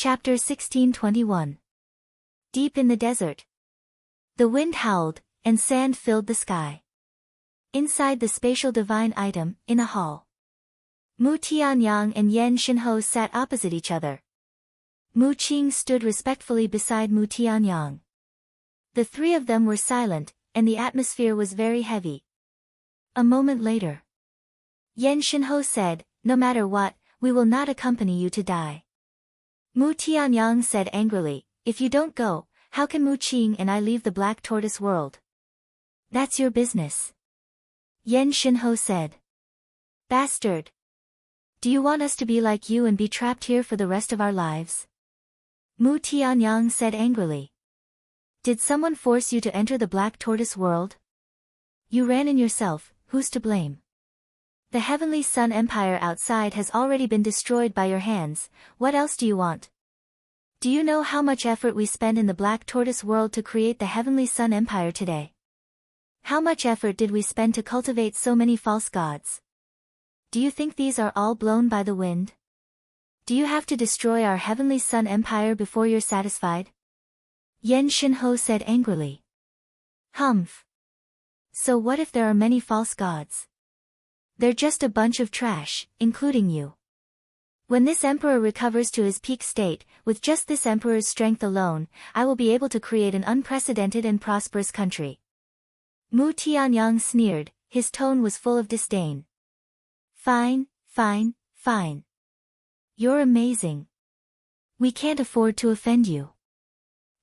Chapter 1621. Deep in the desert. The wind howled, and sand filled the sky. Inside the spatial divine item, in a hall, Mu Tianyang and Yan Xinhou sat opposite each other. Mu Qing stood respectfully beside Mu Tianyang. The three of them were silent, and the atmosphere was very heavy. A moment later, Yan Xinhou said, "No matter what, we will not accompany you to die." Mu Tianyang said angrily, "If you don't go, how can Mu Qing and I leave the Black Tortoise world?" "That's your business," Yan Xinhou said. "Bastard! Do you want us to be like you and be trapped here for the rest of our lives?" Mu Tianyang said angrily. "Did someone force you to enter the Black Tortoise world? You ran in yourself, who's to blame? The Heavenly Sun Empire outside has already been destroyed by your hands, what else do you want? Do you know how much effort we spent in the Black Tortoise world to create the Heavenly Sun Empire today? How much effort did we spend to cultivate so many false gods? Do you think these are all blown by the wind? Do you have to destroy our Heavenly Sun Empire before you're satisfied?" Yan Xinhou said angrily. "Humph. So what if there are many false gods? They're just a bunch of trash, including you. When this emperor recovers to his peak state, with just this emperor's strength alone, I will be able to create an unprecedented and prosperous country." Mu Tianyang sneered, his tone was full of disdain. Fine. You're amazing. We can't afford to offend you.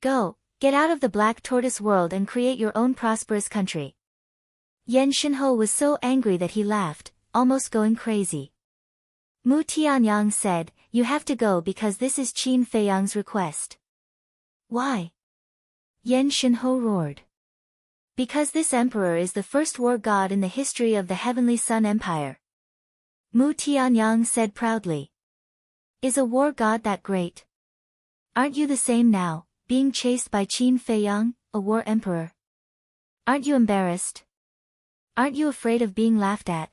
Go, get out of the Black Tortoise world and create your own prosperous country." Yan Xinhou was so angry that he laughed, almost going crazy. Mu Tianyang said, "You have to go because this is Qin Feiyang's request." "Why?" Yan Xinhou roared. "Because this emperor is the first war god in the history of the Heavenly Sun Empire." Mu Tianyang said proudly. "Is a war god that great? Aren't you the same now, being chased by Qin Feiyang, a war emperor? Aren't you embarrassed? Aren't you afraid of being laughed at?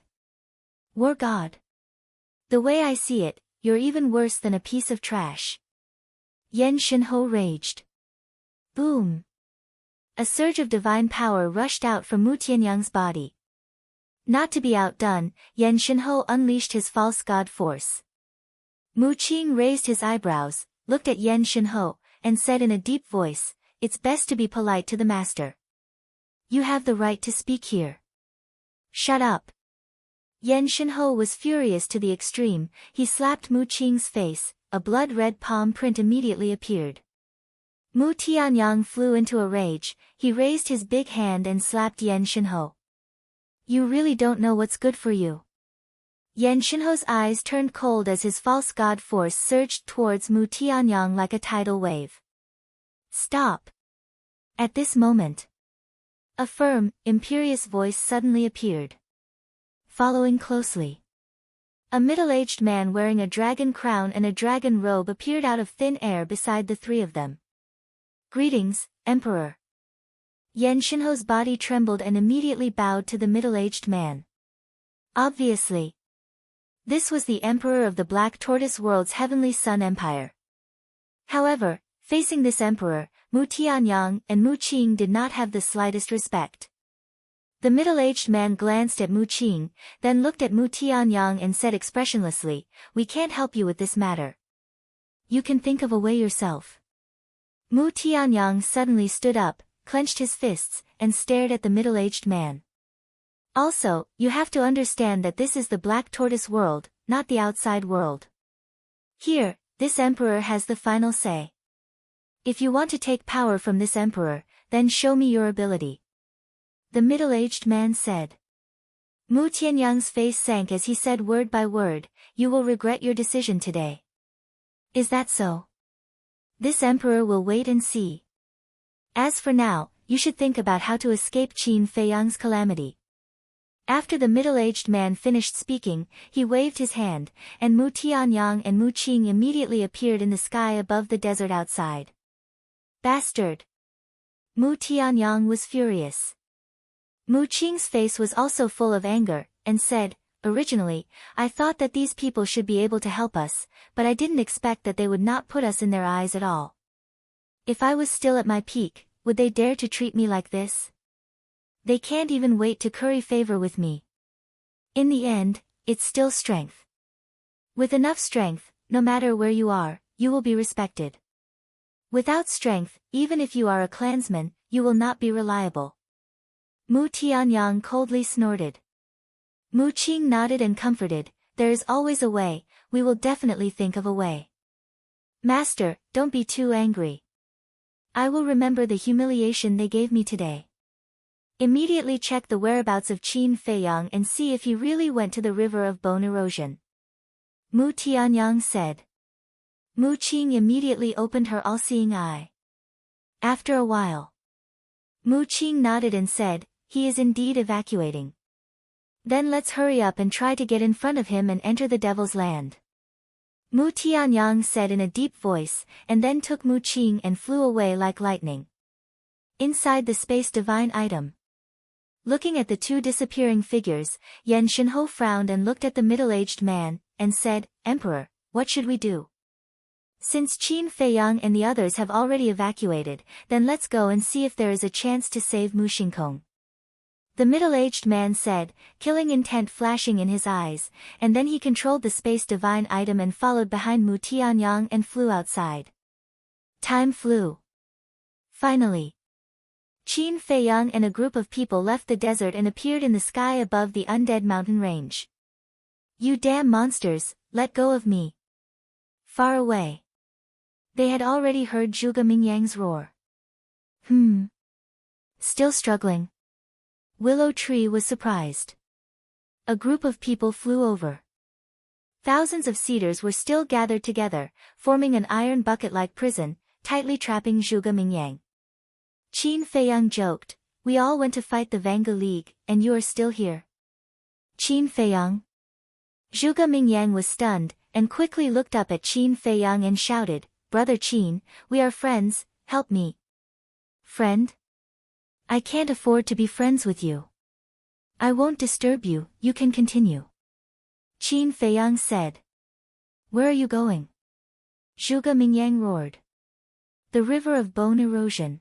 War god. The way I see it, you're even worse than a piece of trash." Yan Xinhou raged. Boom! A surge of divine power rushed out from Mu Tianyang's body. Not to be outdone, Yan Xinhou unleashed his false god force. Mu Qing raised his eyebrows, looked at Yan Xinhou, and said in a deep voice, "It's best to be polite to the master. You have the right to speak here." "Shut up." Yan Xinhou was furious to the extreme, he slapped Mu Qing's face, a blood-red palm print immediately appeared. Mu Tianyang flew into a rage, he raised his big hand and slapped Yan Xinhou. "You really don't know what's good for you." Yan Xinhou's eyes turned cold as his false god force surged towards Mu Tianyang like a tidal wave. "Stop!" At this moment, a firm, imperious voice suddenly appeared. Following closely, a middle-aged man wearing a dragon crown and a dragon robe appeared out of thin air beside the three of them. "Greetings, Emperor." Yan Xinhou's body trembled and immediately bowed to the middle-aged man. Obviously, this was the Emperor of the Black Tortoise world's Heavenly Sun Empire. However, facing this emperor, Mu Tianyang and Mu Qing did not have the slightest respect. The middle-aged man glanced at Mu Qing, then looked at Mu Tianyang and said expressionlessly, "We can't help you with this matter. You can think of a way yourself." Mu Tianyang suddenly stood up, clenched his fists, and stared at the middle-aged man. "Also, you have to understand that this is the Black Tortoise world, not the outside world. Here, this emperor has the final say. If you want to take power from this emperor, then show me your ability." The middle-aged man said. Mu Tianyang's face sank as he said word by word, "You will regret your decision today." "Is that so? This emperor will wait and see. As for now, you should think about how to escape Qin Feiyang's calamity." After the middle-aged man finished speaking, he waved his hand, and Mu Tianyang and Mu Qing immediately appeared in the sky above the desert outside. "Bastard!" Mu Tianyang was furious. Mu Qing's face was also full of anger, and said, Originally, I thought that these people should be able to help us, but I didn't expect that they would not put us in their eyes at all. If I was still at my peak, would they dare to treat me like this? They can't even wait to curry favor with me. In the end, it's still strength. With enough strength, no matter where you are, you will be respected. Without strength, even if you are a clansman, you will not be reliable. Mu Tianyang coldly snorted. Mu Qing nodded and comforted, there is always a way, we will definitely think of a way. Master, don't be too angry. I will remember the humiliation they gave me today. Immediately check the whereabouts of Qin Feiyang and see if he really went to the river of bone erosion. Mu Tianyang said. Mu Qing immediately opened her all-seeing eye. After a while, Mu Qing nodded and said, he is indeed evacuating. Then let's hurry up and try to get in front of him and enter the Devil's Land. Mu Tianyang said in a deep voice, and then took Mu Qing and flew away like lightning. Inside the space divine item. Looking at the two disappearing figures, Yan Shinho frowned and looked at the middle-aged man, and said, Emperor, what should we do? Since Qin Feiyang and the others have already evacuated, then let's go and see if there is a chance to save Mu Xingkong. The middle-aged man said, killing intent flashing in his eyes, and then he controlled the space divine item and followed behind Mu Tianyang and flew outside. Time flew. Finally, Qin Feiyang and a group of people left the desert and appeared in the sky above the undead mountain range. You damn monsters, let go of me. Far away. They had already heard Zhuge Mingyang's roar. Still struggling. Willow Tree was surprised. A group of people flew over. Thousands of cedars were still gathered together, forming an iron bucket-like prison, tightly trapping Zhuge Mingyang. Qin Feiyang joked, we all went to fight the Vanga League, and you are still here. Qin Feiyang. Zhuge Mingyang was stunned, and quickly looked up at Qin Feiyang and shouted, Brother Qin, we are friends, help me. Friend? I can't afford to be friends with you. I won't disturb you, you can continue. Qin Feiyang said. Where are you going? Zhuge Mingyang roared. The river of bone erosion.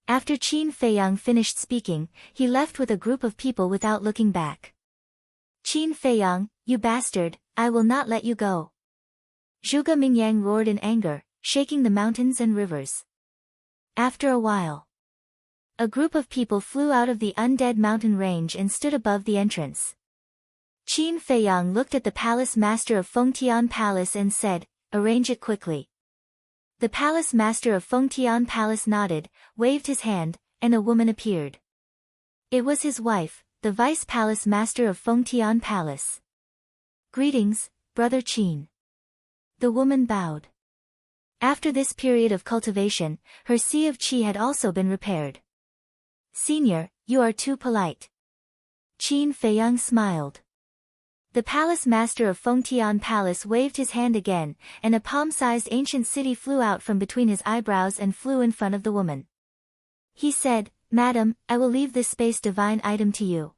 After Qin Feiyang finished speaking, he left with a group of people without looking back. Qin Feiyang, you bastard, I will not let you go. Zhuge Mingyang roared in anger, shaking the mountains and rivers. After a while, a group of people flew out of the undead mountain range and stood above the entrance. Qin Feiyang looked at the palace master of Fengtian Palace and said, arrange it quickly. The palace master of Fengtian Palace nodded, waved his hand, and a woman appeared. It was his wife, the vice palace master of Fengtian Palace. Greetings, Brother Qin. The woman bowed. After this period of cultivation, her sea of qi had also been repaired. Senior, you are too polite. Qin Feiyang smiled. The palace master of Fengtian Palace waved his hand again, and a palm-sized ancient city flew out from between his eyebrows and flew in front of the woman. He said, Madam, I will leave this space divine item to you.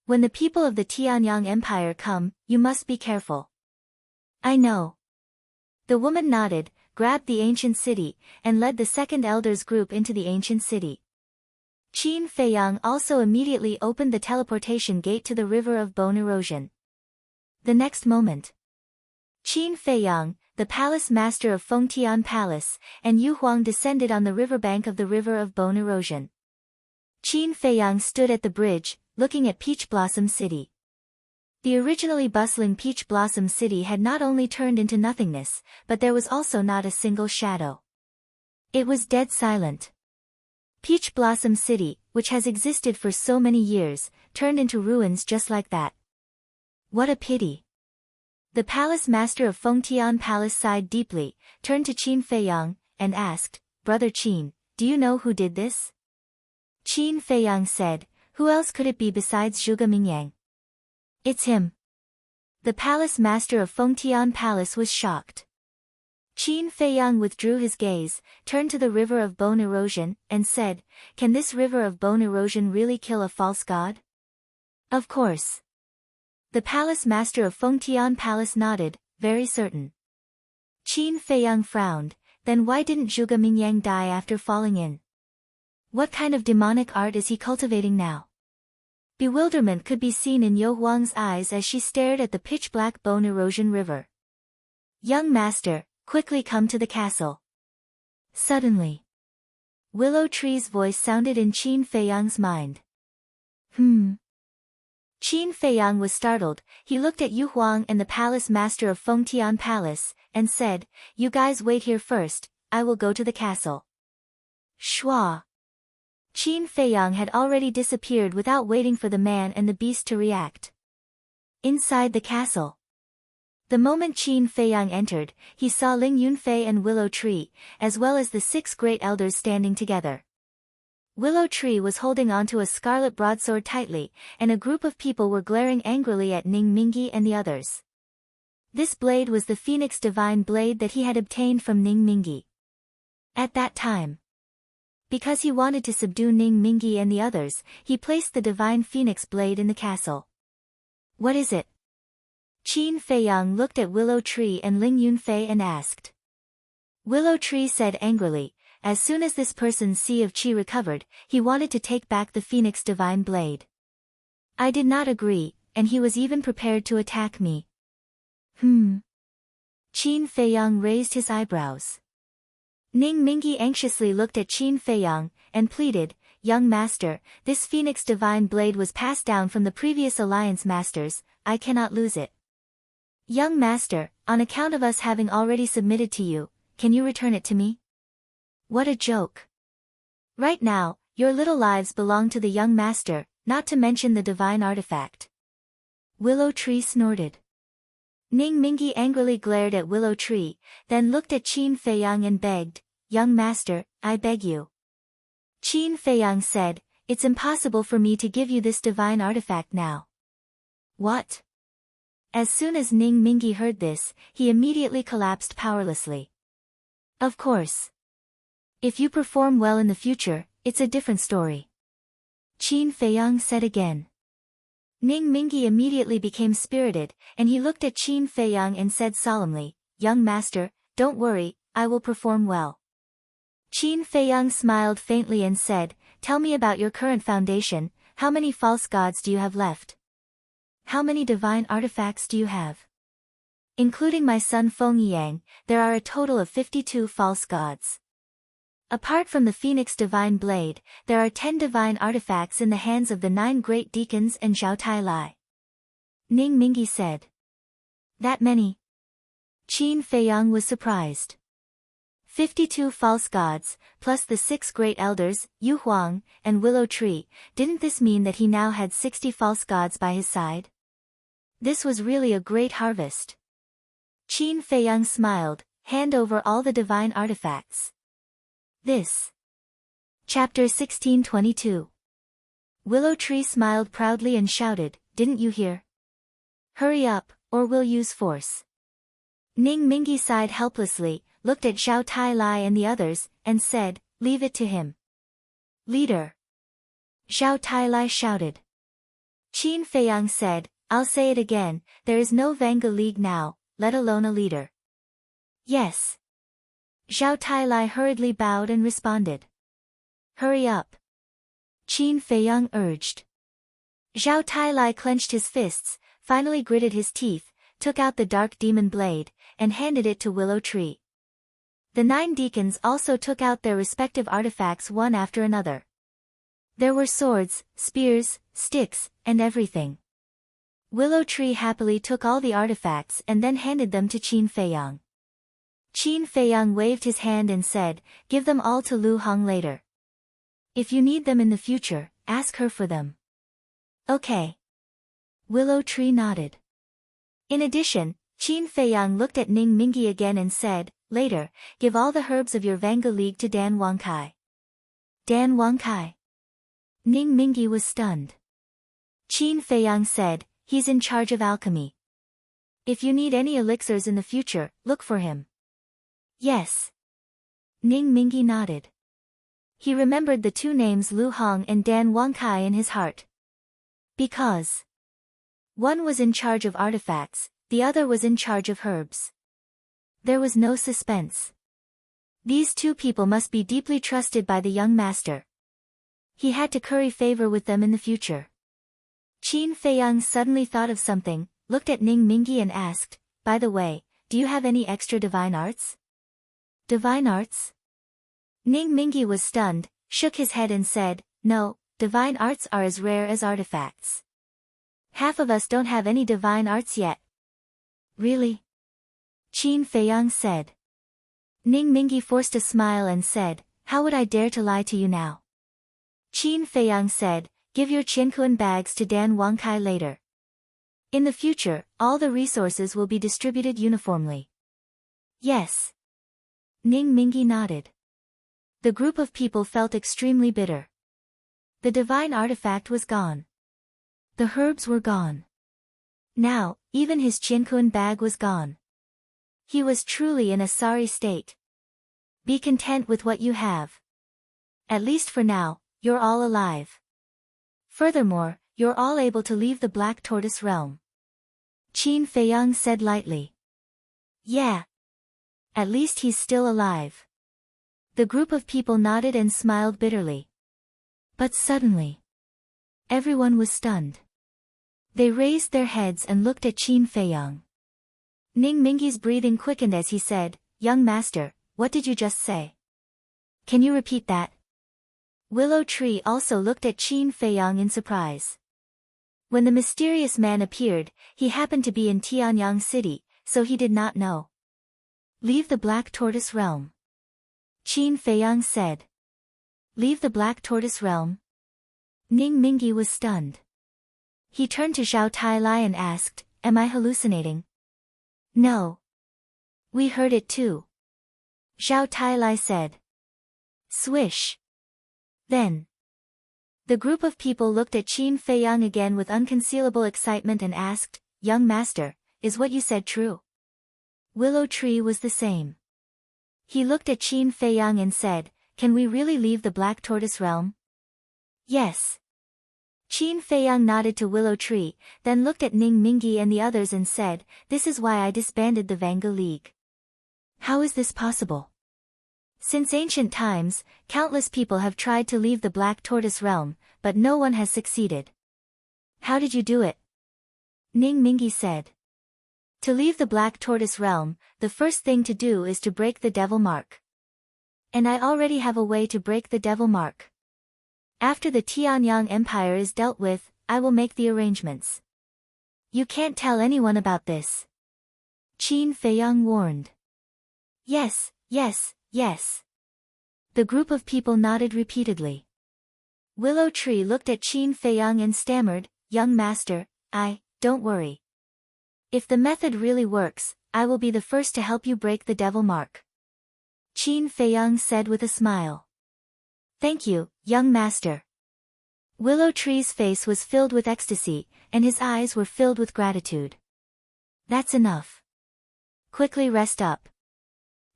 When the people of the Tianyang Empire come, you must be careful. I know. The woman nodded, grabbed the ancient city, and led the second elders group into the ancient city. Qin Feiyang also immediately opened the teleportation gate to the river of bone erosion. The next moment, Qin Feiyang, the palace master of Fengtian Palace, and Yu Huang descended on the riverbank of the river of bone erosion. Qin Feiyang stood at the bridge, looking at Peach Blossom City. The originally bustling Peach Blossom City had not only turned into nothingness, but there was also not a single shadow. It was dead silent. Peach Blossom City, which has existed for so many years, turned into ruins just like that. What a pity. The palace master of Fengtian Palace sighed deeply, turned to Qin Feiyang, and asked, Brother Qin, do you know who did this? Qin Feiyang said, who else could it be besides Zhuge Mingyang? It's him. The palace master of Fengtian Palace was shocked. Qin Feiyang withdrew his gaze, turned to the river of bone erosion, and said, can this river of bone erosion really kill a false god? Of course. The palace master of Fengtian Palace nodded, very certain. Qin Feiyang frowned, then why didn't Zhuge Mingyang die after falling in? What kind of demonic art is he cultivating now? Bewilderment could be seen in Yu Huang's eyes as she stared at the pitch-black bone erosion river. Young master, quickly come to the castle. Suddenly, Willow Tree's voice sounded in Qin Feiyang's mind. Qin Feiyang was startled. He looked at Yu Huang and the palace master of Fengtian Palace, and said, "You guys wait here first, I will go to the castle." Shua. Qin Feiyang had already disappeared without waiting for the man and the beast to react. Inside the castle. The moment Qin Feiyang entered, he saw Ling Yunfei and Willow Tree, as well as the 6 great elders standing together. Willow Tree was holding onto a scarlet broadsword tightly, and a group of people were glaring angrily at Ning Mingi and the others. This blade was the Phoenix Divine Blade that he had obtained from Ning Mingi. At that time, because he wanted to subdue Ning Mingi and the others, he placed the Divine Phoenix Blade in the castle. What is it? Qin Feiyang looked at Willow Tree and Ling Yunfei and asked. Willow Tree said angrily, as soon as this person's Sea of Qi recovered, he wanted to take back the Phoenix Divine Blade. I did not agree, and he was even prepared to attack me. Qin Feiyang raised his eyebrows. Ning Mingi anxiously looked at Qin Feiyang, and pleaded, Young master, this Phoenix Divine Blade was passed down from the previous alliance masters, I cannot lose it. Young master, on account of us having already submitted to you, can you return it to me? What a joke. Right now, your little lives belong to the young master, not to mention the divine artifact. Willow Tree snorted. Ning Mingi angrily glared at Willow Tree, then looked at Qin Feiyang and begged, Young master, I beg you. Qin Feiyang said, It's impossible for me to give you this divine artifact now. What? As soon as Ning Mingi heard this, he immediately collapsed powerlessly. Of course. If you perform well in the future, it's a different story. Qin Feiyang said again. Ning Mingi immediately became spirited, and he looked at Qin Feiyang and said solemnly, Young master, don't worry, I will perform well. Qin Feiyang smiled faintly and said, Tell me about your current foundation, how many false gods do you have left? How many divine artifacts do you have? Including my son Feng Yang, there are a total of 52 false gods. Apart from the Phoenix Divine Blade, there are 10 divine artifacts in the hands of the 9 great deacons and Zhao Tai Lai. Ning Mingi said. That many? Qin Feiyang was surprised. 52 false gods, plus the 6 great elders, Yu Huang, and Willow Tree, didn't this mean that he now had 60 false gods by his side? This was really a great harvest. Qin Feiyang smiled, hand over all the divine artifacts. This. Chapter 1622. Willow Tree smiled proudly and shouted, Didn't you hear? Hurry up, or we'll use force. Ning Mingi sighed helplessly, looked at Zhao Tai Lai and the others, and said, Leave it to him. Leader. Zhao Tai Lai shouted. Qin Feiyang said, I'll say it again, there is no Vanga League now, let alone a leader. Yes. Zhao Tai Lai hurriedly bowed and responded. Hurry up. Qin Feiyang urged. Zhao Tai Lai clenched his fists, finally gritted his teeth, took out the dark demon blade, and handed it to Willow Tree. The 9 deacons also took out their respective artifacts one after another. There were swords, spears, sticks, and everything. Willow Tree happily took all the artifacts and then handed them to Qin Feiyang. Qin Feiyang waved his hand and said, Give them all to Lu Hong later. If you need them in the future, ask her for them. Okay. Willow Tree nodded. In addition, Qin Feiyang looked at Ning Mingi again and said, Later, give all the herbs of your Vanga League to Dan Wangkai. Dan Wangkai. Ning Mingi was stunned. Qin Feiyang said, He's in charge of alchemy. If you need any elixirs in the future, look for him. Yes. Ning Mingi nodded. He remembered the 2 names Lu Hong and Dan Wangkai in his heart. Because One was in charge of artifacts, the other was in charge of herbs. There was no suspense. These two people must be deeply trusted by the young master. He had to curry favor with them in the future. Qin Feiyang suddenly thought of something, looked at Ning Mingi and asked, "By the way, do you have any extra divine arts?" Divine arts? Ning Mingi was stunned, shook his head and said, "No, divine arts are as rare as artifacts. Half of us don't have any divine arts yet." "Really?" Qin Feiyang said. Ning Mingi forced a smile and said, "How would I dare to lie to you now?" Qin Feiyang said, "Give your Qiankuan bags to Dan Wangkai later. In the future, all the resources will be distributed uniformly." "Yes." Ning Mingi nodded. The group of people felt extremely bitter. The divine artifact was gone. The herbs were gone. Now, even his Qiankuan bag was gone. He was truly in a sorry state. Be content with what you have. At least for now, you're all alive. Furthermore, you're all able to leave the Black Tortoise realm. Qin Feiyang said lightly. Yeah. At least he's still alive. The group of people nodded and smiled bitterly. But suddenly, everyone was stunned. They raised their heads and looked at Qin Feiyang. Ning Mingi's breathing quickened as he said, "Young master, what did you just say? Can you repeat that?" Willow Tree also looked at Qin Feiyang in surprise. When the mysterious man appeared, he happened to be in Tianyang City, so he did not know. "Leave the Black Tortoise realm," Qin Feiyang said. "Leave the Black Tortoise realm?" Ning Mingi was stunned. He turned to Zhao Tailai and asked, "Am I hallucinating?" "No. We heard it too," Zhao Tailai said. Swish. Then, the group of people looked at Qin Feiyang again with unconcealable excitement and asked, "Young master, is what you said true?" Willow Tree was the same. He looked at Qin Feiyang and said, "Can we really leave the Black Tortoise realm?" "Yes." Qin Feiyang nodded to Willow Tree, then looked at Ning Mingi and the others and said, "This is why I disbanded the Vanga League." "How is this possible?" Since ancient times, countless people have tried to leave the Black Tortoise realm, but no one has succeeded. "How did you do it?" Ning Mingi said. "To leave the Black Tortoise realm, the first thing to do is to break the devil mark. And I already have a way to break the devil mark. After the Tianyang Empire is dealt with, I will make the arrangements. You can't tell anyone about this," Qin Feiyang warned. "Yes, yes, yes." The group of people nodded repeatedly. Willow Tree looked at Qin Feiyang and stammered, "Young master, don't worry. If the method really works, I will be the first to help you break the devil mark," Qin Feiyang said with a smile. "Thank you, young master." Willow Tree's face was filled with ecstasy, and his eyes were filled with gratitude. "That's enough. Quickly rest up.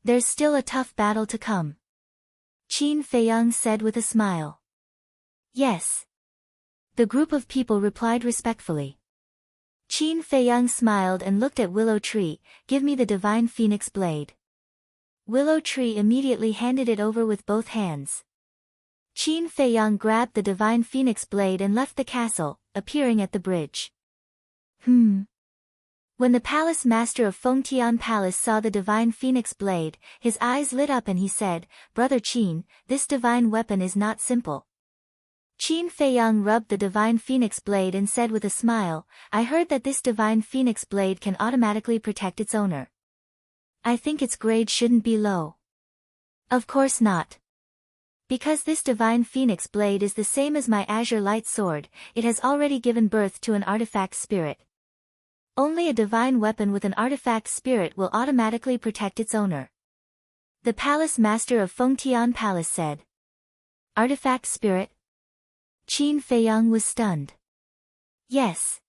There's still a tough battle to come," Qin Feiyang said with a smile. "Yes." The group of people replied respectfully. Qin Feiyang smiled and looked at Willow Tree, "Give me the divine phoenix blade." Willow Tree immediately handed it over with both hands. Qin Feiyang grabbed the divine phoenix blade and left the castle, appearing at the bridge. When the palace master of Fengtian Palace saw the divine phoenix blade, his eyes lit up and he said, "Brother Qin, this divine weapon is not simple." Qin Feiyang rubbed the divine phoenix blade and said with a smile, "I heard that this divine phoenix blade can automatically protect its owner. I think its grade shouldn't be low." "Of course not. Because this divine phoenix blade is the same as my azure light sword, it has already given birth to an artifact spirit. Only a divine weapon with an artifact spirit will automatically protect its owner," the palace master of Fengtian Palace said. "Artifact spirit?" Qin Feiyang was stunned. "Yes.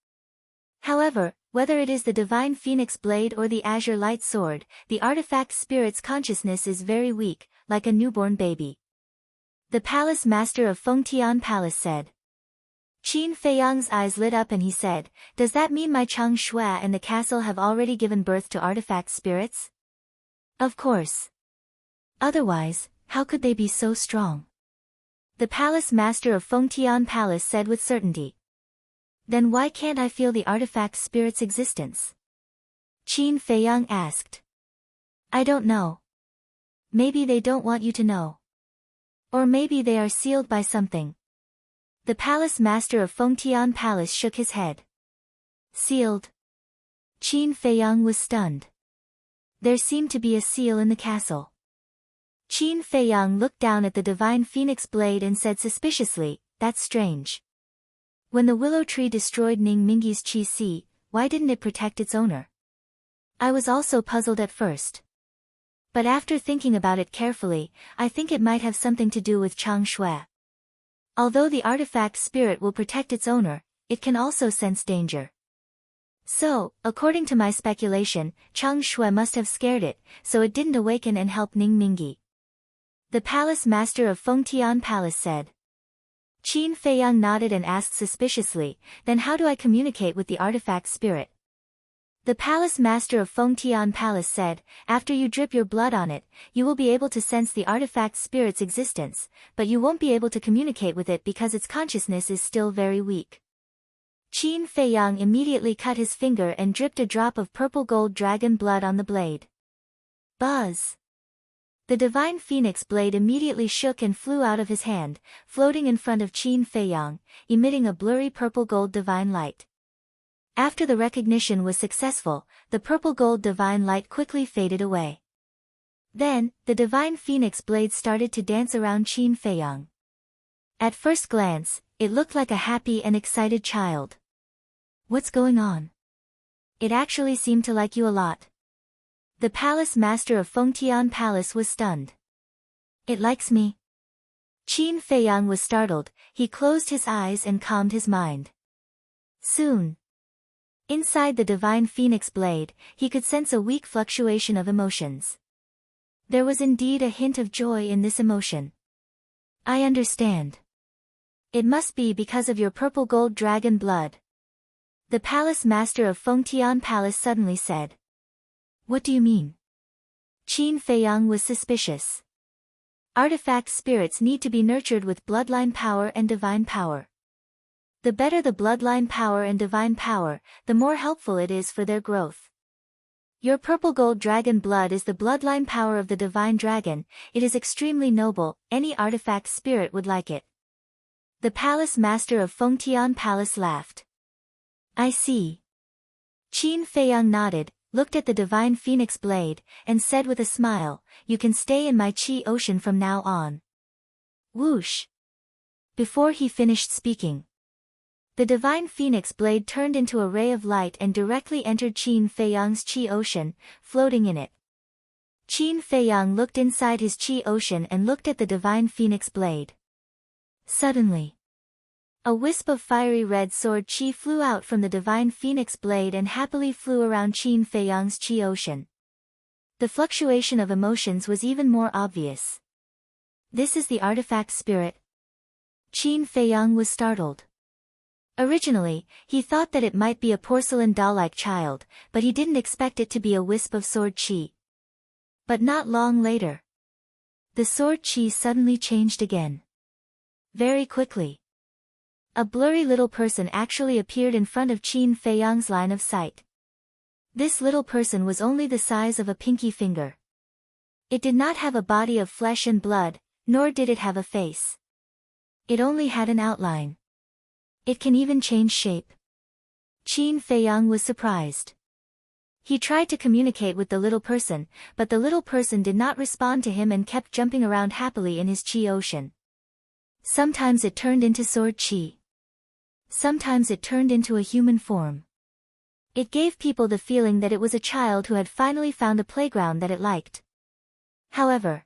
However, whether it is the divine phoenix blade or the azure light sword, the artifact spirit's consciousness is very weak, like a newborn baby," the palace master of Fengtian Palace said. Qin Feiyang's eyes lit up and he said, "Does that mean my Chang Shui and the castle have already given birth to artifact spirits?" "Of course. Otherwise, how could they be so strong?" The palace master of Fengtian Palace said with certainty. "Then why can't I feel the artifact spirit's existence?" Qin Feiyang asked. "I don't know. Maybe they don't want you to know. Or maybe they are sealed by something." The palace master of Fengtian Palace shook his head. "Sealed?" Qin Feiyang was stunned. There seemed to be a seal in the castle. Qin Feiyang looked down at the divine phoenix blade and said suspiciously, "That's strange. When the willow tree destroyed Ning Mingyi's Qi Si, why didn't it protect its owner?" I was also puzzled at first. But after thinking about it carefully, I think it might have something to do with Chang Shui. Although the artifact spirit will protect its owner, it can also sense danger. So, according to my speculation, Chang Shui must have scared it, so it didn't awaken and help Ning Mingyi. The palace master of Fengtian Palace said. Qin Feiyang nodded and asked suspiciously, "Then how do I communicate with the artifact spirit?" The palace master of Fengtian Palace said, "After you drip your blood on it, you will be able to sense the artifact spirit's existence, but you won't be able to communicate with it because its consciousness is still very weak." Qin Feiyang immediately cut his finger and dripped a drop of purple gold dragon blood on the blade. Buzz! The divine phoenix blade immediately shook and flew out of his hand, floating in front of Qin Feiyang, emitting a blurry purple gold divine light. After the recognition was successful, the purple gold divine light quickly faded away. Then, the divine phoenix blade started to dance around Qin Feiyang. At first glance, it looked like a happy and excited child. "What's going on? It actually seemed to like you a lot." The palace master of Fengtian Palace was stunned. "It likes me?" Qin Feiyang was startled, he closed his eyes and calmed his mind. Soon, inside the divine phoenix blade, he could sense a weak fluctuation of emotions. There was indeed a hint of joy in this emotion. "I understand. It must be because of your purple gold dragon blood." The palace master of Fengtian Palace suddenly said. "What do you mean?" Qin Feiyang was suspicious. Artifact spirits need to be nurtured with bloodline power and divine power. The better the bloodline power and divine power, the more helpful it is for their growth. Your purple gold dragon blood is the bloodline power of the divine dragon, it is extremely noble, any artifact spirit would like it. The palace master of Fengtian Palace laughed. "I see." Qin Feiyang nodded, looked at the divine phoenix blade, and said with a smile, "You can stay in my Qi ocean from now on." Whoosh! Before he finished speaking, the divine phoenix blade turned into a ray of light and directly entered Qin Feiyang's Qi ocean, floating in it. Qin Feiyang looked inside his Qi ocean and looked at the divine phoenix blade. Suddenly, a wisp of fiery red sword Qi flew out from the divine phoenix blade and happily flew around Qin Feiyang's Qi ocean. The fluctuation of emotions was even more obvious. "This is the artifact spirit?" Qin Feiyang was startled. Originally, he thought that it might be a porcelain doll-like child, but he didn't expect it to be a wisp of sword Qi. But not long later, the sword Qi suddenly changed again. Very quickly, a blurry little person actually appeared in front of Qin Feiyang's line of sight. This little person was only the size of a pinky finger. It did not have a body of flesh and blood, nor did it have a face. It only had an outline. It can even change shape. Qin Feiyang was surprised. He tried to communicate with the little person, but the little person did not respond to him and kept jumping around happily in his Qi ocean. Sometimes it turned into sword Qi. Sometimes it turned into a human form. It gave people the feeling that it was a child who had finally found a playground that it liked. However,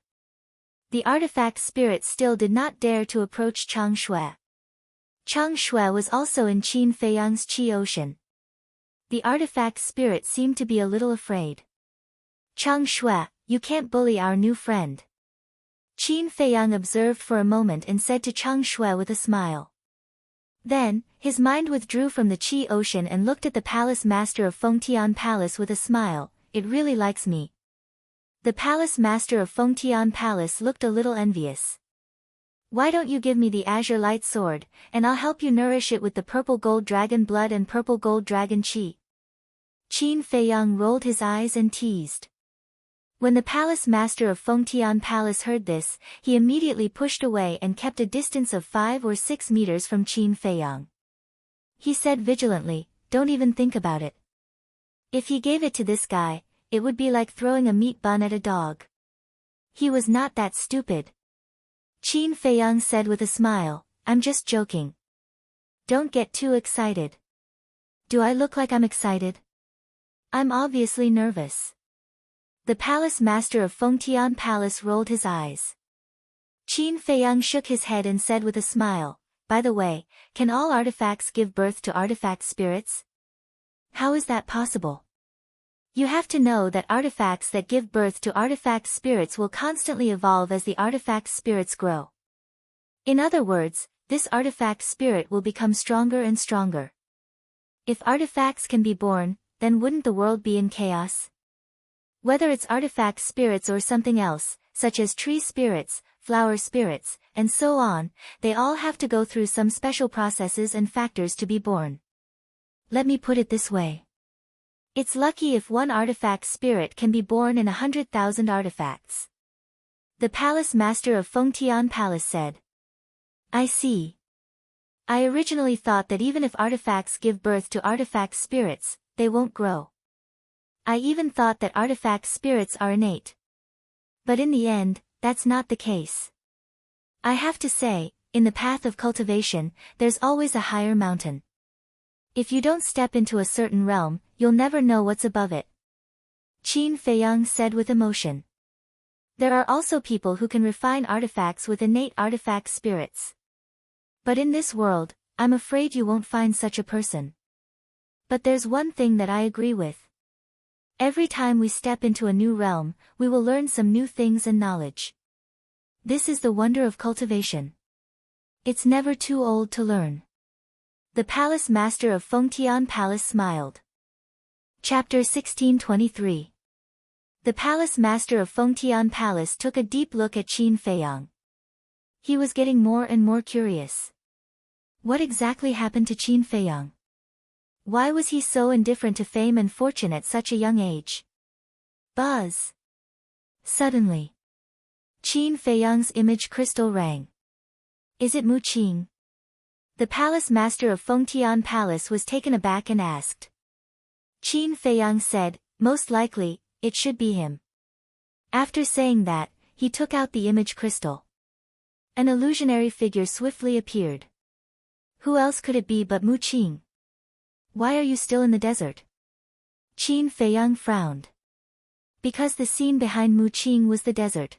the artifact spirit still did not dare to approach Chang Shui. Chang Shui was also in Qin Feiyang's Qi ocean. The artifact spirit seemed to be a little afraid. "Chang Shui, you can't bully our new friend." Qin Feiyang observed for a moment and said to Chang Shui with a smile. Then, his mind withdrew from the Qi Ocean and looked at the palace master of Fengtian Palace with a smile. It really likes me. The palace master of Fengtian Palace looked a little envious. Why don't you give me the azure light sword, and I'll help you nourish it with the purple gold dragon blood and purple gold dragon qi. Qin Feiyang rolled his eyes and teased. When the palace master of Fengtian Palace heard this, he immediately pushed away and kept a distance of 5 or 6 meters from Qin Feiyang. He said vigilantly, "Don't even think about it. If he gave it to this guy, it would be like throwing a meat bun at a dog." He was not that stupid. Qin Feiyang said with a smile, "I'm just joking. Don't get too excited." "Do I look like I'm excited?" "I'm obviously nervous." The palace master of Fengtian Palace rolled his eyes. Qin Feiyang shook his head and said with a smile, "By the way, can all artifacts give birth to artifact spirits?" "How is that possible?" "You have to know that artifacts that give birth to artifact spirits will constantly evolve as the artifact spirits grow. In other words, this artifact spirit will become stronger and stronger. If artifacts can be born, then wouldn't the world be in chaos? Whether it's artifact spirits or something else, such as tree spirits, flower spirits, and so on, they all have to go through some special processes and factors to be born. Let me put it this way. It's lucky if one artifact spirit can be born in 100,000 artifacts." The palace master of Fengtian Palace said. "I see. I originally thought that even if artifacts give birth to artifact spirits, they won't grow. I even thought that artifact spirits are innate. But in the end, that's not the case. I have to say, in the path of cultivation, there's always a higher mountain. If you don't step into a certain realm, you'll never know what's above it." Qin Feiyang said with emotion. "There are also people who can refine artifacts with innate artifact spirits. But in this world, I'm afraid you won't find such a person. But there's one thing that I agree with. Every time we step into a new realm, we will learn some new things and knowledge. This is the wonder of cultivation. It's never too old to learn." The palace master of Fengtian Palace smiled. Chapter 1623. The palace master of Fengtian Palace took a deep look at Qin Feiyang. He was getting more and more curious. What exactly happened to Qin Feiyang? Why was he so indifferent to fame and fortune at such a young age? Buzz! Suddenly, Qin Feiyang's image crystal rang. "Is it Mu Qing?" The palace master of Fengtian Palace was taken aback and asked. Qin Feiyang said, "Most likely, it should be him." After saying that, he took out the image crystal. An illusionary figure swiftly appeared. Who else could it be but Mu Qing? "Why are you still in the desert?" Qin Feiyang frowned. Because the scene behind Mu Qing was the desert.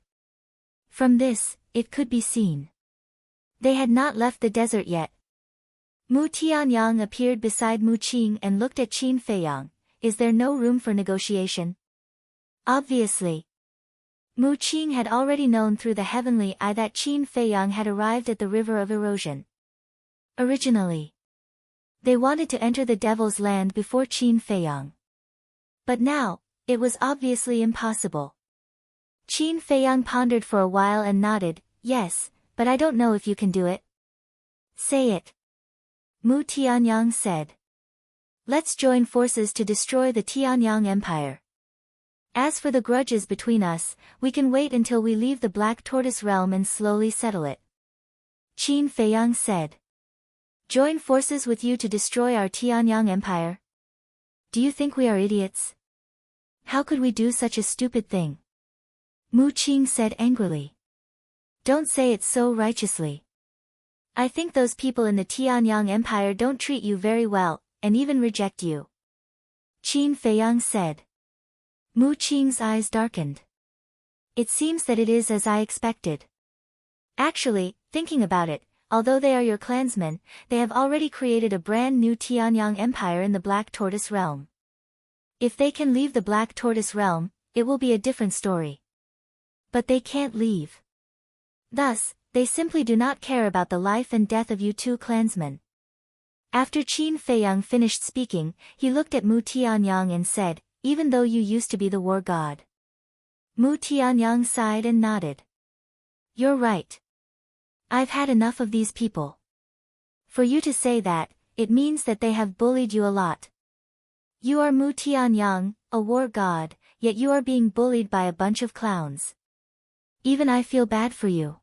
From this, it could be seen. They had not left the desert yet. Mu Tianyang appeared beside Mu Qing and looked at Qin Feiyang. "Is there no room for negotiation?" Obviously. Mu Qing had already known through the heavenly eye that Qin Feiyang had arrived at the river of erosion. Originally, they wanted to enter the devil's land before Qin Feiyang. But now, it was obviously impossible. Qin Feiyang pondered for a while and nodded, "Yes, but I don't know if you can do it." "Say it." Mu Tianyang said. "Let's join forces to destroy the Tianyang Empire. As for the grudges between us, we can wait until we leave the Black Tortoise realm and slowly settle it." Qin Feiyang said. "Join forces with you to destroy our Tianyang Empire? Do you think we are idiots? How could we do such a stupid thing?" Mu Qing said angrily. "Don't say it so righteously. I think those people in the Tianyang Empire don't treat you very well, and even reject you." Qin Feiyang said. Mu Qing's eyes darkened. "It seems that it is as I expected. Actually, thinking about it, although they are your clansmen, they have already created a brand new Tianyang Empire in the Black Tortoise realm. If they can leave the Black Tortoise realm, it will be a different story. But they can't leave. Thus, they simply do not care about the life and death of you two clansmen. After Qin Feiyang finished speaking, he looked at Mu Tianyang and said, even though you used to be the war god. Mu Tianyang sighed and nodded. You're right. I've had enough of these people. For you to say that, it means that they have bullied you a lot. You are Mu Tianyang, a war god, yet you are being bullied by a bunch of clowns. Even I feel bad for you.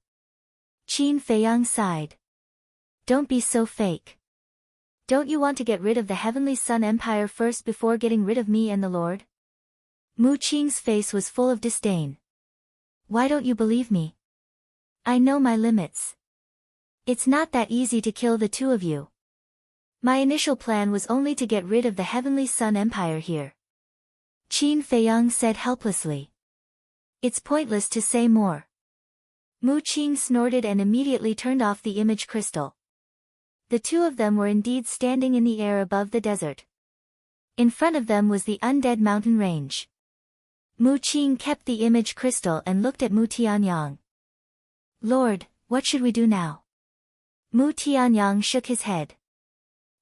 Qin Feiyang sighed. Don't be so fake. Don't you want to get rid of the Heavenly Sun Empire first before getting rid of me and the Lord? Mu Qing's face was full of disdain. Why don't you believe me? I know my limits. It's not that easy to kill the two of you. My initial plan was only to get rid of the Heavenly Sun Empire here. Qin Feiyang said helplessly. It's pointless to say more. Mu Qing snorted and immediately turned off the image crystal. The two of them were indeed standing in the air above the desert. In front of them was the undead mountain range. Mu Qing kept the image crystal and looked at Mu Tianyang. Lord, what should we do now? Mu Tianyang shook his head.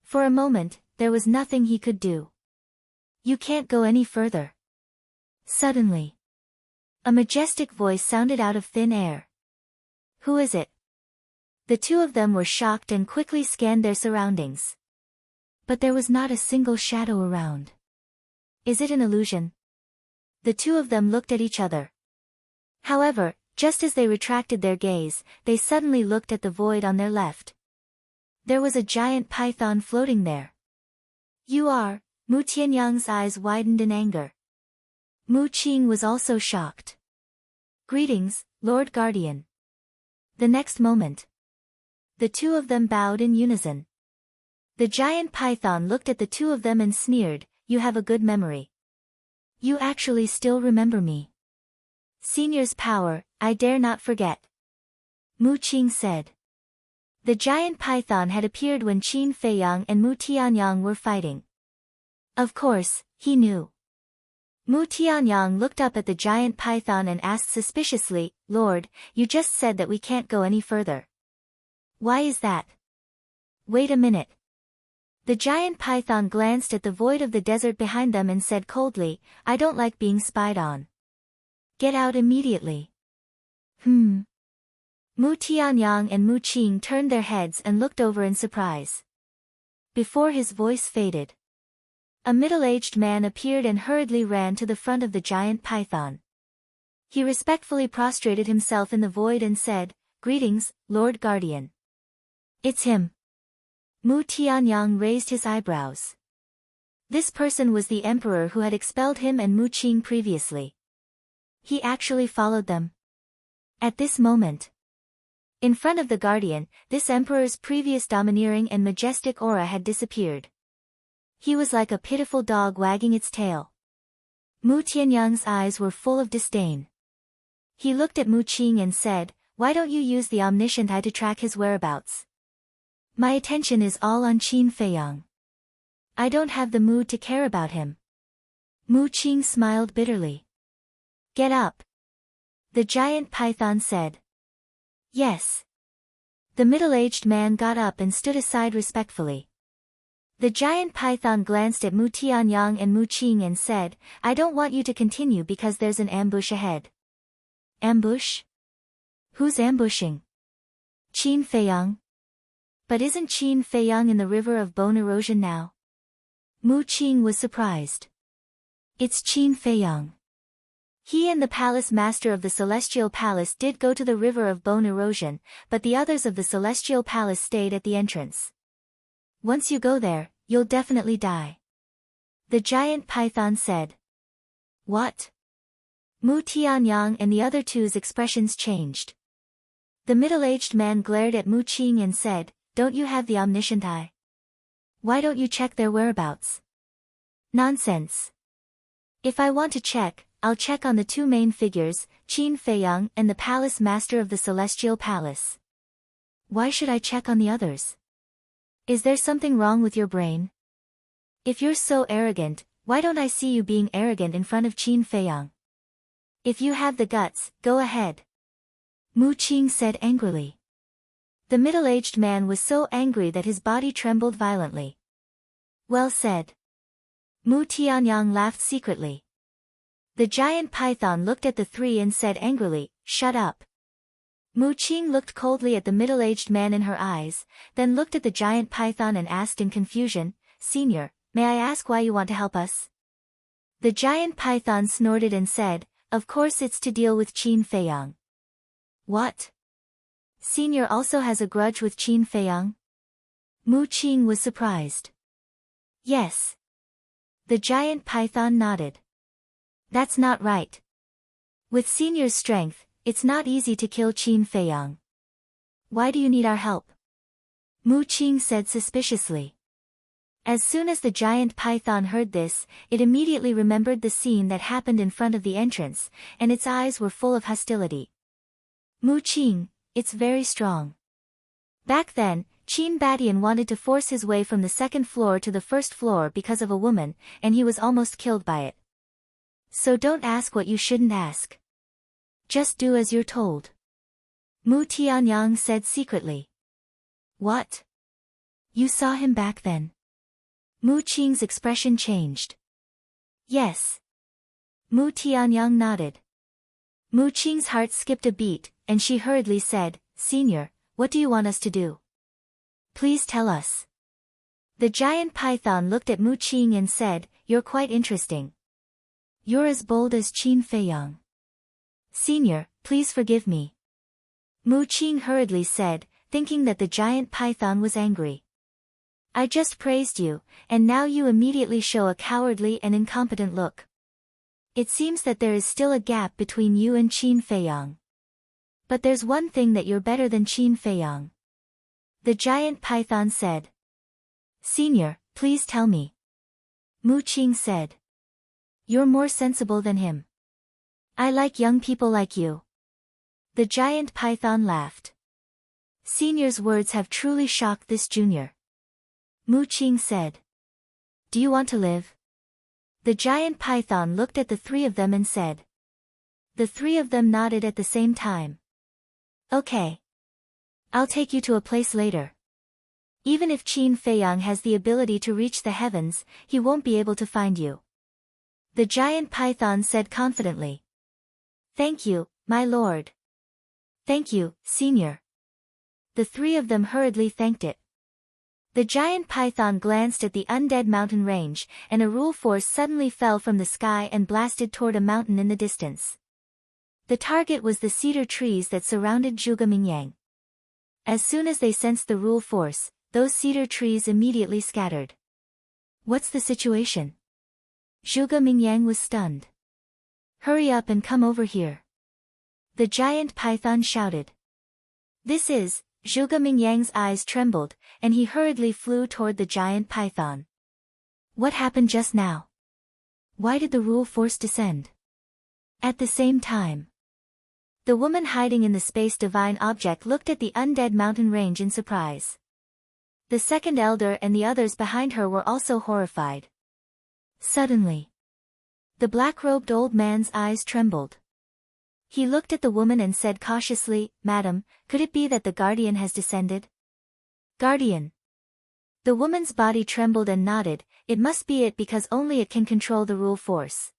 For a moment, there was nothing he could do. You can't go any further. Suddenly, a majestic voice sounded out of thin air. Who is it? The two of them were shocked and quickly scanned their surroundings. But there was not a single shadow around. Is it an illusion? The two of them looked at each other. However, just as they retracted their gaze, they suddenly looked at the void on their left. There was a giant python floating there. You are, Mu Tianyang's eyes widened in anger. Mu Qing was also shocked. Greetings, Lord Guardian. The next moment, the two of them bowed in unison. The giant python looked at the two of them and sneered, you have a good memory. You actually still remember me. Senior's power, I dare not forget. Mu Qing said. The giant python had appeared when Qin Feiyang and Mu Tianyang were fighting. Of course, he knew. Mu Tianyang looked up at the giant python and asked suspiciously, Lord, you just said that we can't go any further. Why is that? Wait a minute. The giant python glanced at the void of the desert behind them and said coldly, I don't like being spied on. Get out immediately. Mu Tianyang and Mu Qing turned their heads and looked over in surprise. Before his voice faded, a middle-aged man appeared and hurriedly ran to the front of the giant python. He respectfully prostrated himself in the void and said, Greetings, Lord Guardian. It's him. Mu Tianyang raised his eyebrows. This person was the emperor who had expelled him and Mu Qing previously. He actually followed them. At this moment, in front of the guardian, this emperor's previous domineering and majestic aura had disappeared. He was like a pitiful dog wagging its tail. Mu Tianyang's eyes were full of disdain. He looked at Mu Qing and said, Why don't you use the omniscient eye to track his whereabouts? My attention is all on Qin Feiyang. I don't have the mood to care about him. Mu Qing smiled bitterly. Get up. The giant python said. Yes. The middle-aged man got up and stood aside respectfully. The giant python glanced at Mu Tianyang and Mu Qing and said, I don't want you to continue because there's an ambush ahead. Ambush? Who's ambushing? Qin Feiyang? But isn't Qin Feiyang in the river of bone erosion now? Mu Qing was surprised. It's Qin Feiyang. He and the palace master of the Celestial Palace did go to the river of bone erosion, but the others of the Celestial Palace stayed at the entrance. Once you go there, you'll definitely die. The giant python said. What? Mu Tianyang and the other two's expressions changed. The middle-aged man glared at Mu Qing and said, Don't you have the omniscient eye? Why don't you check their whereabouts? Nonsense. If I want to check, I'll check on the two main figures, Qin Feiyang and the palace master of the Celestial Palace. Why should I check on the others? Is there something wrong with your brain? If you're so arrogant, why don't I see you being arrogant in front of Qin Feiyang? If you have the guts, go ahead. Mu Qing said angrily. The middle-aged man was so angry that his body trembled violently. Well said. Mu Tianyang laughed secretly. The giant python looked at the three and said angrily, "Shut up." Mu Qing looked coldly at the middle-aged man in her eyes, then looked at the giant python and asked in confusion, "Senior, may I ask why you want to help us?" The giant python snorted and said, "Of course it's to deal with Qin Feiyang." What? Senior also has a grudge with Qin Feiyang? Mu Qing was surprised. Yes. The giant python nodded. That's not right. With Senior's strength, it's not easy to kill Qin Feiyang. Why do you need our help? Mu Qing said suspiciously. As soon as the giant python heard this, it immediately remembered the scene that happened in front of the entrance, and its eyes were full of hostility. Mu Qing, it's very strong. Back then, Qin Badian wanted to force his way from the second floor to the first floor because of a woman, and he was almost killed by it. So don't ask what you shouldn't ask. Just do as you're told. Mu Tianyang said secretly. What? You saw him back then? Mu Qing's expression changed. Yes. Mu Tianyang nodded. Mu Qing's heart skipped a beat, and she hurriedly said, "Senior, what do you want us to do? Please tell us." The giant python looked at Mu Qing and said, "You're quite interesting. You're as bold as Qin Feiyang. Senior, please forgive me." Mu Qing hurriedly said, thinking that the giant python was angry. "I just praised you, and now you immediately show a cowardly and incompetent look. It seems that there is still a gap between you and Qin Feiyang. But there's one thing that you're better than Qin Feiyang." The giant python said. "Senior, please tell me." Mu Qing said. "You're more sensible than him. I like young people like you." The giant python laughed. Senior's words have truly shocked this junior. Mu Qing said. "Do you want to live?" The giant python looked at the three of them and said. The three of them nodded at the same time. "Okay. I'll take you to a place later. Even if Qin Feiyang has the ability to reach the heavens, he won't be able to find you." The giant python said confidently. "Thank you, my lord." "Thank you, senior." The three of them hurriedly thanked it. The giant python glanced at the undead mountain range, and a rule force suddenly fell from the sky and blasted toward a mountain in the distance. The target was the cedar trees that surrounded Zhuge Mingyang. As soon as they sensed the rule force, those cedar trees immediately scattered. "What's the situation?" Zhuge Mingyang was stunned. "Hurry up and come over here." The giant python shouted. "This is..." Zhuge Mingyang's eyes trembled, and he hurriedly flew toward the giant python. "What happened just now? Why did the rule force descend?" At the same time, the woman hiding in the space divine object looked at the undead mountain range in surprise. The second elder and the others behind her were also horrified. Suddenly, the black-robed old man's eyes trembled. He looked at the woman and said cautiously, "Madam, could it be that the guardian has descended?" "Guardian?" The woman's body trembled and nodded. "It must be it because only it can control the rule force.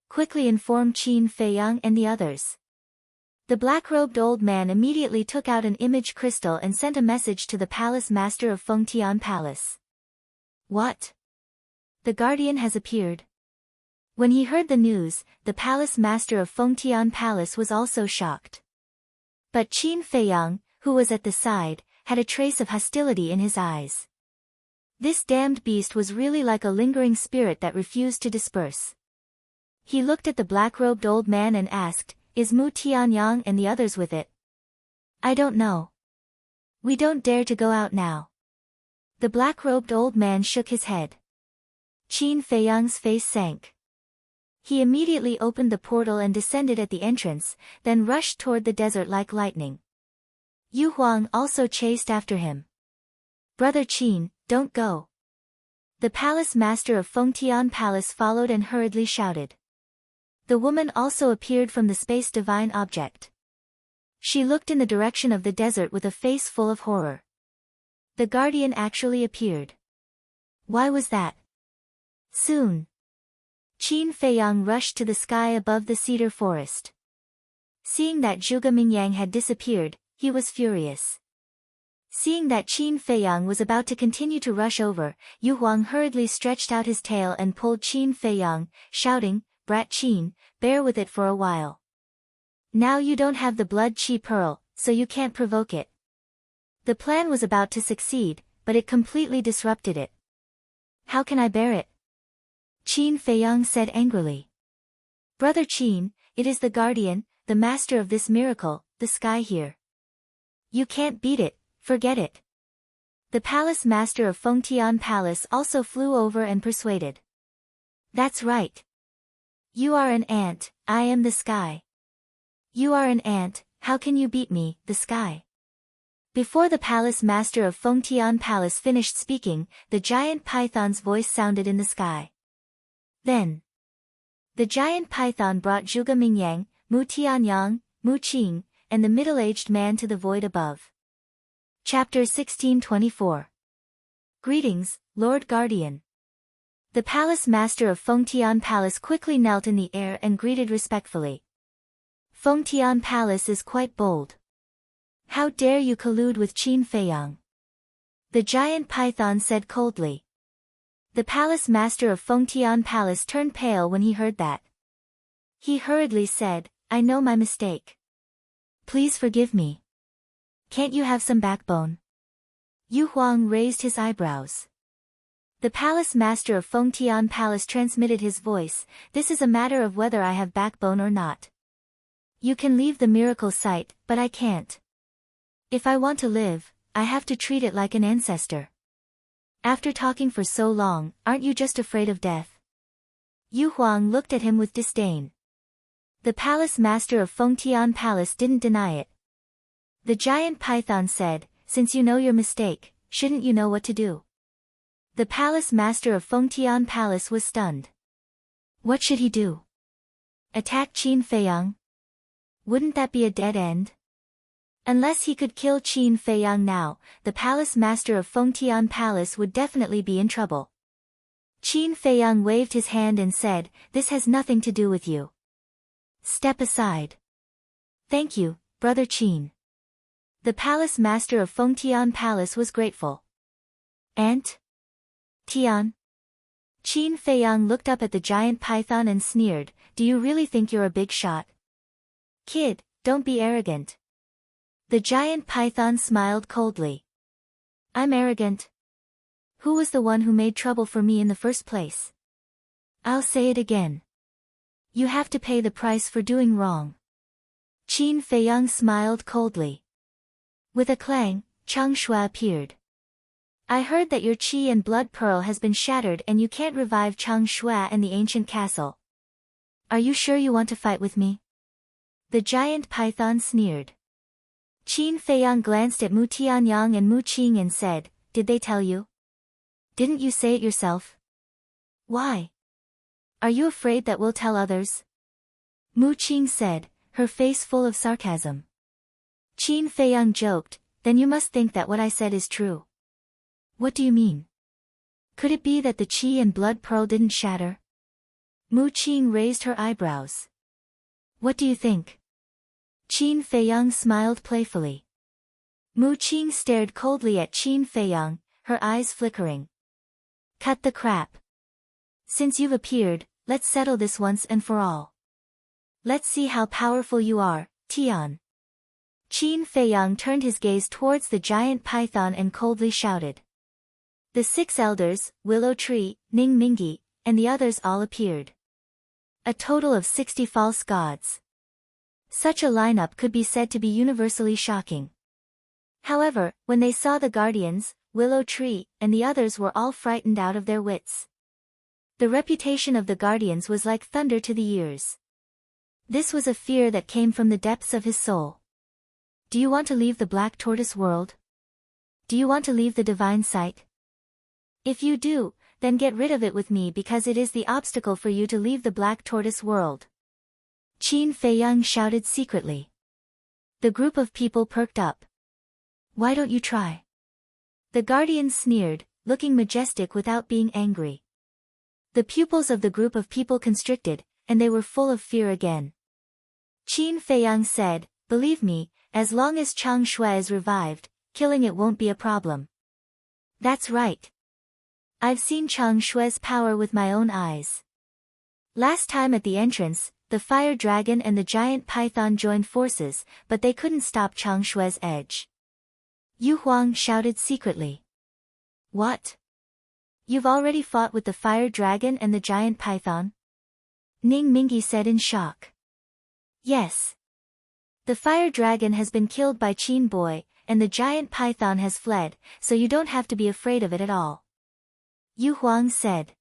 Quickly inform Qin Feiyang and the others." The black-robed old man immediately took out an image crystal and sent a message to the palace master of Fengtian Palace. "What? The guardian has appeared?" When he heard the news, the palace master of Fengtian Palace was also shocked. But Qin Feiyang, who was at the side, had a trace of hostility in his eyes. This damned beast was really like a lingering spirit that refused to disperse. He looked at the black-robed old man and asked, "Is Mu Tianyang and the others with it?" "I don't know. We don't dare to go out now." The black-robed old man shook his head. Qin Feiyang's face sank. He immediately opened the portal and descended at the entrance, then rushed toward the desert like lightning. Yu Huang also chased after him. "Brother Qin, don't go." The palace master of Fengtian Palace followed and hurriedly shouted. The woman also appeared from the space divine object. She looked in the direction of the desert with a face full of horror. The guardian actually appeared. Why was that? Soon, Qin Feiyang rushed to the sky above the cedar forest. Seeing that Zhuge Mingyang had disappeared, he was furious. Seeing that Qin Feiyang was about to continue to rush over, Yu Huang hurriedly stretched out his tail and pulled Qin Feiyang, shouting, "Brat Qin, bear with it for a while. Now you don't have the blood chi pearl, so you can't provoke it." The plan was about to succeed, but it completely disrupted it. "How can I bear it?" Qin Feiyang said angrily. "Brother Qin, it is the guardian, the master of this miracle, the sky here. You can't beat it, forget it." The palace master of Fengtian Palace also flew over and persuaded. "That's right. You are an ant, I am the sky. You are an ant, how can you beat me, the sky?" Before the palace master of Fengtian Palace finished speaking, the giant python's voice sounded in the sky. Then, the giant python brought Zhuge Mingyang, Mu Tianyang, Mu Qing, and the middle-aged man to the void above. Chapter 1624. Greetings, Lord Guardian. The palace master of Fengtian Palace quickly knelt in the air and greeted respectfully. "Fengtian Palace is quite bold. How dare you collude with Qin Feiyang?" the giant python said coldly. The palace master of Fengtian Palace turned pale when he heard that. He hurriedly said, "I know my mistake. Please forgive me. Can't you have some backbone?" Yu Huang raised his eyebrows. The palace master of Fengtian Palace transmitted his voice, "This is a matter of whether I have backbone or not. You can leave the miracle site, but I can't. If I want to live, I have to treat it like an ancestor. After talking for so long, aren't you just afraid of death?" Yu Huang looked at him with disdain. The palace master of Fengtian Palace didn't deny it. The giant python said, "Since you know your mistake, shouldn't you know what to do?" The palace master of Fengtian Palace was stunned. What should he do? Attack Qin Feiyang? Wouldn't that be a dead end? Unless he could kill Qin Feiyang now, the palace master of Fengtian Palace would definitely be in trouble. Qin Feiyang waved his hand and said, "This has nothing to do with you. Step aside." "Thank you, brother Qin." The palace master of Fengtian Palace was grateful. "Ant? Tian?" Qin Feiyang looked up at the giant python and sneered, "Do you really think you're a big shot? Kid, don't be arrogant." The giant python smiled coldly. "I'm arrogant? Who was the one who made trouble for me in the first place? I'll say it again. You have to pay the price for doing wrong." Qin Feiyang smiled coldly. With a clang, Chang Shui appeared. "I heard that your chi and blood pearl has been shattered and you can't revive Chang Shui and the ancient castle. Are you sure you want to fight with me?" The giant python sneered. Qin Feiyang glanced at Mu Tianyang and Mu Qing and said, "Did they tell you? Didn't you say it yourself? Why? Are you afraid that we'll tell others?" Mu Qing said, her face full of sarcasm. Qin Feiyang joked, "Then you must think that what I said is true." "What do you mean? Could it be that the chi and blood pearl didn't shatter?" Mu Qing raised her eyebrows. "What do you think?" Qin Feiyang smiled playfully. Mu Qing stared coldly at Qin Feiyang, her eyes flickering. "Cut the crap. Since you've appeared, let's settle this once and for all. Let's see how powerful you are, Tian." Qin Feiyang turned his gaze towards the giant python and coldly shouted. The 6 elders, Willow Tree, Ning Mingi, and the others all appeared. A total of 60 false gods. Such a lineup could be said to be universally shocking. However, when they saw the guardians, Willow Tree, and the others were all frightened out of their wits. The reputation of the guardians was like thunder to the ears. This was a fear that came from the depths of his soul. "Do you want to leave the Black Tortoise world? Do you want to leave the divine sight? If you do, then get rid of it with me because it is the obstacle for you to leave the Black Tortoise world." Qin Feiyang shouted secretly. The group of people perked up. Why don't you try? The guardian sneered, looking majestic without being angry. The pupils of the group of people constricted, and they were full of fear again. Qin Feiyang said, believe me, as long as Chang Shui is revived, killing it won't be a problem. That's right. I've seen Chang Shui's power with my own eyes. Last time at the entrance, the fire dragon and the giant python joined forces, but they couldn't stop Chang Shui's edge. Yu Huang shouted secretly. What? You've already fought with the fire dragon and the giant python? Ning Mingi said in shock. Yes. The fire dragon has been killed by Qin Boy, and the giant python has fled, so you don't have to be afraid of it at all. Yu Huang said.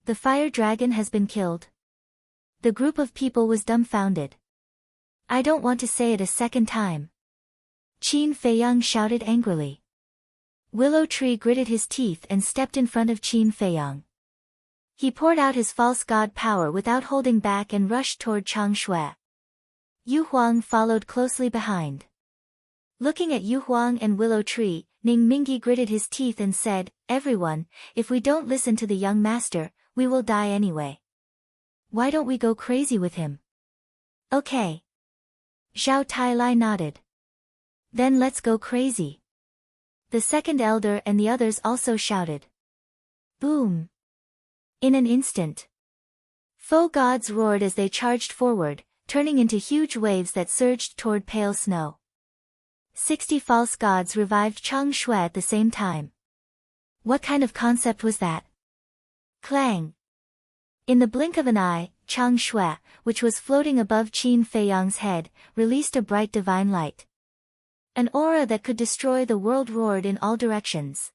The fire dragon has been killed? The group of people was dumbfounded. I don't want to say it a second time. Qin Feiyang shouted angrily. Willow Tree gritted his teeth and stepped in front of Qin Feiyang. He poured out his false god power without holding back and rushed toward Chang Shui. Yu Huang followed closely behind. Looking at Yu Huang and Willow Tree, Ning Mingi gritted his teeth and said, everyone, if we don't listen to the young master, we will die anyway. Why don't we go crazy with him? Okay. Zhao Tailai nodded. Then let's go crazy. The second elder and the others also shouted. Boom. In an instant. Foe gods roared as they charged forward, turning into huge waves that surged toward pale snow. 60 false gods revived Chang Shui at the same time. What kind of concept was that? Clang. In the blink of an eye, Chang Shui, which was floating above Qin Feiyang's head, released a bright divine light. An aura that could destroy the world roared in all directions.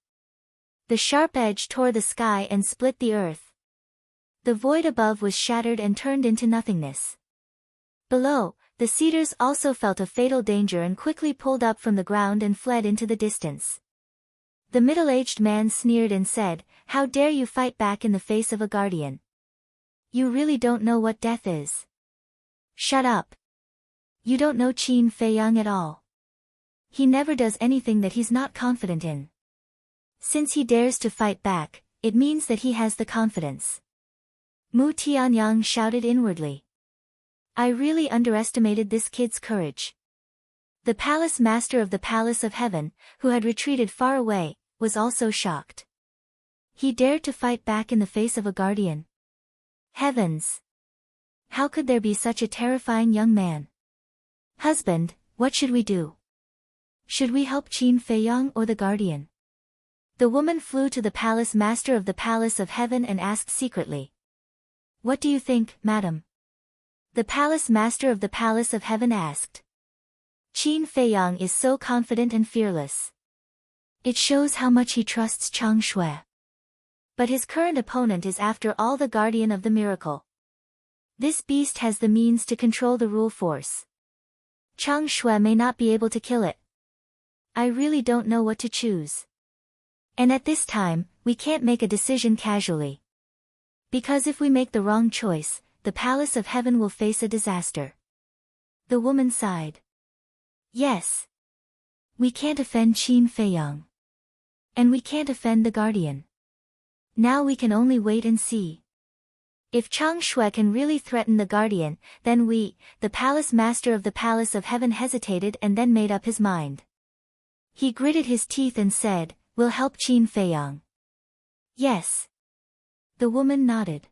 The sharp edge tore the sky and split the earth. The void above was shattered and turned into nothingness. Below, the cedars also felt a fatal danger and quickly pulled up from the ground and fled into the distance. The middle-aged man sneered and said, how dare you fight back in the face of a guardian? You really don't know what death is. Shut up. You don't know Qin Feiyang at all. He never does anything that he's not confident in. Since he dares to fight back, it means that he has the confidence. Mu Tianyang shouted inwardly. I really underestimated this kid's courage. The palace master of the Palace of Heaven, who had retreated far away, was also shocked. He dared to fight back in the face of a guardian. Heavens! How could there be such a terrifying young man? Husband, what should we do? Should we help Qin Feiyang or the guardian? The woman flew to the palace master of the Palace of Heaven and asked secretly. What do you think, madam? The palace master of the Palace of Heaven asked. Qin Feiyang is so confident and fearless. It shows how much he trusts Chang Shui. But his current opponent is after all the guardian of the miracle. This beast has the means to control the rule force. Chang Shui may not be able to kill it. I really don't know what to choose. And at this time, we can't make a decision casually. Because if we make the wrong choice, the Palace of Heaven will face a disaster. The woman sighed. Yes. We can't offend Qin Feiyang. And we can't offend the guardian. Now we can only wait and see. If Chang Shui can really threaten the guardian, then we, the palace master of the Palace of Heaven hesitated and then made up his mind. He gritted his teeth and said, we'll help Qin Feiyang. Yes. The woman nodded.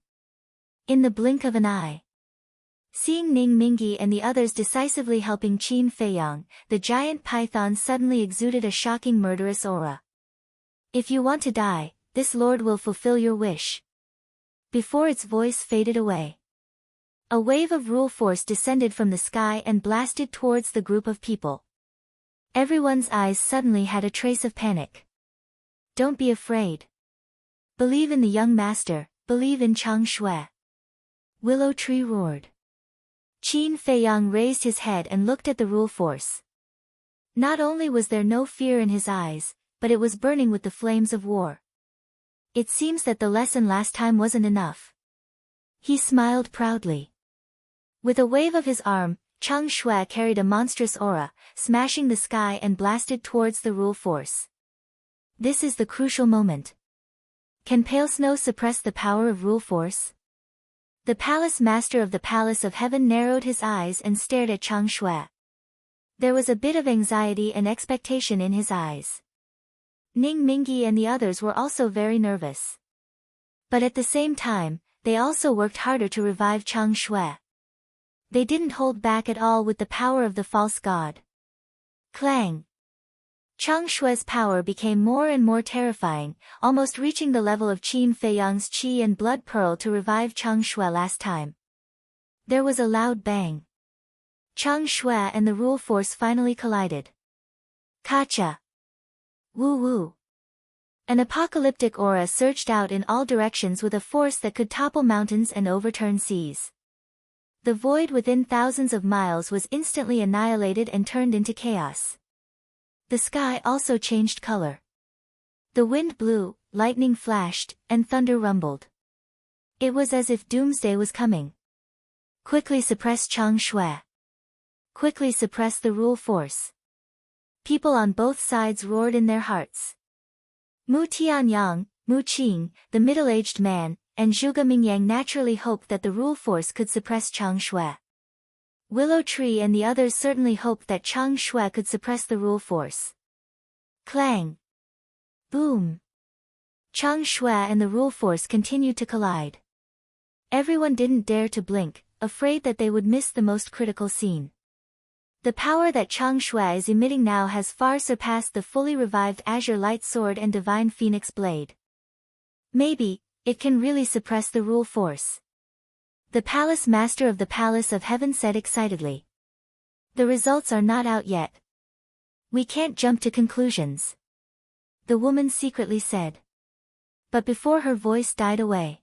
In the blink of an eye. Seeing Ning Mingi and the others decisively helping Qin Feiyang, the giant python suddenly exuded a shocking murderous aura. If you want to die, this lord will fulfill your wish. Before its voice faded away. A wave of rule force descended from the sky and blasted towards the group of people. Everyone's eyes suddenly had a trace of panic. Don't be afraid. Believe in the young master, believe in Chang Shui. Willow Tree roared. Qin Feiyang raised his head and looked at the rule force. Not only was there no fear in his eyes, but it was burning with the flames of war. It seems that the lesson last time wasn't enough. He smiled proudly. With a wave of his arm, Chang Shui carried a monstrous aura, smashing the sky and blasted towards the rule force. This is the crucial moment. Can pale snow suppress the power of rule force? The palace master of the Palace of Heaven narrowed his eyes and stared at Chang Shui. There was a bit of anxiety and expectation in his eyes. Ning Mingyi and the others were also very nervous. But at the same time, they also worked harder to revive Chang Shui. They didn't hold back at all with the power of the false god. Clang! Chang Shui's power became more and more terrifying, almost reaching the level of Qin Feiyang's qi and blood pearl to revive Chang Shui last time. There was a loud bang. Chang Shui and the rule force finally collided. Kacha! Woo woo! An apocalyptic aura surged out in all directions with a force that could topple mountains and overturn seas. The void within thousands of miles was instantly annihilated and turned into chaos. The sky also changed color. The wind blew, lightning flashed, and thunder rumbled. It was as if doomsday was coming. Quickly suppress Chang Shui. Quickly suppress the rule force. People on both sides roared in their hearts. Mu Tianyang, Mu Qing, the middle-aged man, and Zhuge Mingyang naturally hoped that the rule force could suppress Chang Shui. Willow Tree and the others certainly hoped that Chang Shui could suppress the rule force. Clang! Boom! Chang Shui and the rule force continued to collide. Everyone didn't dare to blink, afraid that they would miss the most critical scene. The power that Chang Shui is emitting now has far surpassed the fully revived Azure Light Sword and Divine Phoenix Blade. Maybe, it can really suppress the rule force. The Palace Master of the Palace of Heaven said excitedly. The results are not out yet. We can't jump to conclusions. The woman secretly said. But before her voice died away.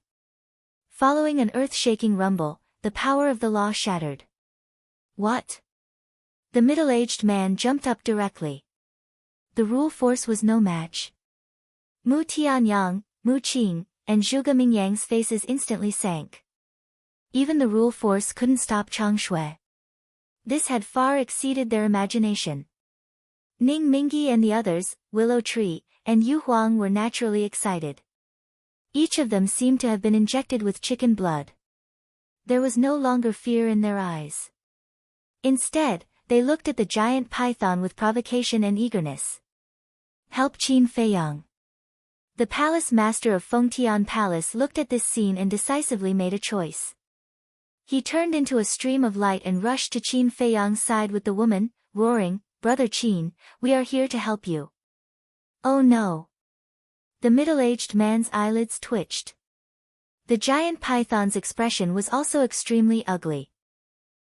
Following an earth-shaking rumble, the power of the law shattered. What? The middle-aged man jumped up directly. The rule force was no match. Mu Tianyang, Mu Qing, and Zhuge Mingyang's faces instantly sank. Even the rule force couldn't stop Chang Shui. This had far exceeded their imagination. Ning Mingyi and the others, Willow Tree, and Yu Huang were naturally excited. Each of them seemed to have been injected with chicken blood. There was no longer fear in their eyes. Instead, they looked at the giant python with provocation and eagerness. Help Qin Feiyang. The palace master of Fengtian Palace looked at this scene and decisively made a choice. He turned into a stream of light and rushed to Qin Feiyang's side with the woman, roaring, "Brother Qin, we are here to help you." Oh no! The middle-aged man's eyelids twitched. The giant python's expression was also extremely ugly.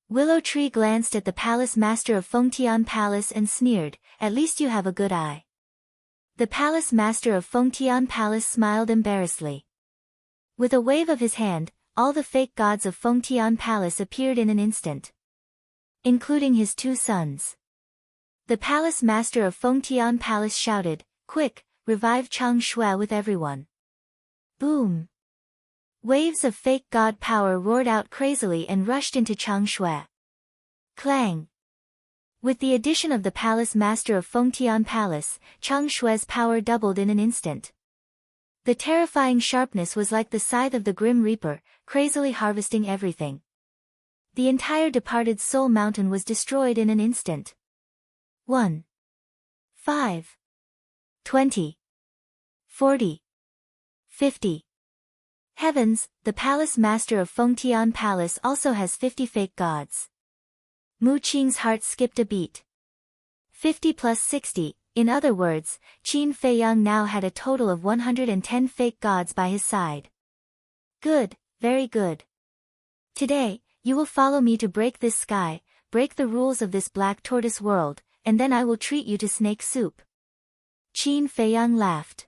Willow Tree glanced at the palace master of Fengtian Palace and sneered, "At least you have a good eye." The palace master of Fengtian Palace smiled embarrassedly. With a wave of his hand, all the fake gods of Fengtian Palace appeared in an instant. Including his two sons. The palace master of Fengtian Palace shouted, "Quick, revive Chang Shui with everyone." Boom! Waves of fake god power roared out crazily and rushed into Chang Shui. Clang! With the addition of the palace master of Fengtian Palace, Chang Shui's power doubled in an instant. The terrifying sharpness was like the scythe of the Grim Reaper, crazily harvesting everything. The entire departed Soul Mountain was destroyed in an instant. 1. 5. 20. 40. 50. Heavens, the palace master of Fengtian Palace also has 50 fake gods. Mu Qing's heart skipped a beat. 50 plus 60, in other words, Qin Feiyang now had a total of 110 fake gods by his side. Good, very good. Today, you will follow me to break this sky, break the rules of this black tortoise world, and then I will treat you to snake soup. Qin Feiyang laughed.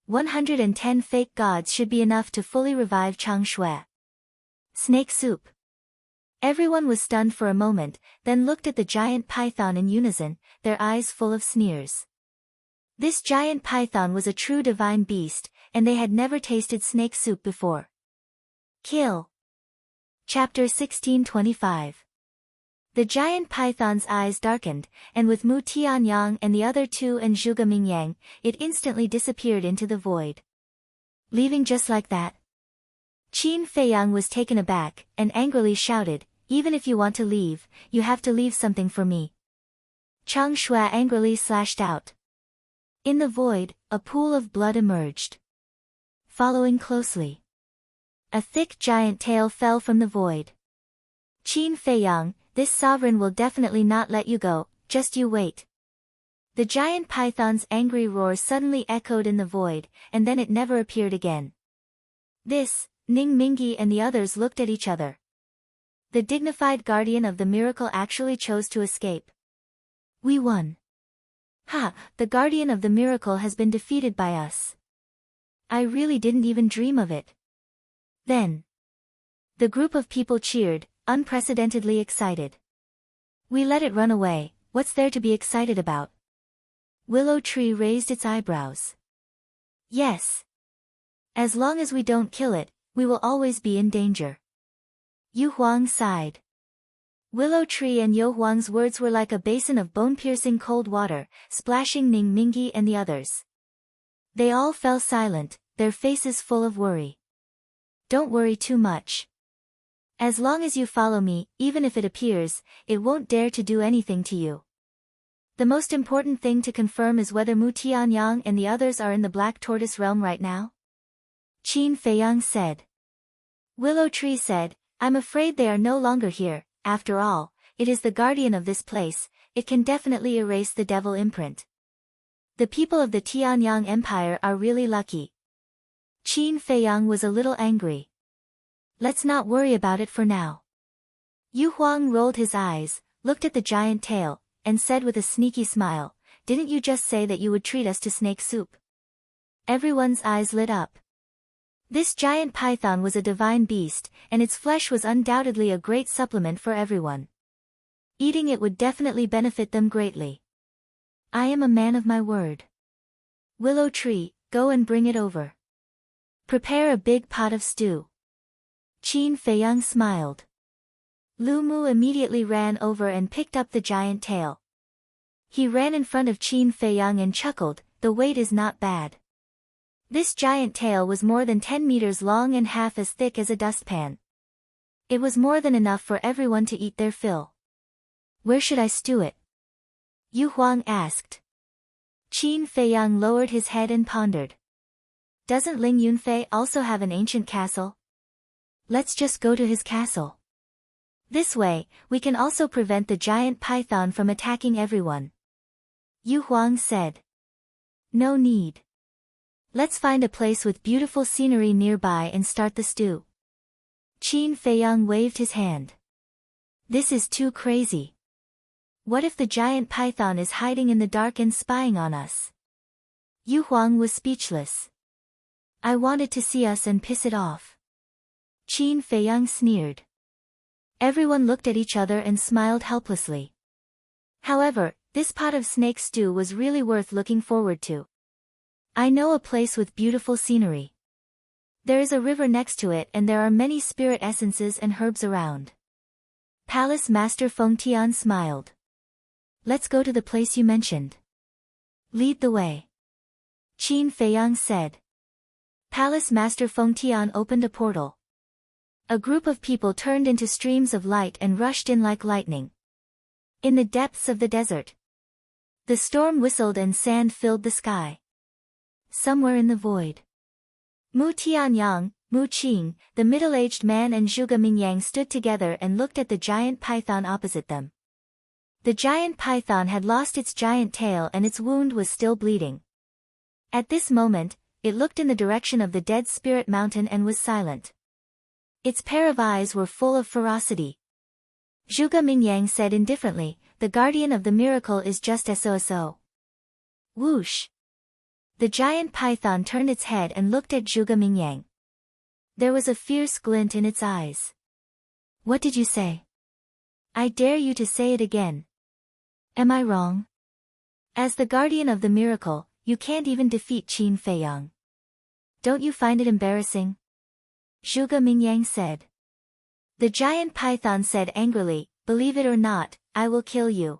110 fake gods should be enough to fully revive Chang Shui. Snake soup. Everyone was stunned for a moment, then looked at the giant python in unison, their eyes full of sneers. This giant python was a true divine beast, and they had never tasted snake soup before. Kill. Chapter 1625. The giant python's eyes darkened, and with Mu Tianyang and the other two and Zhuge Mingyang, it instantly disappeared into the void. Leaving just like that? Qin Feiyang was taken aback, and angrily shouted, "Even if you want to leave, you have to leave something for me." Chang Shui angrily slashed out. In the void, a pool of blood emerged. Following closely, a thick giant tail fell from the void. "Qin Feiyang, this sovereign will definitely not let you go, just you wait." The giant python's angry roar suddenly echoed in the void, and then it never appeared again. This, Ning Mingi and the others looked at each other. The dignified guardian of the miracle actually chose to escape. "We won. Ha, the guardian of the miracle has been defeated by us. I really didn't even dream of it." Then, the group of people cheered, unprecedentedly excited. "We let it run away, what's there to be excited about?" Willow Tree raised its eyebrows. "Yes. As long as we don't kill it, we will always be in danger." Yu Huang sighed. Willow Tree and Yu Huang's words were like a basin of bone-piercing cold water, splashing Ning Mingi and the others. They all fell silent, their faces full of worry. "Don't worry too much. As long as you follow me, even if it appears, it won't dare to do anything to you. The most important thing to confirm is whether Mu Tianyang and the others are in the Black Tortoise realm right now?" Qin Feiyang said. Willow Tree said, "I'm afraid they are no longer here. After all, it is the guardian of this place, it can definitely erase the devil imprint. The people of the Tianyang Empire are really lucky." Qin Feiyang was a little angry. "Let's not worry about it for now." Yu Huang rolled his eyes, looked at the giant tail, and said with a sneaky smile, "Didn't you just say that you would treat us to snake soup?" Everyone's eyes lit up. This giant python was a divine beast, and its flesh was undoubtedly a great supplement for everyone. Eating it would definitely benefit them greatly. "I am a man of my word. Willow Tree, go and bring it over. Prepare a big pot of stew." Qin Feiyang smiled. Lu Mu immediately ran over and picked up the giant tail. He ran in front of Qin Feiyang and chuckled, "The weight is not bad." This giant tail was more than 10 meters long and half as thick as a dustpan. It was more than enough for everyone to eat their fill. "Where should I stew it?" Yu Huang asked. Qin Feiyang lowered his head and pondered. "Doesn't Ling Yunfei also have an ancient castle? Let's just go to his castle. This way, we can also prevent the giant python from attacking everyone." Yu Huang said. "No need. Let's find a place with beautiful scenery nearby and start the stew." Qin Feiyang waved his hand. "This is too crazy. What if the giant python is hiding in the dark and spying on us?" Yu Huang was speechless. "I wanted to see us and piss it off." Qin Feiyang sneered. Everyone looked at each other and smiled helplessly. However, this pot of snake stew was really worth looking forward to. "I know a place with beautiful scenery. There is a river next to it and there are many spirit essences and herbs around." Palace Master Feng Tian smiled. "Let's go to the place you mentioned. Lead the way." Qin Feiyang said. Palace Master Feng Tian opened a portal. A group of people turned into streams of light and rushed in like lightning. In the depths of the desert, the storm whistled and sand filled the sky. Somewhere in the void, Mu Tianyang, Mu Qing, the middle-aged man and Zhuge Mingyang stood together and looked at the giant python opposite them. The giant python had lost its giant tail and its wound was still bleeding. At this moment, it looked in the direction of the dead spirit mountain and was silent. Its pair of eyes were full of ferocity. Zhuge Mingyang said indifferently, "The guardian of the miracle is just so. Whoosh! The giant python turned its head and looked at Zhuge Mingyang. There was a fierce glint in its eyes. "What did you say? I dare you to say it again. Am I wrong? As the guardian of the miracle, you can't even defeat Qin Feiyang. Don't you find it embarrassing?" Zhuge Mingyang said. The giant python said angrily, believe it or not, I will kill you.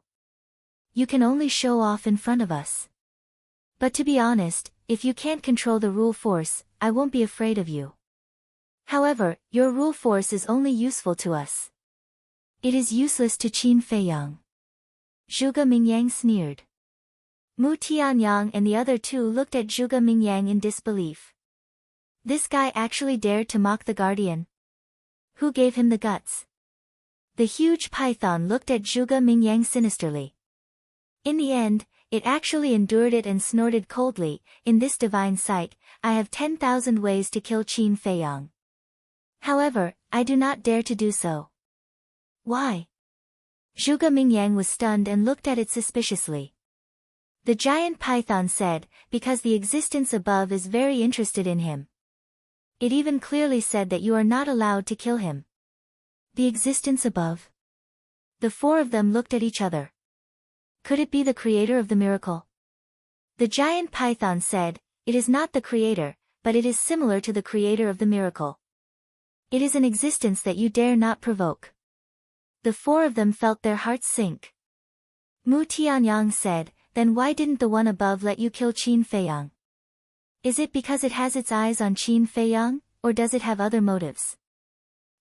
You can only show off in front of us. But to be honest, if you can't control the rule force, I won't be afraid of you. However, your rule force is only useful to us. It is useless to Qin Feiyang. Zhuge Mingyang sneered. Mu Tianyang and the other two looked at Zhuge Mingyang in disbelief. This guy actually dared to mock the guardian. Who gave him the guts? The huge python looked at Zhuge Mingyang sinisterly. In the end, it actually endured it and snorted coldly, in this divine sight, I have 10,000 ways to kill Qin Feiyang. However, I do not dare to do so. Why? Zhuge Mingyang was stunned and looked at it suspiciously. The giant python said, because the existence above is very interested in him. It even clearly said that you are not allowed to kill him. The existence above? The four of them looked at each other. Could it be the creator of the miracle? The giant python said, it is not the creator, but it is similar to the creator of the miracle. It is an existence that you dare not provoke. The four of them felt their hearts sink. Mu Tianyang said, then why didn't the one above let you kill Qin Feiyang? Is it because it has its eyes on Qin Feiyang, or does it have other motives?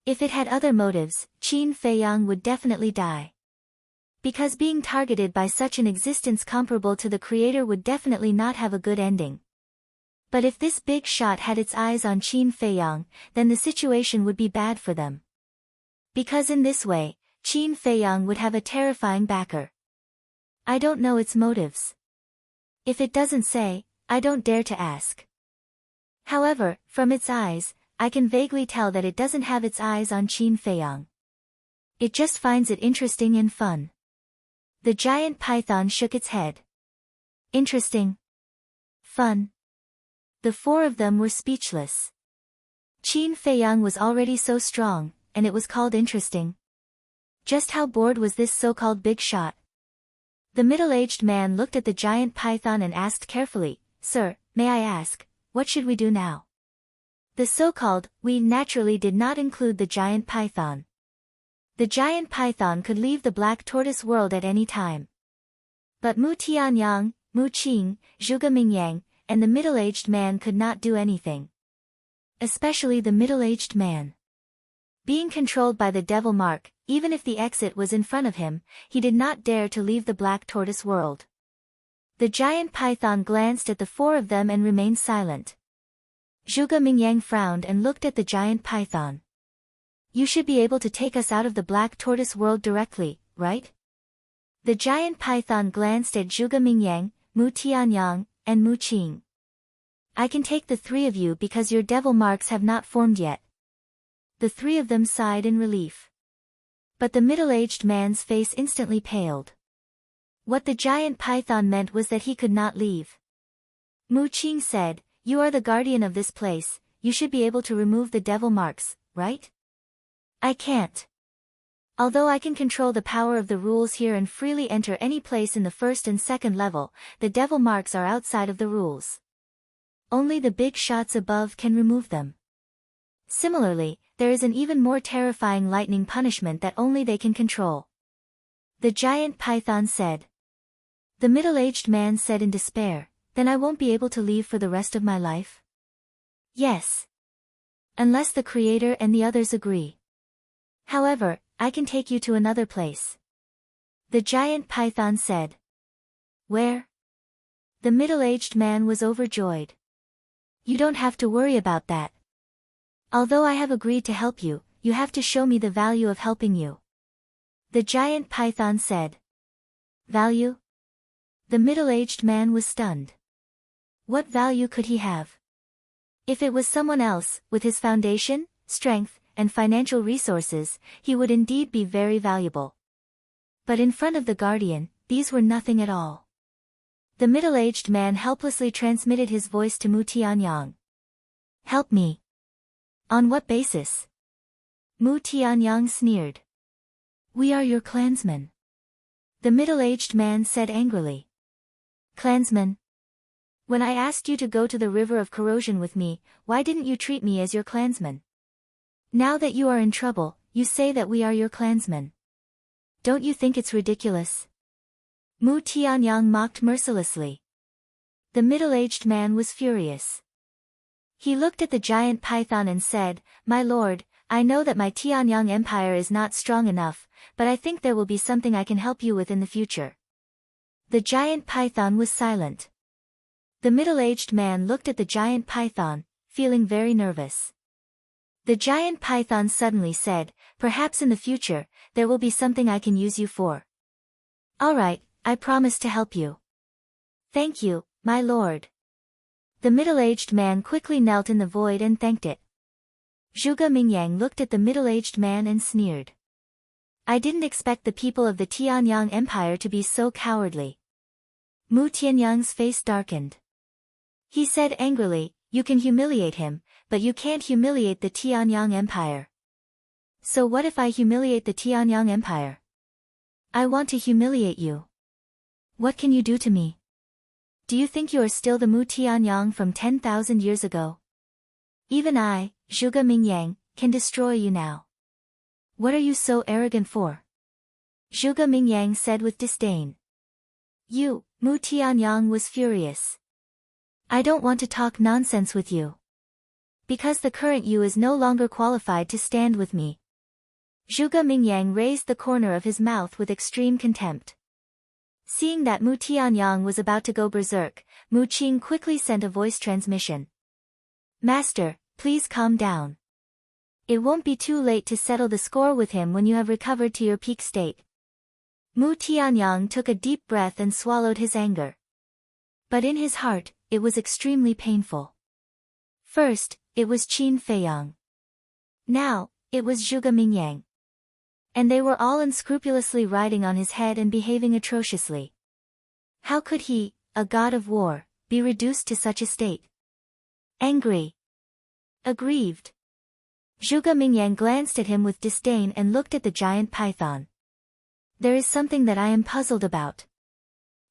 If it had other motives, Qin Feiyang would definitely die. Because being targeted by such an existence comparable to the creator would definitely not have a good ending. But if this big shot had its eyes on Qin Feiyang, then the situation would be bad for them. Because in this way, Qin Feiyang would have a terrifying backer. I don't know its motives. If it doesn't say, I don't dare to ask. However, from its eyes, I can vaguely tell that it doesn't have its eyes on Qin Feiyang. It just finds it interesting and fun. The giant python shook its head. Interesting. Fun. The four of them were speechless. Qin Feiyang was already so strong, and it was called interesting. Just how bored was this so-called big shot? The middle-aged man looked at the giant python and asked carefully, Sir, may I ask, what should we do now? The so-called we naturally did not include the giant python. The giant python could leave the black tortoise world at any time. But Mu Tianyang, Mu Qing, Zhuge Mingyang, and the middle-aged man could not do anything. Especially the middle-aged man. Being controlled by the devil mark, even if the exit was in front of him, he did not dare to leave the black tortoise world. The giant python glanced at the four of them and remained silent. Zhuge Mingyang frowned and looked at the giant python. You should be able to take us out of the black tortoise world directly, right? The giant python glanced at Zhuge Mingyang, Mu Tianyang, and Mu Qing. I can take the three of you because your devil marks have not formed yet. The three of them sighed in relief. But the middle-aged man's face instantly paled. What the giant python meant was that he could not leave. Mu Qing said, you are the guardian of this place, you should be able to remove the devil marks, right? I can't. Although I can control the power of the rules here and freely enter any place in the first and second level, the devil marks are outside of the rules. Only the big shots above can remove them. Similarly, there is an even more terrifying lightning punishment that only they can control. The giant python said. The middle-aged man said in despair, then I won't be able to leave for the rest of my life? Yes. Unless the creator and the others agree. However, I can take you to another place. The giant python said. Where? The middle-aged man was overjoyed. You don't have to worry about that. Although I have agreed to help you, you have to show me the value of helping you. The giant python said. Value? The middle-aged man was stunned. What value could he have? If it was someone else, with his foundation, strength, and financial resources, he would indeed be very valuable. But in front of the guardian, these were nothing at all. The middle-aged man helplessly transmitted his voice to Mu Tianyang. Help me. On what basis? Mu Tianyang sneered. We are your clansmen. The middle-aged man said angrily. Clansmen? When I asked you to go to the river of corrosion with me, why didn't you treat me as your clansman? Now that you are in trouble, you say that we are your clansmen. Don't you think it's ridiculous? Mu Tianyang mocked mercilessly. The middle-aged man was furious. He looked at the giant python and said, "My lord, I know that my Tianyang empire is not strong enough, but I think there will be something I can help you with in the future." The giant python was silent. The middle-aged man looked at the giant python, feeling very nervous. The giant python suddenly said, "Perhaps in the future, there will be something I can use you for." "All right, I promise to help you." "Thank you, my lord." The middle-aged man quickly knelt in the void and thanked it. Zhuge Mingyang looked at the middle-aged man and sneered. "I didn't expect the people of the Tianyang Empire to be so cowardly." Mu Tianyang's face darkened. He said angrily, "You can humiliate him, but you can't humiliate the Tianyang Empire." "So what if I humiliate the Tianyang Empire?" "I want to humiliate you." "What can you do to me? Do you think you are still the Mu Tianyang from 10,000 years ago? Even I, Zhuge Mingyang, can destroy you now. What are you so arrogant for?" Zhuge Mingyang said with disdain. "You," Mu Tianyang was furious. "I don't want to talk nonsense with you. Because the current you is no longer qualified to stand with me." Zhuge Mingyang raised the corner of his mouth with extreme contempt. Seeing that Mu Tianyang was about to go berserk, Mu Qing quickly sent a voice transmission. "Master, please calm down. It won't be too late to settle the score with him when you have recovered to your peak state." Mu Tianyang took a deep breath and swallowed his anger. But in his heart, it was extremely painful. First, it was Qin Feiyang. Now, it was Zhuge Mingyang. And they were all unscrupulously riding on his head and behaving atrociously. How could he, a god of war, be reduced to such a state? Angry. Aggrieved. Zhuge Mingyang glanced at him with disdain and looked at the giant python. "There is something that I am puzzled about.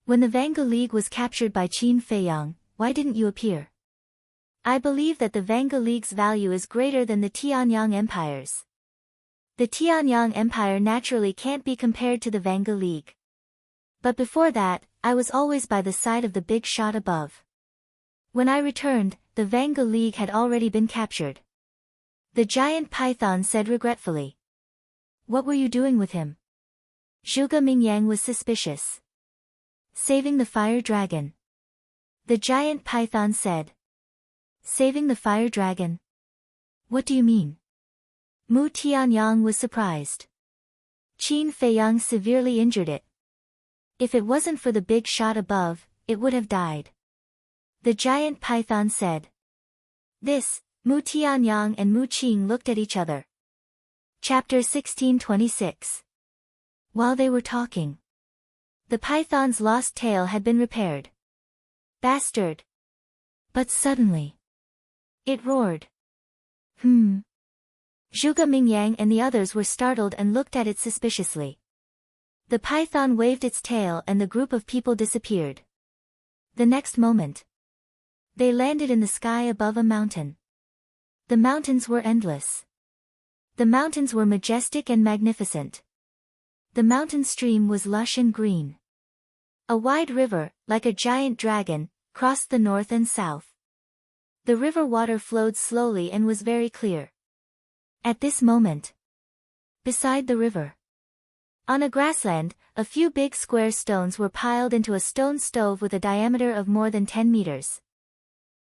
When the Vanga League was captured by Qin Feiyang, why didn't you appear? I believe that the Vanga League's value is greater than the Tianyang Empire's. The Tianyang Empire naturally can't be compared to the Vanga League. But before that, I was always by the side of the big shot above. When I returned, the Vanga League had already been captured." The giant python said regretfully. "What were you doing with him?" Zhuge Mingyang was suspicious. "Saving the fire dragon." The giant python said. "Saving the fire dragon? What do you mean?" Mu Tianyang was surprised. Qin Feiyang severely injured it. If it wasn't for the big shot above, it would have died. The giant python said. This, Mu Tianyang and Mu Qing looked at each other. Chapter 1626. While they were talking, the python's lost tail had been repaired. Bastard! But suddenly, it roared. Zhuge Mingyang and the others were startled and looked at it suspiciously. The python waved its tail and the group of people disappeared. The next moment, they landed in the sky above a mountain. The mountains were endless. The mountains were majestic and magnificent. The mountain stream was lush and green. A wide river, like a giant dragon, crossed the north and south. The river water flowed slowly and was very clear. At this moment, beside the river, on a grassland, a few big square stones were piled into a stone stove with a diameter of more than 10 meters.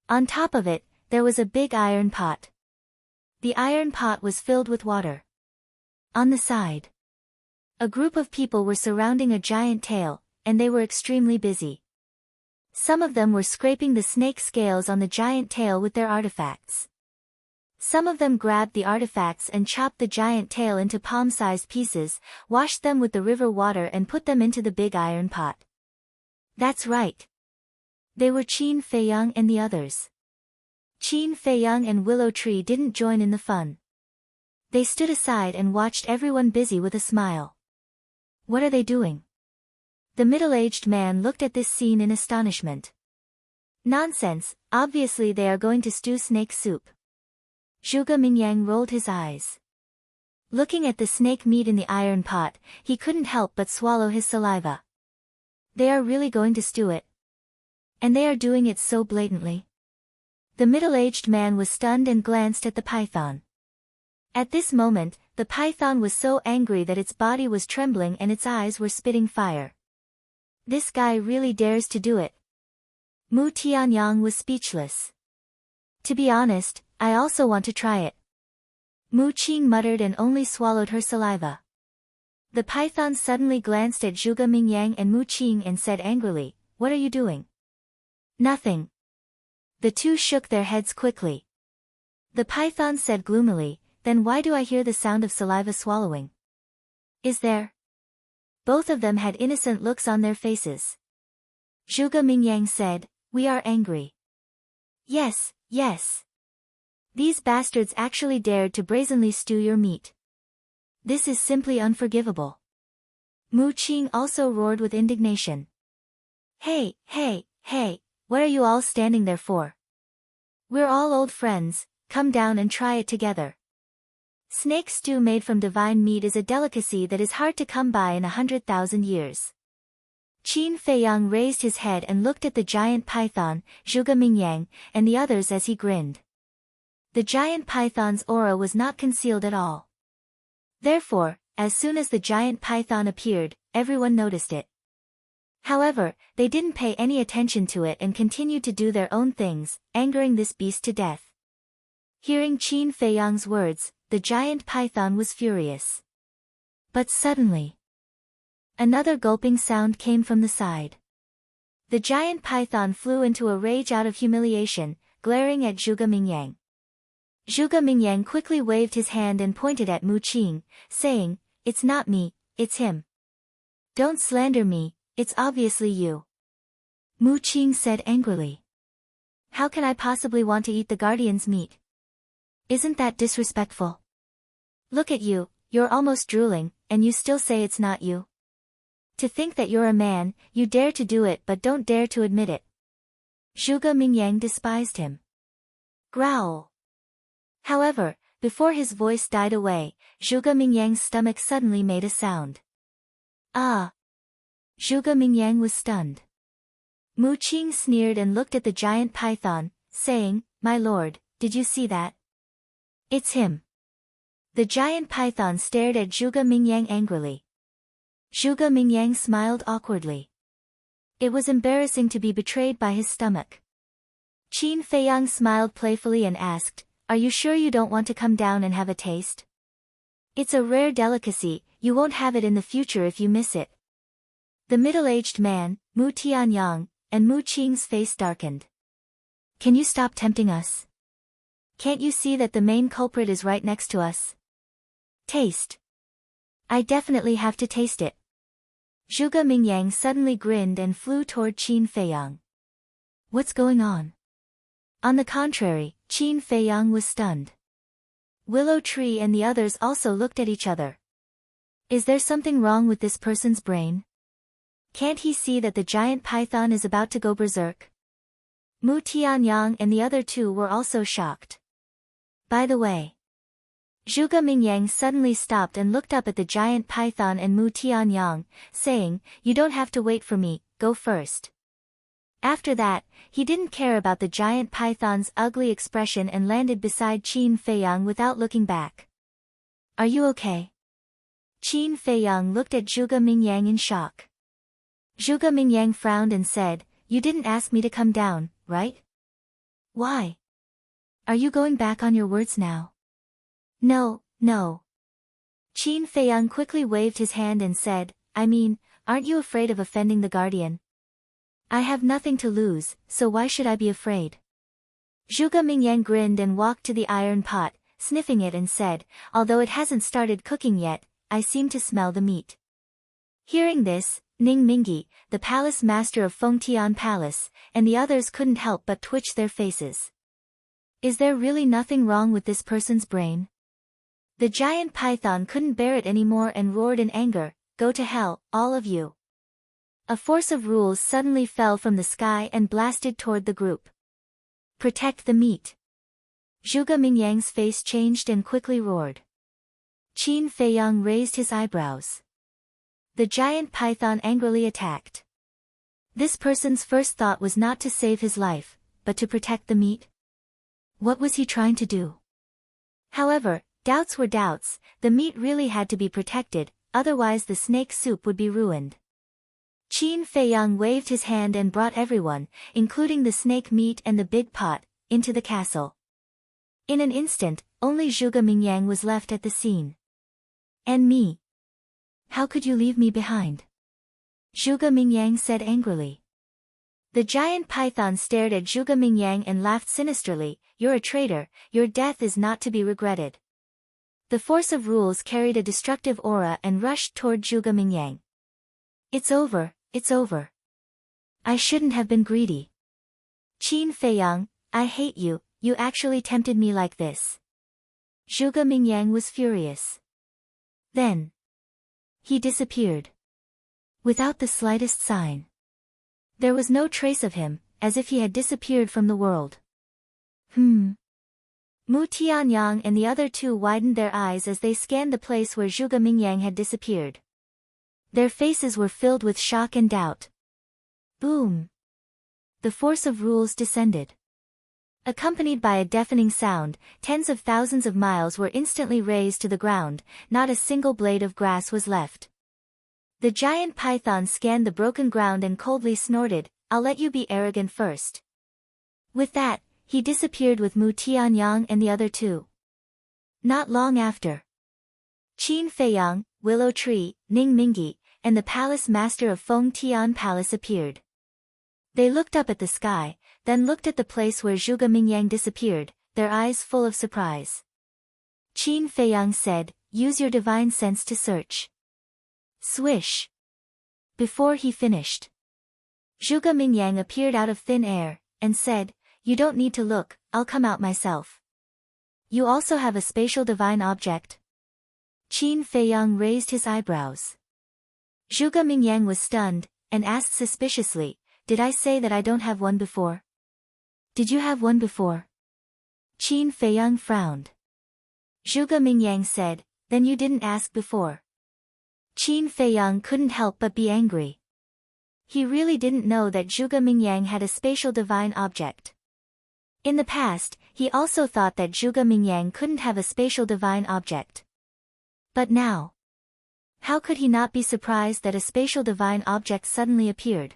On top of it, there was a big iron pot. The iron pot was filled with water. On the side, a group of people were surrounding a giant tail, and they were extremely busy. Some of them were scraping the snake scales on the giant tail with their artifacts. Some of them grabbed the artifacts and chopped the giant tail into palm-sized pieces, washed them with the river water and put them into the big iron pot. That's right. They were Qin Feiyang and the others. Qin Feiyang and Willow Tree didn't join in the fun. They stood aside and watched everyone busy with a smile. What are they doing? The middle-aged man looked at this scene in astonishment. Nonsense, obviously they are going to stew snake soup. Zhuge Mingyang rolled his eyes. Looking at the snake meat in the iron pot, he couldn't help but swallow his saliva. They are really going to stew it. And they are doing it so blatantly. The middle-aged man was stunned and glanced at the python. At this moment, the python was so angry that its body was trembling and its eyes were spitting fire. This guy really dares to do it. Mu Tianyang was speechless. To be honest, I also want to try it. Mu Qing muttered and only swallowed her saliva. The python suddenly glanced at Zhuge Mingyang and Mu Qing and said angrily, "What are you doing?" "Nothing." The two shook their heads quickly. The python said gloomily, "Then why do I hear the sound of saliva swallowing? Is there?" Both of them had innocent looks on their faces. Zhuge Mingyang said, "We are angry." "Yes, yes. These bastards actually dared to brazenly stew your meat. This is simply unforgivable." Mu Qing also roared with indignation. Hey, what are you all standing there for? We're all old friends, come down and try it together. Snake stew made from divine meat is a delicacy that is hard to come by in 100,000 years. Qin Feiyang raised his head and looked at the giant python, Zhuge Mingyang, and the others as he grinned. The giant python's aura was not concealed at all. Therefore, as soon as the giant python appeared, everyone noticed it. However, they didn't pay any attention to it and continued to do their own things, angering this beast to death. Hearing Qin Feiyang's words, the giant python was furious. But suddenly, another gulping sound came from the side. The giant python flew into a rage out of humiliation, glaring at Zhuge Mingyang. Zhuge Mingyang quickly waved his hand and pointed at Mu Qing, saying, "It's not me, it's him. Don't slander me, it's obviously you." Mu Qing said angrily. "How can I possibly want to eat the guardian's meat? Isn't that disrespectful? Look at you, you're almost drooling, and you still say it's not you. To think that you're a man, you dare to do it but don't dare to admit it." Zhuge Mingyang despised him. Growl. However, before his voice died away, Zhuge Mingyang's stomach suddenly made a sound. Ah! Zhuge Mingyang was stunned. Mu Qing sneered and looked at the giant python, saying, "My lord, did you see that? It's him." The giant python stared at Zhuge Mingyang angrily. Zhuge Mingyang smiled awkwardly. It was embarrassing to be betrayed by his stomach. Qin Feiyang smiled playfully and asked, "Are you sure you don't want to come down and have a taste? It's a rare delicacy, you won't have it in the future if you miss it." The middle-aged man, Mu Tianyang, and Mu Qing's face darkened. "Can you stop tempting us? Can't you see that the main culprit is right next to us? Taste. I definitely have to taste it." Zhuge Mingyang suddenly grinned and flew toward Qin Feiyang. What's going on? On the contrary, Qin Feiyang was stunned. Willow Tree and the others also looked at each other. Is there something wrong with this person's brain? Can't he see that the giant python is about to go berserk? Mu Tianyang and the other two were also shocked. By the way, Zhuge Mingyang suddenly stopped and looked up at the giant python and Mu Tianyang, saying, "You don't have to wait for me, go first." After that, he didn't care about the giant python's ugly expression and landed beside Qin Feiyang without looking back. "Are you okay?" Qin Feiyang looked at Zhuge Mingyang in shock. Zhuge Mingyang frowned and said, "You didn't ask me to come down, right? Why? Are you going back on your words now?" No. Qin Feiyang quickly waved his hand and said, "I mean, aren't you afraid of offending the guardian? I have nothing to lose, so why should I be afraid?" Zhuge Mingyang grinned and walked to the iron pot, sniffing it and said, "Although it hasn't started cooking yet, I seem to smell the meat." Hearing this, Ning Mingi, the palace master of Fengtian Palace, and the others couldn't help but twitch their faces. Is there really nothing wrong with this person's brain? The giant python couldn't bear it anymore and roared in anger, "Go to hell, all of you." A force of rules suddenly fell from the sky and blasted toward the group. "Protect the meat." Zhuge Mingyang's face changed and quickly roared. Qin Feiyang raised his eyebrows. The giant python angrily attacked. This person's first thought was not to save his life, but to protect the meat. What was he trying to do? However, doubts were doubts, the meat really had to be protected, otherwise the snake soup would be ruined. Qin Feiyang waved his hand and brought everyone, including the snake meat and the big pot, into the castle. In an instant, only Zhuge Mingyang was left at the scene. And me? How could you leave me behind? Zhuge Mingyang said angrily. The giant python stared at Zhuge Mingyang and laughed sinisterly. You're a traitor, your death is not to be regretted. The force of rules carried a destructive aura and rushed toward Zhuge Mingyang. It's over, it's over. I shouldn't have been greedy. Qin Feiyang, I hate you, you actually tempted me like this. Zhuge Mingyang was furious. Then he disappeared. Without the slightest sign. There was no trace of him, as if he had disappeared from the world. Mu Tianyang and the other two widened their eyes as they scanned the place where Zhuge Mingyang had disappeared. Their faces were filled with shock and doubt. Boom! The force of rules descended. Accompanied by a deafening sound, tens of thousands of miles were instantly razed to the ground, not a single blade of grass was left. The giant python scanned the broken ground and coldly snorted, I'll let you be arrogant first. With that, he disappeared with Mu Tianyang and the other two. Not long after, Qin Feiyang, Willow Tree, Ning Mingi, and the palace master of Feng Tian Palace appeared. They looked up at the sky, then looked at the place where Zhuge Mingyang disappeared, their eyes full of surprise. Qin Feiyang said, use your divine sense to search. Swish! Before he finished, Zhuge Mingyang appeared out of thin air, and said, you don't need to look, I'll come out myself. You also have a spatial divine object? Qin Feiyang raised his eyebrows. Zhuge Mingyang was stunned, and asked suspiciously, did I say that I don't have one before? Did you have one before? Qin Feiyang frowned. Zhuge Mingyang said, then you didn't ask before. Qin Feiyang couldn't help but be angry. He really didn't know that Zhuge Mingyang had a spatial divine object. In the past, he also thought that Zhuge Mingyang couldn't have a spatial divine object. But now, how could he not be surprised that a spatial divine object suddenly appeared?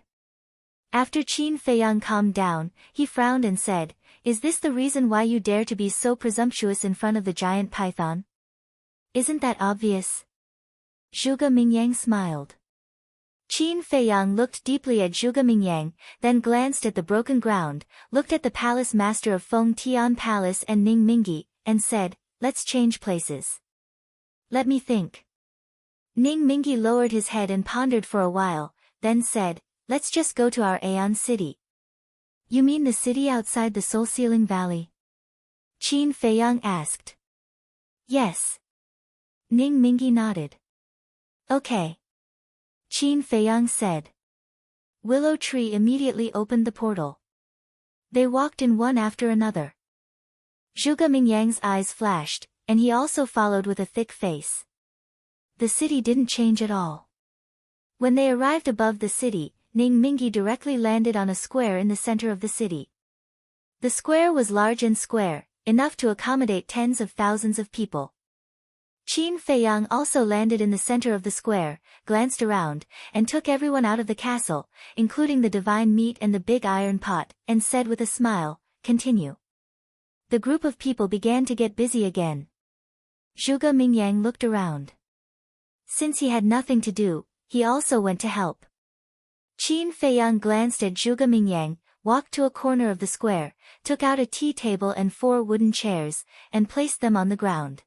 After Qin Feiyang calmed down, he frowned and said, is this the reason why you dare to be so presumptuous in front of the giant python? Isn't that obvious? Zhuge Mingyang smiled. Qin Feiyang looked deeply at Zhuge Mingyang, then glanced at the broken ground, looked at the palace master of Feng Tian Palace and Ning Mingi, and said, let's change places. Let me think. Ning Mingi lowered his head and pondered for a while, then said, let's just go to our Aeon city. You mean the city outside the Soul Ceiling Valley? Qin Feiyang asked. Yes. Ning Mingi nodded. Okay. Qin Feiyang said. Willow Tree immediately opened the portal. They walked in one after another. Zhuge Mingyang's eyes flashed, and he also followed with a thick face. The city didn't change at all. When they arrived above the city, Ning Mingi directly landed on a square in the center of the city. The square was large and square, enough to accommodate tens of thousands of people. Qin Feiyang also landed in the center of the square, glanced around, and took everyone out of the castle, including the divine meat and the big iron pot, and said with a smile, continue. The group of people began to get busy again. Zhuge Mingyang looked around. Since he had nothing to do, he also went to help. Qin Feiyang glanced at Zhuge Mingyang, walked to a corner of the square, took out a tea table and 4 wooden chairs, and placed them on the ground.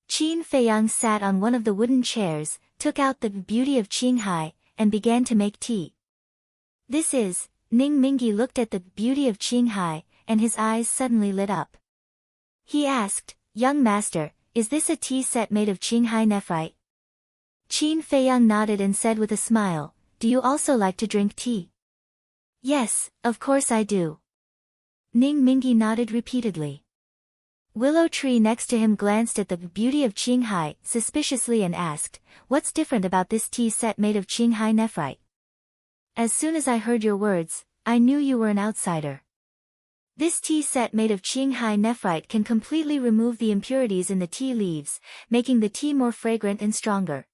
Qin Feiyang sat on one of the wooden chairs, took out the beauty of Qinghai, and began to make tea. This is, Ning Mingi looked at the beauty of Qinghai, and his eyes suddenly lit up. He asked, young master, is this a tea set made of Qinghai nephrite? Qin Feiyang nodded and said with a smile, do you also like to drink tea? Yes, of course I do. Ning Mingi nodded repeatedly. Willow Tree next to him glanced at the beauty of Qinghai suspiciously and asked, "What's different about this tea set made of Qinghai nephrite?" "As soon as I heard your words, I knew you were an outsider. This tea set made of Qinghai nephrite can completely remove the impurities in the tea leaves, making the tea more fragrant and stronger.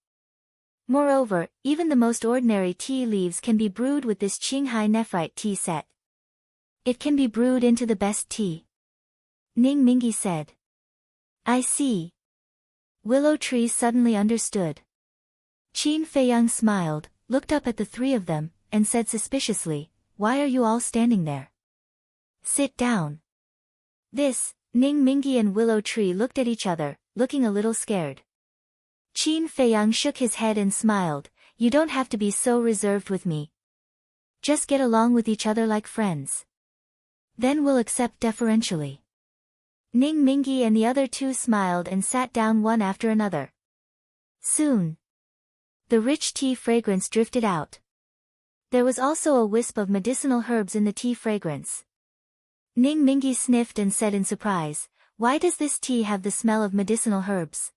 Moreover, even the most ordinary tea leaves can be brewed with this Qinghai nephrite tea set. It can be brewed into the best tea," Ning Mingi said. "I see." Willow Tree suddenly understood. Qin Feiyang smiled, looked up at the three of them, and said suspiciously, "Why are you all standing there? Sit down." Ning Mingi and Willow Tree looked at each other, looking a little scared. Qin Feiyang shook his head and smiled, "You don't have to be so reserved with me. Just get along with each other like friends. Then we'll accept deferentially." Ning Mingi and the other two smiled and sat down one after another. Soon, the rich tea fragrance drifted out. There was also a wisp of medicinal herbs in the tea fragrance. Ning Mingi sniffed and said in surprise, "Why does this tea have the smell of medicinal herbs?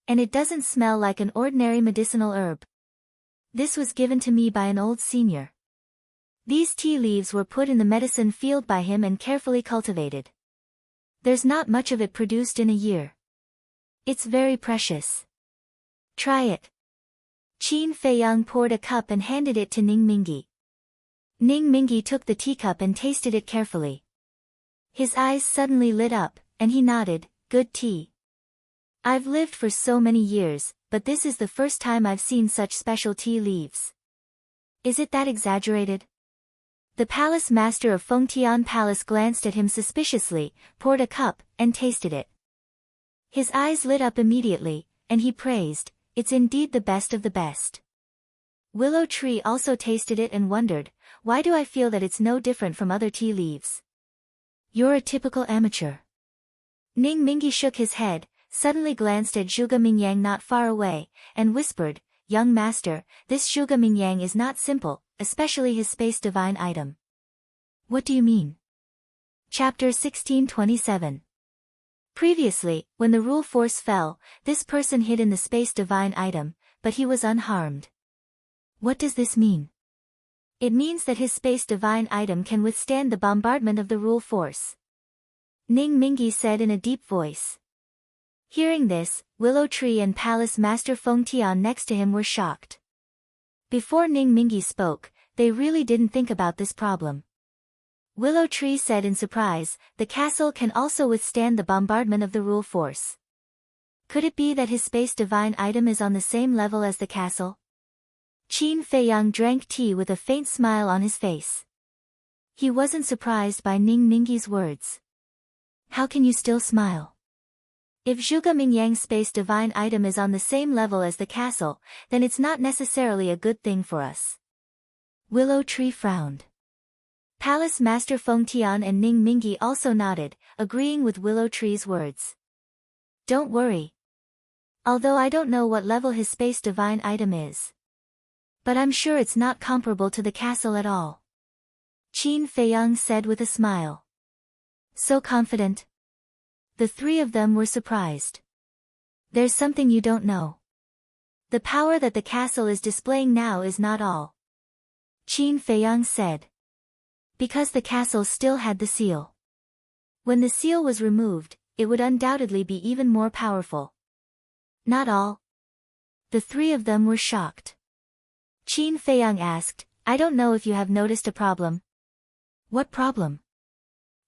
And it doesn't smell like an ordinary medicinal herb. This was given to me by an old senior. These tea leaves were put in the medicine field by him and carefully cultivated. There's not much of it produced in a year. It's very precious. Try it." Qin Feiyang poured a cup and handed it to Ning Mingi. Ning Mingi took the teacup and tasted it carefully. His eyes suddenly lit up, and he nodded, "Good tea. I've lived for so many years, but this is the first time I've seen such special tea leaves. Is it that exaggerated?" The palace master of Fengtian Palace glanced at him suspiciously, poured a cup, and tasted it. His eyes lit up immediately, and he praised, "It's indeed the best of the best." Willow Tree also tasted it and wondered, "Why do I feel that it's no different from other tea leaves?" "You're a typical amateur." Ning Mingi shook his head, suddenly glanced at Zhuge Mingyang not far away, and whispered, "Young master, this Zhuge Mingyang is not simple, especially his space divine item." "What do you mean?" Chapter 1627. Previously, when the rule force fell, this person hid in the space divine item, but he was unharmed. "What does this mean?" "It means that his space divine item can withstand the bombardment of the rule force," Ning Mingi said in a deep voice. Hearing this, Willow Tree and Palace Master Fengtian next to him were shocked. Before Ning Mingi spoke, they really didn't think about this problem. Willow Tree said in surprise, "The castle can also withstand the bombardment of the rule force. Could it be that his space divine item is on the same level as the castle?" Qin Feiyang drank tea with a faint smile on his face. He wasn't surprised by Ning Mingi's words. "How can you still smile? If Zhuge Mingyang's space divine item is on the same level as the castle, then it's not necessarily a good thing for us." Willow Tree frowned. Palace Master Fengtian and Ning Mingi also nodded, agreeing with Willow Tree's words. "Don't worry. Although I don't know what level his space divine item is, but I'm sure it's not comparable to the castle at all," Qin Feiyang said with a smile. "So confident?" The three of them were surprised. "There's something you don't know. The power that the castle is displaying now is not all," Qin Feiyang said. "Because the castle still had the seal. When the seal was removed, it would undoubtedly be even more powerful." "Not all?" The three of them were shocked. Qin Feiyang asked, "I don't know if you have noticed a problem." "What problem?"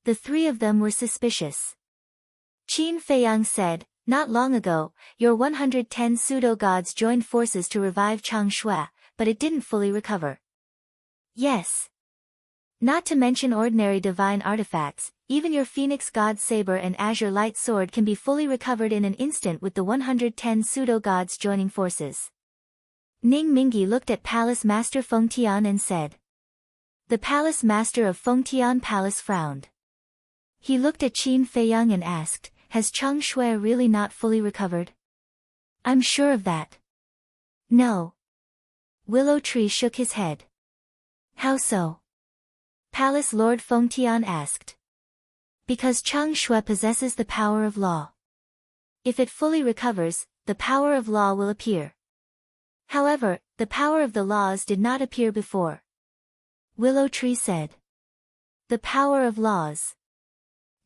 The three of them were suspicious. Qin Feiyang said, "Not long ago, your 110 pseudo-gods joined forces to revive Chang Shui, but it didn't fully recover." "Yes. Not to mention ordinary divine artifacts, even your Phoenix God Saber and Azure Light Sword can be fully recovered in an instant with the 110 pseudo-gods joining forces." Ning Mingi looked at Palace Master Fengtian and said. The Palace Master of Fengtian Palace frowned. He looked at Qin Feiyang and asked, "Has Chang Shui really not fully recovered?" "I'm sure of that." "No." Willow Tree shook his head. "How so?" Palace Lord Fengtian asked. Because Chang Shui possesses the power of law. If it fully recovers, the power of law will appear. However, the power of the laws did not appear before. Willow Tree said. The power of laws.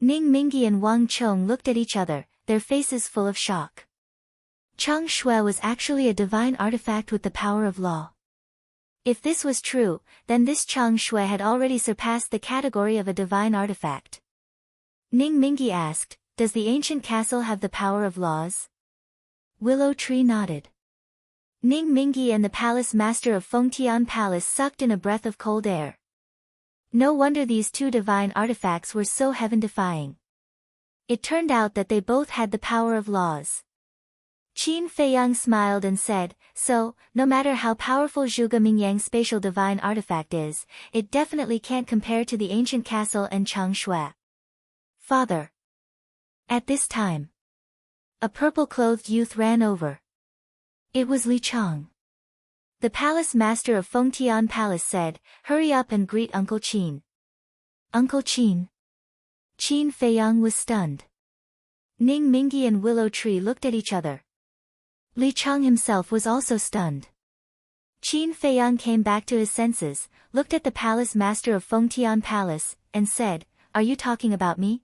Ning Mingi and Wang Chong looked at each other, their faces full of shock. Chang Shui was actually a divine artifact with the power of law. If this was true, then this Chang Shui had already surpassed the category of a divine artifact. Ning Mingi asked, does the ancient castle have the power of laws? Willow Tree nodded. Ning Mingi and the palace master of Fengtian Palace sucked in a breath of cold air. No wonder these two divine artifacts were so heaven-defying. It turned out that they both had the power of laws. Qin Feiyang smiled and said, so, no matter how powerful Zhuge Mingyang's spatial divine artifact is, it definitely can't compare to the ancient castle and Chang Shui. Father. At this time, a purple-clothed youth ran over. It was Li Chang. The palace master of Fengtian Palace said, hurry up and greet Uncle Qin. Uncle Qin. Qin Feiyang was stunned. Ning Mingi and Willow Tree looked at each other. Li Chang himself was also stunned. Qin Feiyang came back to his senses, looked at the palace master of Fengtian Palace, and said, are you talking about me?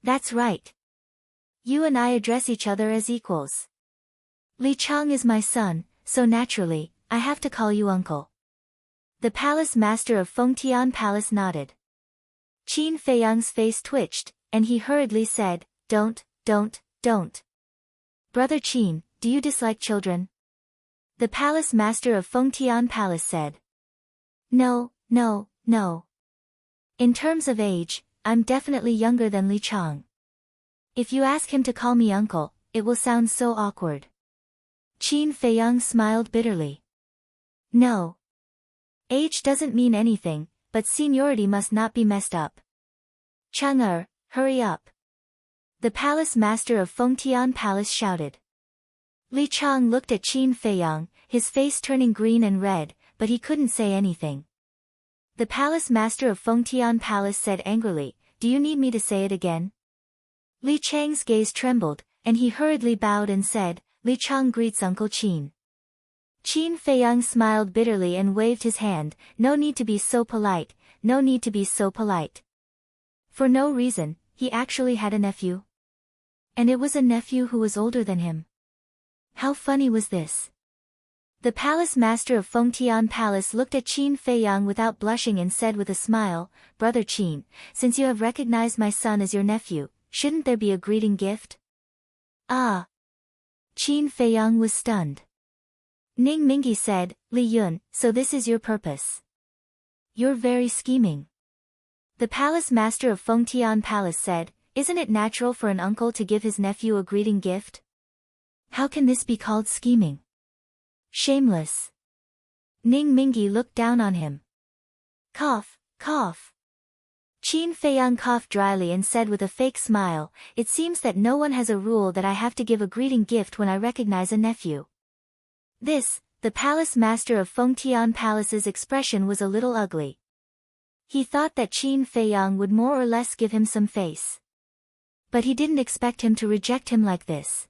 That's right. You and I address each other as equals. Li Chang is my son, so naturally, I have to call you uncle. The palace master of Fengtian Palace nodded. Qin Feiyang's face twitched, and he hurriedly said, don't. Brother Qin, do you dislike children? The palace master of Fengtian Palace said. No. In terms of age, I'm definitely younger than Li Chang. If you ask him to call me uncle, it will sound so awkward. Qin Feiyang smiled bitterly. No. Age doesn't mean anything, but seniority must not be messed up. Chang'er, hurry up. The palace master of Fengtian Palace shouted. Li Chang looked at Qin Feiyang, his face turning green and red, but he couldn't say anything. The palace master of Fengtian Palace said angrily, do you need me to say it again? Li Chang's gaze trembled, and he hurriedly bowed and said, Li Chang greets Uncle Qin. Qin Feiyang smiled bitterly and waved his hand, no need to be so polite, no need to be so polite. For no reason, he actually had a nephew. And it was a nephew who was older than him. How funny was this? The palace master of Fengtian Palace looked at Qin Feiyang without blushing and said with a smile, Brother Qin, since you have recognized my son as your nephew, shouldn't there be a greeting gift? Ah. Qin Feiyang was stunned. Ning Mingi said, Li Yun, so this is your purpose. You're very scheming. The palace master of Fengtian Palace said, isn't it natural for an uncle to give his nephew a greeting gift? How can this be called scheming? Shameless. Ning Mingi looked down on him. Cough. Qin Feiyang coughed dryly and said with a fake smile, it seems that no one has a rule that I have to give a greeting gift when I recognize a nephew. The palace master of Fengtian Palace's expression was a little ugly. He thought that Qin Feiyang would more or less give him some face. But he didn't expect him to reject him like this.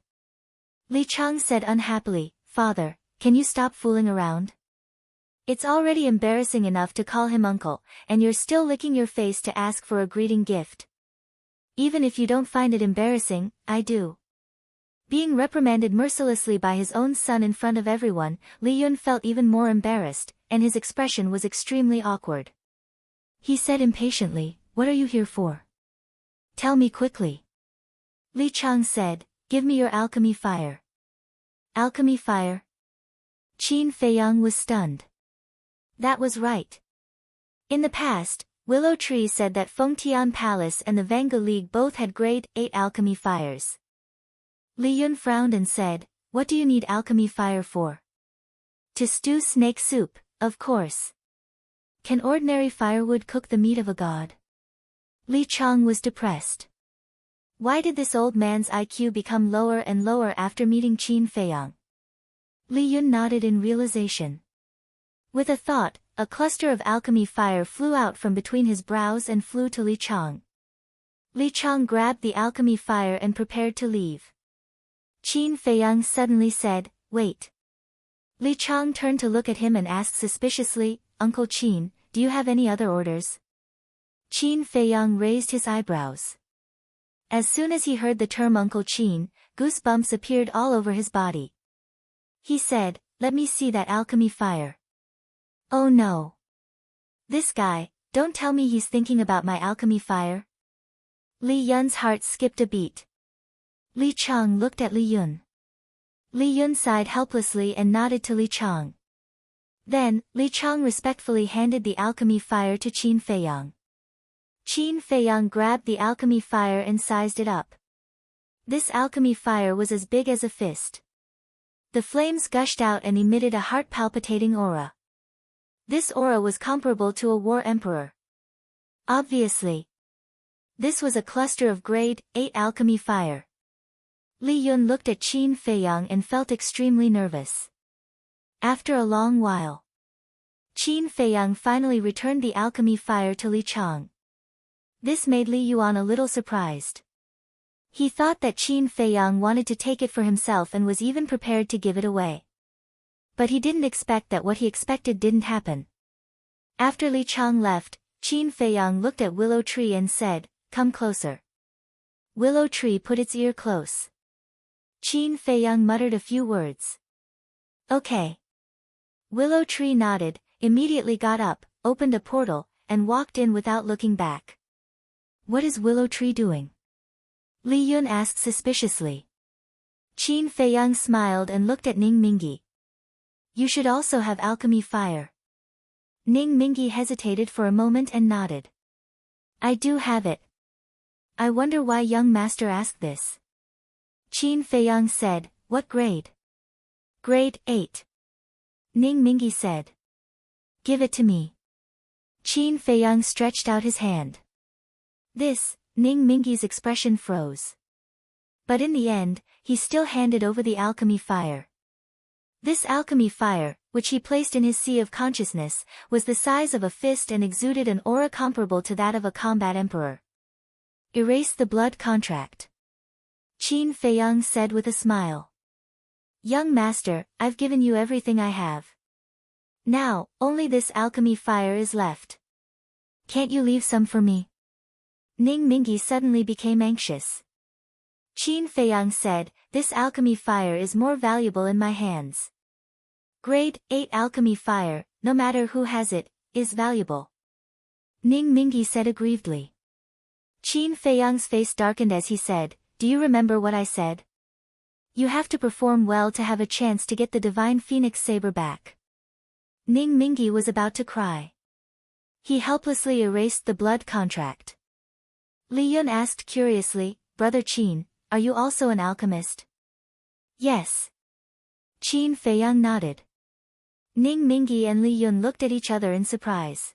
Li Chang said unhappily, Father, can you stop fooling around? It's already embarrassing enough to call him uncle, and you're still licking your face to ask for a greeting gift. Even if you don't find it embarrassing, I do. Being reprimanded mercilessly by his own son in front of everyone, Li Yun felt even more embarrassed, and his expression was extremely awkward. He said impatiently, what are you here for? Tell me quickly. Li Chang said, give me your alchemy fire. Alchemy fire? Qin Feiyang was stunned. That was right. In the past, Willow Tree said that Fengtian Palace and the Vanga League both had grade 8 alchemy fires. Li Yun frowned and said, what do you need alchemy fire for? To stew snake soup, of course. Can ordinary firewood cook the meat of a god? Li Chang was depressed. Why did this old man's IQ become lower and lower after meeting Qin Feiyang? Li Yun nodded in realization. With a thought, a cluster of alchemy fire flew out from between his brows and flew to Li Chang. Li Chang grabbed the alchemy fire and prepared to leave. Qin Feiyang suddenly said, "Wait." Li Chang turned to look at him and asked suspiciously, "Uncle Qin, do you have any other orders?" Qin Feiyang raised his eyebrows. As soon as he heard the term Uncle Qin, goosebumps appeared all over his body. He said, "Let me see that alchemy fire." "Oh no. This guy, don't tell me he's thinking about my alchemy fire." Li Yun's heart skipped a beat. Li Chang looked at Li Yun. Li Yun sighed helplessly and nodded to Li Chang. Then, Li Chang respectfully handed the alchemy fire to Qin Feiyang. Qin Feiyang grabbed the alchemy fire and sized it up. This alchemy fire was as big as a fist. The flames gushed out and emitted a heart-palpitating aura. This aura was comparable to a war emperor. Obviously, this was a cluster of grade 8 alchemy fire. Li Yun looked at Qin Feiyang and felt extremely nervous. After a long while, Qin Feiyang finally returned the alchemy fire to Li Chang. This made Li Yuan a little surprised. He thought that Qin Feiyang wanted to take it for himself and was even prepared to give it away. But he didn't expect that what he expected didn't happen. After Li Chang left, Qin Feiyang looked at Willow Tree and said, "Come closer." Willow Tree put its ear close. Qin Feiyang muttered a few words. "Okay." Willow Tree nodded, immediately got up, opened a portal, and walked in without looking back. "What is Willow Tree doing?" Li Yun asked suspiciously. Qin Feiyang smiled and looked at Ning Mingi. "You should also have alchemy fire." Ning Mingi hesitated for a moment and nodded. "I do have it. I wonder why young master asked this." Qin Feiyang said, "What grade?" "Grade 8. Ning Mingi said. "Give it to me." Qin Feiyang stretched out his hand. Ning Mingi's expression froze. But in the end, he still handed over the alchemy fire. This alchemy fire, which he placed in his sea of consciousness, was the size of a fist and exuded an aura comparable to that of a combat emperor. "Erase the blood contract," Qin Feiyang said with a smile. "Young master, I've given you everything I have. Now, only this alchemy fire is left. Can't you leave some for me?" Ning Mingi suddenly became anxious. Qin Feiyang said, "This alchemy fire is more valuable in my hands. Grade 8 alchemy fire, no matter who has it, is valuable." Ning Mingi said aggrievedly. Qin Feiyang's face darkened as he said, "Do you remember what I said? You have to perform well to have a chance to get the divine phoenix saber back." Ning Mingi was about to cry. He helplessly erased the blood contract. Li Yun asked curiously, "Brother Qin, are you also an alchemist?" "Yes." Qin Feiyang nodded. Ning Mingi and Li Yun looked at each other in surprise.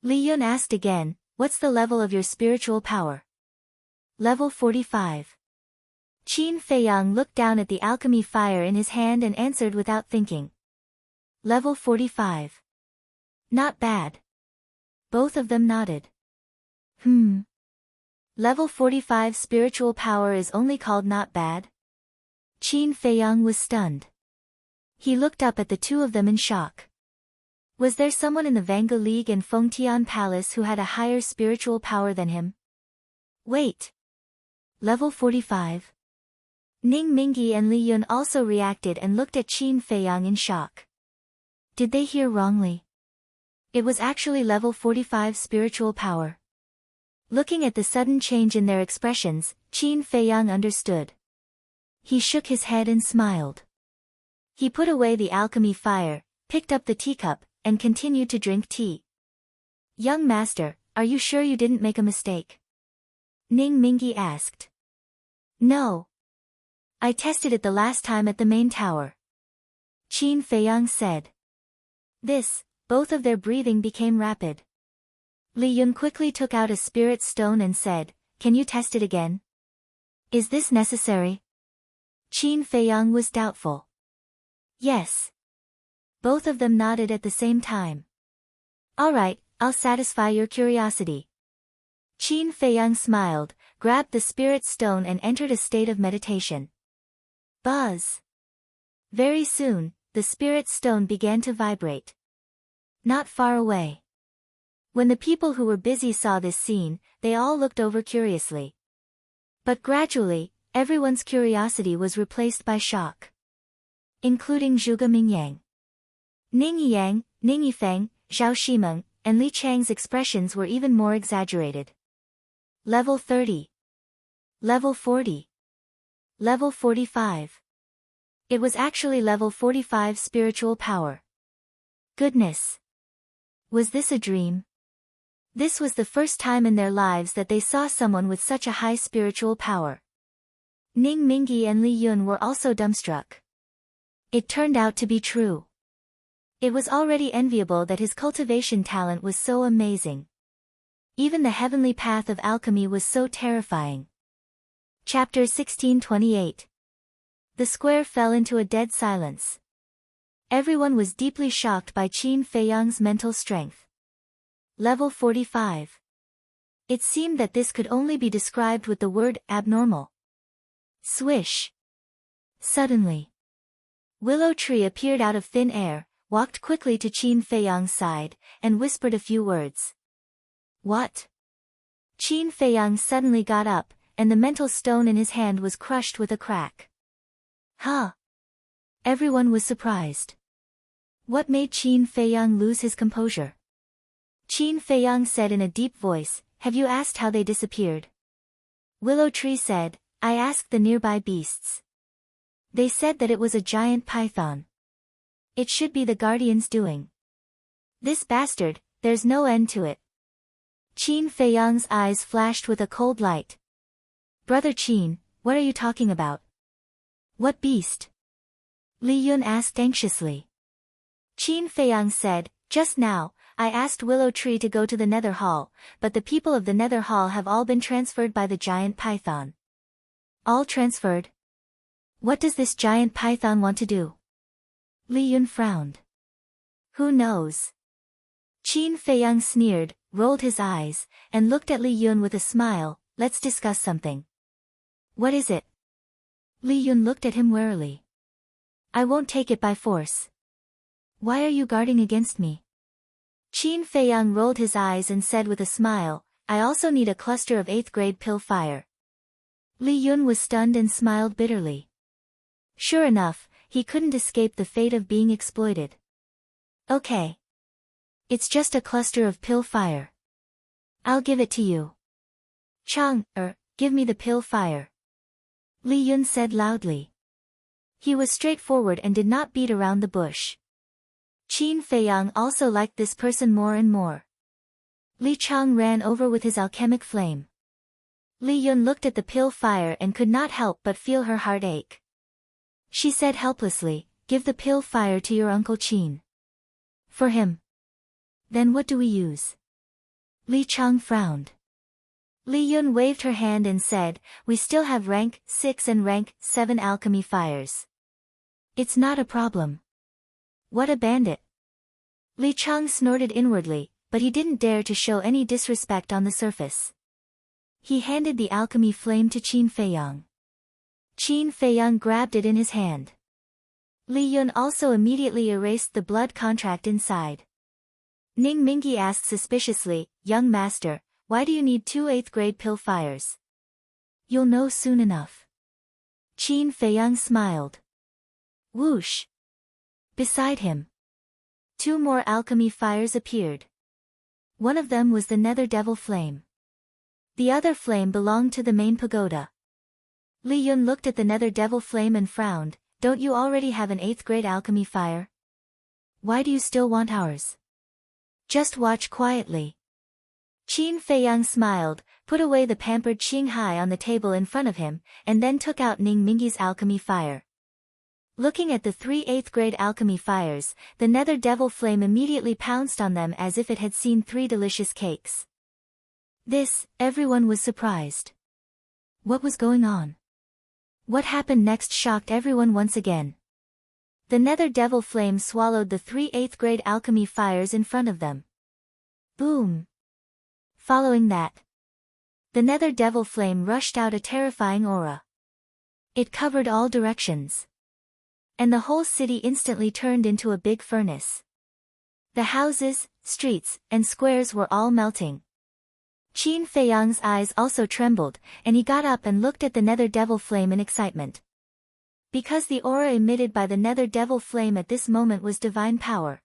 Li Yun asked again, "What's the level of your spiritual power?" "Level 45. Qin Feiyang looked down at the alchemy fire in his hand and answered without thinking. "Level 45. Not bad." Both of them nodded. Level 45 spiritual power is only called not bad? Qin Feiyang was stunned. He looked up at the two of them in shock. Was there someone in the Vanga League and Fengtian Palace who had a higher spiritual power than him? Wait. Level 45? Ning Mingi and Li Yun also reacted and looked at Qin Feiyang in shock. Did they hear wrongly? It was actually level 45 spiritual power. Looking at the sudden change in their expressions, Qin Feiyang understood. He shook his head and smiled. He put away the alchemy fire, picked up the teacup, and continued to drink tea. "Young master, are you sure you didn't make a mistake?" Ning Mingi asked. "No. I tested it the last time at the main tower," Qin Feiyang said. Both of their breathing became rapid. Li Yun quickly took out a spirit stone and said, "Can you test it again?" "Is this necessary?" Qin Feiyang was doubtful. "Yes." Both of them nodded at the same time. "All right, I'll satisfy your curiosity." Qin Feiyang smiled, grabbed the spirit stone and entered a state of meditation. Buzz! Very soon, the spirit stone began to vibrate. Not far away. When the people who were busy saw this scene, they all looked over curiously. But gradually, everyone's curiosity was replaced by shock. Including Zhuge Mingyang. Ning Yang, Ning Yifeng, Zhao Shimeng, and Li Chang's expressions were even more exaggerated. Level 30. Level 40. Level 45. It was actually level 45 spiritual power. Goodness! Was this a dream? This was the first time in their lives that they saw someone with such a high spiritual power. Ning Mingyi and Li Yun were also dumbstruck. It turned out to be true. It was already enviable that his cultivation talent was so amazing. Even the heavenly path of alchemy was so terrifying. Chapter 1628. The square fell into a dead silence. Everyone was deeply shocked by Qin Feiyang's mental strength. Level 45. It seemed that this could only be described with the word abnormal. Swish! Suddenly, Willow Tree appeared out of thin air, walked quickly to Qin Feiyang's side, and whispered a few words. What? Qin Feiyang suddenly got up, and the mental stone in his hand was crushed with a crack. Huh? Everyone was surprised. What made Qin Feiyang lose his composure? Qin Feiyang said in a deep voice, "Have you asked how they disappeared?" Willow Tree said, "I asked the nearby beasts. They said that it was a giant python. It should be the guardian's doing. This bastard, there's no end to it." Qin Feiyang's eyes flashed with a cold light. "Brother Qin, what are you talking about?" "What beast?" Li Yun asked anxiously. Qin Feiyang said, "Just now, I asked Willow Tree to go to the Nether Hall, but the people of the Nether Hall have all been transferred by the giant python." "All transferred? What does this giant python want to do?" Li Yun frowned. "Who knows?" Qin Feiyang sneered, rolled his eyes, and looked at Li Yun with a smile. "Let's discuss something." "What is it?" Li Yun looked at him warily. "I won't take it by force." "Why are you guarding against me?" Qin Feiyang rolled his eyes and said with a smile, "I also need a cluster of 8th grade pill fire." Li Yun was stunned and smiled bitterly. Sure enough, he couldn't escape the fate of being exploited. "Okay. It's just a cluster of pill fire. I'll give it to you." "Chang, give me the pill fire," Li Yun said loudly. He was straightforward and did not beat around the bush. Qin Feiyang also liked this person more and more. Li Chang ran over with his alchemic flame. Li Yun looked at the pill fire and could not help but feel her heart ache. She said helplessly, "Give the pill fire to your Uncle Qin." "For him? Then what do we use?" Li Chang frowned. Li Yun waved her hand and said, "We still have rank 6 and rank 7 alchemy fires. It's not a problem." "What a bandit." Li Chang snorted inwardly, but he didn't dare to show any disrespect on the surface. He handed the alchemy flame to Qin Feiyang. Qin Feiyang grabbed it in his hand. Li Yun also immediately erased the blood contract inside. Ning Mingyi asked suspiciously, "Young master, why do you need 2 8th grade pill fires?" "You'll know soon enough." Qin Feiyang smiled. Whoosh! Beside him, 2 more alchemy fires appeared. One of them was the Nether Devil Flame. The other flame belonged to the main pagoda. Li Yun looked at the Nether Devil Flame and frowned. "Don't you already have an 8th grade alchemy fire? Why do you still want ours? Just watch quietly." Qin Feiyang smiled, put away the pampered Qinghai on the table in front of him, and then took out Ning Mingyi's alchemy fire. Looking at the 3 8th grade alchemy fires, the Nether Devil Flame immediately pounced on them as if it had seen 3 delicious cakes. Everyone was surprised. What was going on? What happened next shocked everyone once again. The Nether Devil Flame swallowed the 3 8th grade alchemy fires in front of them. Boom! Following that, The nether devil flame rushed out a terrifying aura. It covered all directions. And the whole city instantly turned into a big furnace. The houses, streets, and squares were all melting. Qin Feiyang's eyes also trembled, and he got up and looked at the nether devil flame in excitement. Because the aura emitted by the nether devil flame at this moment was divine power.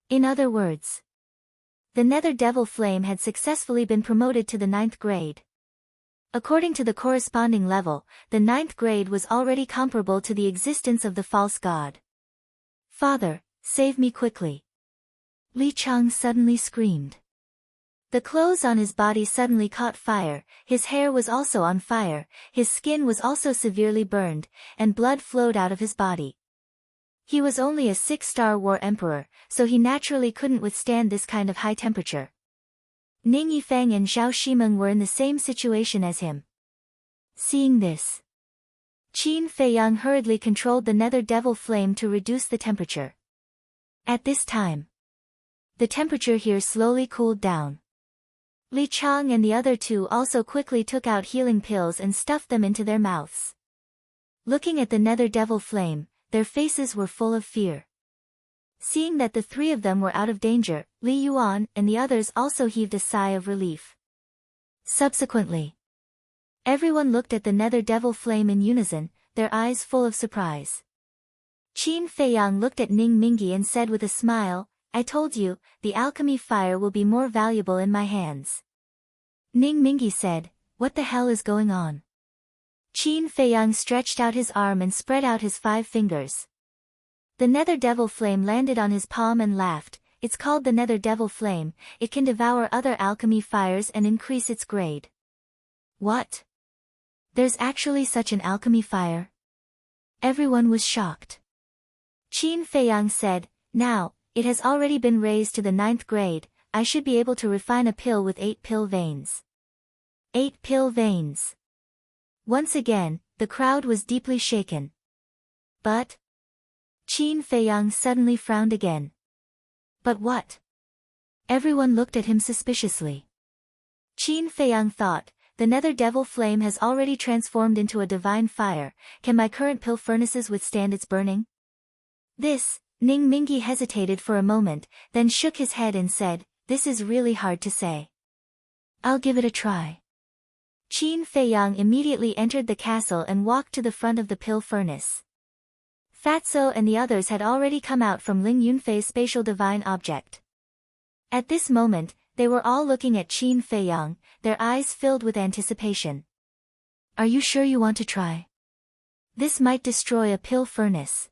In other words, the nether devil flame had successfully been promoted to the 9th grade. According to the corresponding level, the 9th grade was already comparable to the existence of the false god. "Father, save me quickly!" Li Chang suddenly screamed. The clothes on his body suddenly caught fire, his hair was also on fire, his skin was also severely burned, and blood flowed out of his body. He was only a 6-star war emperor, so he naturally couldn't withstand this kind of high temperature. Ning Yifeng and Zhao Shimeng were in the same situation as him. Seeing this, Qin Feiyang hurriedly controlled the nether devil flame to reduce the temperature. At this time, the temperature here slowly cooled down. Li Chang and the other two also quickly took out healing pills and stuffed them into their mouths. Looking at the nether devil flame, their faces were full of fear. Seeing that the three of them were out of danger, Li Yuan and the others also heaved a sigh of relief. Subsequently, everyone looked at the nether devil flame in unison, their eyes full of surprise. Qin Feiyang looked at Ning Mingi and said with a smile, "I told you, the alchemy fire will be more valuable in my hands." Ning Mingi said, "What the hell is going on?" Qin Feiyang stretched out his arm and spread out his 5 fingers. The nether devil flame landed on his palm and laughed. "It's called the nether devil flame, it can devour other alchemy fires and increase its grade." "What? There's actually such an alchemy fire?" Everyone was shocked. Qin Feiyang said, "Now, it has already been raised to the 9th grade, I should be able to refine a pill with 8 pill veins. 8 pill veins. Once again, the crowd was deeply shaken. But Qin Feiyang suddenly frowned again. But what? Everyone looked at him suspiciously. Qin Feiyang thought, the nether devil flame has already transformed into a divine fire, can my current pill furnaces withstand its burning? This, Ning Mingi hesitated for a moment, then shook his head and said, "This is really hard to say. I'll give it a try." Qin Feiyang immediately entered the castle and walked to the front of the pill furnace. Fatso and the others had already come out from Ling Yunfei's spatial divine object. At this moment, they were all looking at Qin Feiyang, their eyes filled with anticipation. "Are you sure you want to try? This might destroy a pill furnace."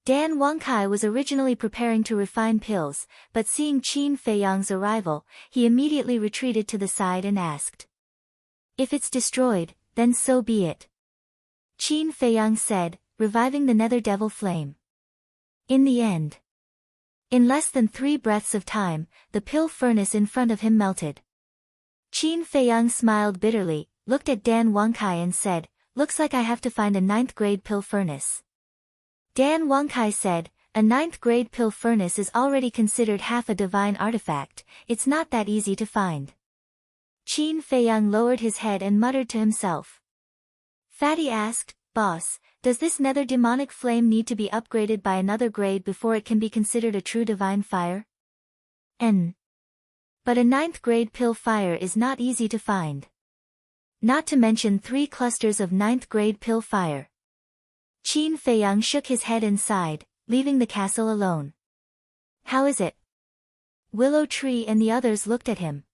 Dan Wangkai was originally preparing to refine pills, but seeing Qin Feiyang's arrival, he immediately retreated to the side and asked, "If it's destroyed, then so be it," Qin Feiyang said, reviving the nether devil flame. In the end, in less than 3 breaths of time, the pill furnace in front of him melted. Qin Feiyang smiled bitterly, looked at Dan Wangkai and said, "Looks like I have to find a 9th grade pill furnace." Dan Wangkai said, "A 9th grade pill furnace is already considered half a divine artifact, it's not that easy to find." Qin Feiyang lowered his head and muttered to himself. Fatty asked, "Boss, does this nether demonic flame need to be upgraded by another grade before it can be considered a true divine fire?" But a 9th grade pill fire is not easy to find. Not to mention 3 clusters of 9th grade pill fire. Qin Feiyang shook his head and sighed, leaving the castle alone. "How is it?" Willow Tree and the others looked at him.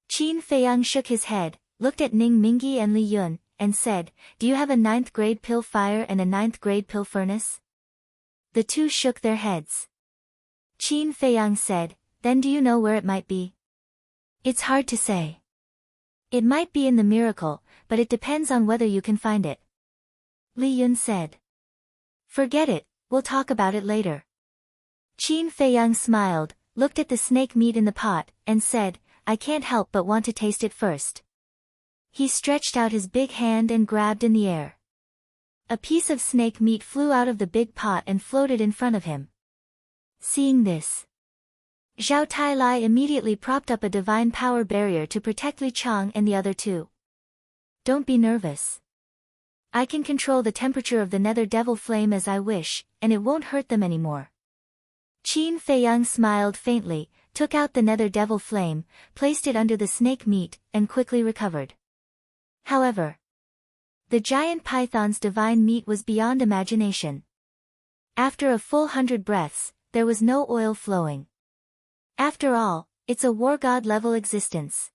Qin Feiyang shook his head, looked at Ning Mingi and Li Yun, and said, "Do you have a 9th grade pill fire and a 9th grade pill furnace?" The two shook their heads. Qin Feiyang said, "Then do you know where it might be?" "It's hard to say. It might be in the miracle, but it depends on whether you can find it," Li Yun said. "Forget it, we'll talk about it later." Qin Feiyang smiled, looked at the snake meat in the pot, and said, "I can't help but want to taste it first." He stretched out his big hand and grabbed in the air. A piece of snake meat flew out of the big pot and floated in front of him. Seeing this, Zhao Tai immediately propped up a divine power barrier to protect Li Chang and the other two. Don't be nervous. I can control the temperature of the nether devil flame as I wish, and it won't hurt them anymore. Qin Feiyang smiled faintly, took out the nether devil flame, placed it under the snake meat, and quickly recovered. However, the giant python's divine meat was beyond imagination. After a full 100 breaths, there was no oil flowing. After all, it's a war god level existence.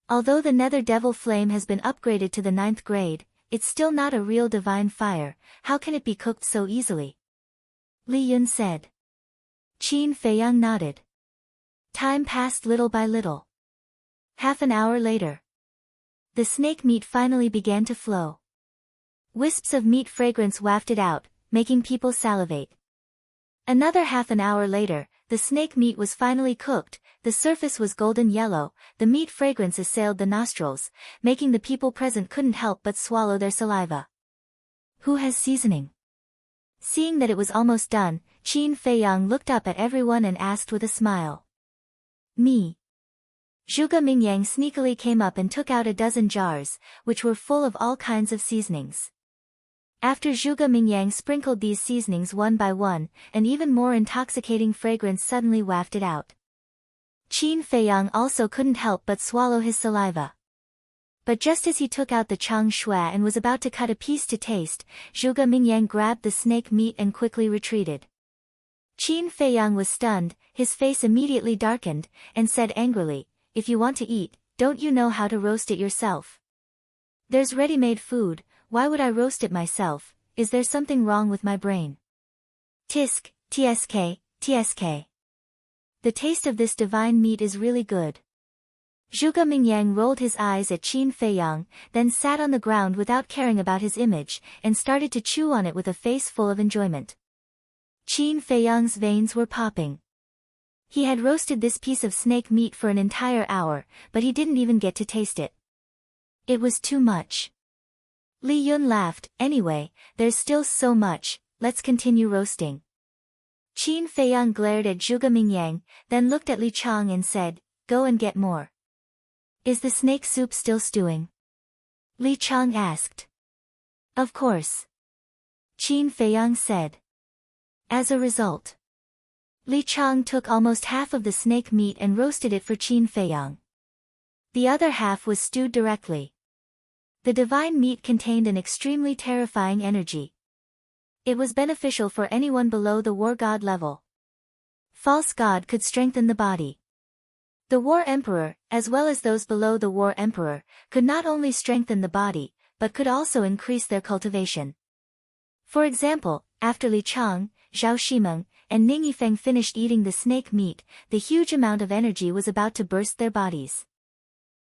Although the nether devil flame has been upgraded to the 9th grade, it's still not a real divine fire. How can it be cooked so easily? Li Yun said. Qin Feiyang nodded. Time passed little by little. Half an hour later, the snake meat finally began to flow. Wisps of meat fragrance wafted out, making people salivate. Another half an hour later, the snake meat was finally cooked, the surface was golden yellow, the meat fragrance assailed the nostrils, making the people present couldn't help but swallow their saliva. Who has seasoning? Seeing that it was almost done, Qin Feiyang looked up at everyone and asked with a smile. Me. Zhuge Mingyang sneakily came up and took out a dozen jars, which were full of all kinds of seasonings. After Zhuge Mingyang sprinkled these seasonings one by one, an even more intoxicating fragrance suddenly wafted out. Qin Feiyang also couldn't help but swallow his saliva. But just as he took out the chang shui and was about to cut a piece to taste, Zhuge Mingyang grabbed the snake meat and quickly retreated. Qin Feiyang was stunned, his face immediately darkened, and said angrily, "If you want to eat, don't you know how to roast it yourself? There's ready-made food, why would I roast it myself? Is there something wrong with my brain?" Tisk, tsk, tsk. The taste of this divine meat is really good. Zhuge Mingyang rolled his eyes at Qin Feiyang, then sat on the ground without caring about his image, and started to chew on it with a face full of enjoyment. Qin Feiyang's veins were popping. He had roasted this piece of snake meat for an entire hour, but he didn't even get to taste it. It was too much. Li Yun laughed, "Anyway, there's still so much, let's continue roasting." Qin Feiyang glared at Zhuge Mingyang, then looked at Li Chang and said, "Go and get more." "Is the snake soup still stewing?" Li Chang asked. "Of course," Qin Feiyang said. As a result, Li Chang took almost half of the snake meat and roasted it for Qin Feiyang. The other half was stewed directly. The divine meat contained an extremely terrifying energy. It was beneficial for anyone below the war god level. False god could strengthen the body. The war emperor, as well as those below the war emperor, could not only strengthen the body, but could also increase their cultivation. For example, after Li Chang, Zhao Shimeng, and Ning Yifeng finished eating the snake meat, the huge amount of energy was about to burst their bodies.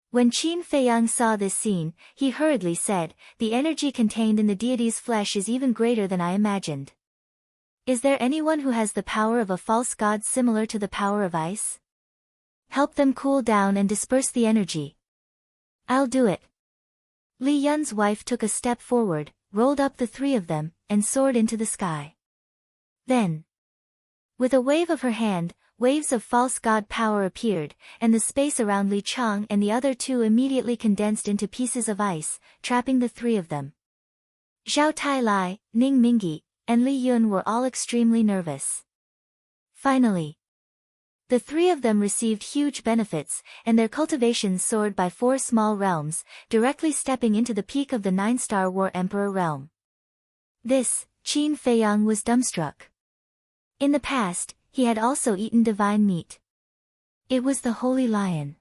When Qin Feiyang saw this scene, he hurriedly said, "The energy contained in the deity's flesh is even greater than I imagined. Is there anyone who has the power of a false god similar to the power of ice? Help them cool down and disperse the energy." "I'll do it." Li Yun's wife took a step forward, rolled up the three of them, and soared into the sky. Then, with a wave of her hand, waves of false god power appeared, and the space around Li Chang and the other two immediately condensed into pieces of ice, trapping the three of them. Zhao Tai, Ning Mingyi, and Li Yun were all extremely nervous. Finally, the three of them received huge benefits, and their cultivations soared by 4 small realms, directly stepping into the peak of the 9-star War Emperor realm. This, Qin Feiyang was dumbstruck. In the past, he had also eaten divine meat. It was the Holy Lion.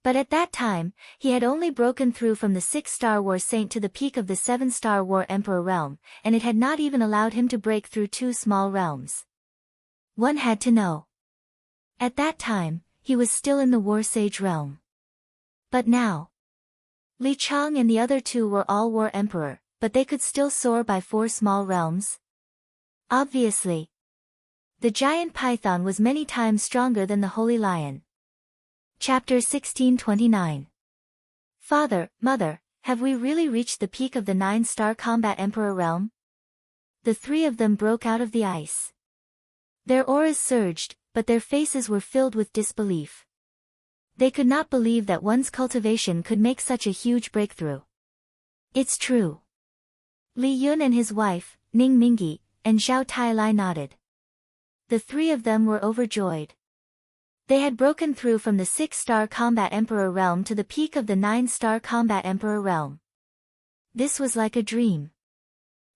But at that time, he had only broken through from the 6-star War Saint to the peak of the 7-star War Emperor realm, and it had not even allowed him to break through 2 small realms. One had to know. At that time, he was still in the War Sage realm. But now, Li Chang and the other two were all War Emperor, but they could still soar by 4 small realms? Obviously. The giant python was many times stronger than the Holy Lion. Chapter 1629. Father, Mother, have we really reached the peak of the 9-star Combat Emperor realm? The three of them broke out of the ice. Their auras surged, but their faces were filled with disbelief. They could not believe that one's cultivation could make such a huge breakthrough. It's true. Li Yun and his wife, Ning Mingi, and Zhao Tailai nodded. The three of them were overjoyed. They had broken through from the 6-star Combat Emperor realm to the peak of the 9-star Combat Emperor realm. This was like a dream.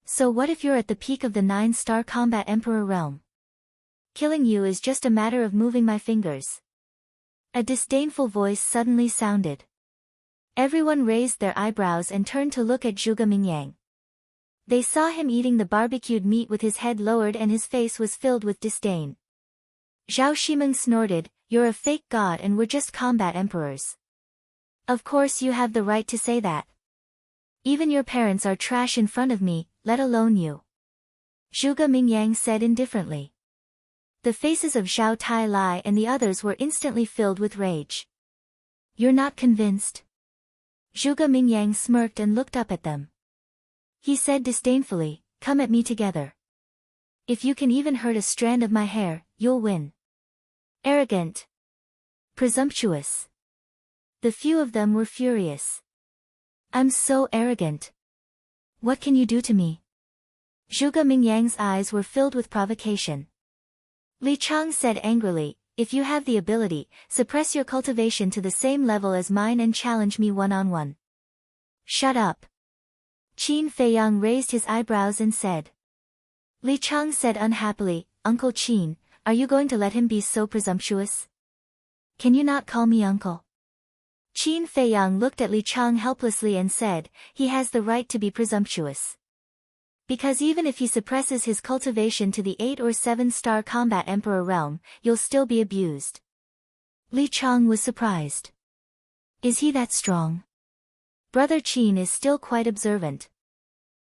So what if you're at the peak of the 9-star Combat Emperor realm? Killing you is just a matter of moving my fingers. A disdainful voice suddenly sounded. Everyone raised their eyebrows and turned to look at Zhuge Mingyang. They saw him eating the barbecued meat with his head lowered and his face was filled with disdain. Zhao Shimeng snorted, "You're a fake god and we're just combat emperors. Of course you have the right to say that. Even your parents are trash in front of me, let alone you." Zhuge Mingyang said indifferently. The faces of Zhao Tailai and the others were instantly filled with rage. "You're not convinced?" Zhuge Mingyang smirked and looked up at them. He said disdainfully, "Come at me together. If you can even hurt a strand of my hair, you'll win." Arrogant. Presumptuous. The few of them were furious. "I'm so arrogant. What can you do to me?" Zhuge Mingyang's eyes were filled with provocation. Li Chang said angrily, "If you have the ability, suppress your cultivation to the same level as mine and challenge me one-on-one." "Shut up." Qin Feiyang raised his eyebrows and said. Li Chang said unhappily, "Uncle Qin, are you going to let him be so presumptuous? Can you not call me uncle?" Qin Feiyang looked at Li Chang helplessly and said, "He has the right to be presumptuous. Because even if he suppresses his cultivation to the 8 or 7-star Combat Emperor realm, you'll still be abused." Li Chang was surprised. "Is he that strong?" Brother Qin is still quite observant.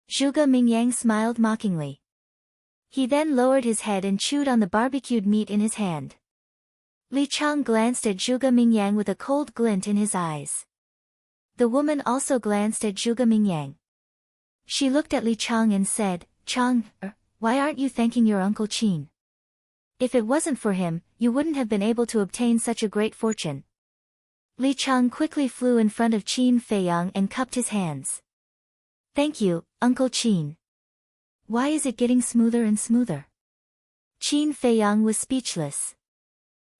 Zhuge Mingyang smiled mockingly. He then lowered his head and chewed on the barbecued meat in his hand. Li Chang glanced at Zhuge Mingyang with a cold glint in his eyes. The woman also glanced at Zhuge Mingyang. She looked at Li Chang and said, "Chang, why aren't you thanking your Uncle Qin? If it wasn't for him, you wouldn't have been able to obtain such a great fortune." Li Chang quickly flew in front of Qin Feiyang and cupped his hands. "Thank you, Uncle Qin. Why is it getting smoother and smoother?" Qin Feiyang was speechless.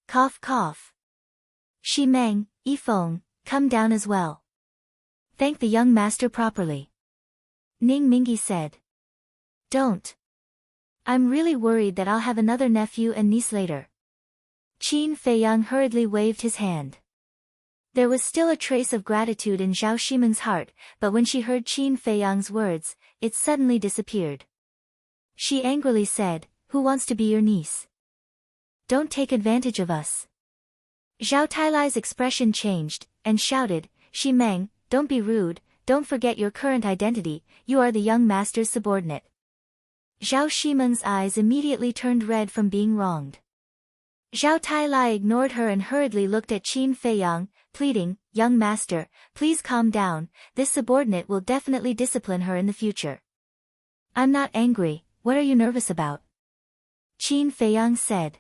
Cough cough. "Shi Meng, Yifeng, come down as well. Thank the young master properly." Ning Mingi said. "Don't. I'm really worried that I'll have another nephew and niece later." Qin Feiyang hurriedly waved his hand. There was still a trace of gratitude in Zhao Shimeng's heart, but when she heard Qin Feiyang's words, it suddenly disappeared. She angrily said, "Who wants to be your niece? Don't take advantage of us." Zhao Tailai's expression changed, and shouted, "Shi Meng, don't be rude, don't forget your current identity, you are the young master's subordinate." Zhao Shimeng's eyes immediately turned red from being wronged. Zhao Tailai ignored her and hurriedly looked at Qin Feiyang, pleading, "Young master, please calm down, this subordinate will definitely discipline her in the future." "I'm not angry, what are you nervous about?" Qin Feiyang said.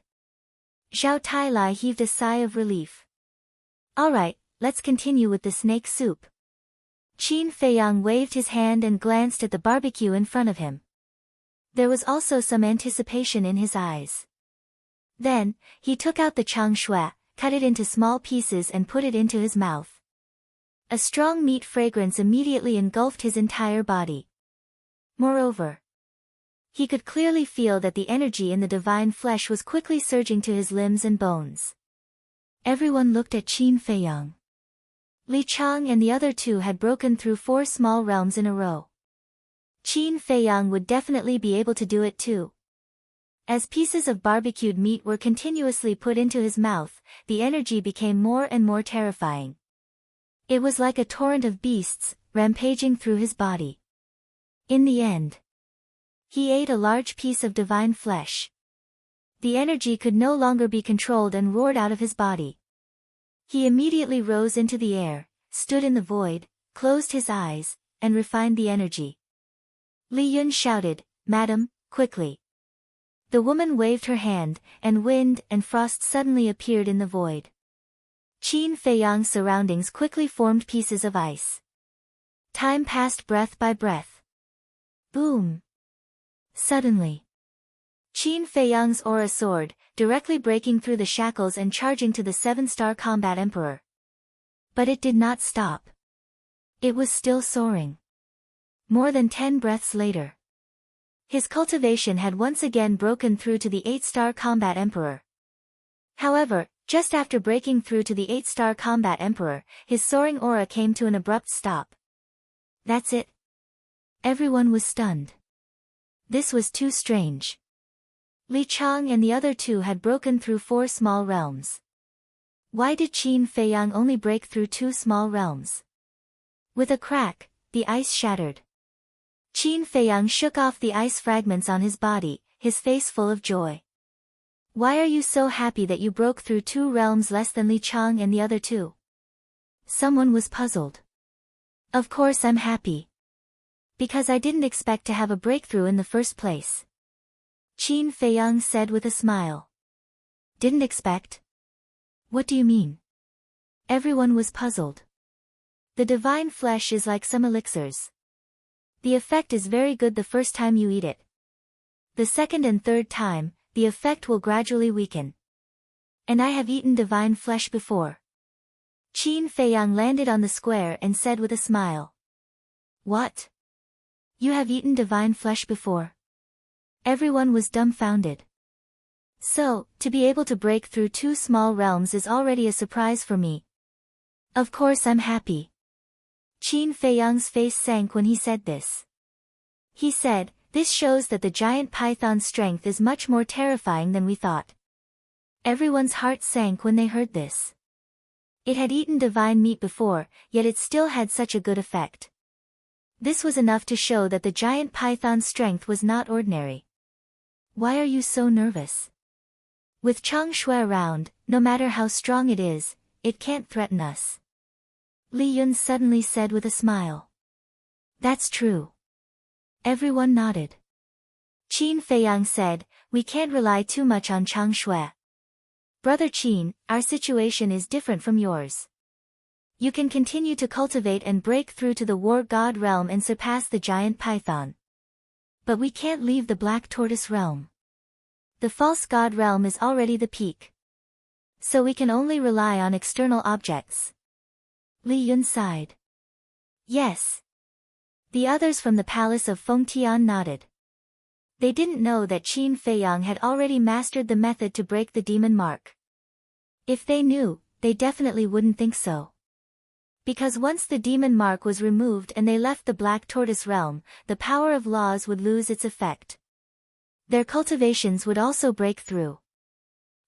Zhao Tailai heaved a sigh of relief. "Alright, let's continue with the snake soup." Qin Feiyang waved his hand and glanced at the barbecue in front of him. There was also some anticipation in his eyes. Then, he took out the chang shui, cut it into small pieces and put it into his mouth. A strong meat fragrance immediately engulfed his entire body. Moreover, he could clearly feel that the energy in the divine flesh was quickly surging to his limbs and bones. Everyone looked at Qin Feiyang. Li Chang and the other two had broken through 4 small realms in a row. Qin Feiyang would definitely be able to do it too. As pieces of barbecued meat were continuously put into his mouth, the energy became more and more terrifying. It was like a torrent of beasts, rampaging through his body. In the end, he ate a large piece of divine flesh. The energy could no longer be controlled and roared out of his body. He immediately rose into the air, stood in the void, closed his eyes, and refined the energy. Li Yun shouted, "Madam, quickly! The woman waved her hand, and wind and frost suddenly appeared in the void. Qin Feiyang's surroundings quickly formed pieces of ice. Time passed breath by breath. Boom! Suddenly, Qin Feiyang's aura soared, directly breaking through the shackles and charging to the 7-star combat emperor. But it did not stop. It was still soaring. More than 10 breaths later, his cultivation had once again broken through to the 8-star combat emperor. However, just after breaking through to the 8-star combat emperor, his soaring aura came to an abrupt stop. That's it. Everyone was stunned. This was too strange. Li Chang and the other two had broken through 4 small realms. Why did Qin Feiyang only break through 2 small realms? With a crack, the ice shattered. Qin Feiyang shook off the ice fragments on his body, his face full of joy. Why are you so happy that you broke through 2 realms less than Li Chang and the other 2? Someone was puzzled. Of course I'm happy. Because I didn't expect to have a breakthrough in the first place. Qin Feiyang said with a smile. Didn't expect? What do you mean? Everyone was puzzled. The divine flesh is like some elixirs. The effect is very good the first time you eat it. The second and third time, the effect will gradually weaken. And I have eaten divine flesh before. Qin Feiyang landed on the square and said with a smile. What? You have eaten divine flesh before? Everyone was dumbfounded. So, to be able to break through 2 small realms is already a surprise for me. Of course I'm happy. Qin Feiyang's face sank when he said this. He said, this shows that the giant python's strength is much more terrifying than we thought. Everyone's heart sank when they heard this. It had eaten divine meat before, yet it still had such a good effect. This was enough to show that the giant python's strength was not ordinary. Why are you so nervous? With Chang Shui around, no matter how strong it is, it can't threaten us. Li Yun suddenly said with a smile. That's true. Everyone nodded. Qin Feiyang said, we can't rely too much on Chang Shui. Brother Qin, our situation is different from yours. You can continue to cultivate and break through to the war god realm and surpass the giant python. But we can't leave the black tortoise realm. The false god realm is already the peak. So we can only rely on external objects. Li Yun sighed. Yes. The others from the palace of Fengtian nodded. They didn't know that Qin Feiyang had already mastered the method to break the demon mark. If they knew, they definitely wouldn't think so. Because once the demon mark was removed and they left the black tortoise realm, the power of laws would lose its effect. Their cultivations would also break through.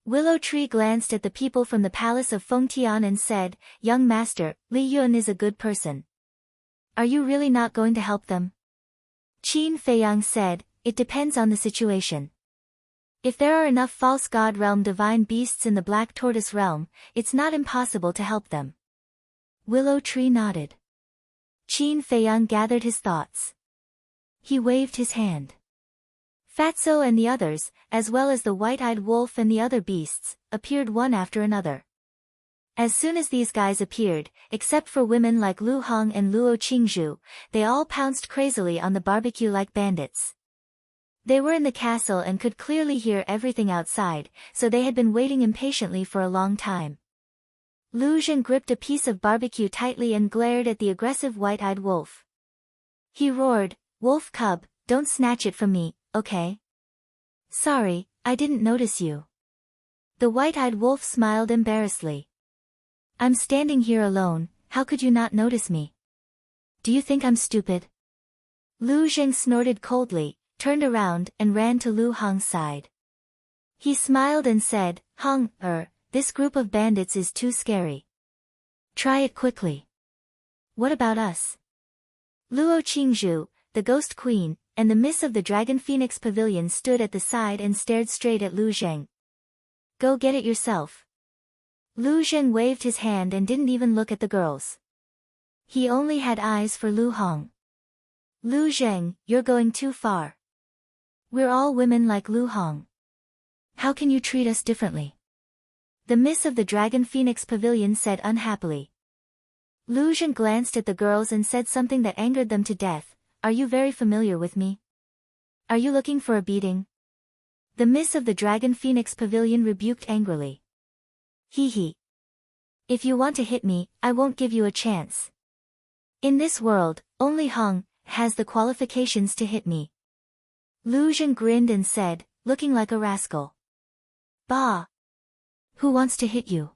Willow Tree glanced at the people from the palace of Fengtian and said, Young master, Li Yun is a good person. Are you really not going to help them? Qin Feiyang said, it depends on the situation. If there are enough false god realm divine beasts in the black tortoise realm, it's not impossible to help them. Willow Tree nodded. Qin Feiyang gathered his thoughts. He waved his hand. Fatso and the others, as well as the white-eyed wolf and the other beasts, appeared one after another. As soon as these guys appeared, except for women like Lu Hong and Luo Qingzhu, they all pounced crazily on the barbecue like bandits. They were in the castle and could clearly hear everything outside, so they had been waiting impatiently for a long time. Lu Zhen gripped a piece of barbecue tightly and glared at the aggressive white-eyed wolf. He roared, Wolf cub, don't snatch it from me, okay? Sorry, I didn't notice you. The white-eyed wolf smiled embarrassedly. I'm standing here alone, how could you not notice me? Do you think I'm stupid? Lu Zhen snorted coldly, turned around and ran to Lu Hong's side. He smiled and said, Hong, this group of bandits is too scary. Try it quickly. What about us? Luo Qingzhu, the Ghost Queen, and the Miss of the Dragon Phoenix Pavilion stood at the side and stared straight at Lu Zheng. Go get it yourself. Lu Zheng waved his hand and didn't even look at the girls. He only had eyes for Lu Hong. Lu Zheng, you're going too far. We're all women like Lu Hong. How can you treat us differently? The Miss of the Dragon Phoenix Pavilion said unhappily. Lu Zhen glanced at the girls and said something that angered them to death. Are you very familiar with me? Are you looking for a beating? The Miss of the Dragon Phoenix Pavilion rebuked angrily. Hee hee. If you want to hit me, I won't give you a chance. In this world, only Hong has the qualifications to hit me. Lu Zhen grinned and said, looking like a rascal. Bah! Who wants to hit you?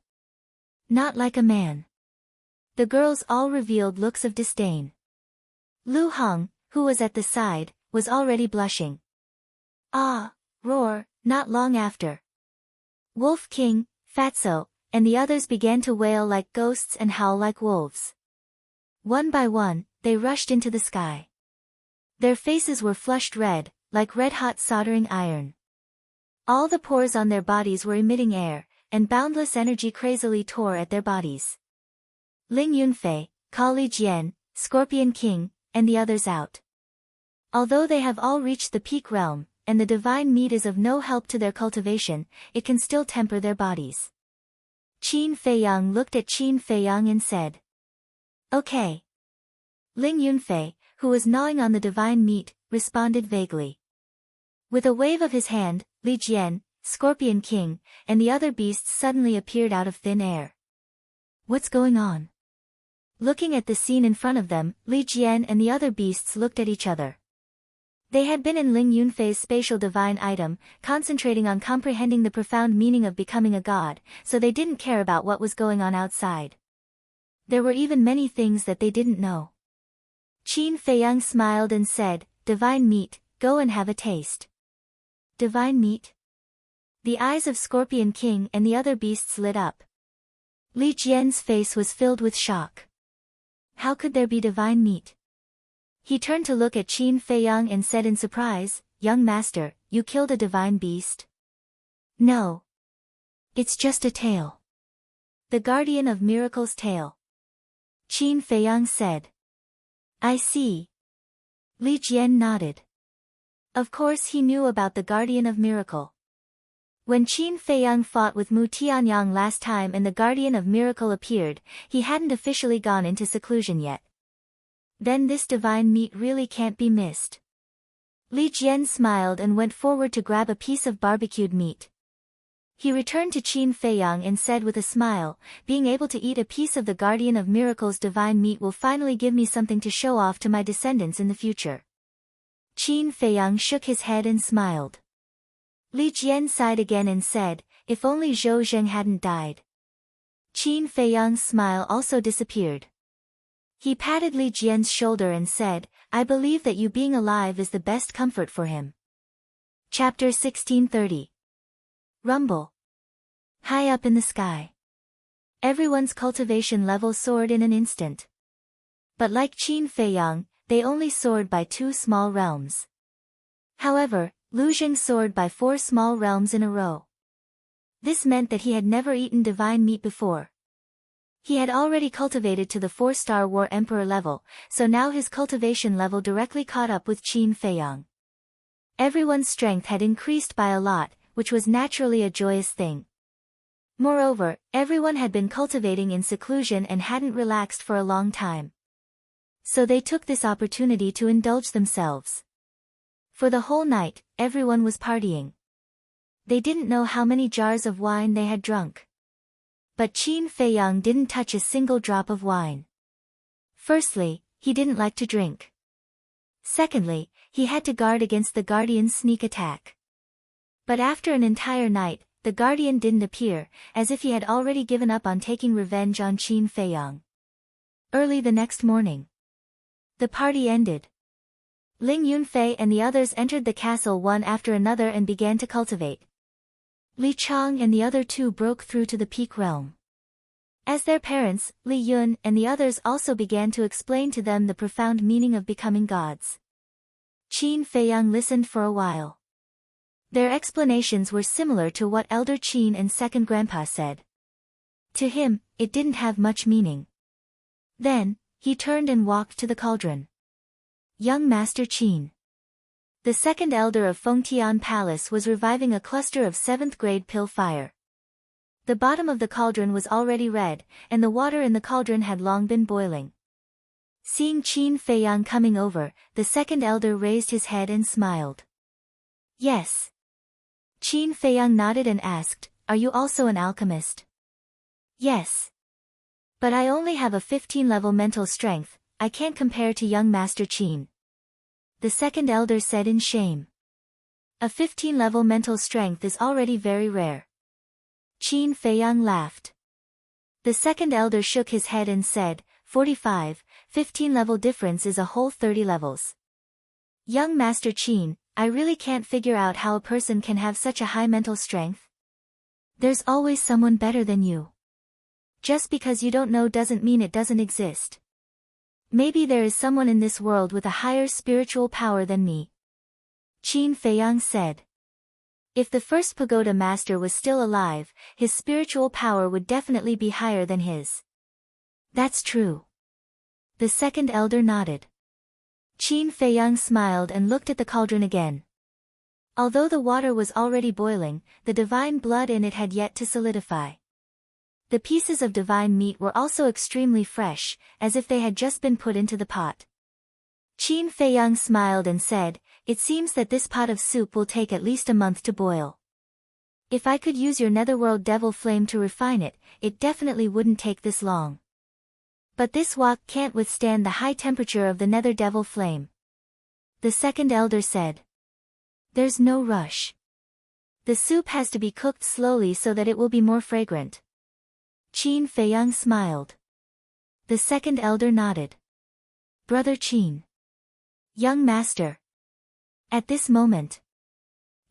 Not like a man. The girls all revealed looks of disdain. Lu Hong, who was at the side, was already blushing. Ah! Roar! Not long after. Wolf King, Fatso, and the others began to wail like ghosts and howl like wolves. One by one, they rushed into the sky. Their faces were flushed red, like red-hot soldering iron. All the pores on their bodies were emitting air, and boundless energy crazily tore at their bodies. Ling Yunfei, Ka Li Jian, Scorpion King, and the others out. Although they have all reached the peak realm, and the divine meat is of no help to their cultivation, it can still temper their bodies. Qin Feiyang looked at Qin Feiyang and said, Okay. Ling Yunfei, who was gnawing on the divine meat, responded vaguely. With a wave of his hand, Li Jian, Scorpion King, and the other beasts suddenly appeared out of thin air. What's going on? Looking at the scene in front of them, Li Jian and the other beasts looked at each other. They had been in Ling Yunfei's spatial divine item, concentrating on comprehending the profound meaning of becoming a god, so they didn't care about what was going on outside. There were even many things that they didn't know. Qin Feiyang smiled and said, Divine meat, go and have a taste. Divine meat? The eyes of Scorpion King and the other beasts lit up. Li Jian's face was filled with shock. How could there be divine meat? He turned to look at Qin Feiyang and said in surprise, Young master, you killed a divine beast? No. It's just a tail. The guardian of miracles' tail. Qin Feiyang said. I see. Li Jian nodded. Of course he knew about the guardian of miracle. When Qin Feiyang fought with Mu Tianyang last time and the guardian of miracle appeared, he hadn't officially gone into seclusion yet. Then this divine meat really can't be missed. Li Jian smiled and went forward to grab a piece of barbecued meat. He returned to Qin Feiyang and said with a smile, being able to eat a piece of the Guardian of Miracles' divine meat will finally give me something to show off to my descendants in the future. Qin Feiyang shook his head and smiled. Li Jian sighed again and said, if only Zhou Zheng hadn't died. Qin Feiyang's smile also disappeared. He patted Li Jian's shoulder and said, I believe that you being alive is the best comfort for him. Chapter 1630. Rumble. High up in the sky. Everyone's cultivation level soared in an instant. But like Qin Feiyang, they only soared by 2 small realms. However, Lu Zheng soared by 4 small realms in a row. This meant that he had never eaten divine meat before. He had already cultivated to the 4-star War Emperor level, so now his cultivation level directly caught up with Qin Feiyang. Everyone's strength had increased by a lot, which was naturally a joyous thing. Moreover, everyone had been cultivating in seclusion and hadn't relaxed for a long time. So they took this opportunity to indulge themselves. For the whole night, everyone was partying. They didn't know how many jars of wine they had drunk. But Qin Feiyang didn't touch a single drop of wine. Firstly, he didn't like to drink. Secondly, he had to guard against the Guardian's sneak attack. But after an entire night, the Guardian didn't appear, as if he had already given up on taking revenge on Qin Feiyang. Early the next morning, the party ended. Ling Yunfei and the others entered the castle one after another and began to cultivate. Li Chang and the other 2 broke through to the peak realm. As their parents, Li Yun and the others also began to explain to them the profound meaning of becoming gods. Qin Feiyang listened for a while. Their explanations were similar to what Elder Qin and Second Grandpa said. To him, it didn't have much meaning. Then, he turned and walked to the cauldron. Young Master Qin. The second elder of Fengtian Palace was reviving a cluster of 7th-grade pill fire. The bottom of the cauldron was already red, and the water in the cauldron had long been boiling. Seeing Qin Feiyang coming over, the second elder raised his head and smiled. Yes. Qin Feiyang nodded and asked, "Are you also an alchemist?" Yes. But I only have a 15-level mental strength, I can't compare to young Master Qin. The second elder said in shame. A 15-level mental strength is already very rare. Qin Feiyang laughed. The second elder shook his head and said, 45, 15-level difference is a whole 30 levels. Young Master Qin, I really can't figure out how a person can have such a high mental strength. There's always someone better than you. Just because you don't know doesn't mean it doesn't exist. Maybe there is someone in this world with a higher spiritual power than me. Qin Feiyang said. If the first pagoda master was still alive, his spiritual power would definitely be higher than his. That's true. The second elder nodded. Qin Feiyang smiled and looked at the cauldron again. Although the water was already boiling, the divine blood in it had yet to solidify. The pieces of divine meat were also extremely fresh, as if they had just been put into the pot. Qin Feiyang smiled and said, "It seems that this pot of soup will take at least a month to boil. If I could use your netherworld devil flame to refine it, it definitely wouldn't take this long. But this wok can't withstand the high temperature of the nether devil flame." The second elder said. There's no rush. The soup has to be cooked slowly so that it will be more fragrant. Qin Feiyang smiled. The second elder nodded. Brother Qin. Young master. At this moment,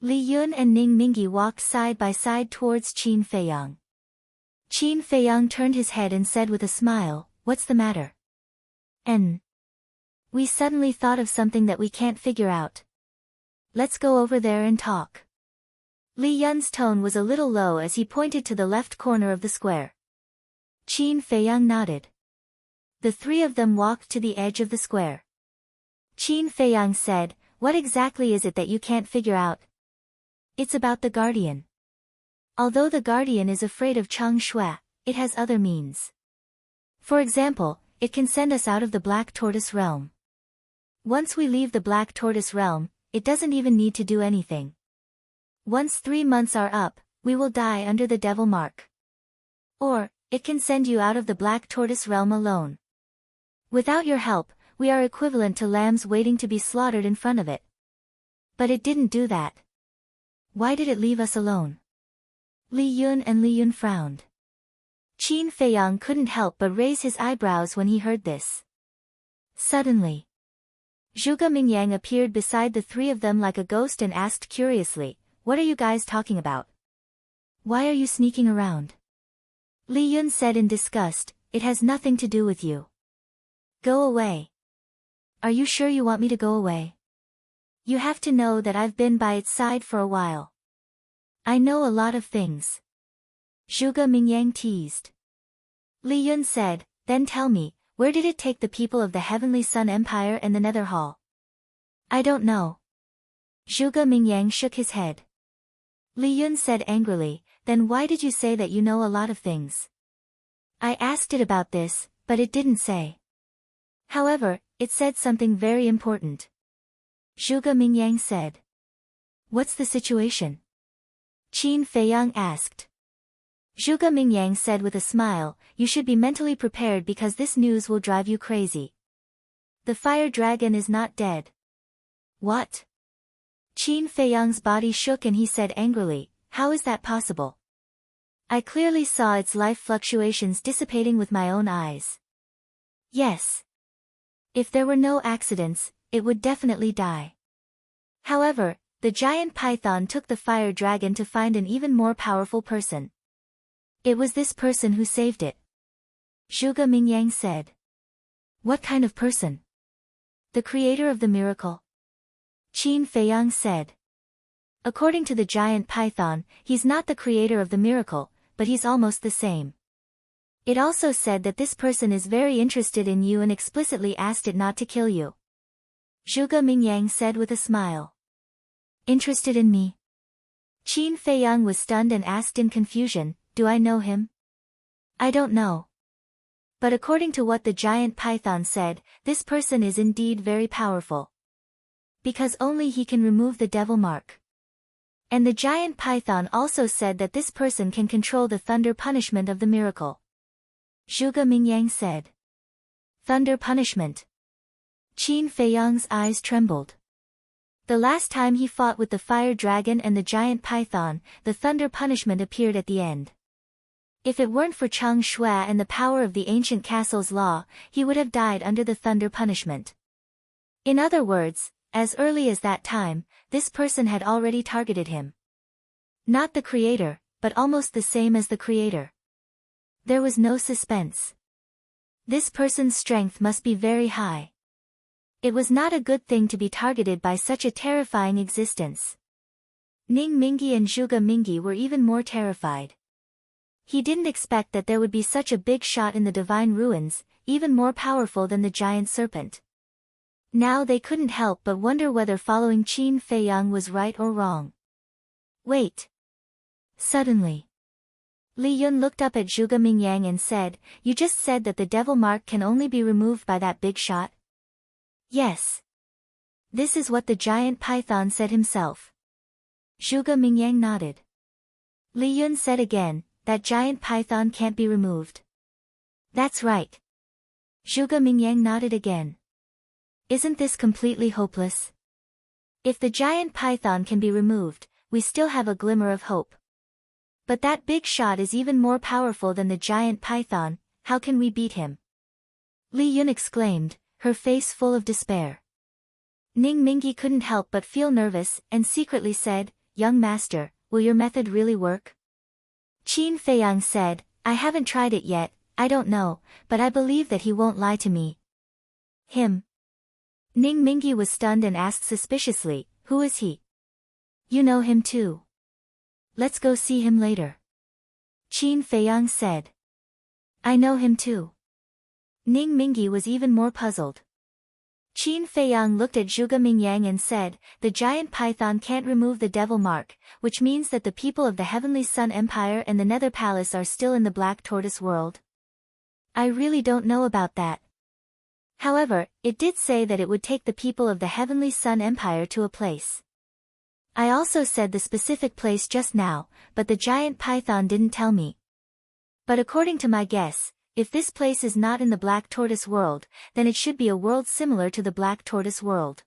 Li Yun and Ning Mingyi walked side by side towards Qin Feiyang. Qin Feiyang turned his head and said with a smile, "What's the matter?" We suddenly thought of something that we can't figure out. Let's go over there and talk." Li Yun's tone was a little low as he pointed to the left corner of the square. Qin Feiyang nodded. The three of them walked to the edge of the square. Qin Feiyang said, "What exactly is it that you can't figure out?" "It's about the guardian. Although the guardian is afraid of Chang Shui, it has other means. For example, it can send us out of the Black Tortoise realm. Once we leave the Black Tortoise realm, it doesn't even need to do anything. Once 3 months are up, we will die under the devil mark. Or, it can send you out of the Black Tortoise realm alone. Without your help, we are equivalent to lambs waiting to be slaughtered in front of it. But it didn't do that. Why did it leave us alone?" Li Yun and Li Yun frowned. Qin Feiyang couldn't help but raise his eyebrows when he heard this. Suddenly, Zhuge Mingyang appeared beside the three of them like a ghost and asked curiously, "What are you guys talking about? Why are you sneaking around?" Li Yun said in disgust, "It has nothing to do with you. Go away." "Are you sure you want me to go away? You have to know that I've been by its side for a while. I know a lot of things." Zhuge Mingyang teased. Li Yun said, "Then tell me, where did it take the people of the Heavenly Sun Empire and the Nether Hall?" "I don't know." Zhuge Mingyang shook his head. Li Yun said angrily, "Then why did you say that you know a lot of things?" "I asked it about this, but it didn't say. However, it said something very important." Zhuge Mingyang said. "What's the situation?" Qin Feiyang asked. Zhuge Mingyang said with a smile, "You should be mentally prepared because this news will drive you crazy. The fire dragon is not dead." "What?" Qin Feiyang's body shook and he said angrily, "How is that possible? I clearly saw its life fluctuations dissipating with my own eyes." "Yes. If there were no accidents, it would definitely die. However, the giant python took the fire dragon to find an even more powerful person. It was this person who saved it." Zhuge Mingyang said. "What kind of person?" "The creator of the miracle." Qin Feiyang said. "According to the giant python, he's not the creator of the miracle, but he's almost the same. It also said that this person is very interested in you and explicitly asked it not to kill you." Zhuge Mingyang said with a smile. Interested in me? Qin Feiyang was stunned and asked in confusion, do I know him? I don't know. But according to what the giant python said, this person is indeed very powerful. Because only he can remove the devil mark. And the giant python also said that this person can control the thunder punishment of the miracle. Zhuge Mingyang said. Thunder punishment. Qin Feiyang's eyes trembled. The last time he fought with the fire dragon and the giant python, the thunder punishment appeared at the end. If it weren't for Chang Shui and the power of the ancient castle's law, he would have died under the thunder punishment. In other words, as early as that time, this person had already targeted him. Not the creator, but almost the same as the creator. There was no suspense. This person's strength must be very high. It was not a good thing to be targeted by such a terrifying existence. Ning Mingyi and Zhuge Mingyi were even more terrified. He didn't expect that there would be such a big shot in the divine ruins, even more powerful than the giant serpent. Now they couldn't help but wonder whether following Qin Feiyang was right or wrong. Wait. Suddenly, Li Yun looked up at Zhuge Mingyang and said, you just said that the devil mark can only be removed by that big shot? Yes. This is what the giant python said himself. Zhuge Mingyang nodded. Li Yun said again, that giant python can't be removed. That's right. Zhuge Mingyang nodded again. Isn't this completely hopeless? If the giant python can be removed, we still have a glimmer of hope. But that big shot is even more powerful than the giant python, how can we beat him? Li Yun exclaimed, her face full of despair. Ning Mingyi couldn't help but feel nervous and secretly said, young master, will your method really work? Qin Feiyang said, I haven't tried it yet, I don't know, but I believe that he won't lie to me. Him? Ning Mingyi was stunned and asked suspiciously, who is he? You know him too. Let's go see him later. Qin Feiyang said. I know him too. Ning Mingyi was even more puzzled. Qin Feiyang looked at Zhuge Mingyang and said, the giant python can't remove the devil mark, which means that the people of the Heavenly Sun Empire and the Nether Palace are still in the Black Tortoise world. I really don't know about that. However, it did say that it would take the people of the Heavenly Sun Empire to a place. I also said the specific place just now, but the giant python didn't tell me. But according to my guess, if this place is not in the Black Tortoise world, then it should be a world similar to the Black Tortoise world.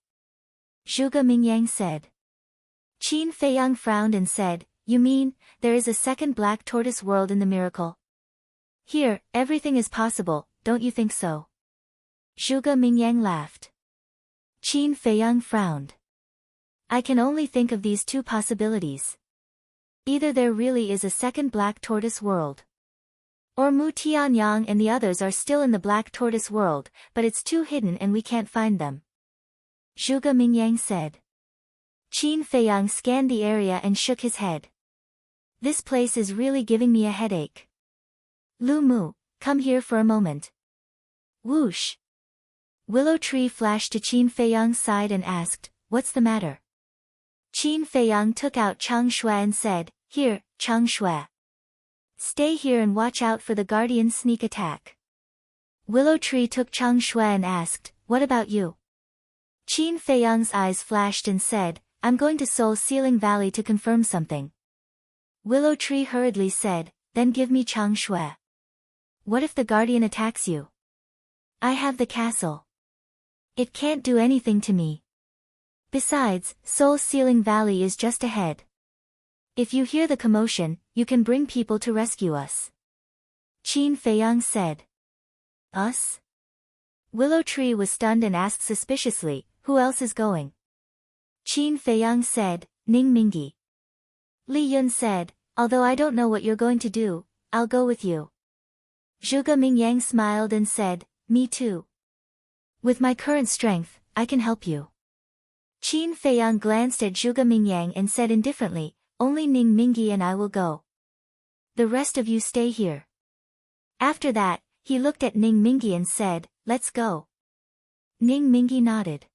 Zhuge Mingyang said. Qin Feiyang frowned and said, you mean, there is a second Black Tortoise world in the miracle? Here, everything is possible, don't you think so? Zhuge Mingyang laughed. Qin Feiyang frowned. I can only think of these two possibilities. Either there really is a second Black Tortoise world. Or Mu Tianyang and the others are still in the Black Tortoise world, but it's too hidden and we can't find them. Zhuge Mingyang said. Qin Feiyang scanned the area and shook his head. This place is really giving me a headache. Lu Mu, come here for a moment. Whoosh. Willow Tree flashed to Qin Feiyang's side and asked, what's the matter? Qin Feiyang took out Chang Shui and said, here, Chang Shui. Stay here and watch out for the Guardian's sneak attack. Willow Tree took Chang Shui and asked, what about you? Qin Feiyang's eyes flashed and said, I'm going to Soul Ceiling Valley to confirm something. Willow Tree hurriedly said, then give me Chang Shui. What if the Guardian attacks you? I have the castle. It can't do anything to me. Besides, Soul Ceiling Valley is just ahead. If you hear the commotion, you can bring people to rescue us. Qin Feiyang said. Us? Willow Tree was stunned and asked suspiciously, who else is going? Qin Feiyang said, Ning Mingyi. Li Yun said, although I don't know what you're going to do, I'll go with you. Zhuge Mingyang smiled and said, me too. With my current strength, I can help you. Qin Feiyang glanced at Zhuge Mingyang and said indifferently, only Ning Mingyi and I will go. The rest of you stay here. After that, he looked at Ning Mingyi and said, let's go. Ning Mingyi nodded.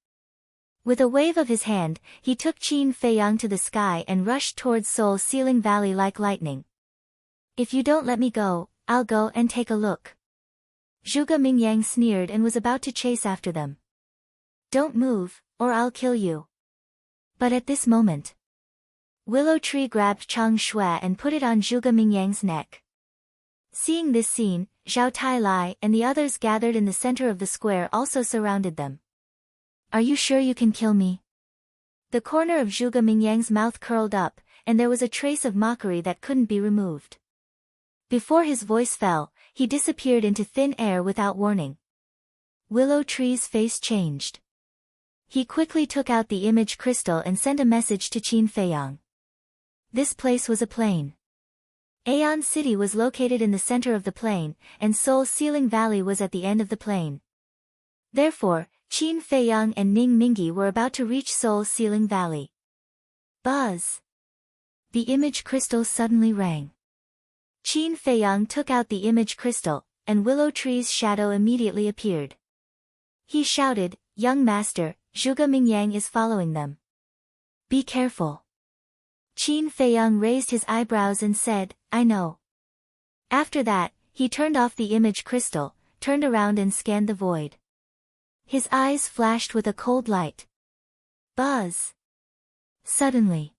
With a wave of his hand, he took Qin Feiyang to the sky and rushed towards Soul-Sealing Valley like lightning. If you don't let me go, I'll go and take a look. Zhuge Mingyang sneered and was about to chase after them. Don't move, or I'll kill you. But at this moment, Willow Tree grabbed Chang Shui and put it on Zhuge Mingyang's neck. Seeing this scene, Zhao Tai and the others gathered in the center of the square also surrounded them. Are you sure you can kill me? The corner of Zhuge Mingyang's mouth curled up, and there was a trace of mockery that couldn't be removed. Before his voice fell, he disappeared into thin air without warning. Willow Tree's face changed. He quickly took out the image crystal and sent a message to Qin Feiyang. This place was a plain. Aeon City was located in the center of the plain, and Soul-Sealing Valley was at the end of the plain. Therefore, Qin Feiyang and Ning Mingi were about to reach Soul-Sealing Valley. Buzz! The image crystal suddenly rang. Qin Feiyang took out the image crystal, and Willow Tree's shadow immediately appeared. He shouted, "Young master, Zhuge Mingyang is following them. Be careful." Qin Feiyang raised his eyebrows and said, "I know." After that, he turned off the image crystal, turned around and scanned the void. His eyes flashed with a cold light. Buzz! Suddenly,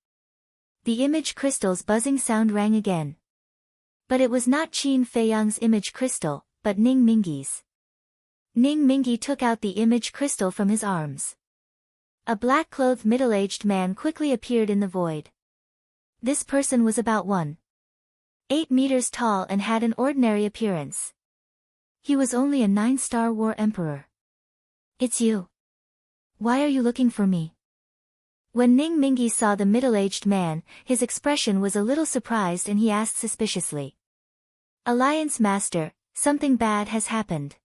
the image crystal's buzzing sound rang again. But it was not Qin Feiyang's image crystal, but Ning Mingi's. Ning Mingi took out the image crystal from his arms. A black-clothed middle-aged man quickly appeared in the void. This person was about 1.8 meters tall and had an ordinary appearance. He was only a 9-star war emperor. It's you. Why are you looking for me? When Ning Mingi saw the middle-aged man, his expression was a little surprised and he asked suspiciously. Alliance Master, something bad has happened.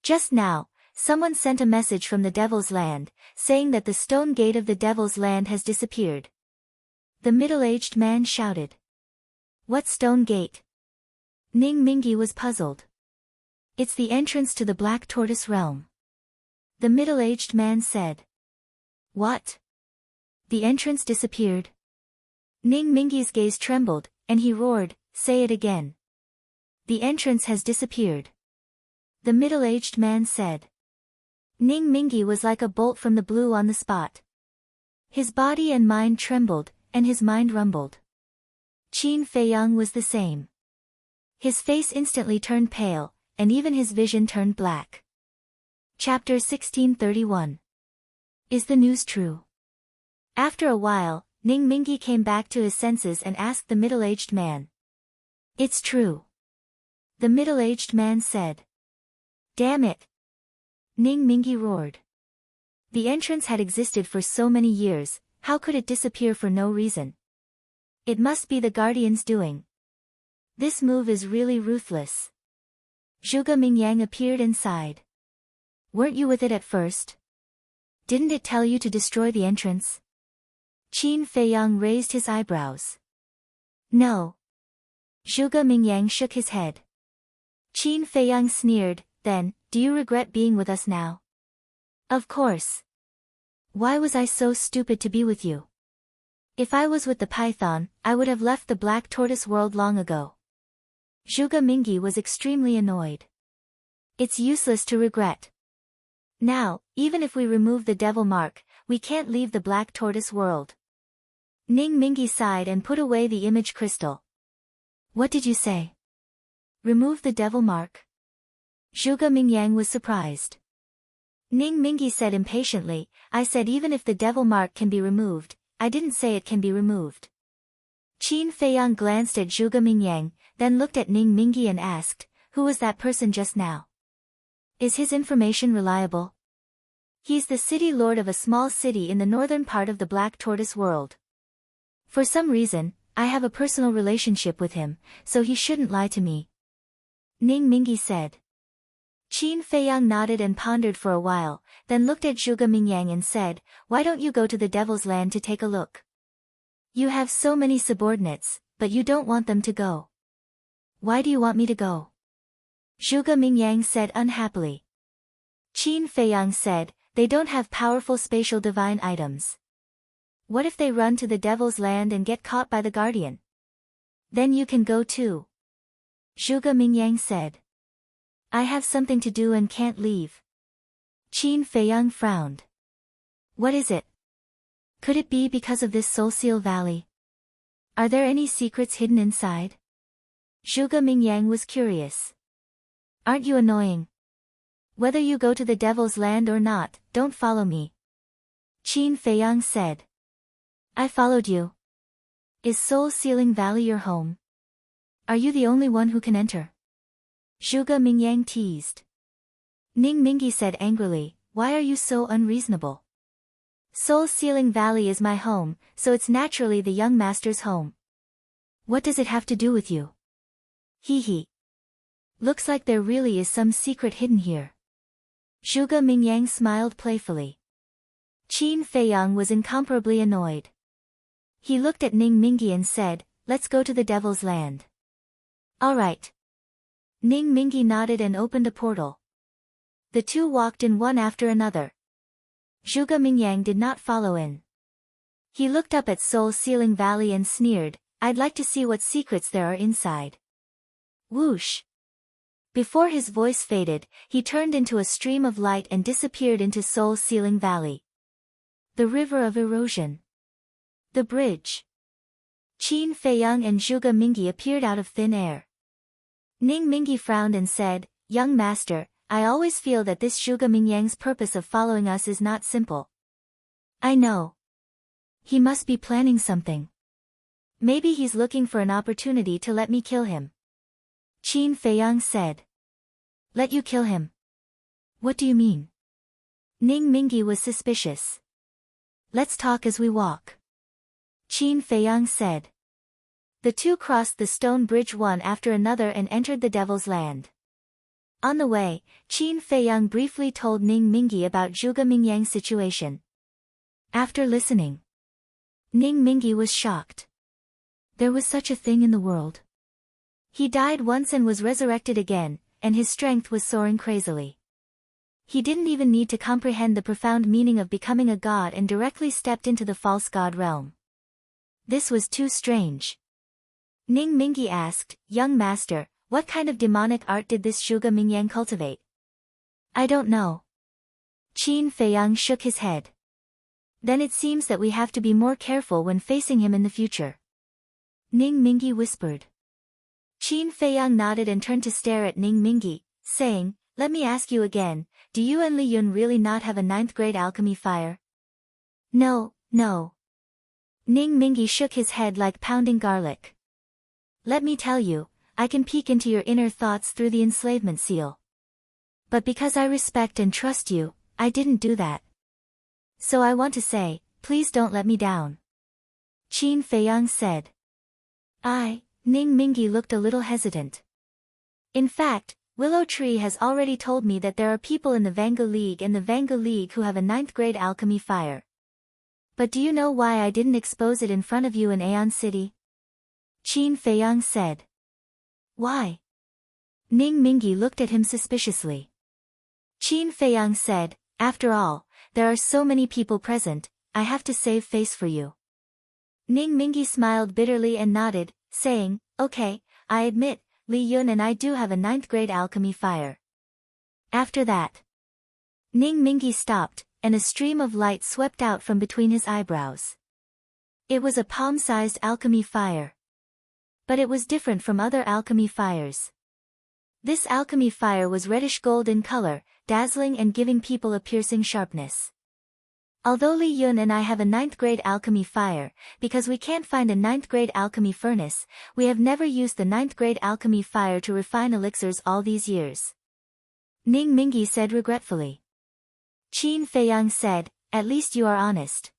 Just now, someone sent a message from the Devil's Land, saying that the stone gate of the Devil's Land has disappeared. The middle-aged man shouted. What stone gate? Ning Mingi was puzzled. It's the entrance to the Black Tortoise Realm. The middle-aged man said. What? The entrance disappeared? Ning Mingi's gaze trembled, and he roared, Say it again. The entrance has disappeared. The middle-aged man said. Ning Mingi was like a bolt from the blue on the spot. His body and mind trembled, and his mind rumbled. Qin Feiyang was the same. His face instantly turned pale, and even his vision turned black. Chapter 1631. Is the news true? After a while, Ning Mingi came back to his senses and asked the middle-aged man. It's true. The middle-aged man said. Damn it! Ning Mingi roared. The entrance had existed for so many years, how could it disappear for no reason? It must be the Guardian's doing. This move is really ruthless. Zhuge Mingyang appeared and sighed. Weren't you with it at first? Didn't it tell you to destroy the entrance? Qin Feiyang raised his eyebrows. No. Zhuge Mingyang shook his head. Qin Feiyang sneered, Then, do you regret being with us now? Of course. Why was I so stupid to be with you? If I was with the python, I would have left the Black Tortoise world long ago. Zhuge Mingi was extremely annoyed. It's useless to regret. Now, even if we remove the devil mark, we can't leave the Black Tortoise world. Ning Mingi sighed and put away the image crystal. What did you say? Remove the devil mark? Zhuge Mingyang was surprised. Ning Mingi said impatiently, I said even if the devil mark can be removed, I didn't say it can be removed. Qin Feiyang glanced at Zhuge Mingyang, then looked at Ning Mingi and asked, Who was that person just now? Is his information reliable? He's the city lord of a small city in the northern part of the Black Tortoise world. For some reason, I have a personal relationship with him, so he shouldn't lie to me. Ning Mingi said. Qin Feiyang nodded and pondered for a while, then looked at Zhuge Mingyang and said, Why don't you go to the Devil's Land to take a look? You have so many subordinates, but you don't want them to go. Why do you want me to go? Zhuge Mingyang said unhappily. Qin Feiyang said, they don't have powerful spatial divine items. What if they run to the Devil's Land and get caught by the Guardian? Then you can go too. Zhuge Mingyang said. I have something to do and can't leave. Qin Feiyang frowned. What is it? Could it be because of this Soul Seal Valley? Are there any secrets hidden inside? Zhuge Mingyang was curious. Aren't you annoying? Whether you go to the Devil's Land or not, don't follow me. Qin Feiyang said. I followed you. Is Soul Sealing Valley your home? Are you the only one who can enter? Zhuge Mingyang teased. Ning Mingi said angrily, why are you so unreasonable? Soul Sealing Valley is my home, so it's naturally the young master's home. What does it have to do with you? Hee hee. Looks like there really is some secret hidden here. Zhuge Mingyang smiled playfully. Qin Feiyang was incomparably annoyed. He looked at Ning Mingi and said, let's go to the Devil's Land. All right. Ning Mingi nodded and opened a portal. The two walked in one after another. Zhuge Mingyang did not follow in. He looked up at Soul Sealing Valley and sneered, I'd like to see what secrets there are inside. Whoosh! Before his voice faded, he turned into a stream of light and disappeared into Soul Sealing Valley. The River of Erosion. The bridge. Qin Feiyang and Zhuge Mingi appeared out of thin air. Ning Mingi frowned and said, young master, I always feel that this Zhuge Mingyang's purpose of following us is not simple. I know. He must be planning something. Maybe he's looking for an opportunity to let me kill him. Qin Feiyang said. Let you kill him? What do you mean? Ning Mingi was suspicious. Let's talk as we walk. Qin Feiyang said. The two crossed the stone bridge one after another and entered the Devil's Land. On the way, Qin Feiyang briefly told Ning Mingi about Zhuge Mingyang's situation. After listening, Ning Mingi was shocked. There was such a thing in the world. He died once and was resurrected again, and his strength was soaring crazily. He didn't even need to comprehend the profound meaning of becoming a god and directly stepped into the false god realm. This was too strange. Ning Mingi asked, young master, what kind of demonic art did this Zhuge Mingyang cultivate? I don't know. Qin Feiyang shook his head. Then it seems that we have to be more careful when facing him in the future. Ning Mingi whispered. Qin Feiyang nodded and turned to stare at Ning Mingi, saying, let me ask you again, do you and Li Yun really not have a 9th grade alchemy fire? No, no. Ning Mingi shook his head like pounding garlic. Let me tell you, I can peek into your inner thoughts through the enslavement seal. But because I respect and trust you, I didn't do that. So I want to say, please don't let me down. Qin Feiyang said. Ning Mingi looked a little hesitant. In fact, Willow Tree has already told me that there are people in the Vangu League and the Vangu League who have a 9th grade alchemy fire. But do you know why I didn't expose it in front of you in Aeon City? Qin Feiyang said. Why? Ning Mingi looked at him suspiciously. Qin Feiyang said, after all, there are so many people present, I have to save face for you. Ning Mingi smiled bitterly and nodded, saying, okay, I admit, Li Yun and I do have a 9th grade alchemy fire. After that, Ning Mingi stopped, and a stream of light swept out from between his eyebrows. It was a palm-sized alchemy fire. But it was different from other alchemy fires. This alchemy fire was reddish-gold in color, dazzling and giving people a piercing sharpness. Although Li Yun and I have a 9th grade alchemy fire, because we can't find a 9th grade alchemy furnace, we have never used the 9th grade alchemy fire to refine elixirs all these years. Ning Mingi said regretfully. Qin Feiyang said, at least you are honest.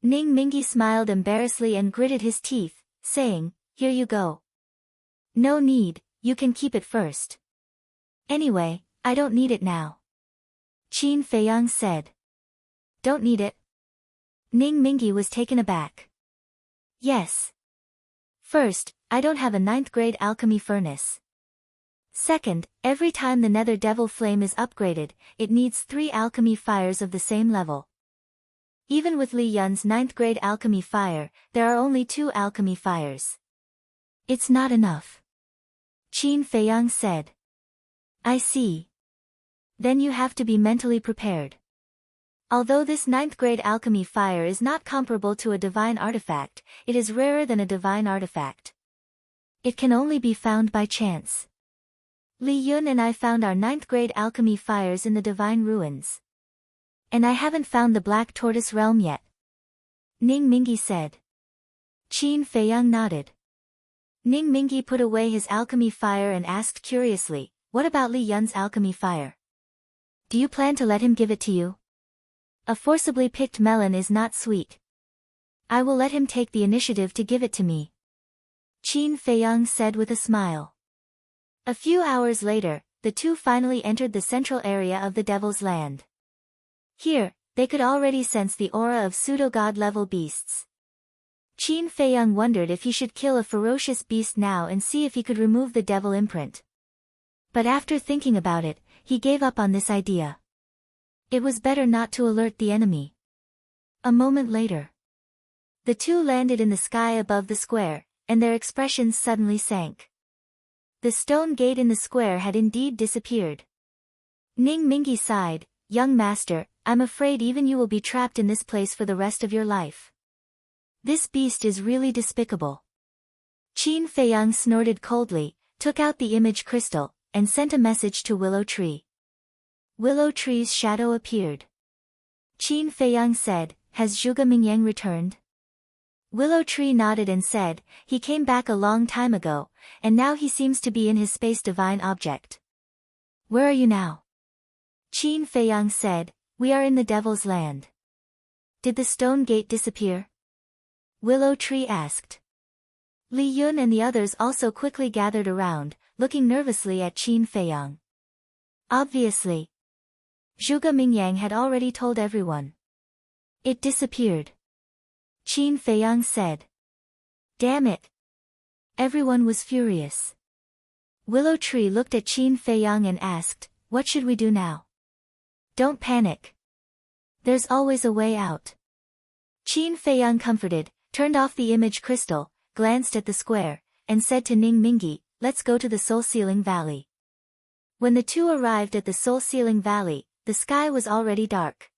Ning Mingi smiled embarrassedly and gritted his teeth, saying, here you go. No need, you can keep it first. Anyway, I don't need it now. Qin Feiyang said. Don't need it? Ning Mingi was taken aback. Yes. First, I don't have a 9th grade alchemy furnace. Second, every time the nether devil flame is upgraded, it needs 3 alchemy fires of the same level. Even with Li Yun's 9th grade alchemy fire, there are only 2 alchemy fires. It's not enough. Qin Feiyang said. I see. Then you have to be mentally prepared. Although this 9th grade alchemy fire is not comparable to a divine artifact, it is rarer than a divine artifact. It can only be found by chance. Li Yun and I found our 9th grade alchemy fires in the divine ruins. And I haven't found the Black Tortoise realm yet. Ning Mingi said. Qin Feiyang nodded. Ning Mingi put away his alchemy fire and asked curiously, what about Li Yun's alchemy fire? Do you plan to let him give it to you? A forcibly picked melon is not sweet. I will let him take the initiative to give it to me. Qin Feiyang said with a smile. A few hours later, the two finally entered the central area of the Devil's Land. Here, they could already sense the aura of pseudo-god level beasts. Qin Feiyang wondered if he should kill a ferocious beast now and see if he could remove the devil imprint. But after thinking about it, he gave up on this idea. It was better not to alert the enemy. A moment later, the two landed in the sky above the square, and their expressions suddenly sank. The stone gate in the square had indeed disappeared. Ning Mingi sighed, young master, I'm afraid even you will be trapped in this place for the rest of your life. This beast is really despicable. Qin Feiyang snorted coldly, took out the image crystal, and sent a message to Willow Tree. Willow Tree's shadow appeared. Qin Feiyang said, has Zhuge Mingyang returned? Willow Tree nodded and said, he came back a long time ago, and now he seems to be in his space divine object. Where are you now? Qin Feiyang said, we are in the Devil's Land. Did the stone gate disappear? Willow Tree asked. Li Yun and the others also quickly gathered around, looking nervously at Qin Feiyang. Obviously, Zhuge Mingyang had already told everyone. It disappeared. Qin Feiyang said. Damn it. Everyone was furious. Willow Tree looked at Qin Feiyang and asked, what should we do now? Don't panic. There's always a way out. Qin Feiyang comforted, turned off the image crystal, glanced at the square, and said to Ning Mingi, let's go to the Soul Sealing Valley. When the two arrived at the Soul Sealing Valley, the sky was already dark.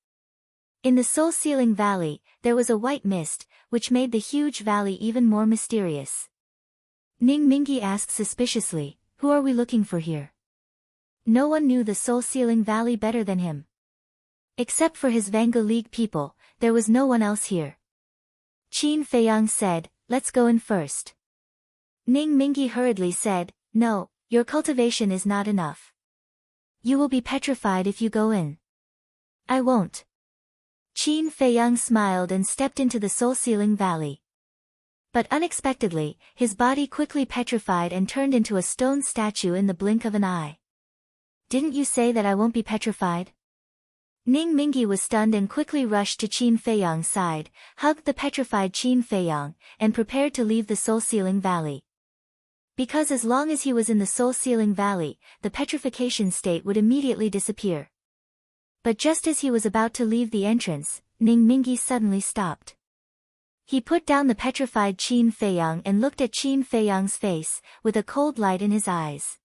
In the Soul Sealing Valley, there was a white mist, which made the huge valley even more mysterious. Ning Mingi asked suspiciously, who are we looking for here? No one knew the Soul Sealing Valley better than him. Except for his Vanga League people, there was no one else here. Qin Feiyang said, let's go in first. Ning Mingi hurriedly said, no, your cultivation is not enough. You will be petrified if you go in. I won't. Qin Feiyang smiled and stepped into the Soul Sealing Valley. But unexpectedly, his body quickly petrified and turned into a stone statue in the blink of an eye. Didn't you say that I won't be petrified? Ning Mingi was stunned and quickly rushed to Qin Feiyang's side, hugged the petrified Qin Feiyang, and prepared to leave the Soul Sealing Valley. Because as long as he was in the Soul Sealing Valley, the petrification state would immediately disappear. But just as he was about to leave the entrance, Ning Mingi suddenly stopped. He put down the petrified Qin Feiyang and looked at Qin Feiyang's face, with a cold light in his eyes.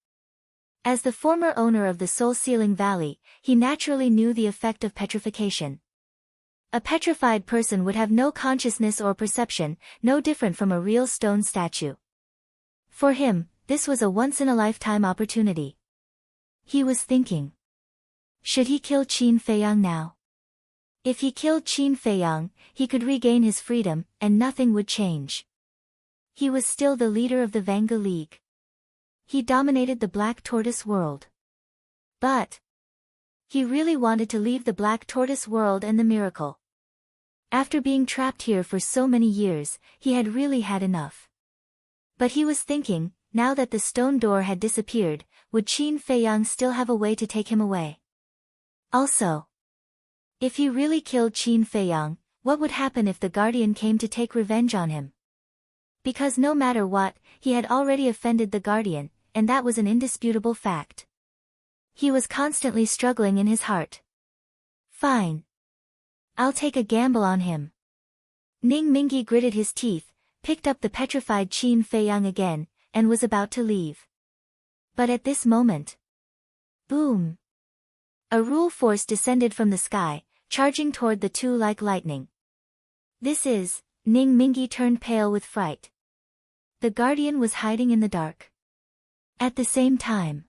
As the former owner of the Soul Sealing Valley, he naturally knew the effect of petrification. A petrified person would have no consciousness or perception, no different from a real stone statue. For him, this was a once-in-a-lifetime opportunity. He was thinking. Should he kill Qin Feiyang now? If he killed Qin Feiyang, he could regain his freedom, and nothing would change. He was still the leader of the Vanga League. He dominated the Black Tortoise world. But he really wanted to leave the Black Tortoise world and the miracle. After being trapped here for so many years, he had really had enough. But he was thinking, now that the stone door had disappeared, would Qin Feiyang still have a way to take him away? Also, if he really killed Qin Feiyang, what would happen if the Guardian came to take revenge on him? Because no matter what, he had already offended the Guardian, and that was an indisputable fact. He was constantly struggling in his heart. Fine. I'll take a gamble on him. Ning Mingi gritted his teeth, picked up the petrified Qin Feiyang again, and was about to leave. But at this moment... boom! A rule force descended from the sky, charging toward the two like lightning. This is... Ning Mingi turned pale with fright. The guardian was hiding in the dark. At the same time,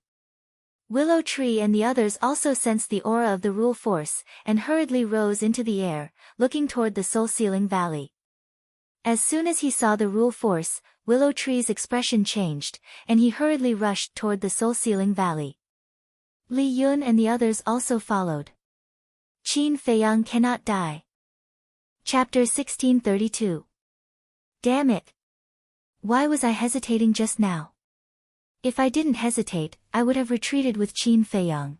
Willow Tree and the others also sensed the aura of the rule force, and hurriedly rose into the air, looking toward the soul-sealing valley. As soon as he saw the rule force, Willow Tree's expression changed, and he hurriedly rushed toward the soul-sealing valley. Li Yun and the others also followed. Qin Feiyang cannot die. Chapter 1632. Damn it! Why was I hesitating just now? If I didn't hesitate, I would have retreated with Qin Feiyang.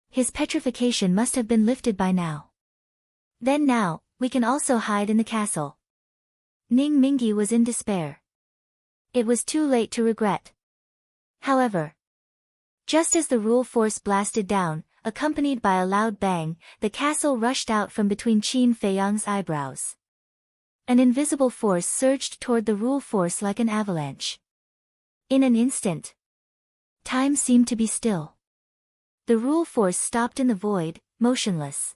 His petrification must have been lifted by now. Then now, we can also hide in the castle. Ning Mingi was in despair. It was too late to regret. However, just as the rule force blasted down, accompanied by a loud bang, the castle rushed out from between Qin Feiyang's eyebrows. An invisible force surged toward the rule force like an avalanche. In an instant, time seemed to be still. The rule force stopped in the void, motionless.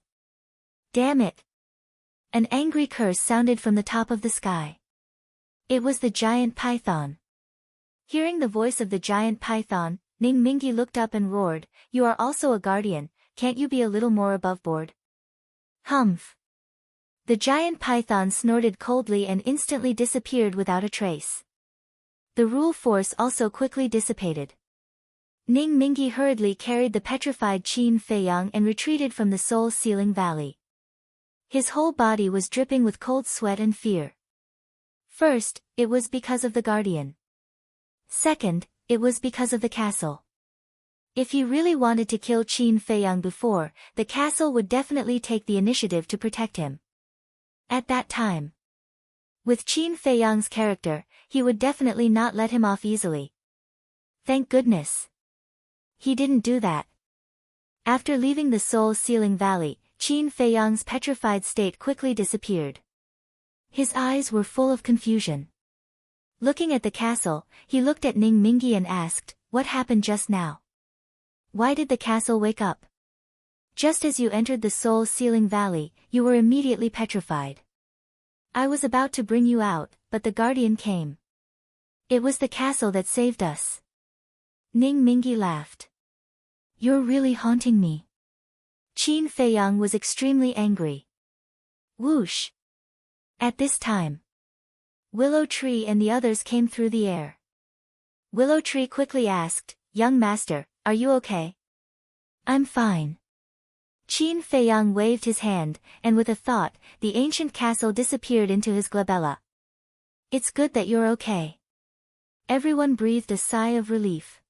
Damn it! An angry curse sounded from the top of the sky. It was the giant python. Hearing the voice of the giant python, Ning Mingi looked up and roared, "You are also a guardian, can't you be a little more above board?" Humph! The giant python snorted coldly and instantly disappeared without a trace. The rule force also quickly dissipated. Ning Mingi hurriedly carried the petrified Qin Feiyang and retreated from the soul-sealing valley. His whole body was dripping with cold sweat and fear. First, it was because of the guardian. Second, it was because of the castle. If he really wanted to kill Qin Feiyang before, the castle would definitely take the initiative to protect him. At that time, with Qin Feiyang's character, he would definitely not let him off easily. Thank goodness. He didn't do that. After leaving the soul-sealing valley, Qin Feiyang's petrified state quickly disappeared. His eyes were full of confusion. Looking at the castle, he looked at Ning Mingi and asked, "What happened just now? Why did the castle wake up? Just as you entered the soul-sealing valley, you were immediately petrified. I was about to bring you out, but the guardian came. It was the castle that saved us." Ning Mingi laughed. "You're really haunting me." Qin Feiyang was extremely angry. Whoosh! At this time, Willow Tree and the others came through the air. Willow Tree quickly asked, "Young master, are you okay?" "I'm fine." Qin Feiyang waved his hand, and with a thought, the ancient castle disappeared into his glabella. "It's good that you're okay." Everyone breathed a sigh of relief.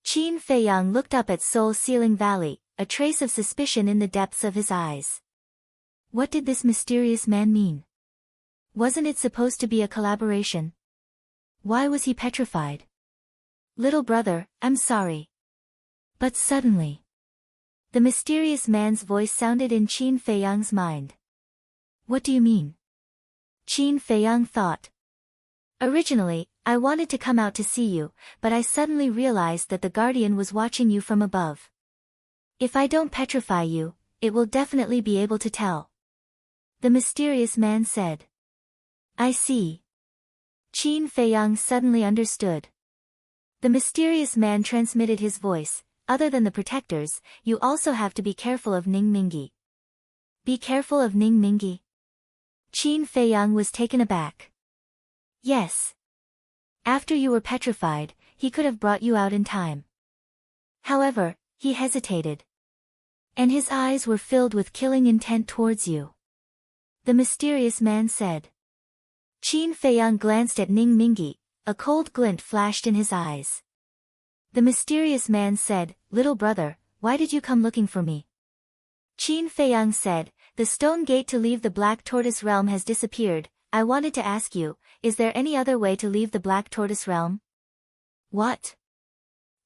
Qin Feiyang looked up at Soul-Sealing Valley, a trace of suspicion in the depths of his eyes. What did this mysterious man mean? Wasn't it supposed to be a collaboration? Why was he petrified? "Little brother, I'm sorry." But suddenly, the mysterious man's voice sounded in Qin Feiyang's mind. "What do you mean?" Qin Feiyang thought. "Originally, I wanted to come out to see you, but I suddenly realized that the guardian was watching you from above. If I don't petrify you, it will definitely be able to tell." The mysterious man said. "I see." Qin Feiyang suddenly understood. The mysterious man transmitted his voice, "Other than the protectors, you also have to be careful of Ning Mingi." "Be careful of Ning Mingi?" Qin Feiyang was taken aback. "Yes. After you were petrified, he could have brought you out in time." However, he hesitated. "And his eyes were filled with killing intent towards you," the mysterious man said. Qin Feiyang glanced at Ning Mingi, a cold glint flashed in his eyes. The mysterious man said, "Little brother, why did you come looking for me?" Qin Feiyang said, "The stone gate to leave the Black Tortoise Realm has disappeared. I wanted to ask you, is there any other way to leave the Black Tortoise Realm?" "What?"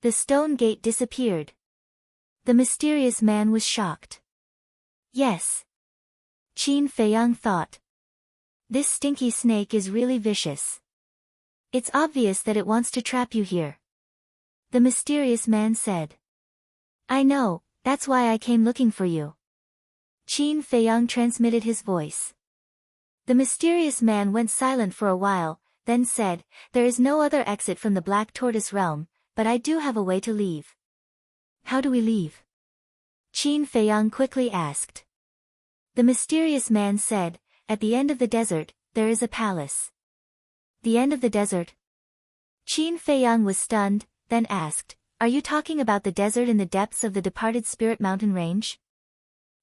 The stone gate disappeared. The mysterious man was shocked. Yes. Qin Feiyang thought. This stinky snake is really vicious. It's obvious that it wants to trap you here. The mysterious man said. I know, that's why I came looking for you. Qin Feiyang transmitted his voice. The mysterious man went silent for a while, then said, there is no other exit from the Black Tortoise realm, but I do have a way to leave. How do we leave? Qin Feiyang quickly asked. The mysterious man said, at the end of the desert, there is a palace. The end of the desert? Qin Feiyang was stunned, then asked, are you talking about the desert in the depths of the departed Spirit Mountain range?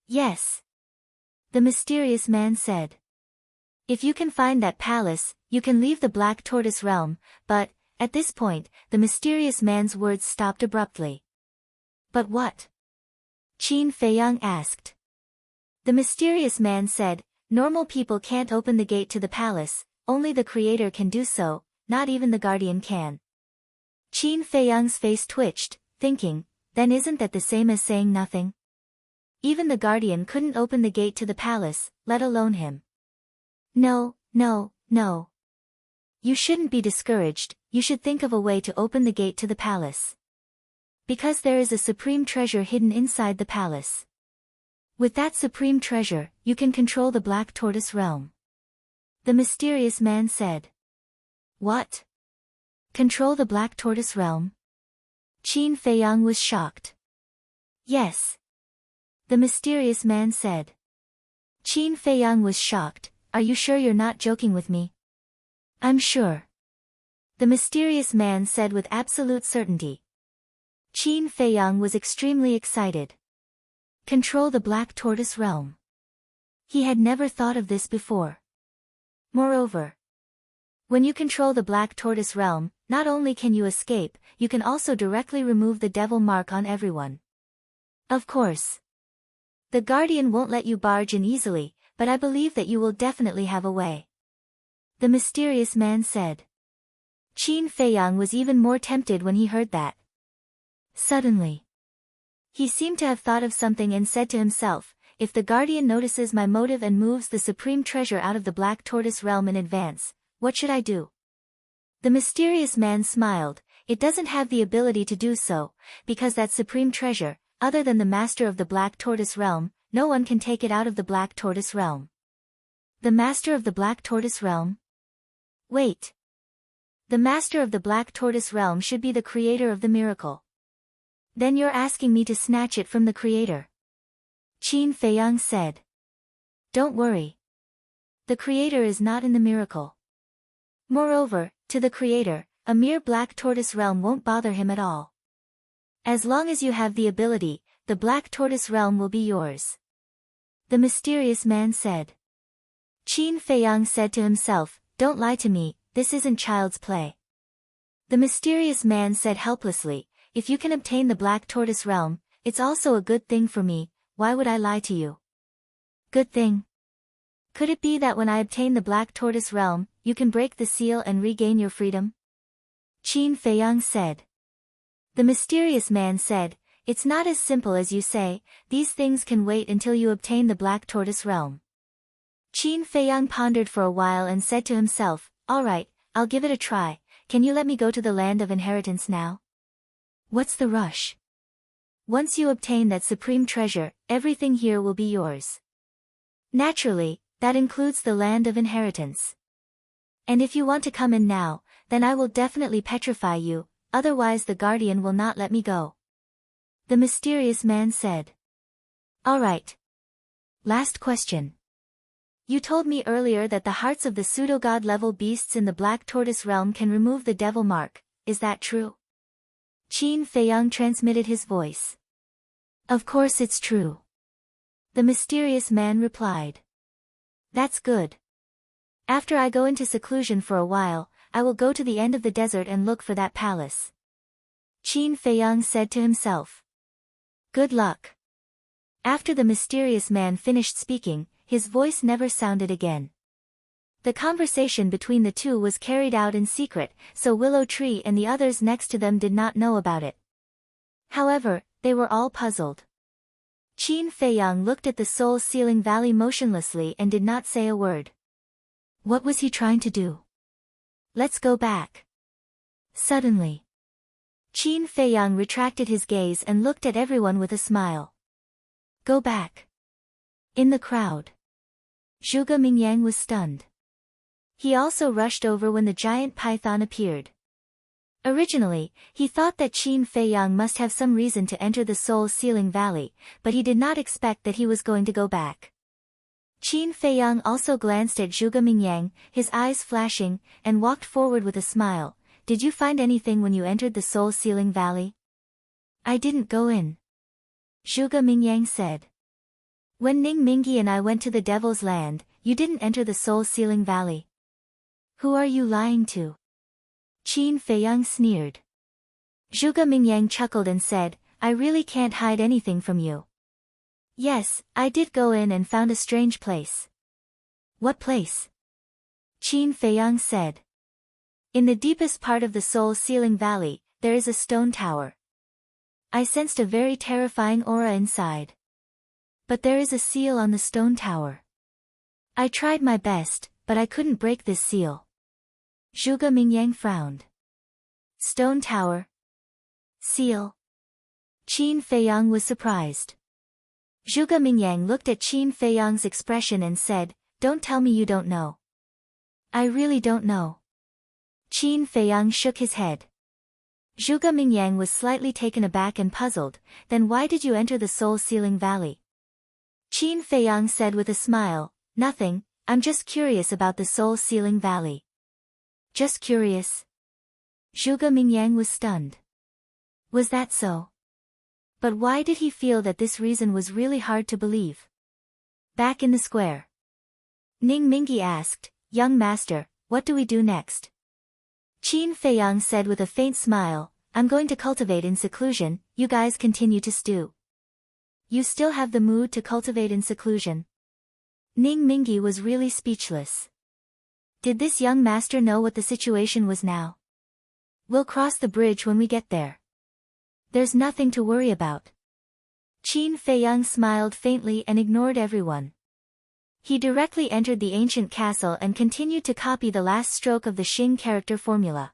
Yes. The mysterious man said. If you can find that palace, you can leave the Black Tortoise realm, but, at this point, the mysterious man's words stopped abruptly. But what? Qin Feiyang asked. The mysterious man said, normal people can't open the gate to the palace, only the creator can do so, not even the guardian can. Qin Feiyang's face twitched, thinking, then isn't that the same as saying nothing? Even the guardian couldn't open the gate to the palace, let alone him. No. You shouldn't be discouraged, you should think of a way to open the gate to the palace. Because there is a supreme treasure hidden inside the palace. With that supreme treasure, you can control the Black Tortoise realm. The mysterious man said. What? Control the Black Tortoise realm? Qin Feiyang was shocked. Yes. The mysterious man said. Qin Feiyang was shocked, are you sure you're not joking with me? I'm sure. The mysterious man said with absolute certainty. Qin Feiyang was extremely excited. Control the Black Tortoise realm. He had never thought of this before. Moreover, when you control the Black Tortoise realm, not only can you escape, you can also directly remove the devil mark on everyone. Of course. The guardian won't let you barge in easily, but I believe that you will definitely have a way. The mysterious man said. Qin Feiyang was even more tempted when he heard that. Suddenly, he seemed to have thought of something and said to himself, if the guardian notices my motive and moves the supreme treasure out of the Black Tortoise realm in advance, what should I do? The mysterious man smiled, it doesn't have the ability to do so, because that supreme treasure, other than the master of the Black Tortoise realm, no one can take it out of the Black Tortoise realm. The master of the Black Tortoise realm? Wait. The master of the Black Tortoise realm should be the creator of the miracle. Then you're asking me to snatch it from the creator. Qin Feiyang said. Don't worry. The creator is not in the miracle. Moreover, to the creator, a mere Black Tortoise realm won't bother him at all. As long as you have the ability, the Black Tortoise realm will be yours. The mysterious man said. Qin Feiyang said to himself, don't lie to me, this isn't child's play. The mysterious man said helplessly, if you can obtain the Black Tortoise realm, it's also a good thing for me, why would I lie to you? Good thing? Could it be that when I obtain the Black Tortoise realm, you can break the seal and regain your freedom? Qin Feiyang said. The mysterious man said, it's not as simple as you say, these things can wait until you obtain the Black Tortoise realm. Qin Feiyang pondered for a while and said to himself, alright, I'll give it a try, can you let me go to the land of inheritance now? What's the rush? Once you obtain that supreme treasure, everything here will be yours. Naturally, that includes the land of inheritance. And if you want to come in now, then I will definitely petrify you, otherwise the guardian will not let me go. The mysterious man said. Alright. Last question. You told me earlier that the hearts of the pseudo-god level beasts in the Black Tortoise realm can remove the devil mark, is that true? Qin Feiyang transmitted his voice. Of course it's true. The mysterious man replied. That's good. After I go into seclusion for a while, I will go to the end of the desert and look for that palace. Qin Feiyang said to himself. Good luck. After the mysterious man finished speaking, his voice never sounded again. The conversation between the two was carried out in secret, so Willow Tree and the others next to them did not know about it. However, they were all puzzled. Qin Feiyang looked at the soul-sealing valley motionlessly and did not say a word. What was he trying to do? Let's go back. Suddenly, Qin Feiyang retracted his gaze and looked at everyone with a smile. Go back. In the crowd, Zhuge Mingyang was stunned. He also rushed over when the giant python appeared. Originally, he thought that Qin Feiyang must have some reason to enter the soul-sealing valley, but he did not expect that he was going to go back. Qin Feiyang also glanced at Zhuge Mingyang, his eyes flashing, and walked forward with a smile. Did you find anything when you entered the soul-sealing valley? I didn't go in. Zhuge Mingyang said. When Ning Mingyi and I went to the Devil's Land, you didn't enter the soul-sealing valley. Who are you lying to? Qin Feiyang sneered. Zhuge Mingyang chuckled and said, I really can't hide anything from you. Yes, I did go in and found a strange place. What place? Qin Feiyang said. In the deepest part of the soul-sealing valley, there is a stone tower. I sensed a very terrifying aura inside. But there is a seal on the stone tower. I tried my best, but I couldn't break this seal. Zhuge Mingyang frowned. Stone tower? Seal? Qin Feiyang was surprised. Zhuge Mingyang looked at Qin Feiyang's expression and said, Don't tell me you don't know. I really don't know. Qin Feiyang shook his head. Zhuge Mingyang was slightly taken aback and puzzled. Then why did you enter the soul-sealing valley? Qin Feiyang said with a smile, Nothing, I'm just curious about the soul-sealing valley. Just curious? Zhuge Mingyang was stunned. Was that so? But why did he feel that this reason was really hard to believe? Back in the square, Ning Mingyi asked, Young master, what do we do next? Qin Feiyang said with a faint smile, I'm going to cultivate in seclusion, you guys continue to stew. You still have the mood to cultivate in seclusion? Ning Mingyi was really speechless. Did this young master know what the situation was now? We'll cross the bridge when we get there. There's nothing to worry about. Qin Feiyang smiled faintly and ignored everyone. He directly entered the ancient castle and continued to copy the last stroke of the Xing character formula.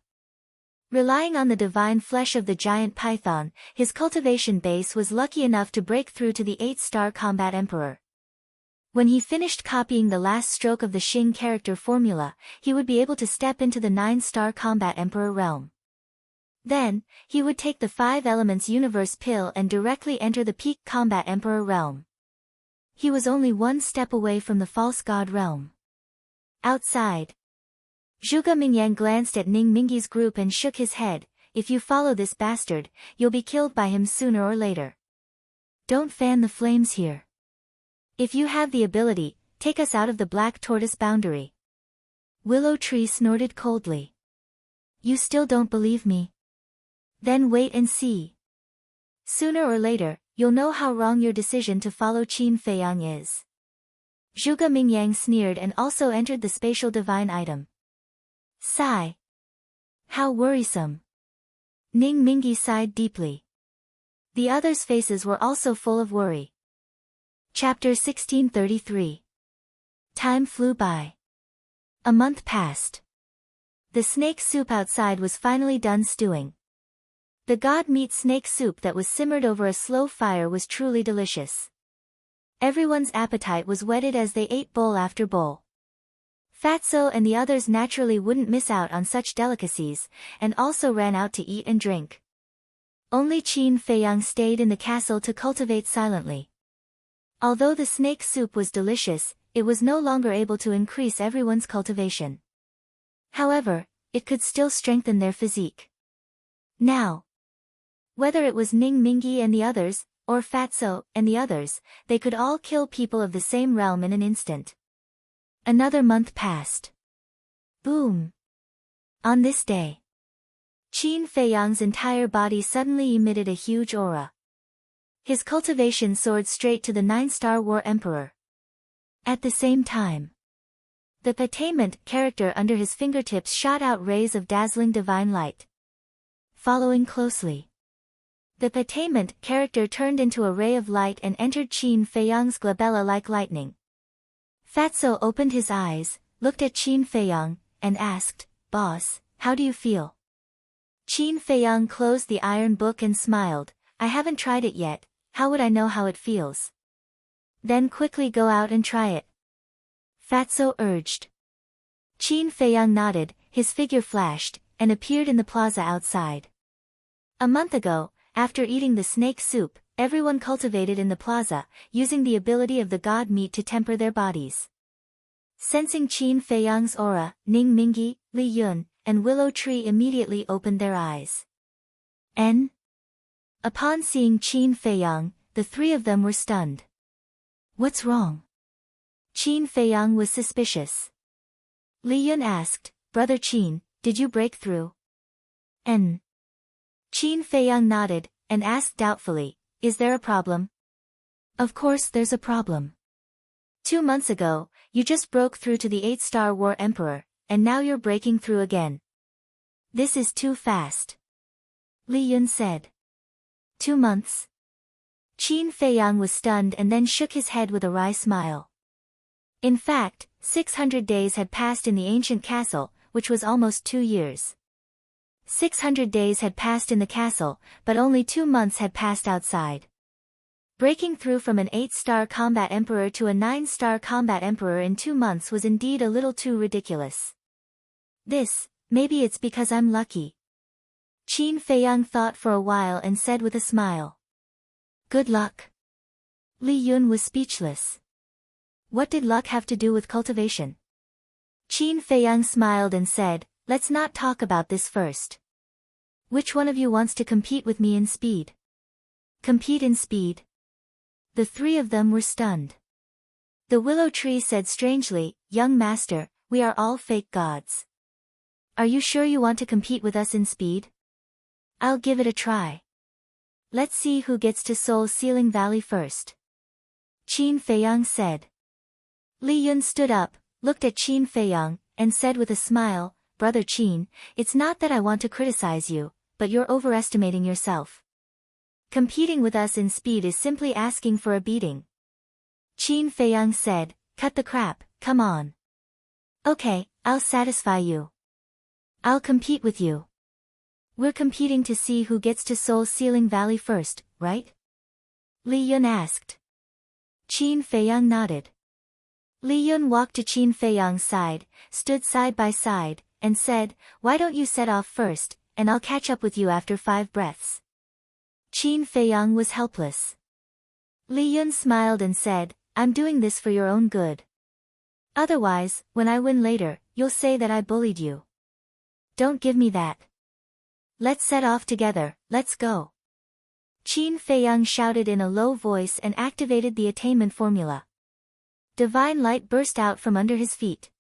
Relying on the divine flesh of the giant python, his cultivation base was lucky enough to break through to the 8-star combat emperor. When he finished copying the last stroke of the Xing character formula, he would be able to step into the 9-star combat emperor realm. Then, he would take the 5 elements universe pill and directly enter the peak combat emperor realm. He was only one step away from the false god realm. Outside, Zhuge Mingyang glanced at Ning Mingyi's group and shook his head. If you follow this bastard, you'll be killed by him sooner or later. Don't fan the flames here. If you have the ability, take us out of the black tortoise boundary. Willow Tree snorted coldly. You still don't believe me? Then wait and see. Sooner or later, you'll know how wrong your decision to follow Qin Feiyang is. Zhuge Mingyang sneered and also entered the spatial divine item. Sigh. How worrisome. Ning Mingyi sighed deeply. The others' faces were also full of worry. Chapter 1633. Time flew by. A month passed. The snake soup outside was finally done stewing. The god meat snake soup that was simmered over a slow fire was truly delicious. Everyone's appetite was whetted as they ate bowl after bowl. Fatso and the others naturally wouldn't miss out on such delicacies, and also ran out to eat and drink. Only Qin Feiyang stayed in the castle to cultivate silently. Although the snake soup was delicious, it was no longer able to increase everyone's cultivation. However, it could still strengthen their physique. Now, whether it was Ning Mingyi and the others, or Fatso and the others, they could all kill people of the same realm in an instant. Another month passed. Boom! On this day, Qin Feiyang's entire body suddenly emitted a huge aura. His cultivation soared straight to the 9-star War Emperor. At the same time, the attainment character under his fingertips shot out rays of dazzling divine light. Following closely, The attainment character turned into a ray of light and entered Qin Feiyang's glabella like lightning. Fatso opened his eyes, looked at Qin Feiyang, and asked, "Boss, how do you feel?" Qin Feiyang closed the iron book and smiled, "I haven't tried it yet, how would I know how it feels?" "Then quickly go out and try it," Fatso urged. Qin Feiyang nodded, his figure flashed, and appeared in the plaza outside. A month ago, after eating the snake soup, everyone cultivated in the plaza, using the ability of the god meat to temper their bodies. Sensing Qin Feiyang's aura, Ning Mingyi, Li Yun, and Willow Tree immediately opened their eyes. N. Upon seeing Qin Feiyang, the three of them were stunned. "What's wrong?" Qin Feiyang was suspicious. Li Yun asked, "Brother Qin, did you break through?" N. Qin Feiyang nodded, and asked doubtfully, "Is there a problem?" "Of course there's a problem. 2 months ago, you just broke through to the 8-star War Emperor, and now you're breaking through again. This is too fast," Li Yun said. 2 months? Qin Feiyang was stunned and then shook his head with a wry smile. In fact, 600 days had passed in the ancient castle, which was almost 2 years. 600 days had passed in the castle, but only 2 months had passed outside. Breaking through from an 8-star combat emperor to a 9-star combat emperor in 2 months was indeed a little too ridiculous. Maybe it's because I'm lucky. Qin Feiyang thought for a while and said with a smile. "Good luck." Li Yun was speechless. What did luck have to do with cultivation? Qin Feiyang smiled and said, "Let's not talk about this first. Which one of you wants to compete with me in speed?" Compete in speed? The three of them were stunned. The willow tree said strangely, "Young master, we are all fake gods. Are you sure you want to compete with us in speed?" "I'll give it a try. Let's see who gets to Soul Ceiling Valley first," Qin Feiyang said. Li Yun stood up, looked at Qin Feiyang, and said with a smile, "Brother Qin, it's not that I want to criticize you, but you're overestimating yourself. Competing with us in speed is simply asking for a beating." Qin Feiyang said, "Cut the crap, come on. Okay, I'll satisfy you. I'll compete with you. We're competing to see who gets to Soul Ceiling Valley first, right?" Li Yun asked. Qin Feiyang nodded. Li Yun walked to Qin Feiyang's side, stood side by side, and said, "Why don't you set off first, and I'll catch up with you after 5 breaths." Qin Feiyang was helpless. Li Yun smiled and said, "I'm doing this for your own good. Otherwise, when I win later, you'll say that I bullied you. Don't give me that. Let's set off together, let's go." Qin Feiyang shouted in a low voice and activated the attainment formula. Divine light burst out from under his feet.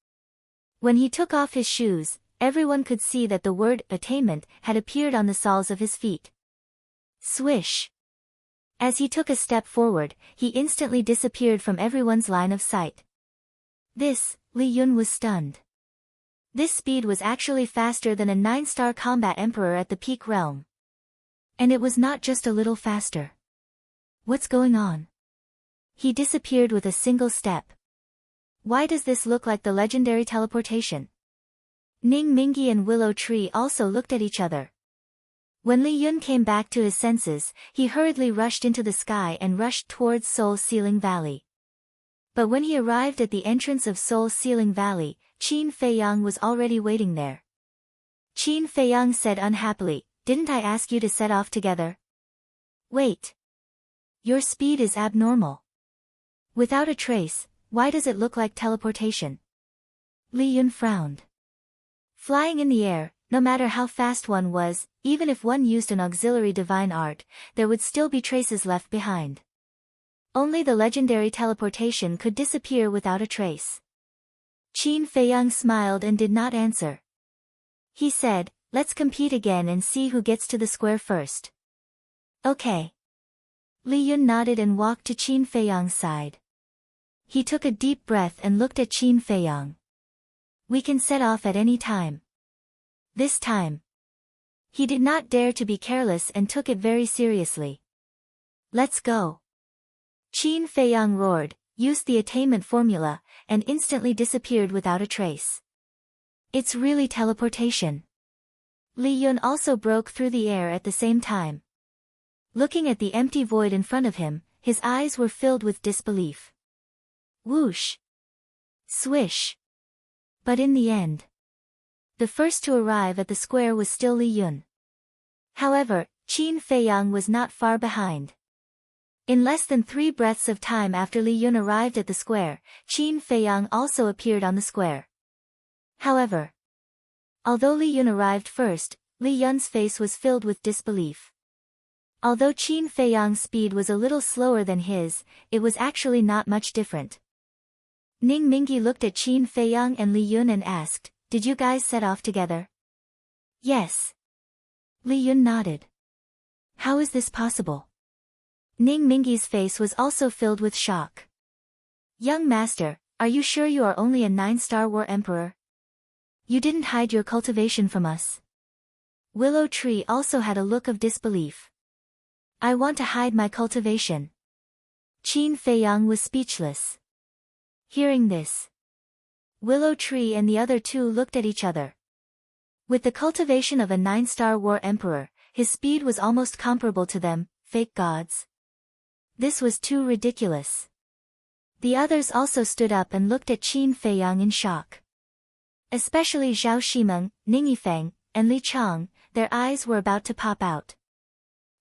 When he took off his shoes, everyone could see that the word attainment had appeared on the soles of his feet. Swish! As he took a step forward, he instantly disappeared from everyone's line of sight. Li Yun was stunned. This speed was actually faster than a 9-star combat emperor at the peak realm. And it was not just a little faster. What's going on? He disappeared with a single step. Why does this look like the legendary teleportation? Ning Mingyi and Willow Tree also looked at each other. When Li Yun came back to his senses, he hurriedly rushed into the sky and rushed towards Soul Ceiling Valley. But when he arrived at the entrance of Soul Ceiling Valley, Qin Feiyang was already waiting there. Qin Feiyang said unhappily, "Didn't I ask you to set off together?" "Wait. Your speed is abnormal. Without a trace, why does it look like teleportation?" Li Yun frowned. Flying in the air, no matter how fast one was, even if one used an auxiliary divine art, there would still be traces left behind. Only the legendary teleportation could disappear without a trace. Qin Feiyang smiled and did not answer. He said, "Let's compete again and see who gets to the square first." "Okay." Li Yun nodded and walked to Qin Feiyang's side. He took a deep breath and looked at Qin Feiyang. "We can set off at any time. This time." He did not dare to be careless and took it very seriously. Let's go. Qin Feiyang roared, used the attainment formula, and instantly disappeared without a trace. It's really teleportation. Li Yun also broke through the air at the same time. Looking at the empty void in front of him, his eyes were filled with disbelief. Whoosh! Swish! But in the end, the first to arrive at the square was still Li Yun. However, Qin Feiyang was not far behind. In less than 3 breaths of time after Li Yun arrived at the square, Qin Feiyang also appeared on the square. However, although Li Yun arrived first, Li Yun's face was filled with disbelief. Although Qin Feiyang's speed was a little slower than his, it was actually not much different. Ning Mingi looked at Qin Feiyang and Li Yun and asked, "Did you guys set off together?" "Yes." Li Yun nodded. "How is this possible?" Ning Mingi's face was also filled with shock. "Young master, are you sure you are only a 9-star war emperor? You didn't hide your cultivation from us?" Willow Tree also had a look of disbelief. "I want to hide my cultivation." Qin Feiyang was speechless. Hearing this, Willow Tree and the other two looked at each other. With the cultivation of a 9-star war emperor, his speed was almost comparable to them, fake gods. This was too ridiculous. The others also stood up and looked at Qin Feiyang in shock. Especially Zhao Shimeng, Ning Yifeng, and Li Chang, their eyes were about to pop out.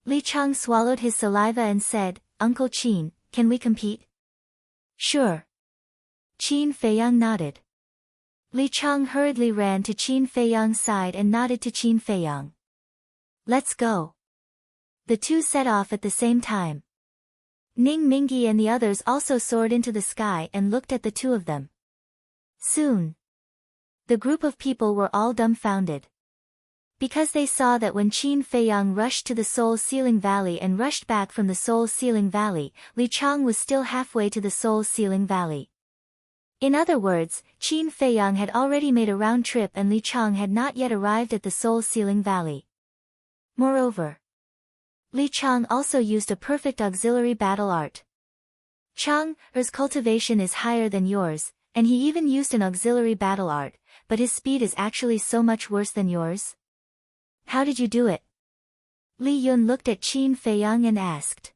Li Chang swallowed his saliva and said, "Uncle Qin, can we compete?" "Sure." Qin Feiyang nodded. Li Chang hurriedly ran to Qin Feiyang's side and nodded to Qin Feiyang. "Let's go." The two set off at the same time. Ning Mingi and the others also soared into the sky and looked at the two of them. Soon, the group of people were all dumbfounded. Because they saw that when Qin Feiyang rushed to the Soul Ceiling Valley and rushed back from the Soul Ceiling Valley, Li Chang was still halfway to the Soul Ceiling Valley. In other words, Qin Feiyang had already made a round trip and Li Chang had not yet arrived at the Soul Ceiling Valley. Moreover, Li Chang also used a perfect auxiliary battle art. Chang's cultivation is higher than yours, and he even used an auxiliary battle art, but his speed is actually so much worse than yours. How did you do it? Li Yun looked at Qin Feiyang and asked.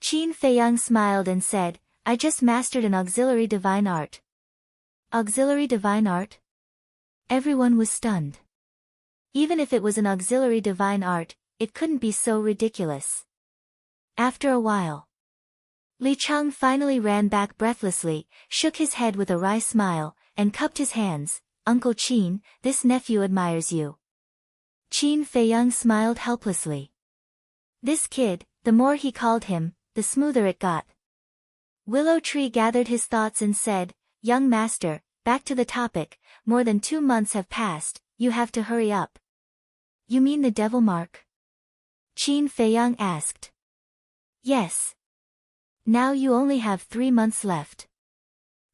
Qin Feiyang smiled and said, "I just mastered an auxiliary divine art." Auxiliary divine art? Everyone was stunned. Even if it was an auxiliary divine art, it couldn't be so ridiculous. After a while, Li Chang finally ran back breathlessly, shook his head with a wry smile, and cupped his hands. "Uncle Qin, this nephew admires you." Qin Feiyang smiled helplessly. This kid, the more he called him, the smoother it got. Willow Tree gathered his thoughts and said, "Young master, back to the topic, more than 2 months have passed, you have to hurry up." "You mean the devil mark?" Qin Feiyang asked. "Yes. Now you only have 3 months left.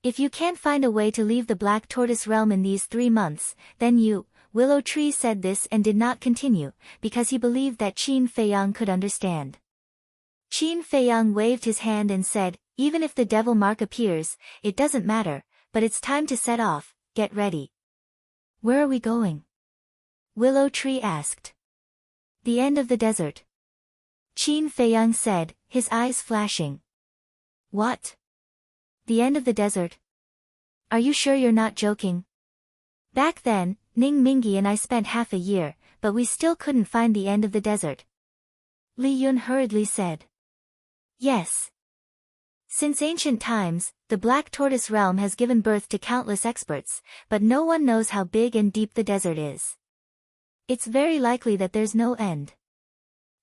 If you can't find a way to leave the Black Tortoise realm in these 3 months, then you..." Willow Tree said this and did not continue, because he believed that Qin Feiyang could understand. Qin Feiyang waved his hand and said, "Even if the devil mark appears, it doesn't matter, but it's time to set off, get ready." "Where are we going?" Willow Tree asked. "The end of the desert." Qin Feiyang said, his eyes flashing. "What? The end of the desert? Are you sure you're not joking? Back then, Ning Mingi and I spent half a year, but we still couldn't find the end of the desert." Li Yun hurriedly said. "Yes. Since ancient times, the Black Tortoise realm has given birth to countless experts, but no one knows how big and deep the desert is. It's very likely that there's no end.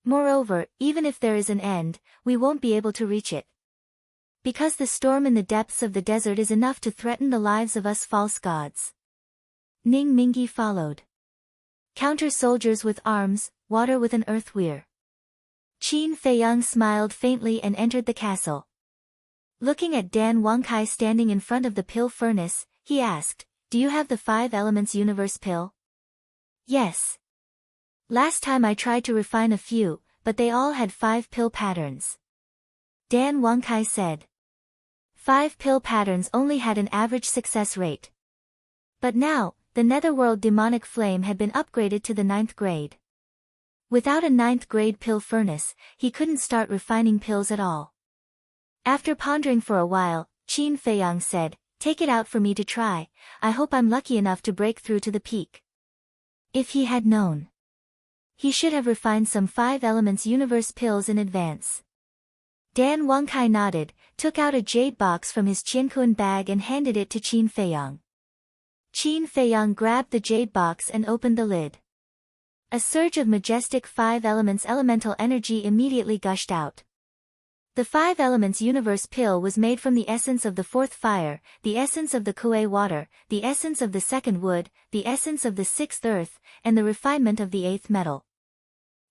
Moreover, even if there is an end, we won't be able to reach it. Because the storm in the depths of the desert is enough to threaten the lives of us false gods." Ning Mingi followed. "Counter soldiers with arms, water with an earth weir." Qin Feiyang smiled faintly and entered the castle. Looking at Dan Wangkai standing in front of the pill furnace, he asked, "Do you have the 5 elements universe pill?" "Yes." Last time I tried to refine a few, but they all had 5 pill patterns. Dan Wangkai said. 5 pill patterns only had an average success rate. But now, the netherworld demonic flame had been upgraded to the 9th grade. Without a 9th grade pill furnace, he couldn't start refining pills at all. After pondering for a while, Qin Feiyang said, "Take it out for me to try, I hope I'm lucky enough to break through to the peak." If he had known, he should have refined some 5 elements universe pills in advance. Dan Wangkai nodded, took out a jade box from his Qiankuan bag and handed it to Qin Feiyang. Qin Feiyang grabbed the jade box and opened the lid. A surge of majestic 5 elements elemental energy immediately gushed out. The 5 elements universe pill was made from the essence of the 4th fire, the essence of the Kuei water, the essence of the 2nd wood, the essence of the 6th earth, and the refinement of the 8th metal.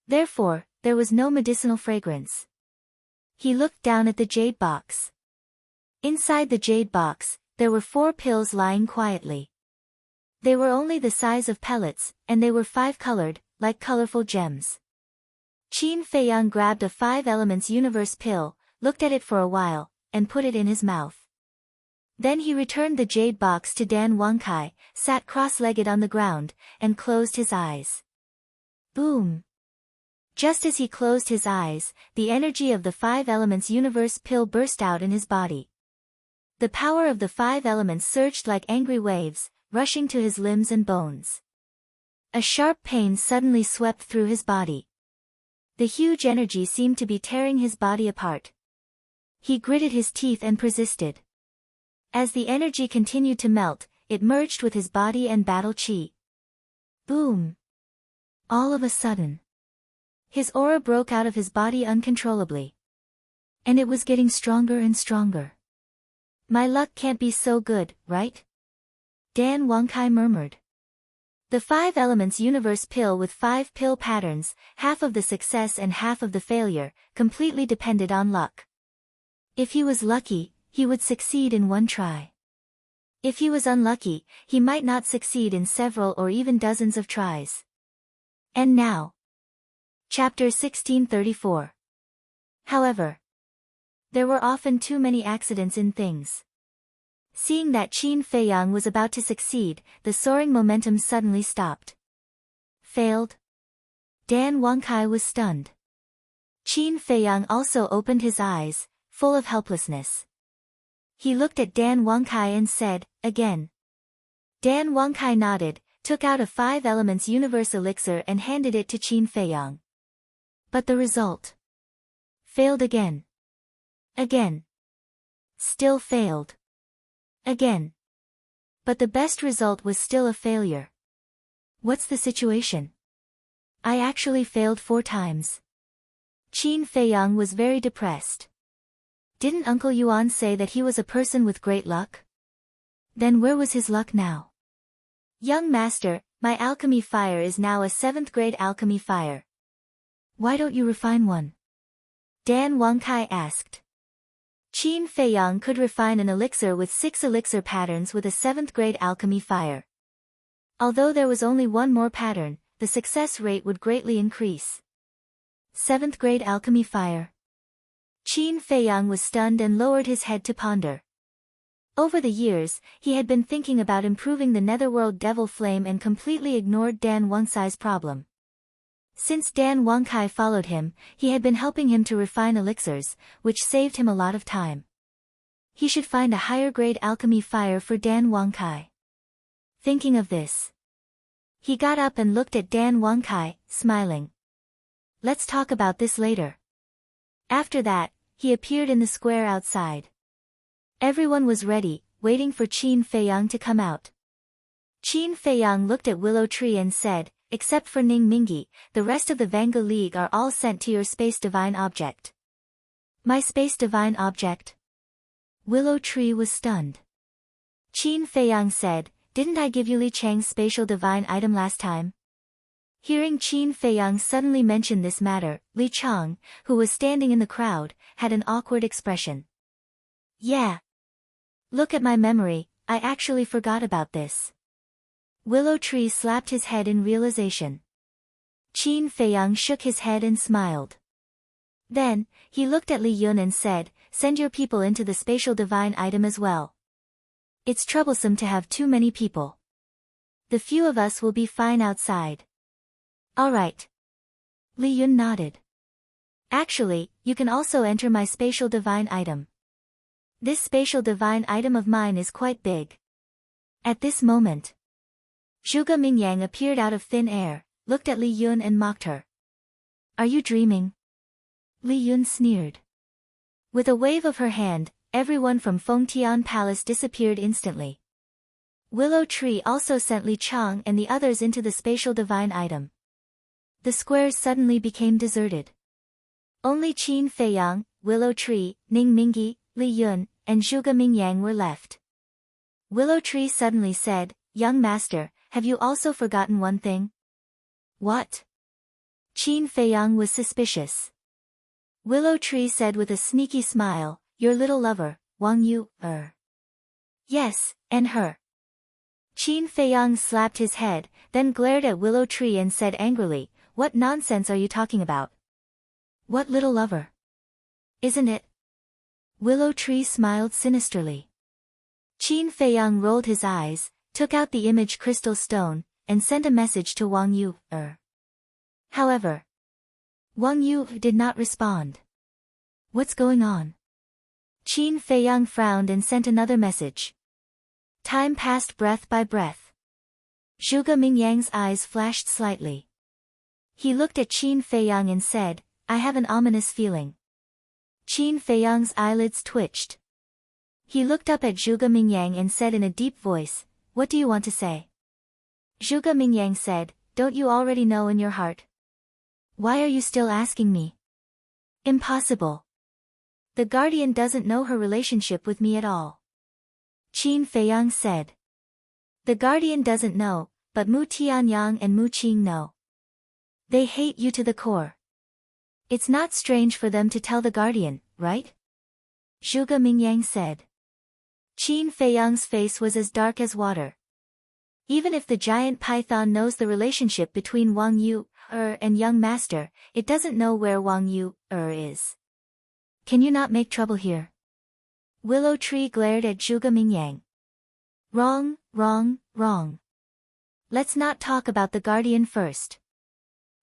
Therefore, there was no medicinal fragrance. He looked down at the jade box. Inside the jade box, there were 4 pills lying quietly. They were only the size of pellets, and they were 5-colored, like colorful gems. Qin Feiyang grabbed a 5 elements universe pill, looked at it for a while, and put it in his mouth. Then he returned the jade box to Dan Wangkai, sat cross-legged on the ground, and closed his eyes. Boom! Just as he closed his eyes, the energy of the 5 elements universe pill burst out in his body. The power of the 5 elements surged like angry waves, rushing to his limbs and bones. A sharp pain suddenly swept through his body. The huge energy seemed to be tearing his body apart. He gritted his teeth and persisted. As the energy continued to melt, it merged with his body and battle chi. Boom! All of a sudden, his aura broke out of his body uncontrollably. And it was getting stronger and stronger. My luck can't be so good, right? Dan Wangkai murmured. The 5 elements universe pill with 5 pill patterns, half of the success and half of the failure, completely depended on luck. If he was lucky, he would succeed in 1 try. If he was unlucky, he might not succeed in several or even dozens of tries. And now. Chapter 1634. However, there were often too many accidents in things. Seeing that Qin Feiyang was about to succeed, the soaring momentum suddenly stopped. Failed? Dan Wangkai was stunned. Qin Feiyang also opened his eyes, full of helplessness. He looked at Dan Wangkai and said, "Again." Dan Wangkai nodded, took out a 5 elements universe elixir and handed it to Qin Feiyang. But the result? Failed again. Again. Still failed. Again. But the best result was still a failure. What's the situation? I actually failed 4 times. Qin Feiyang was very depressed. Didn't Uncle Yuan say that he was a person with great luck? Then where was his luck now? Young master, my alchemy fire is now a 7th grade alchemy fire. Why don't you refine one? Dan Wangkai asked. Qin Feiyang could refine an elixir with 6 elixir patterns with a 7th grade alchemy fire. Although there was only 1 more pattern, the success rate would greatly increase. 7th grade alchemy fire. Qin Feiyang was stunned and lowered his head to ponder. Over the years, he had been thinking about improving the netherworld devil flame and completely ignored Dan Wangkai's problem. Since Dan Wangkai followed him, he had been helping him to refine elixirs, which saved him a lot of time. He should find a higher grade alchemy fire for Dan Wangkai. Thinking of this, he got up and looked at Dan Wangkai, smiling. Let's talk about this later. After that, he appeared in the square outside. Everyone was ready, waiting for Qin Feiyang to come out. Qin Feiyang looked at Willow Tree and said, "Except for Ning Mingi, the rest of the Vanga League are all sent to your Space Divine Object." My Space Divine Object? Willow Tree was stunned. Qin Feiyang said, "Didn't I give you Li Chang's spatial divine item last time?" Hearing Qin Feiyang suddenly mention this matter, Li Chang, who was standing in the crowd, had an awkward expression. "Yeah. Look at my memory, I actually forgot about this." Willow Tree slapped his head in realization. Qin Feiyang shook his head and smiled. Then, he looked at Li Yun and said, send your people into the spatial divine item as well. It's troublesome to have too many people. The few of us will be fine outside. All right. Li Yun nodded. Actually, you can also enter my spatial divine item. This spatial divine item of mine is quite big. At this moment, Zhuge Mingyang appeared out of thin air, looked at Li Yun and mocked her. Are you dreaming? Li Yun sneered. With a wave of her hand, everyone from Fengtian Palace disappeared instantly. Willow Tree also sent Li Chang and the others into the spatial divine item. The squares suddenly became deserted. Only Qin Feiyang, Willow Tree, Ning Mingyi, Li Yun, and Zhuge Mingyang were left. Willow Tree suddenly said, Young master, have you also forgotten one thing? What? Qin Feiyang was suspicious. Willow Tree said with a sneaky smile, your little lover, Wang Yu, Yes, and her. Qin Feiyang slapped his head, then glared at Willow Tree and said angrily, what nonsense are you talking about? What little lover? Isn't it? Willow Tree smiled sinisterly. Qin Feiyang rolled his eyes, took out the image crystal stone, and sent a message to Wang Yu, However, Wang Yu did not respond. What's going on? Qin Feiyang frowned and sent another message. Time passed breath by breath. Zhuge Mingyang's eyes flashed slightly. He looked at Qin Feiyang and said, I have an ominous feeling. Qin Feiyang's eyelids twitched. He looked up at Zhuge Mingyang and said in a deep voice, what do you want to say? Zhuge Mingyang said, don't you already know in your heart? Why are you still asking me? Impossible. The guardian doesn't know her relationship with me at all. Qin Feiyang said. The guardian doesn't know, but Mu Tianyang and Mu Qing know. They hate you to the core. It's not strange for them to tell the guardian, right? Zhuge Mingyang said. Qin Feiyang's face was as dark as water. Even if the giant python knows the relationship between Wang Yu, and young master, it doesn't know where Wang Yu, is. Can you not make trouble here? Willow Tree glared at Zhuge Mingyang. Wrong, wrong, wrong. Let's not talk about the guardian first.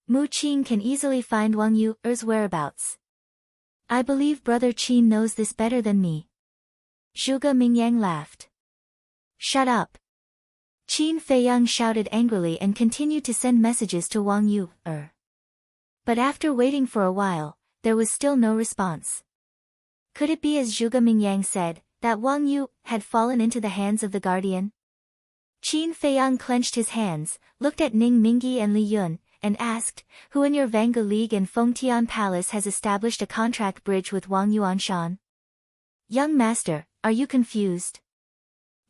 Mu Qing can easily find Wang Yu's whereabouts. I believe Brother Qin knows this better than me. Zhuge Mingyang laughed. Shut up. Qin Feiyang shouted angrily and continued to send messages to Wang Yu, But after waiting for a while, there was still no response. Could it be as Zhuge Mingyang said, that Wang Yu had fallen into the hands of the guardian? Qin Feiyang clenched his hands, looked at Ning Mingyi and Li Yun, and asked, who in your Vanga League and Fengtian Palace has established a contract bridge with Wang Yuanshan? Young master, are you confused?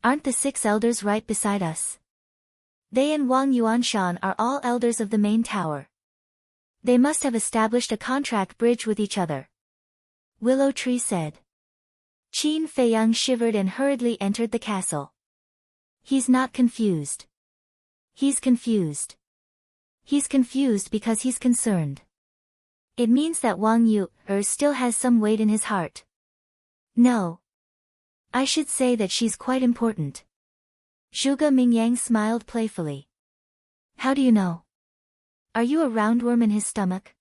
Aren't the 6 elders right beside us? They and Wang Yuanshan are all elders of the main tower. They must have established a contract bridge with each other. Willow Tree said. Qin Feiyang shivered and hurriedly entered the castle. He's not confused. He's confused. He's confused because he's concerned. It means that Wang Yu still has some weight in his heart. No. I should say that she's quite important. Zhuge Mingyang smiled playfully. How do you know? Are you a roundworm in his stomach?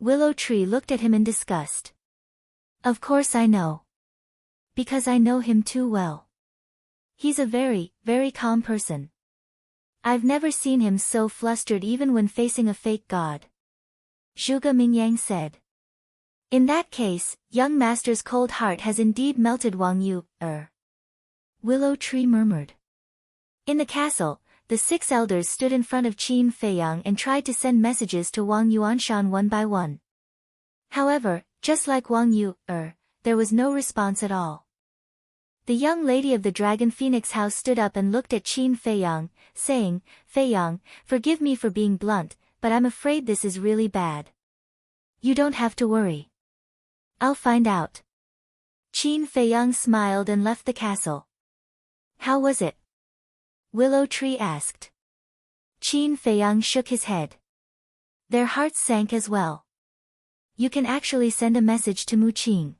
Willow Tree looked at him in disgust. Of course I know. Because I know him too well. He's a very, very calm person. I've never seen him so flustered even when facing a fake god. Zhuge Mingyang said. In that case, young master's cold heart has indeed melted Wang Yu, Willow Tree murmured. In the castle, the 6 elders stood in front of Qin Feiyang and tried to send messages to Wang Yuanshan one by one. However, just like Wang Yu, there was no response at all. The young lady of the Dragon Phoenix house stood up and looked at Qin Feiyang, saying, Feiyang, forgive me for being blunt, but I'm afraid this is really bad. You don't have to worry. I'll find out. Qin Feiyang smiled and left the castle. How was it? Willow Tree asked. Qin Feiyang shook his head. Their hearts sank as well. You can actually send a message to Mu Qing.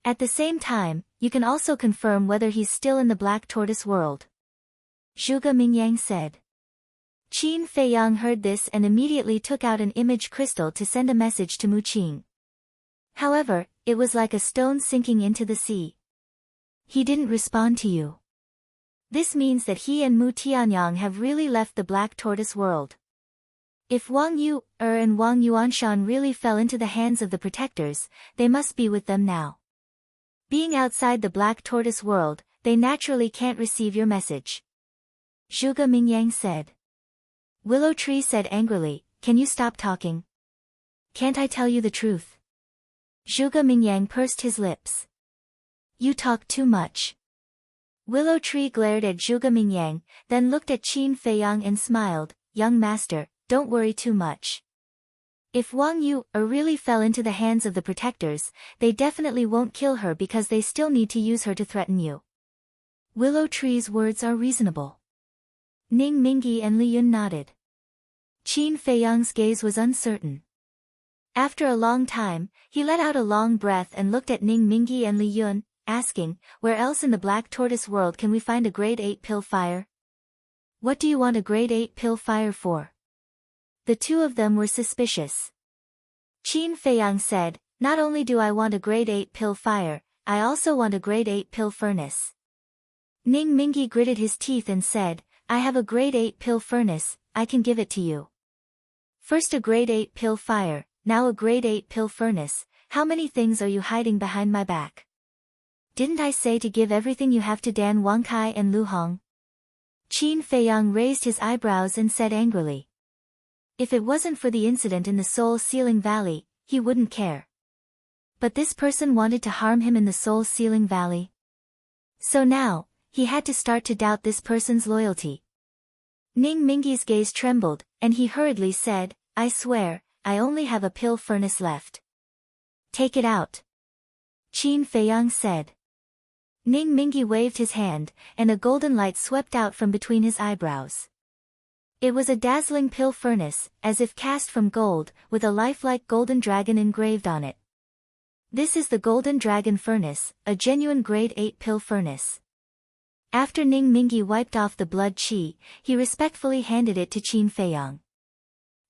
At the same time, you can also confirm whether he's still in the Black Tortoise world. Zhuge Mingyang said. Qin Feiyang heard this and immediately took out an image crystal to send a message to Mu Qing. However, it was like a stone sinking into the sea. He didn't respond to you. This means that he and Mu Tianyang have really left the Black Tortoise world. If Wang Yu and Wang Yuanshan really fell into the hands of the protectors, they must be with them now. Being outside the Black Tortoise world, they naturally can't receive your message. Zhuge Mingyang said. Willow Tree said angrily, can you stop talking? Can't I tell you the truth? Zhuge Mingyang pursed his lips. You talk too much. Willow Tree glared at Zhuge Mingyang, then looked at Qin Feiyang and smiled, young master, don't worry too much. If Wang Yu really fell into the hands of the protectors, they definitely won't kill her because they still need to use her to threaten you. Willow Tree's words are reasonable. Ning Mingyi and Li Yun nodded. Qin Feiyang's gaze was uncertain. After a long time, he let out a long breath and looked at Ning Mingyi and Li Yun, asking, where else in the Black Tortoise world can we find a grade 8 pill fire? What do you want a grade 8 pill fire for? The two of them were suspicious. Qin Feiyang said, not only do I want a grade 8 pill fire, I also want a grade 8 pill furnace. Ning Mingyi gritted his teeth and said, I have a grade 8 pill furnace, I can give it to you. First a grade 8 pill fire, now a grade 8 pill furnace, how many things are you hiding behind my back? Didn't I say to give everything you have to Dan Wangkai and Lu Hong? Qin Feiyang raised his eyebrows and said angrily. If it wasn't for the incident in the Soul Sealing Valley, he wouldn't care. But this person wanted to harm him in the Soul Sealing Valley. So now, he had to start to doubt this person's loyalty. Ning Mingyi's gaze trembled, and he hurriedly said, I swear, I only have a pill furnace left. Take it out. Qin Feiyang said. Ning Mingyi waved his hand, and a golden light swept out from between his eyebrows. It was a dazzling pill furnace, as if cast from gold, with a lifelike golden dragon engraved on it. This is the Golden Dragon Furnace, a genuine grade 8 pill furnace. After Ning Mingyi wiped off the blood qi, he respectfully handed it to Qin Feiyang.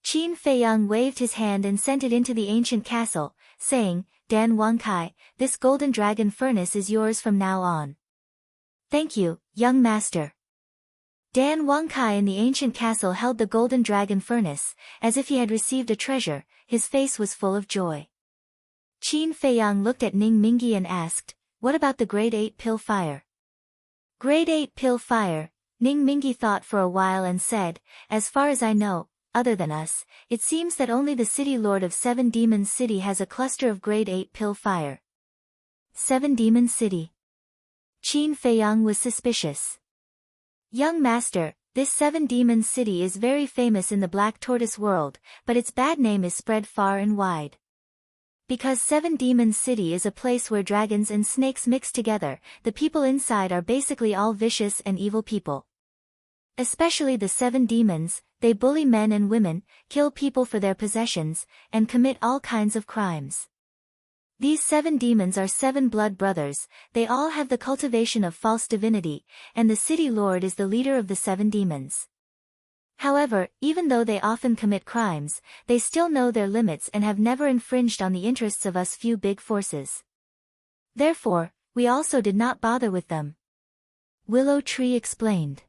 Qin Feiyang waved his hand and sent it into the ancient castle, saying, Dan Wangkai, this Golden Dragon Furnace is yours from now on. Thank you, young master. Dan Wangkai in the ancient castle held the Golden Dragon Furnace, as if he had received a treasure, his face was full of joy. Qin Feiyang looked at Ning Mingyi and asked, what about the grade 8 pill fire? Grade 8 pill fire, Ning Mingyi thought for a while and said, as far as I know, other than us, it seems that only the city lord of Seven Demons City has a cluster of grade 8 pill fire. Seven Demons City. Qin Feiyang was suspicious. Young master, this Seven Demons City is very famous in the Black Tortoise world, but its bad name is spread far and wide. Because Seven Demons City is a place where dragons and snakes mix together, the people inside are basically all vicious and evil people. Especially the seven demons, they bully men and women, kill people for their possessions, and commit all kinds of crimes. These seven demons are seven blood brothers, they all have the cultivation of false divinity, and the city lord is the leader of the seven demons. However, even though they often commit crimes, they still know their limits and have never infringed on the interests of us few big forces. Therefore, we also did not bother with them. Willow Tree explained.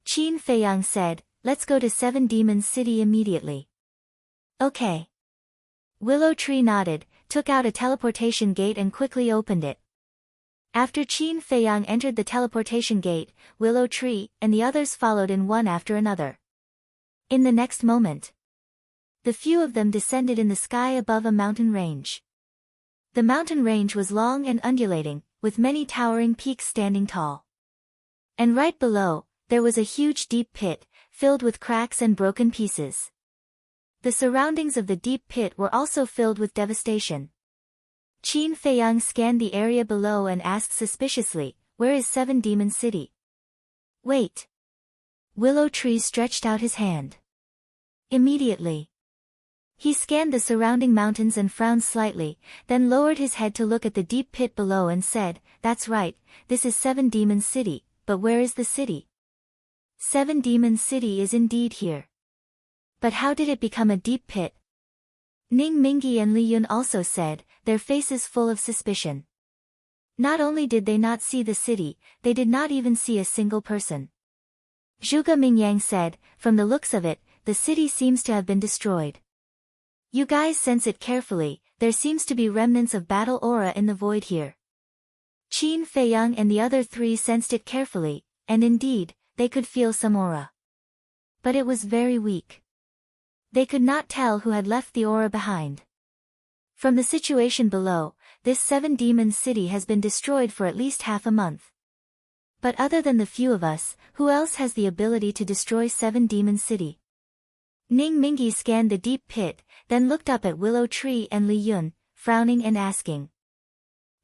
Qin Feiyang said, let's go to Seven Demons City immediately. Okay. Willow Tree nodded, took out a teleportation gate and quickly opened it. After Qin Feiyang entered the teleportation gate, Willow Tree and the others followed in one after another. In the next moment, the few of them descended in the sky above a mountain range. The mountain range was long and undulating, with many towering peaks standing tall. And right below, there was a huge deep pit, filled with cracks and broken pieces. The surroundings of the deep pit were also filled with devastation. Qin Feiyang scanned the area below and asked suspiciously, where is Seven Demon City? Wait. Willow Tree stretched out his hand. Immediately, He scanned the surrounding mountains and frowned slightly, then lowered his head to look at the deep pit below and said, "That's right, this is Seven Demons City, but where is the city?" Seven Demons City is indeed here. But how did it become a deep pit? Ning Mingi and Li Yun also said, their faces full of suspicion. Not only did they not see the city, they did not even see a single person. Zhuge Mingyang said, from the looks of it, the city seems to have been destroyed. You guys sense it carefully, there seems to be remnants of battle aura in the void here. Qin Feiyang and the other three sensed it carefully, and indeed, they could feel some aura. But it was very weak. They could not tell who had left the aura behind. From the situation below, this Seven Demons City has been destroyed for at least half a month. But other than the few of us, who else has the ability to destroy Seven Demons City? Ning Mingi scanned the deep pit, then looked up at Willow Tree and Li Yun, frowning and asking.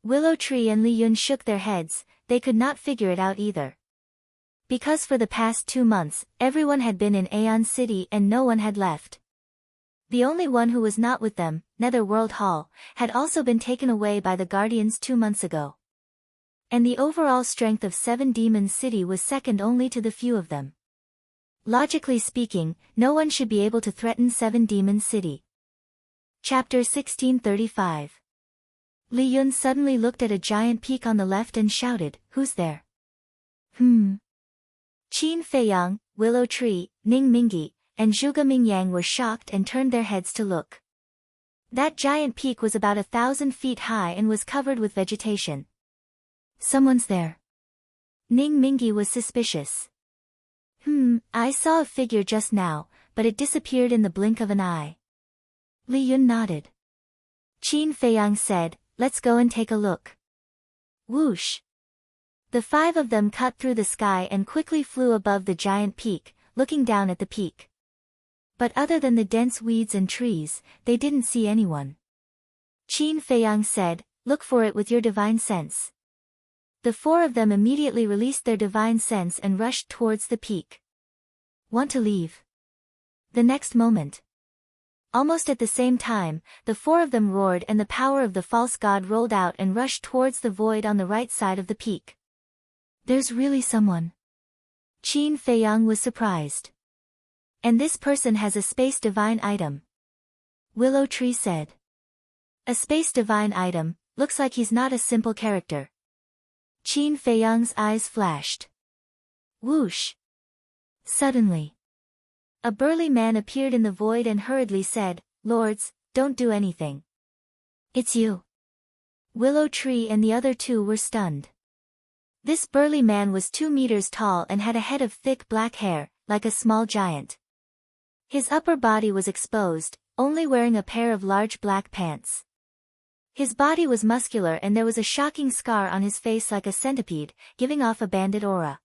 Willow Tree and Li Yun shook their heads, they could not figure it out either. Because for the past 2 months, everyone had been in Aeon City and no one had left. The only one who was not with them, Netherworld Hall, had also been taken away by the Guardians 2 months ago. And the overall strength of Seven Demons City was second only to the few of them. Logically speaking, no one should be able to threaten Seven Demons City. Chapter 1635. Li Yun suddenly looked at a giant peak on the left and shouted, "Who's there?" Qin Feiyang, Willow Tree, Ning Mingi, and Zhuge Mingyang were shocked and turned their heads to look. That giant peak was about 1,000 feet high and was covered with vegetation. Someone's there. Ning Mingi was suspicious. I saw a figure just now, but it disappeared in the blink of an eye. Li Yun nodded. Qin Feiyang said, "Let's go and take a look." Whoosh! The 5 of them cut through the sky and quickly flew above the giant peak, looking down at the peak. But other than the dense weeds and trees, they didn't see anyone. Qin Feiyang said, "Look for it with your divine sense." The 4 of them immediately released their divine sense and rushed towards the peak. Want to leave? The next moment. Almost at the same time, the 4 of them roared and the power of the false god rolled out and rushed towards the void on the right side of the peak. There's really someone. Qin Feiyang was surprised. And this person has a space divine item. Willow Tree said. A space divine item, looks like he's not a simple character. Qin Feiyang's eyes flashed. Whoosh! Suddenly, a burly man appeared in the void and hurriedly said, "Lords, don't do anything. It's you." Willow Tree and the other 2 were stunned. This burly man was 2 meters tall and had a head of thick black hair, like a small giant. His upper body was exposed, only wearing a pair of large black pants. His body was muscular and there was a shocking scar on his face like a centipede, giving off a bandit aura.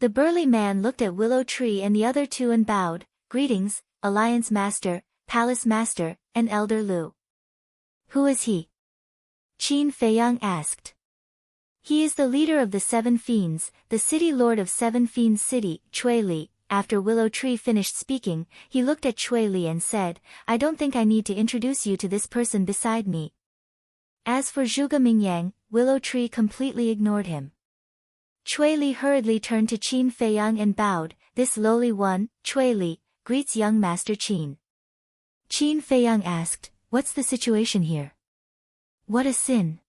The burly man looked at Willow Tree and the other 2 and bowed, "Greetings, Alliance Master, Palace Master, and Elder Lu." "Who is he?" Qin Feiyang asked. "He is the leader of the 7 Fiends, the city lord of 7 Fiends City, Chui Li." After Willow Tree finished speaking, he looked at Chui Li and said, "I don't think I need to introduce you to this person beside me." As for Zhuge Mingyang, Willow Tree completely ignored him. Chui Li hurriedly turned to Qin Feiyang and bowed, "This lowly one, Chui Li, greets young Master Qin." Qin Feiyang asked, "What's the situation here?" "What a sin."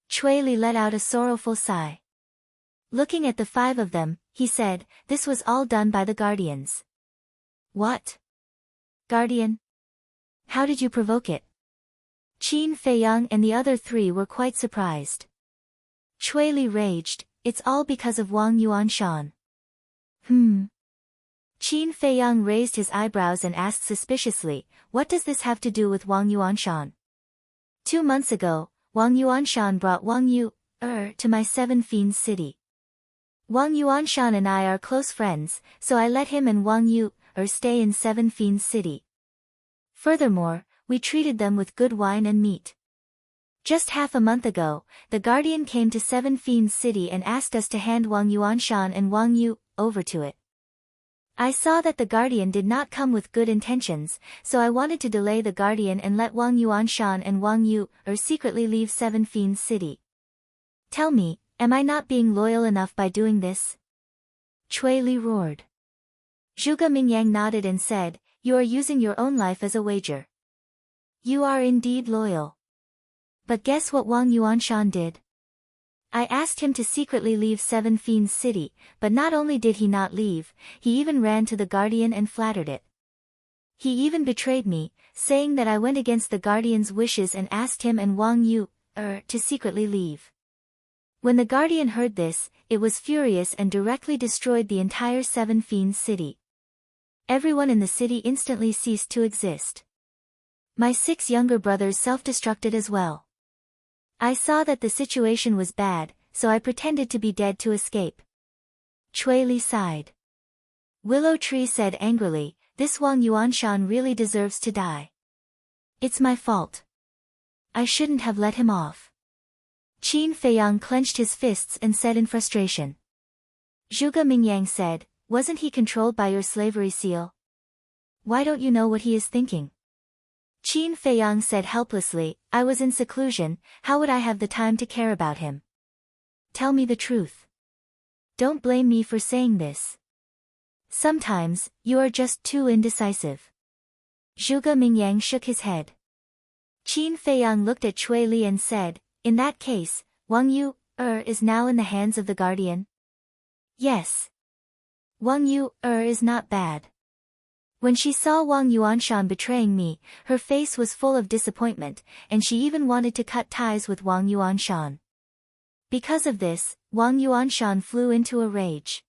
Chui Li let out a sorrowful sigh. Looking at the 5 of them, he said, "This was all done by the Guardians." "What? Guardian? How did you provoke it?" Qin Feiyang and the other 3 were quite surprised. Chui Li raged, "It's all because of Wang Yuanshan." Qin Feiyang raised his eyebrows and asked suspiciously, "What does this have to do with Wang Yuanshan?" 2 months ago, Wang Yuanshan brought Wang Yu to my 7 Fiends City. Wang Yuanshan and I are close friends, so I let him and Wang Yu stay in 7 Fiends City. Furthermore, we treated them with good wine and meat. Just half a month ago, the Guardian came to 7 Fiends City and asked us to hand Wang Yuanshan and Wang Yu over to it. I saw that the guardian did not come with good intentions, so I wanted to delay the guardian and let Wang Yuanshan and Wang Yu secretly leave Seven Fiends City. Tell me, am I not being loyal enough by doing this? Cui Li roared. Zhuge Mingyang nodded and said, you are using your own life as a wager. You are indeed loyal. But guess what Wang Yuanshan did? I asked him to secretly leave Seven Fiends City, but not only did he not leave, he even ran to the guardian and flattered it. He even betrayed me, saying that I went against the guardian's wishes and asked him and Wang Yu to secretly leave. When the guardian heard this, it was furious and directly destroyed the entire Seven Fiends City. Everyone in the city instantly ceased to exist. My 6 younger brothers self-destructed as well. I saw that the situation was bad, so I pretended to be dead to escape. Cui Li sighed. Willow Tree said angrily, this Wang Yuanshan really deserves to die. It's my fault. I shouldn't have let him off. Qin Feiyang clenched his fists and said in frustration. Zhuge Mingyang said, wasn't he controlled by your slavery seal? Why don't you know what he is thinking? Qin Feiyang said helplessly, I was in seclusion, how would I have the time to care about him? Tell me the truth. Don't blame me for saying this. Sometimes, you are just too indecisive. Zhuge Mingyang shook his head. Qin Feiyang looked at Cui Li and said, in that case, Wang Yu is now in the hands of the guardian? Yes. Wang Yu is not bad. When she saw Wang Yuanshan betraying me, her face was full of disappointment, and she even wanted to cut ties with Wang Yuanshan. Because of this, Wang Yuanshan flew into a rage.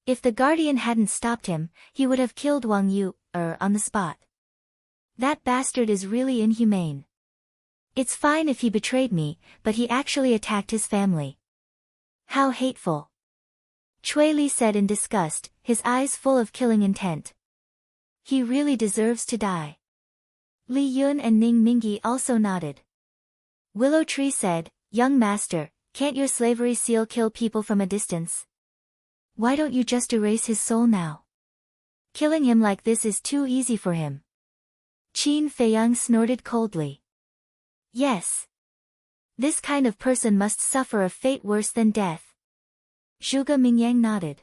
If the guardian hadn't stopped him, he would have killed Wang Yu on the spot. That bastard is really inhumane. It's fine if he betrayed me, but he actually attacked his family. How hateful. Cui Li said in disgust, his eyes full of killing intent. He really deserves to die. Li Yun and Ning Mingi also nodded. Willow Tree said, young master, can't your slavery seal kill people from a distance? Why don't you just erase his soul now? Killing him like this is too easy for him. Qin Feiyang snorted coldly. Yes. This kind of person must suffer a fate worse than death. Zhuge Mingyang nodded.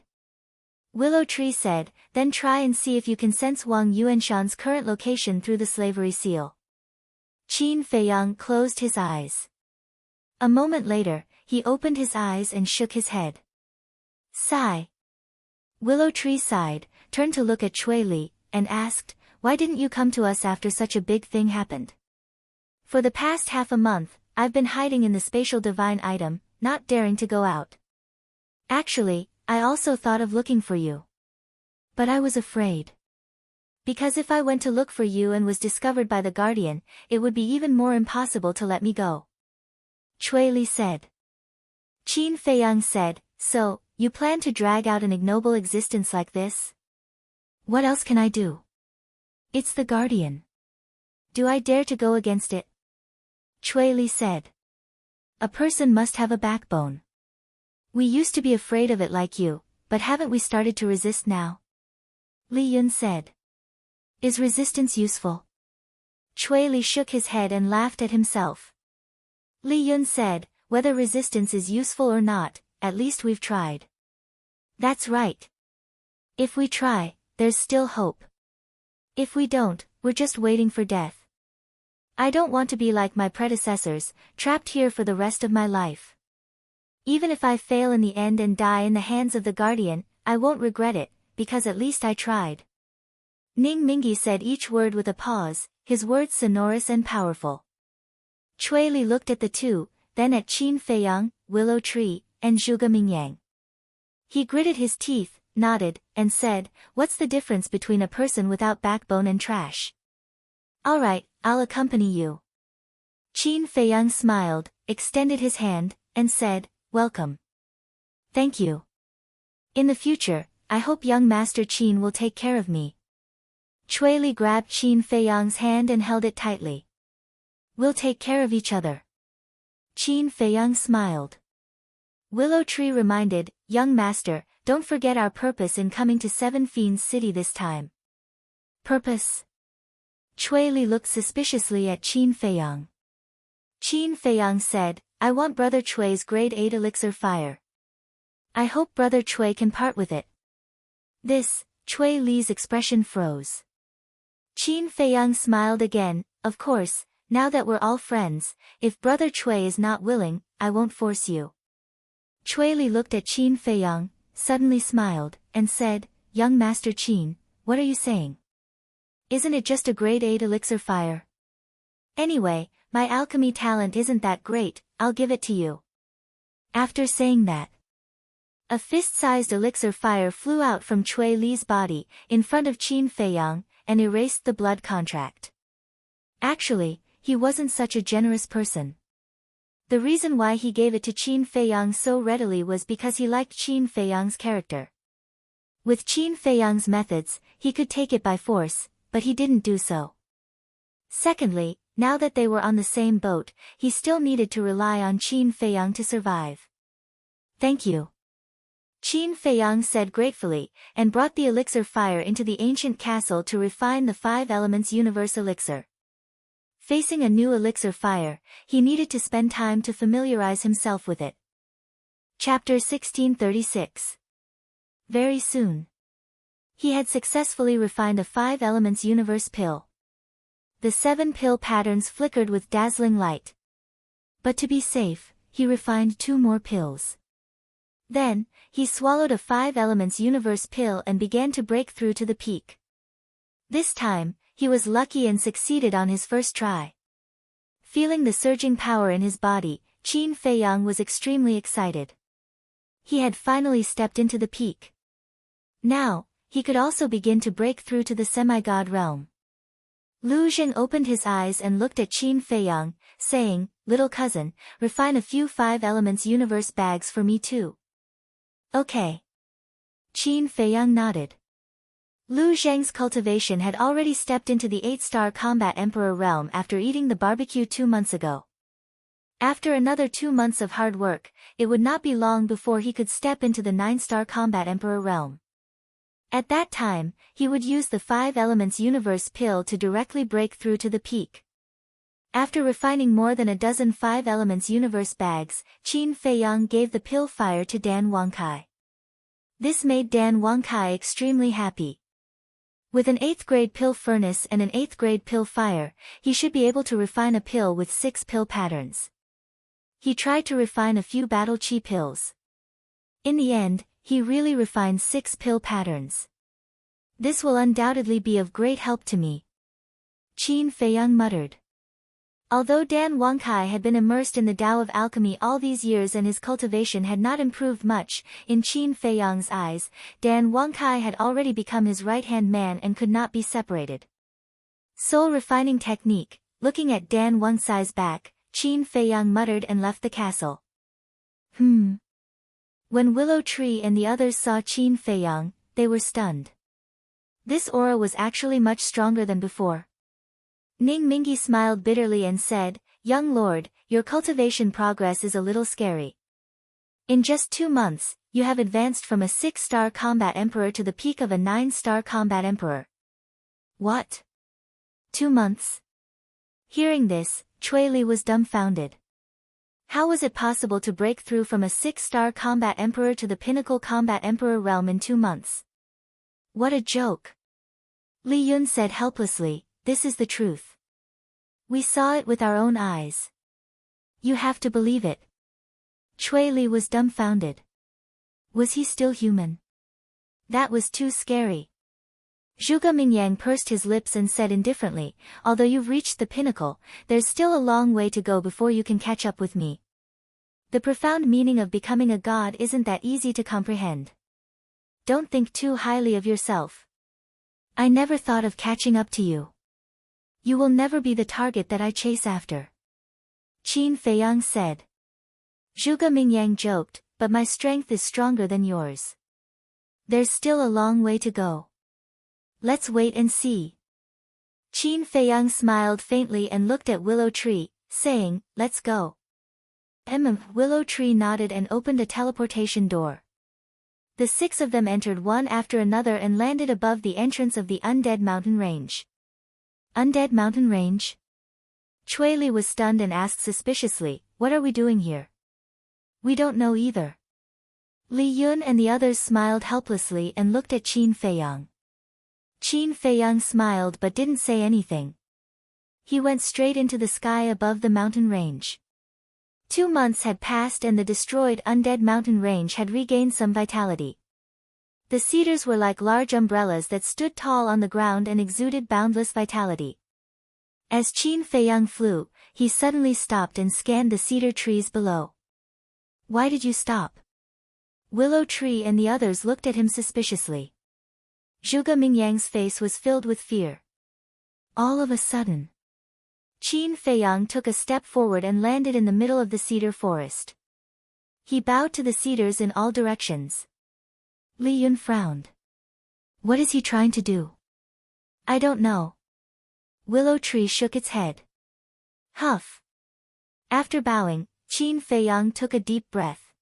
Willow Tree said, then try and see if you can sense Wang Yuanshan's current location through the slavery seal. Qin Feiyang closed his eyes. A moment later, he opened his eyes and shook his head. Sigh. Willow Tree sighed, turned to look at Cui Li, and asked, why didn't you come to us after such a big thing happened? For the past half a month, I've been hiding in the spatial divine item, not daring to go out. Actually, I also thought of looking for you. But I was afraid. Because if I went to look for you and was discovered by the guardian, it would be even more impossible to let me go. Cui Li said. Qin Feiyang said, so, you plan to drag out an ignoble existence like this? What else can I do? It's the guardian. Do I dare to go against it? Cui Li said. A person must have a backbone. We used to be afraid of it like you, but haven't we started to resist now? Li Yun said. Is resistance useful? Cui Li shook his head and laughed at himself. Li Yun said, whether resistance is useful or not, at least we've tried. That's right. If we try, there's still hope. If we don't, we're just waiting for death. I don't want to be like my predecessors, trapped here for the rest of my life. Even if I fail in the end and die in the hands of the guardian, I won't regret it, because at least I tried. Ning Mingi said each word with a pause, his words sonorous and powerful. Cui Li looked at the two, then at Qin Feiyang, Willow Tree, and Zhuge Mingyang. He gritted his teeth, nodded, and said, what's the difference between a person without backbone and trash? Alright, I'll accompany you. Qin Feiyang smiled, extended his hand, and said, welcome. Thank you. In the future, I hope young Master Qin will take care of me. Cui Li grabbed Qin Feiyang's hand and held it tightly. We'll take care of each other. Qin Feiyang smiled. Willow Tree reminded, young master, don't forget our purpose in coming to Seven Fiends City this time. Purpose? Chui Li looked suspiciously at Qin Feiyang. Qin Feiyang said, I want Brother Chui's grade 8 elixir fire. I hope Brother Chui can part with it. This, Chui Li's expression froze. Qin Feiyang smiled again, of course, now that we're all friends, if Brother Chui is not willing, I won't force you. Chui Li looked at Qin Feiyang, suddenly smiled, and said, Young Master Qin, what are you saying? Isn't it just a grade 8 elixir fire? Anyway, my alchemy talent isn't that great, I'll give it to you. After saying that, a fist-sized elixir fire flew out from Chui Li's body, in front of Qin Feiyang, and erased the blood contract. Actually, he wasn't such a generous person. The reason why he gave it to Qin Feiyang so readily was because he liked Qin Feiyang's character. With Qin Feiyang's methods, he could take it by force, but he didn't do so. Secondly, now that they were on the same boat, he still needed to rely on Qin Feiyang to survive. Thank you. Qin Feiyang said gratefully, and brought the elixir fire into the ancient castle to refine the 5 elements universe elixir. Facing a new elixir fire, he needed to spend time to familiarize himself with it. Chapter 1636. Very soon, he had successfully refined a 5 elements universe pill. The 7 pill patterns flickered with dazzling light. But to be safe, he refined 2 more pills. Then, he swallowed a 5 elements universe pill and began to break through to the peak. This time, he was lucky and succeeded on his first try. Feeling the surging power in his body, Qin Feiyang was extremely excited. He had finally stepped into the peak. Now, he could also begin to break through to the semi-god realm. Lu Zheng opened his eyes and looked at Qin Feiyang, saying, Little cousin, refine a few 5 elements universe bags for me too. Okay. Qin Feiyang nodded. Lu Zheng's cultivation had already stepped into the 8-star combat emperor realm after eating the barbecue 2 months ago. After another 2 months of hard work, it would not be long before he could step into the 9-star combat emperor realm. At that time, he would use the 5 elements universe pill to directly break through to the peak. After refining more than a dozen 5 elements universe bags, Qin Feiyang gave the pill fire to Dan Wangkai. This made Dan Wangkai extremely happy. With an 8th grade pill furnace and an 8th grade pill fire, he should be able to refine a pill with 6 pill patterns. He tried to refine a few battle chi pills. In the end, he really refined 6 pill patterns. This will undoubtedly be of great help to me. Qin Feiyang muttered. Although Dan Wangkai had been immersed in the Tao of alchemy all these years and his cultivation had not improved much, in Qin Feiyang's eyes, Dan Wangkai had already become his right-hand man and could not be separated. Soul refining technique. Looking at Dan Wangkai's back, Qin Feiyang muttered and left the castle. When Willow Tree and the others saw Qin Feiyang, they were stunned. This aura was actually much stronger than before. Ning Mingi smiled bitterly and said, Young lord, your cultivation progress is a little scary. In just 2 months, you have advanced from a 6-star combat emperor to the peak of a 9-star combat emperor. What? 2 months? Hearing this, Chui Li was dumbfounded. How was it possible to break through from a 6-star combat emperor to the pinnacle combat emperor realm in 2 months? What a joke! Li Yun said helplessly, This is the truth. We saw it with our own eyes. You have to believe it. Chui Li was dumbfounded. Was he still human? That was too scary. Zhuge Mingyang pursed his lips and said indifferently, Although you've reached the pinnacle, there's still a long way to go before you can catch up with me. The profound meaning of becoming a god isn't that easy to comprehend. Don't think too highly of yourself. I never thought of catching up to you. You will never be the target that I chase after. Qin Feiyang said. Zhuge Mingyang joked, but my strength is stronger than yours. There's still a long way to go. Let's wait and see. Qin Feiyang smiled faintly and looked at Willow Tree, saying, Let's go. Willow Tree nodded and opened a teleportation door. The 6 of them entered one after another and landed above the entrance of the Undead Mountain Range. Undead Mountain Range? Chui Li was stunned and asked suspiciously, "What are we doing here?" "We don't know either." Li Yun and the others smiled helplessly and looked at Qin Feiyang. Qin Feiyang smiled but didn't say anything. He went straight into the sky above the mountain range. 2 months had passed and the destroyed Undead Mountain Range had regained some vitality. The cedars were like large umbrellas that stood tall on the ground and exuded boundless vitality. As Qin Feiyang flew, he suddenly stopped and scanned the cedar trees below. "Why did you stop?" Willow Tree and the others looked at him suspiciously. Zhuge Mingyang's face was filled with fear. All of a sudden, Qin Feiyang took a step forward and landed in the middle of the cedar forest. He bowed to the cedars in all directions. Li Yun frowned. "What is he trying to do?" "I don't know." Willow Tree shook its head. Huff. After bowing, Qin Feiyang took a deep breath.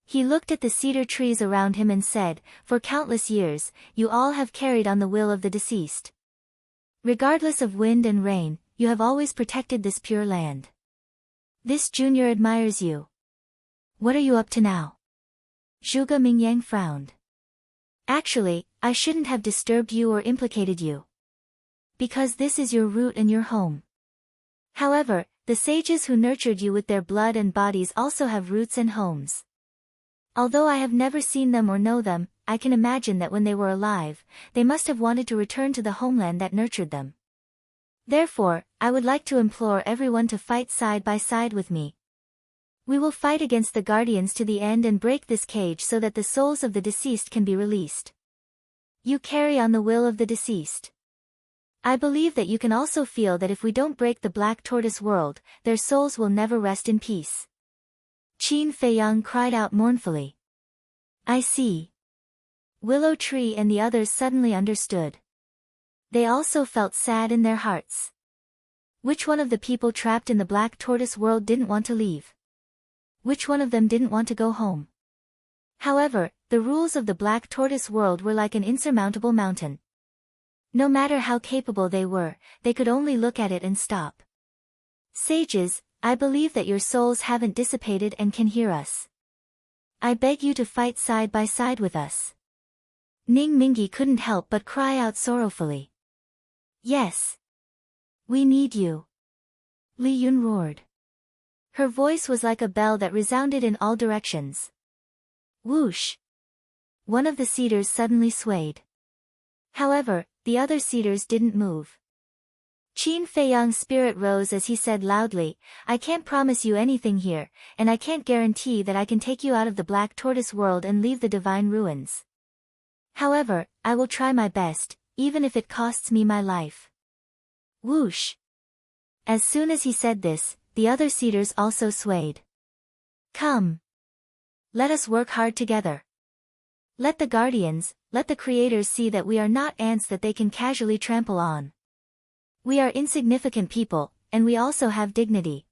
He looked at the cedar trees around him and said, "For countless years, you all have carried on the will of the deceased. Regardless of wind and rain, you have always protected this pure land. This junior admires you. What are you up to now?" Zhuge Mingyang frowned. "Actually, I shouldn't have disturbed you or implicated you. Because this is your root and your home. However, the sages who nurtured you with their blood and bodies also have roots and homes. Although I have never seen them or know them, I can imagine that when they were alive, they must have wanted to return to the homeland that nurtured them. Therefore, I would like to implore everyone to fight side by side with me. We will fight against the guardians to the end and break this cage so that the souls of the deceased can be released. You carry on the will of the deceased. I believe that you can also feel that if we don't break the Black Tortoise world, their souls will never rest in peace." Qin Feiyang cried out mournfully. "I see." Willow Tree and the others suddenly understood. They also felt sad in their hearts. Which one of the people trapped in the Black Tortoise world didn't want to leave? Which one of them didn't want to go home? However, the rules of the Black Tortoise world were like an insurmountable mountain. No matter how capable they were, they could only look at it and stop. "Sages, I believe that your souls haven't dissipated and can hear us. I beg you to fight side by side with us." Ning Mingi couldn't help but cry out sorrowfully. "Yes. We need you." Li Yun roared. Her voice was like a bell that resounded in all directions. Whoosh! One of the cedars suddenly swayed. However, the other cedars didn't move. Qin Feiyang's spirit rose as he said loudly, "I can't promise you anything here, and I can't guarantee that I can take you out of the Black Tortoise world and leave the divine ruins. However, I will try my best, even if it costs me my life." Whoosh! As soon as he said this, the other cedars also swayed. "Come. Let us work hard together. Let the guardians, let the creators see that we are not ants that they can casually trample on. We are insignificant people, and we also have dignity.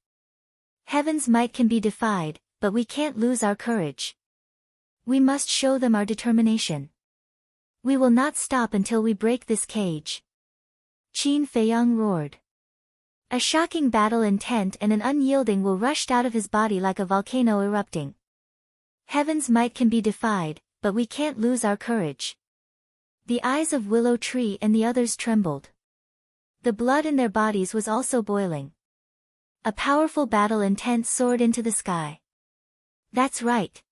Heaven's might can be defied, but we can't lose our courage. We must show them our determination. We will not stop until we break this cage." Qin Feiyang roared. A shocking battle intent and an unyielding will rushed out of his body like a volcano erupting. Heaven's might can be defied, but we can't lose our courage. The eyes of Willow Tree and the others trembled. The blood in their bodies was also boiling. A powerful battle intent soared into the sky. That's right.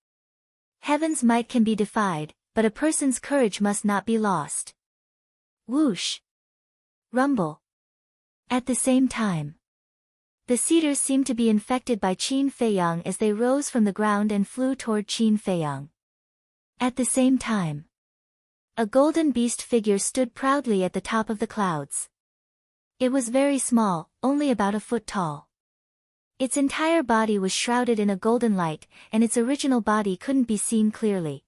Heaven's might can be defied, but a person's courage must not be lost. Whoosh! Rumble! At the same time, the cedars seemed to be infected by Qin Feiyang as they rose from the ground and flew toward Qin Feiyang. At the same time, a golden beast figure stood proudly at the top of the clouds. It was very small, only about a foot tall. Its entire body was shrouded in a golden light, and its original body couldn't be seen clearly.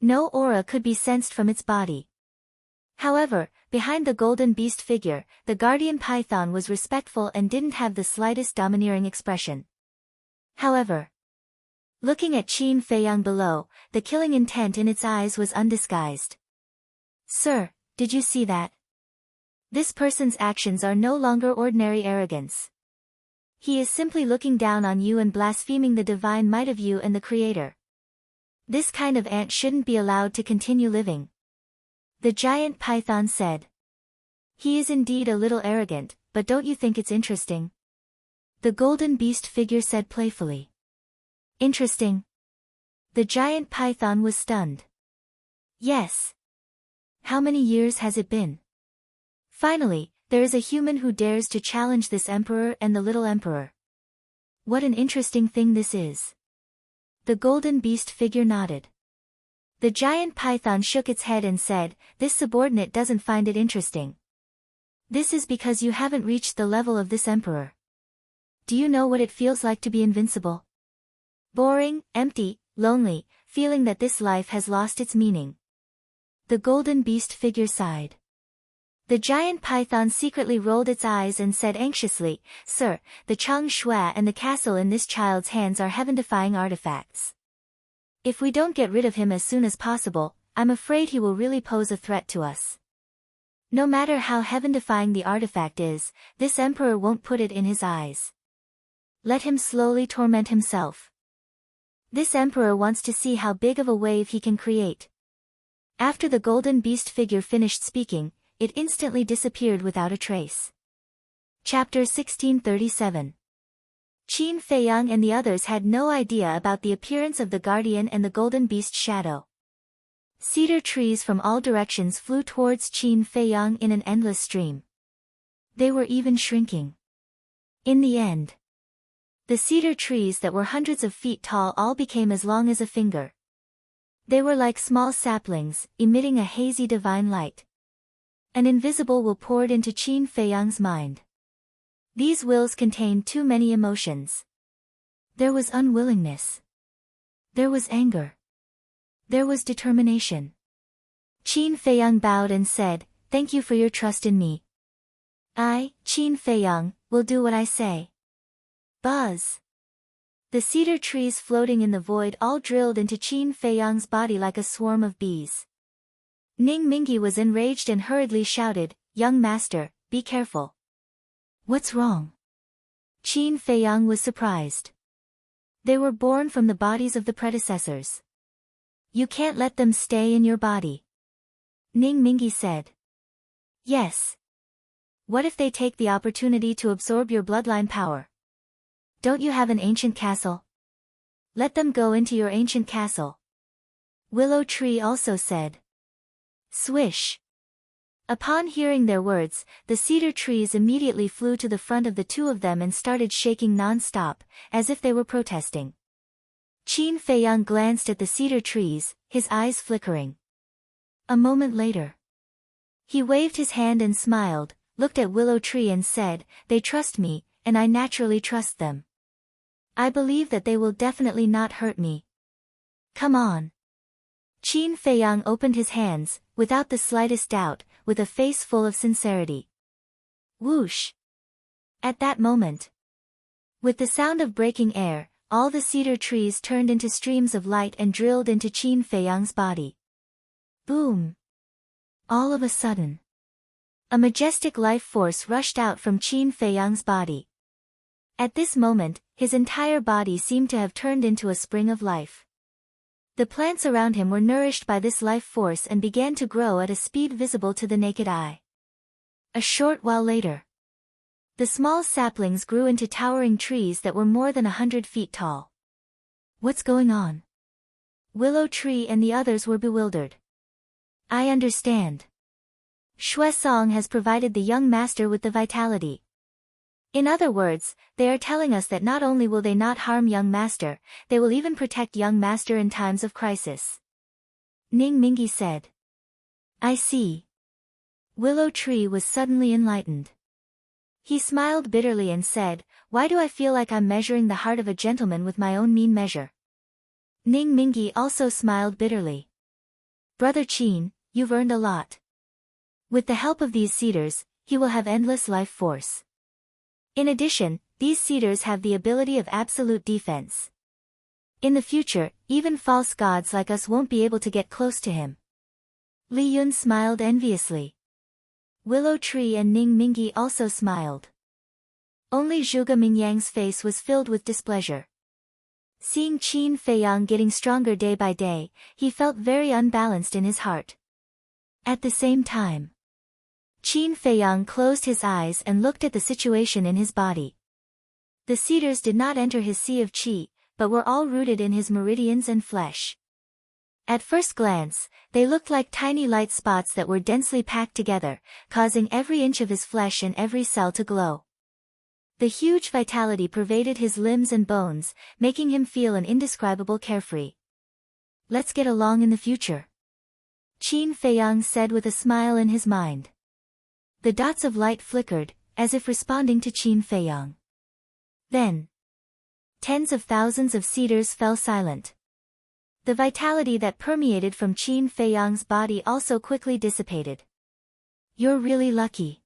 No aura could be sensed from its body. However, behind the golden beast figure, the guardian python was respectful and didn't have the slightest domineering expression. However, Looking at Qin Feiyang below, the killing intent in its eyes was undisguised. Sir, did you see that? This person's actions are no longer ordinary arrogance. He is simply looking down on you and blaspheming the divine might of you and the Creator. This kind of ant shouldn't be allowed to continue living. The giant python said. He is indeed a little arrogant, but don't you think it's interesting? The golden beast figure said playfully. Interesting? The giant python was stunned. Yes. How many years has it been? Finally, there is a human who dares to challenge this emperor and the little emperor. What an interesting thing this is. The golden beast figure nodded. The giant python shook its head and said, this subordinate doesn't find it interesting. This is because you haven't reached the level of this emperor. Do you know what it feels like to be invincible? Boring, empty, lonely, feeling that this life has lost its meaning. The golden beast figure sighed. The giant python secretly rolled its eyes and said anxiously, Sir, the Chang Shui and the castle in this child's hands are heaven-defying artifacts. If we don't get rid of him as soon as possible, I'm afraid he will really pose a threat to us. No matter how heaven-defying the artifact is, this emperor won't put it in his eyes. Let him slowly torment himself. This emperor wants to see how big of a wave he can create. After the golden beast figure finished speaking, it instantly disappeared without a trace. Chapter 1637. Qin Feiyang and the others had no idea about the appearance of the guardian and the golden beast shadow. Cedar trees from all directions flew towards Qin Feiyang in an endless stream. They were even shrinking. In the end, the cedar trees that were hundreds of feet tall all became as long as a finger. They were like small saplings, emitting a hazy divine light. An invisible will poured into Qin Feiyang's mind. These wills contained too many emotions. There was unwillingness. There was anger. There was determination. Qin Feiyang bowed and said, Thank you for your trust in me. I, Qin Feiyang, will do what I say. Buzz. The cedar trees floating in the void all drilled into Qin Feiyang's body like a swarm of bees. Ning Mingi was enraged and hurriedly shouted, Young master, be careful. What's wrong? Qin Feiyang was surprised. They were born from the bodies of the predecessors. You can't let them stay in your body. Ning Mingi said. Yes. What if they take the opportunity to absorb your bloodline power? Don't you have an ancient castle? Let them go into your ancient castle. Willow Tree also said. Swish. Upon hearing their words, the cedar trees immediately flew to the front of the two of them and started shaking non-stop, as if they were protesting. Qin Feiyang glanced at the cedar trees, his eyes flickering. A moment later, he waved his hand and smiled, looked at Willow Tree and said, They trust me, and I naturally trust them. I believe that they will definitely not hurt me. Come on. Qin Feiyang opened his hands, without the slightest doubt, with a face full of sincerity. Whoosh! At that moment, with the sound of breaking air, all the cedar trees turned into streams of light and drilled into Qin Feiyang's body. Boom! All of a sudden, a majestic life force rushed out from Qin Feiyang's body. At this moment, his entire body seemed to have turned into a spring of life. The plants around him were nourished by this life force and began to grow at a speed visible to the naked eye. A short while later, the small saplings grew into towering trees that were more than 100 feet tall. What's going on? Willow Tree and the others were bewildered. I understand. Shui Song has provided the young master with the vitality. In other words, they are telling us that not only will they not harm young master, they will even protect young master in times of crisis. Ning Mingi said. I see. Willow Tree was suddenly enlightened. He smiled bitterly and said, Why do I feel like I'm measuring the heart of a gentleman with my own mean measure? Ning Mingi also smiled bitterly. Brother Qin, you've earned a lot. With the help of these cedars, he will have endless life force. In addition, these cedars have the ability of absolute defense. In the future, even false gods like us won't be able to get close to him. Li Yun smiled enviously. Willow Tree and Ning Mingi also smiled. Only Zhuge Mingyang's face was filled with displeasure. Seeing Qin Feiyang getting stronger day by day, he felt very unbalanced in his heart. At the same time, Qin Feiyang closed his eyes and looked at the situation in his body. The cedars did not enter his sea of qi, but were all rooted in his meridians and flesh. At first glance, they looked like tiny light spots that were densely packed together, causing every inch of his flesh and every cell to glow. The huge vitality pervaded his limbs and bones, making him feel an indescribable carefree. Let's get along in the future, Qin Feiyang said with a smile in his mind. The dots of light flickered, as if responding to Qin Feiyang. Then, tens of thousands of cedars fell silent. The vitality that permeated from Qin Feiyang's body also quickly dissipated. You're really lucky.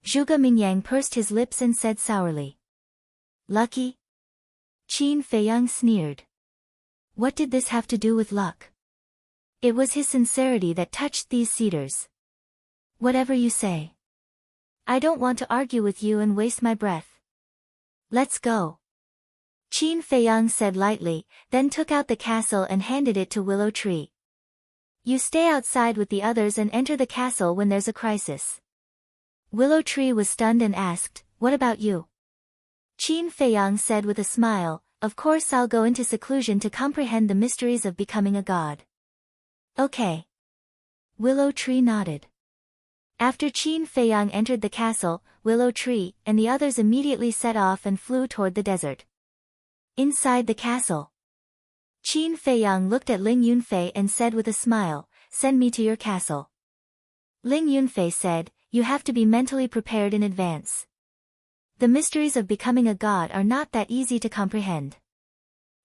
Zhuge Mingyang pursed his lips and said sourly. Lucky? Qin Feiyang sneered. What did this have to do with luck? It was his sincerity that touched these cedars. Whatever you say. I don't want to argue with you and waste my breath. Let's go. Qin Feiyang said lightly, then took out the castle and handed it to Willow Tree. You stay outside with the others and enter the castle when there's a crisis. Willow Tree was stunned and asked, what about you? Qin Feiyang said with a smile, of course I'll go into seclusion to comprehend the mysteries of becoming a god. Okay. Willow Tree nodded. After Qin Feiyang entered the castle, Willow Tree and the others immediately set off and flew toward the desert. Inside the castle, Qin Feiyang looked at Ling Yunfei and said with a smile, send me to your castle. Ling Yunfei said, you have to be mentally prepared in advance. The mysteries of becoming a god are not that easy to comprehend.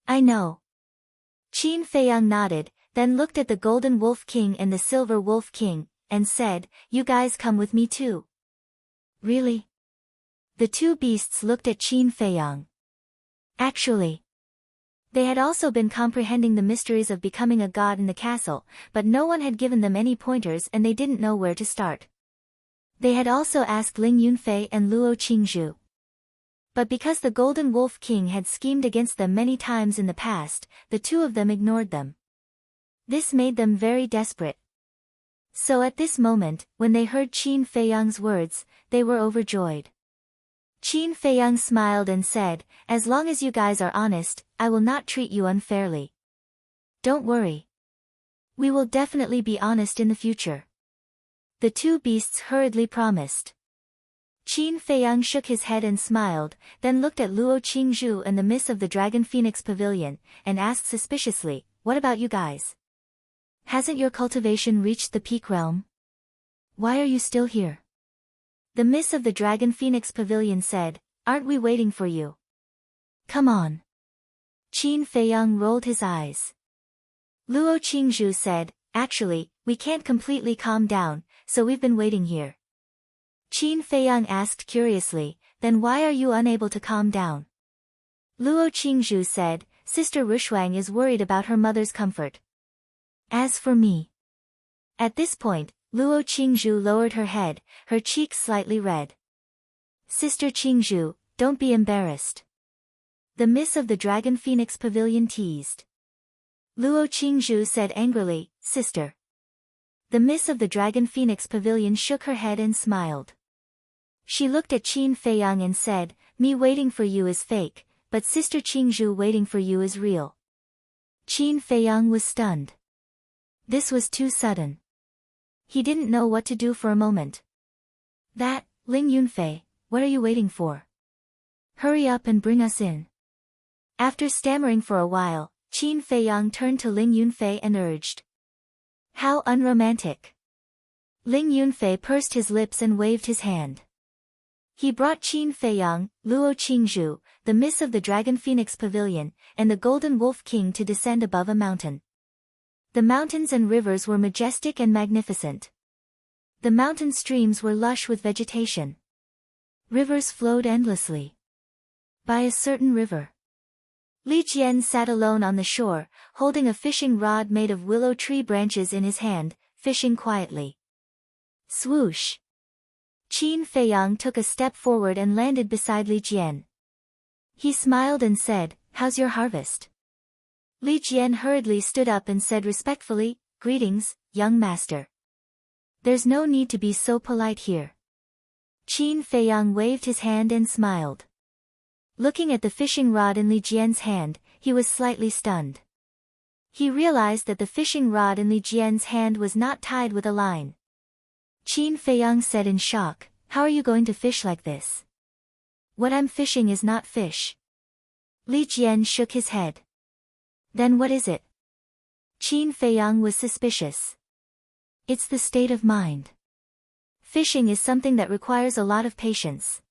I know. Qin Feiyang nodded, then looked at the Golden Wolf King and the Silver Wolf King, and said, you guys come with me too. Really? The two beasts looked at Qin Feiyang. Actually, they had also been comprehending the mysteries of becoming a god in the castle, but no one had given them any pointers and they didn't know where to start. They had also asked Ling Yunfei and Luo Qingzhu. But because the Golden Wolf King had schemed against them many times in the past, the two of them ignored them. This made them very desperate. So at this moment, when they heard Qin Feiyang's words, they were overjoyed. Qin Feiyang smiled and said, as long as you guys are honest, I will not treat you unfairly. Don't worry. We will definitely be honest in the future. The two beasts hurriedly promised. Qin Feiyang shook his head and smiled, then looked at Luo Qingzhu and the miss of the Dragon Phoenix Pavilion, and asked suspiciously, what about you guys? Hasn't your cultivation reached the peak realm? Why are you still here? The miss of the Dragon Phoenix Pavilion said, aren't we waiting for you? Come on. Qin Feiyang rolled his eyes. Luo Qingzhu said, actually, we can't completely calm down, so we've been waiting here. Qin Feiyang asked curiously, then why are you unable to calm down? Luo Qingzhu said, Sister Rushuang is worried about her mother's comfort. As for me. At this point, Luo Qingzhu lowered her head, her cheeks slightly red. Sister Qingzhu, don't be embarrassed. The miss of the Dragon Phoenix Pavilion teased. Luo Qingzhu said angrily, Sister. The miss of the Dragon Phoenix Pavilion shook her head and smiled. She looked at Qin Feiyang and said, me waiting for you is fake, but Sister Qingzhu waiting for you is real. Qin Feiyang was stunned. This was too sudden. He didn't know what to do for a moment. That, Ling Yunfei, what are you waiting for? Hurry up and bring us in. After stammering for a while, Qin Feiyang turned to Ling Yunfei and urged. How unromantic. Ling Yunfei pursed his lips and waved his hand. He brought Qin Feiyang, Luo Qingzhu, the miss of the Dragon Phoenix Pavilion, and the Golden Wolf King to descend above a mountain. The mountains and rivers were majestic and magnificent. The mountain streams were lush with vegetation. Rivers flowed endlessly. By a certain river, Li Jian sat alone on the shore, holding a fishing rod made of willow tree branches in his hand, fishing quietly. Swoosh! Qin Feiyang took a step forward and landed beside Li Jian. He smiled and said, "How's your harvest?" Li Jian hurriedly stood up and said respectfully, "Greetings, young master. There's no need to be so polite here." Qin Feiyang waved his hand and smiled. Looking at the fishing rod in Li Jian's hand, he was slightly stunned. He realized that the fishing rod in Li Jian's hand was not tied with a line. Qin Feiyang said in shock, "How are you going to fish like this? What I'm fishing is not fish." Li Jian shook his head. "Then what is it?" Qin Feiyang was suspicious. "It's the state of mind. Fishing is something that requires a lot of patience.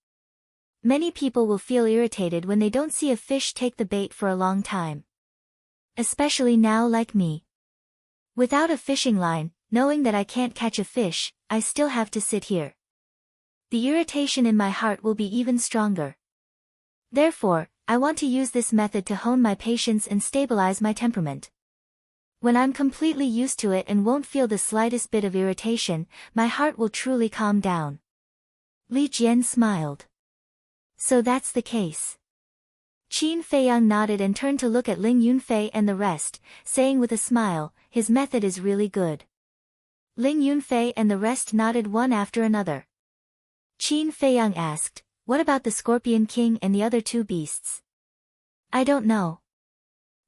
Many people will feel irritated when they don't see a fish take the bait for a long time. Especially now like me. Without a fishing line, knowing that I can't catch a fish, I still have to sit here. The irritation in my heart will be even stronger. Therefore, I want to use this method to hone my patience and stabilize my temperament. When I'm completely used to it and won't feel the slightest bit of irritation, my heart will truly calm down." Li Jian smiled. "So that's the case." Qin Feiyang nodded and turned to look at Ling Yunfei and the rest, saying with a smile, "His method is really good." Ling Yunfei and the rest nodded one after another. Qin Feiyang asked, "What about the Scorpion King and the other two beasts?" "I don't know."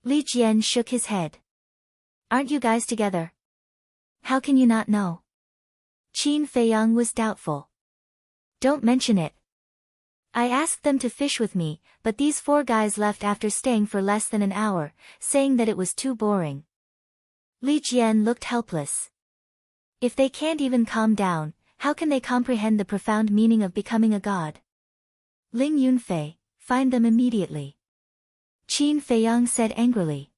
Li Jian shook his head. "Aren't you guys together? How can you not know?" Qin Feiyang was doubtful. "Don't mention it. I asked them to fish with me, but these 4 guys left after staying for less than an hour, saying that it was too boring." Li Jian looked helpless. If they can't even calm down, how can they comprehend the profound meaning of becoming a god? "Ling Yunfei, find them immediately," Qin Feiyang said angrily.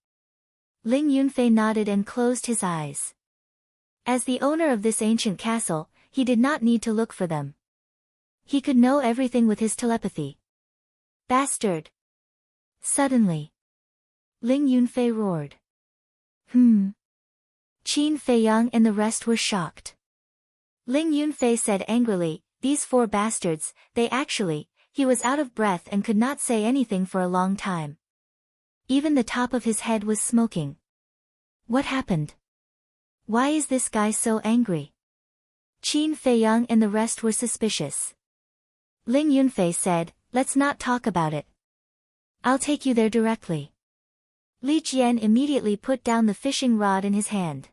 Ling Yunfei nodded and closed his eyes. As the owner of this ancient castle, he did not need to look for them. He could know everything with his telepathy. "Bastard!" Suddenly, Ling Yunfei roared. Qin Feiyang and the rest were shocked. Ling Yunfei said angrily, "These 4 bastards, he was out of breath and could not say anything for a long time. Even the top of his head was smoking. What happened? Why is this guy so angry?" Qin Feiyang and the rest were suspicious. Ling Yunfei said, "Let's not talk about it. I'll take you there directly." Li Jian immediately put down the fishing rod in his hand.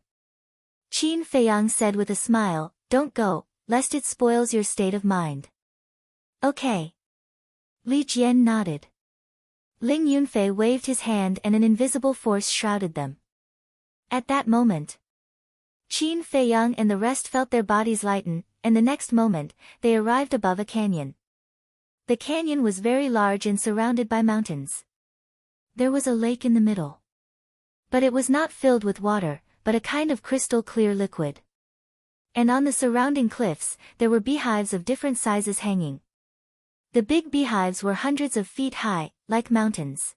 Qin Feiyang said with a smile, "Don't go, lest it spoils your state of mind." "Okay." Li Jian nodded. Ling Yunfei waved his hand and an invisible force shrouded them. At that moment, Qin Feiyang and the rest felt their bodies lighten, and the next moment, they arrived above a canyon. The canyon was very large and surrounded by mountains. There was a lake in the middle. But it was not filled with water, but a kind of crystal clear liquid. And on the surrounding cliffs, there were beehives of different sizes hanging. The big beehives were hundreds of feet high, like mountains.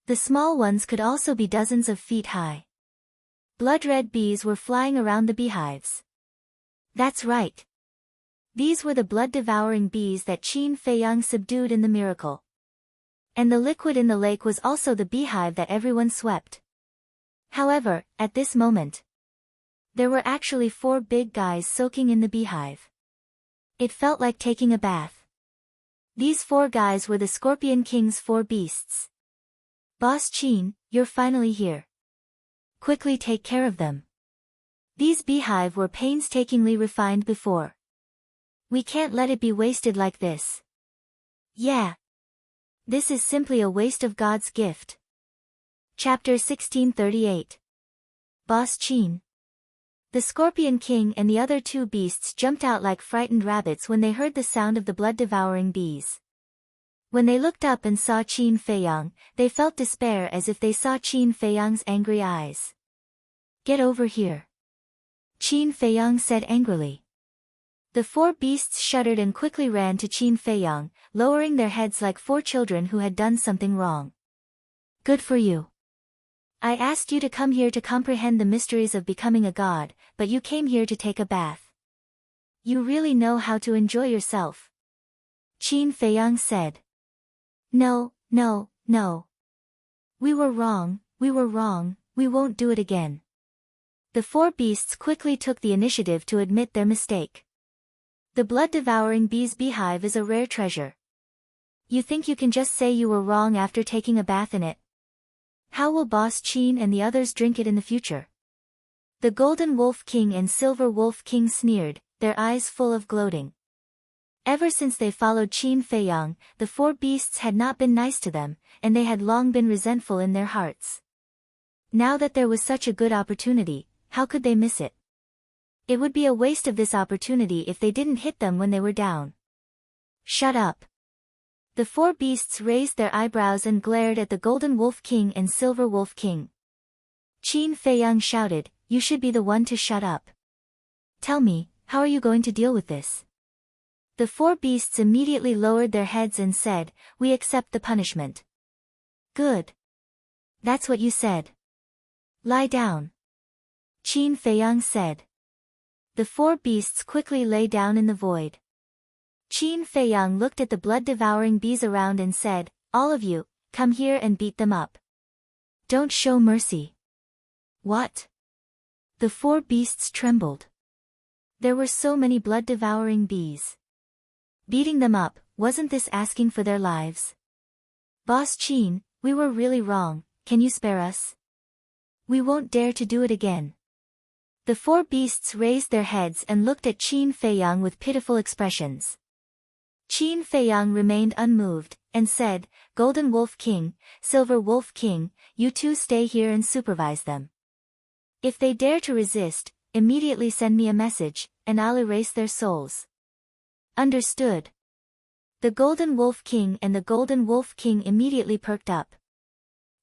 The small ones could also be dozens of feet high. Blood-red bees were flying around the beehives. That's right. These were the blood-devouring bees that Qin Feiyang subdued in the miracle. And the liquid in the lake was also the beehive that everyone swept. However, at this moment, there were actually 4 big guys soaking in the beehive. It felt like taking a bath. These 4 guys were the Scorpion King's 4 beasts. "Boss Qin, you're finally here. Quickly take care of them. These beehive were painstakingly refined before. We can't let it be wasted like this." "Yeah. This is simply a waste of God's gift." Chapter 1638. Boss Qin. The Scorpion King and the other 2 beasts jumped out like frightened rabbits when they heard the sound of the blood-devouring bees. When they looked up and saw Qin Feiyang, they felt despair as if they saw Qin Feiyang's angry eyes. "Get over here," Qin Feiyang said angrily. The 4 beasts shuddered and quickly ran to Qin Feiyang, lowering their heads like 4 children who had done something wrong. Good for you. I asked you to come here to comprehend the mysteries of becoming a god, but you came here to take a bath. You really know how to enjoy yourself. Qin Feiyang said. No, no, no. We were wrong, we won't do it again. The four beasts quickly took the initiative to admit their mistake. The blood-devouring bee's beehive is a rare treasure. You think you can just say you were wrong after taking a bath in it? How will Boss Qin and the others drink it in the future? The Golden Wolf King and Silver Wolf King sneered, their eyes full of gloating. Ever since they followed Qin Feiyang, the four beasts had not been nice to them, and they had long been resentful in their hearts. Now that there was such a good opportunity, how could they miss it? It would be a waste of this opportunity if they didn't hit them when they were down. Shut up. The four beasts raised their eyebrows and glared at the Golden Wolf King and Silver Wolf King. Qin Feiyang shouted, you should be the one to shut up. Tell me, how are you going to deal with this? The four beasts immediately lowered their heads and said, we accept the punishment. Good. That's what you said. Lie down. Qin Feiyang said. The four beasts quickly lay down in the void. Qin Feiyang looked at the blood-devouring bees around and said, all of you, come here and beat them up. Don't show mercy. What? The four beasts trembled. There were so many blood-devouring bees. Beating them up, wasn't this asking for their lives? Boss Qin, we were really wrong, can you spare us? We won't dare to do it again. The four beasts raised their heads and looked at Qin Feiyang with pitiful expressions. Qin Feiyang remained unmoved, and said, Golden Wolf King, Silver Wolf King, you two stay here and supervise them. If they dare to resist, immediately send me a message, and I'll erase their souls. Understood. The Golden Wolf King and the Golden Wolf King immediately perked up.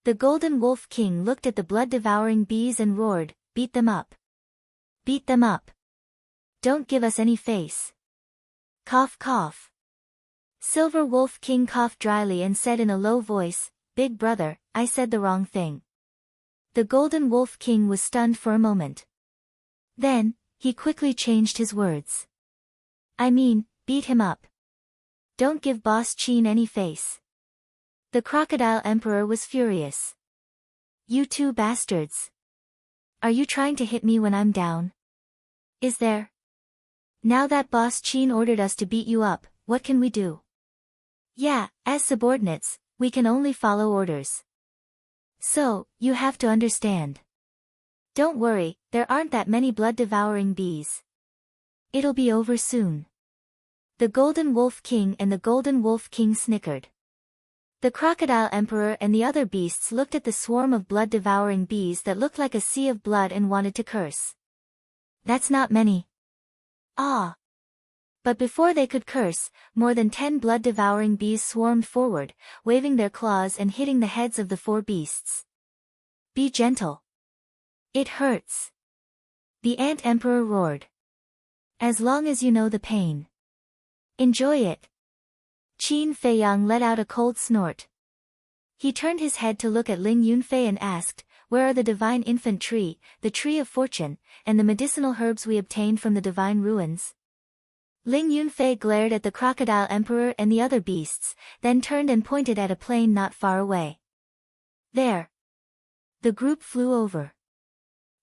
The Golden Wolf King looked at the blood-devouring bees and roared, beat them up. Beat them up. Don't give us any face. Cough cough. Silver Wolf King coughed dryly and said in a low voice, Big brother, I said the wrong thing. The Golden Wolf King was stunned for a moment. Then, he quickly changed his words. I mean, beat him up. Don't give Boss Qin any face. The Crocodile Emperor was furious. You two bastards. Are you trying to hit me when I'm down? Is there? Now that Boss Qin ordered us to beat you up, what can we do? Yeah, as subordinates, we can only follow orders. So, you have to understand. Don't worry, there aren't that many blood-devouring bees. It'll be over soon. The Golden Wolf King and the Golden Wolf King snickered. The Crocodile Emperor and the other beasts looked at the swarm of blood-devouring bees that looked like a sea of blood and wanted to curse. That's not many. Ah! But before they could curse, more than 10 blood-devouring bees swarmed forward, waving their claws and hitting the heads of the four beasts. Be gentle. It hurts. The Ant Emperor roared. As long as you know the pain. Enjoy it. Qin Feiyang let out a cold snort. He turned his head to look at Ling Yunfei and asked, where are the divine infant tree, the tree of fortune, and the medicinal herbs we obtained from the divine ruins? Ling Yunfei glared at the Crocodile Emperor and the other beasts, then turned and pointed at a plain not far away. There. The group flew over.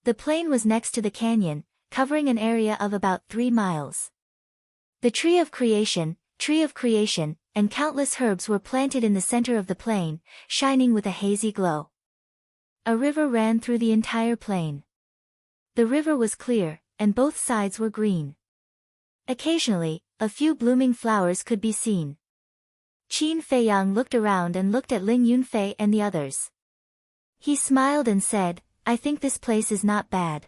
The plain was next to the canyon, covering an area of about 3 miles. The tree of creation, and countless herbs were planted in the center of the plain, shining with a hazy glow. A river ran through the entire plain. The river was clear, and both sides were green. Occasionally, a few blooming flowers could be seen. Qin Feiyang looked around and looked at Ling Yunfei and the others. He smiled and said, I think this place is not bad.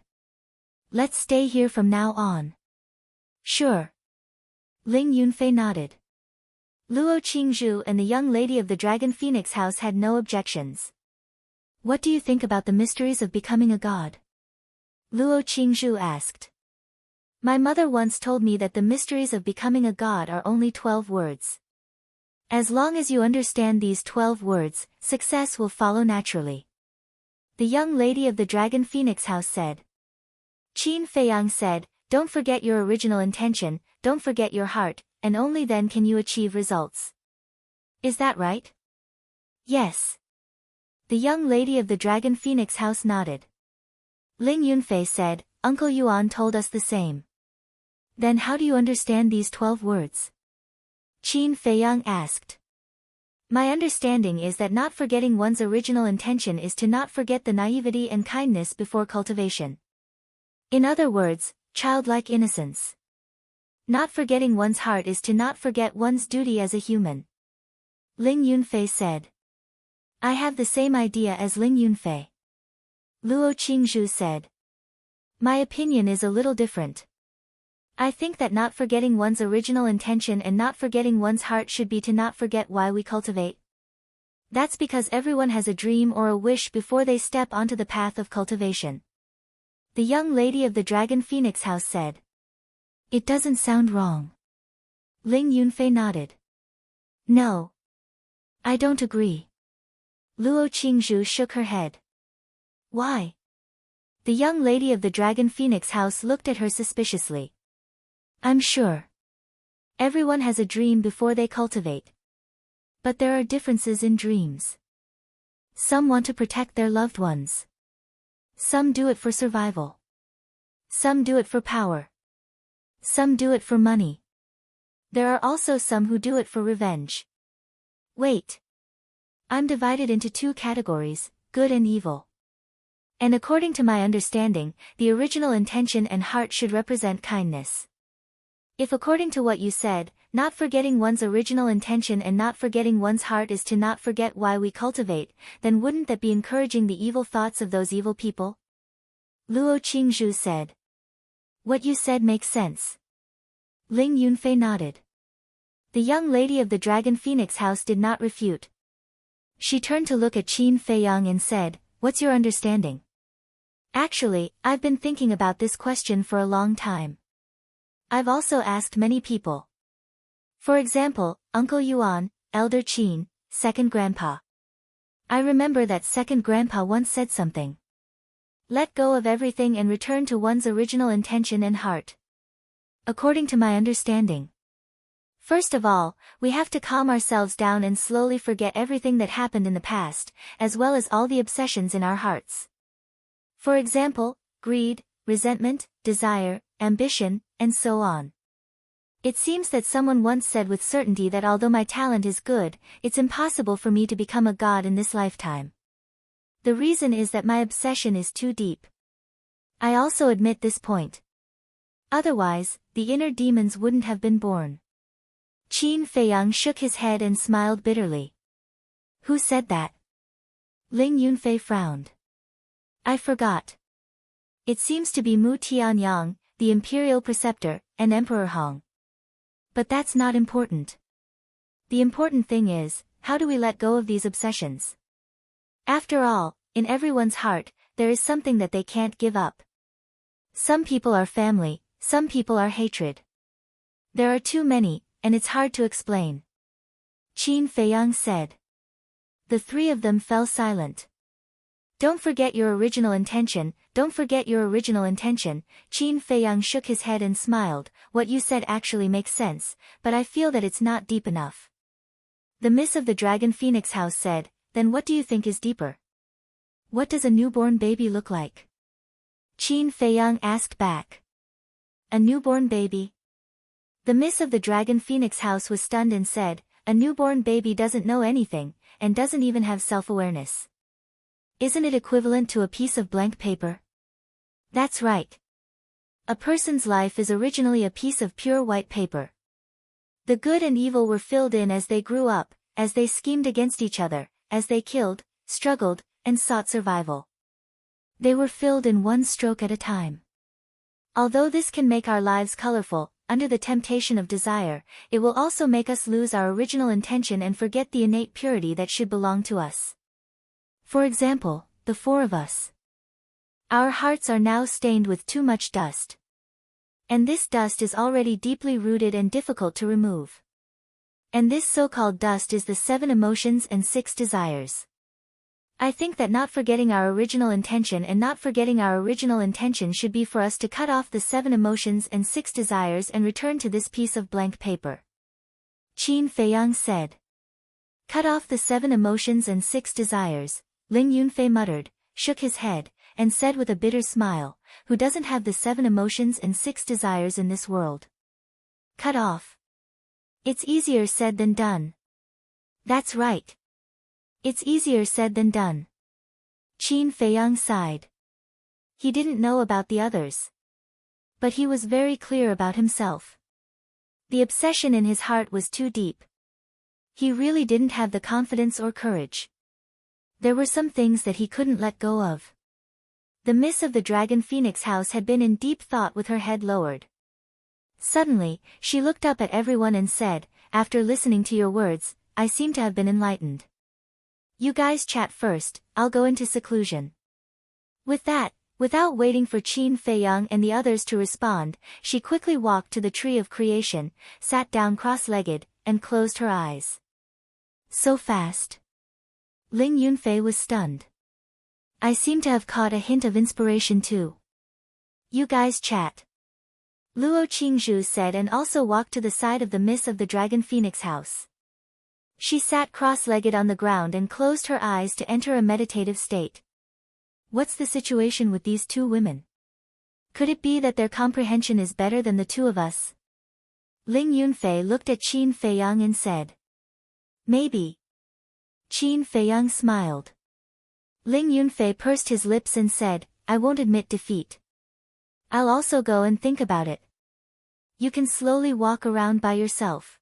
Let's stay here from now on. Sure. Ling Yunfei nodded. Luo Qingzhu and the young lady of the Dragon Phoenix House had no objections. What do you think about the mysteries of becoming a god? Luo Qingzhu asked. My mother once told me that the mysteries of becoming a god are only 12 words. As long as you understand these 12 words, success will follow naturally. The young lady of the Dragon Phoenix House said. Qin Feiyang said, don't forget your original intention, don't forget your heart, and only then can you achieve results. Is that right? Yes. The young lady of the Dragon Phoenix House nodded. Ling Yunfei said, Uncle Yuan told us the same. Then how do you understand these 12 words? Qin Feiyang asked. My understanding is that not forgetting one's original intention is to not forget the naivety and kindness before cultivation. In other words, childlike innocence. Not forgetting one's heart is to not forget one's duty as a human. Ling Yunfei said. I have the same idea as Ling Yunfei. Luo Qingzhu said. My opinion is a little different. I think that not forgetting one's original intention and not forgetting one's heart should be to not forget why we cultivate. That's because everyone has a dream or a wish before they step onto the path of cultivation. The young lady of the Dragon Phoenix House said. It doesn't sound wrong. Ling Yunfei nodded. No. I don't agree. Luo Qingzhu shook her head. Why? The young lady of the Dragon Phoenix House looked at her suspiciously. I'm sure. Everyone has a dream before they cultivate. But there are differences in dreams. Some want to protect their loved ones. Some do it for survival. Some do it for power. Some do it for money. There are also some who do it for revenge. Wait. I'm divided into two categories, good and evil. And according to my understanding, the original intention and heart should represent kindness. If according to what you said, not forgetting one's original intention and not forgetting one's heart is to not forget why we cultivate, then wouldn't that be encouraging the evil thoughts of those evil people? Luo Qingzhu said. What you said makes sense. Ling Yunfei nodded. The young lady of the Dragon Phoenix House did not refute. She turned to look at Qin Feiyang and said, What's your understanding? Actually, I've been thinking about this question for a long time. I've also asked many people. For example, Uncle Yuan, Elder Qin, Second Grandpa. I remember that Second Grandpa once said something. Let go of everything and return to one's original intention and heart. According to my understanding. First of all, we have to calm ourselves down and slowly forget everything that happened in the past, as well as all the obsessions in our hearts. For example, greed, resentment, desire, ambition, and so on. It seems that someone once said with certainty that although my talent is good, it's impossible for me to become a god in this lifetime. The reason is that my obsession is too deep. I also admit this point. Otherwise, the inner demons wouldn't have been born. Qin Feiyang shook his head and smiled bitterly. Who said that? Ling Yunfei frowned. I forgot. It seems to be Mu Tianyang, the imperial preceptor, and Emperor Hong. But that's not important. The important thing is, how do we let go of these obsessions? After all, in everyone's heart, there is something that they can't give up. Some people are family, some people are hatred. There are too many, and it's hard to explain. Qin Feiyang said. The three of them fell silent. Don't forget your original intention, don't forget your original intention. Qin Feiyang shook his head and smiled. What you said actually makes sense, but I feel that it's not deep enough. The Miss of the Dragon Phoenix House said, then what do you think is deeper? What does a newborn baby look like? Qin Feiyang asked back. A newborn baby? The Miss of the Dragon Phoenix House was stunned and said, a newborn baby doesn't know anything, and doesn't even have self-awareness. Isn't it equivalent to a piece of blank paper? That's right. A person's life is originally a piece of pure white paper. The good and evil were filled in as they grew up, as they schemed against each other, as they killed, struggled, and sought survival. They were filled in one stroke at a time. Although this can make our lives colorful, under the temptation of desire, it will also make us lose our original intention and forget the innate purity that should belong to us. For example, the four of us. Our hearts are now stained with too much dust. And this dust is already deeply rooted and difficult to remove. And this so-called dust is the 7 emotions and 6 desires. I think that not forgetting our original intention should be for us to cut off the 7 emotions and 6 desires and return to this piece of blank paper. Qin Feiyang said. Cut off the 7 emotions and 6 desires, Ling Yunfei muttered, shook his head, and said with a bitter smile, who doesn't have the 7 emotions and 6 desires in this world? Cut off. It's easier said than done. That's right. It's easier said than done. Qin Feiyang sighed. He didn't know about the others. But he was very clear about himself. The obsession in his heart was too deep. He really didn't have the confidence or courage. There were some things that he couldn't let go of. The Miss of the Dragon Phoenix House had been in deep thought with her head lowered. Suddenly, she looked up at everyone and said, after listening to your words, I seem to have been enlightened. You guys chat first, I'll go into seclusion. With that, without waiting for Qin Feiyang and the others to respond, she quickly walked to the tree of creation, sat down cross-legged, and closed her eyes. So fast. Ling Yunfei was stunned. I seem to have caught a hint of inspiration too. You guys chat. Luo Qingzhu said and also walked to the side of the Miss of the Dragon Phoenix House. She sat cross-legged on the ground and closed her eyes to enter a meditative state. What's the situation with these 2 women? Could it be that their comprehension is better than the 2 of us? Ling Yunfei looked at Qin Feiyang and said. Maybe. Qin Feiyang smiled. Ling Yunfei pursed his lips and said, I won't admit defeat. I'll also go and think about it. You can slowly walk around by yourself.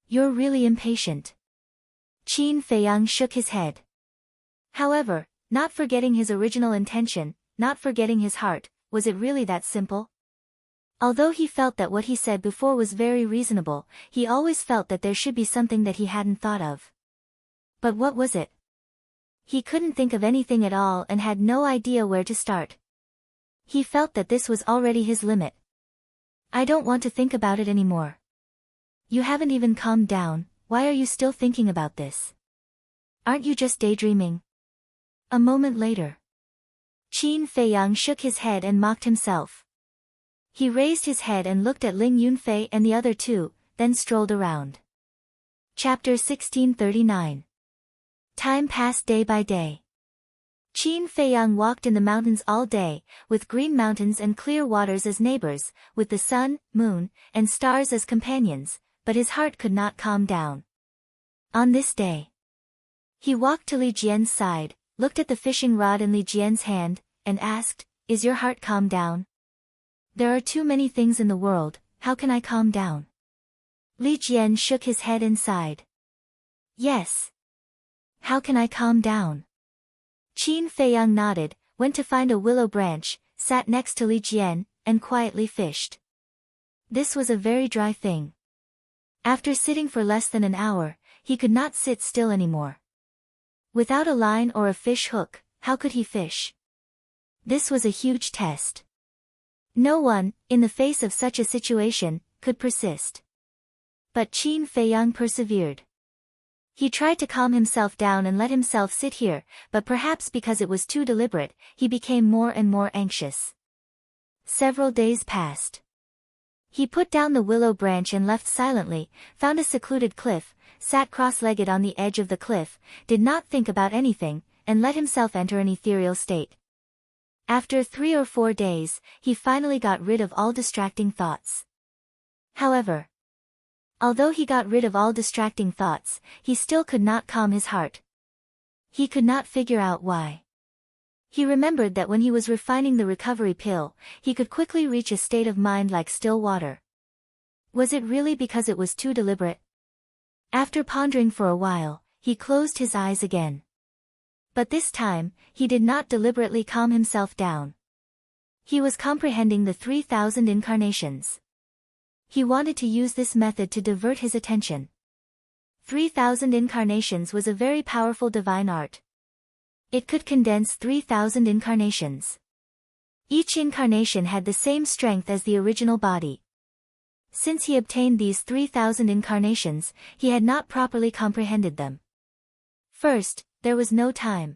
You're really impatient. Qin Feiyang shook his head. However, not forgetting his original intention, not forgetting his heart, was it really that simple? Although he felt that what he said before was very reasonable, he always felt that there should be something that he hadn't thought of. But what was it? He couldn't think of anything at all and had no idea where to start. He felt that this was already his limit. I don't want to think about it anymore. You haven't even calmed down, why are you still thinking about this? Aren't you just daydreaming? A moment later. Qin Feiyang shook his head and mocked himself. He raised his head and looked at Ling Yunfei and the other 2, then strolled around. Chapter 1639. Time passed day by day. Qin Feiyang walked in the mountains all day, with green mountains and clear waters as neighbors, with the sun, moon, and stars as companions, but his heart could not calm down. On this day, he walked to Li Jian's side, looked at the fishing rod in Li Jian's hand, and asked, Is your heart calmed down? There are too many things in the world, how can I calm down? Li Jian shook his head and sighed. Yes. How can I calm down? Qin Feiyang nodded, went to find a willow branch, sat next to Li Jian, and quietly fished. This was a very dry thing. After sitting for less than an hour, he could not sit still anymore. Without a line or a fish hook, how could he fish? This was a huge test. No one, in the face of such a situation, could persist. But Qin Feiyang persevered. He tried to calm himself down and let himself sit here, but perhaps because it was too deliberate, he became more and more anxious. Several days passed. He put down the willow branch and left silently, found a secluded cliff, sat cross-legged on the edge of the cliff, did not think about anything, and let himself enter an ethereal state. After 3 or 4 days, he finally got rid of all distracting thoughts. However, although he got rid of all distracting thoughts, he still could not calm his heart. He could not figure out why. He remembered that when he was refining the recovery pill, he could quickly reach a state of mind like still water. Was it really because it was too deliberate? After pondering for a while, he closed his eyes again. But this time, he did not deliberately calm himself down. He was comprehending the 3,000 incarnations. He wanted to use this method to divert his attention. 3,000 incarnations was a very powerful divine art. It could condense 3,000 incarnations. Each incarnation had the same strength as the original body. Since he obtained these 3,000 incarnations, he had not properly comprehended them. First, there was no time.